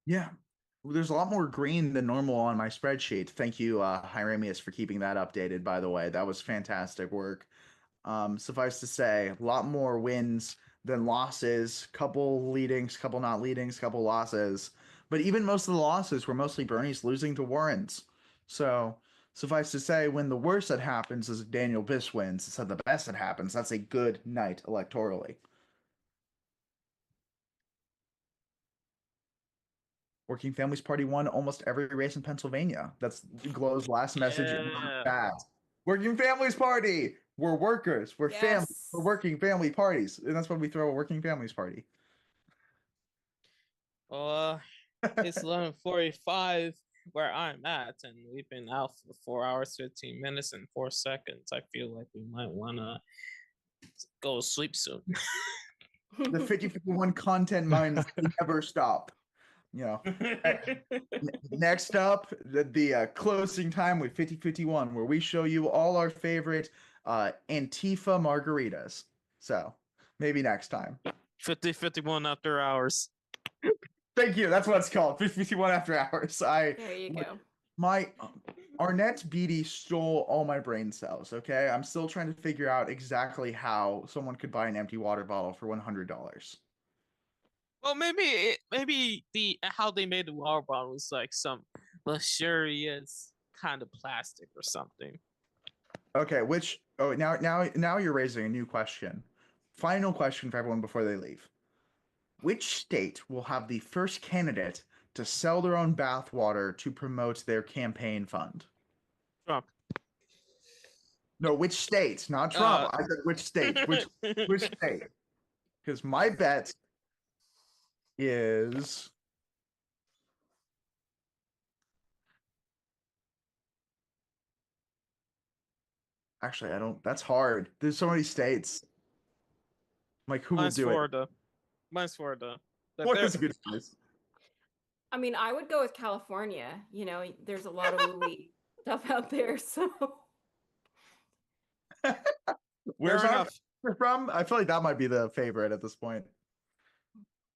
Yeah. There's a lot more green than normal on my spreadsheet. Thank you, Hieramius, for keeping that updated, by the way. That was fantastic work. Suffice to say, a lot more wins than losses. Couple leadings, couple not leadings, couple losses. But even most of the losses were mostly Bernie's losing to Warren's. So Suffice to say, when the worst that happens is Daniel Biss wins, instead of the best that happens, that's a good night electorally. Working Families Party won almost every race in Pennsylvania. That's Glow's last message. Yeah. Bad. Working Families Party. We're workers. We're family. We're Yes. working family parties, and that's why we throw a Working Families Party. It's 11:45 where I'm at, and we've been out for 4 hours, 15 minutes, and 4 seconds. I feel like we might want to go to sleep soon. The 5051 content mines never stop. You know. Next up, the closing time with 5051, where we show you all our favorite Antifa margaritas. So maybe next time. 5051 after hours. Thank you. That's what it's called. 5051 after hours. There you go. My Arnett Beatty stole all my brain cells. Okay, I'm still trying to figure out exactly how someone could buy an empty water bottle for $100. Well, maybe the how they made the water bottle was like some luxurious kind of plastic or something. Okay, now you're raising a new question. Final question for everyone before they leave. Which state will have the first candidate to sell their own bathwater to promote their campaign fund? Trump. No, which state? Not Trump. I said which state. Which state? Because my bet is actually I don't. That's hard. There's so many states. Like who will Mine's do Florida. Mine's Florida. But Florida's a there- good choice. I mean, I would go with California. You know, there's a lot of wooly stuff out there, so Where's Fair our enough. favorite from? I feel like that might be the favorite at this point.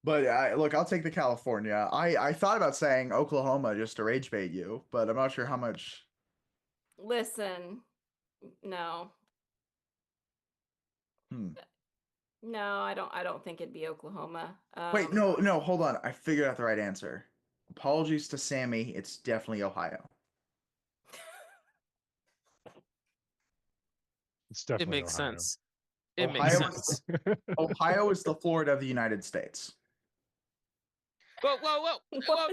But look, I'll take the California. I thought about saying Oklahoma just to rage bait you, but I'm not sure how much. listen. No. No, I don't think it'd be Oklahoma. Wait, no, hold on. I figured out the right answer. Apologies to Sammy. It's definitely Ohio. It's It definitely makes Ohio. sense. It makes Ohio sense. Ohio is the Florida of the United States. Whoa,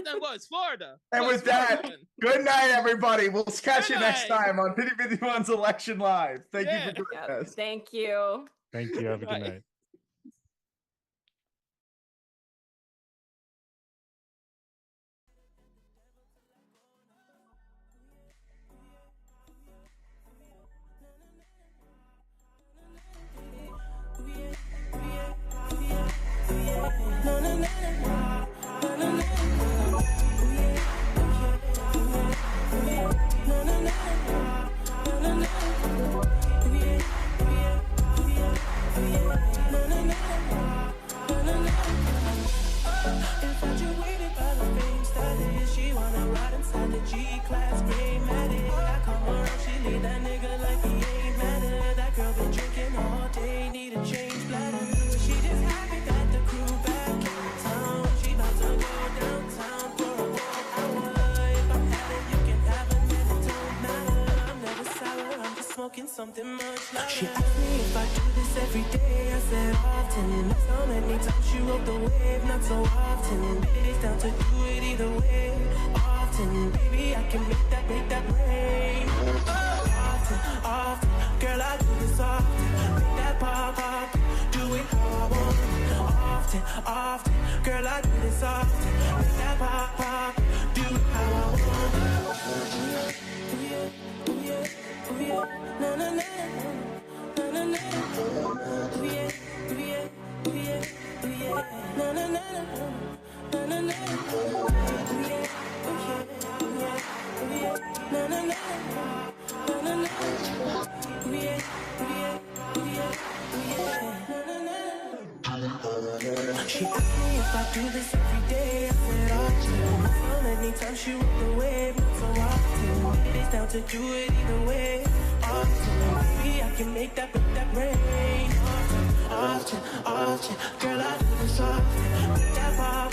then what's Florida? And What's with that, Florida then? good night, everybody. We'll catch you Good next night. time on 5051's Election Live. Thank you for joining Yep, us. thank you. Thank you. Have a good Bye. night. Infatuated by the fame status, she wanna ride inside the G-Class Greymatic. I come around, she leave that nigga like he ain't matter. That girl been drinking all day, need a change bladder. She just happy that the crew back in town. She about to go downtown for a walk hour. If I had it, you can have it, and it don't matter. I'm never sour, I'm just smoking something much louder. She asked me if I do this every day, I said often. That's how many times she rode the wave, not so often. It's down to do it either way, often. Baby, I can make that rain. Often, girl, I do this often. Make that pop, do it how I want. Often, girl, I do this often. Make that pop, do it how I want. Ooh yeah, ooh yeah, ooh yeah, na na na na na na. Ooh yeah, ooh yeah, ooh yeah, ooh yeah, na na na na na na. Ooh yeah, ooh yeah, ooh yeah, ooh yeah, na na na na na na. Ooh yeah, ooh yeah, ooh yeah, ooh yeah, na na na. She asked me if I do this every day, I said often. So many times she rode the wave, not so often. It's down to do it either way, often. Baby, I can make that rain. Often, girl, I do this often. Make that pop,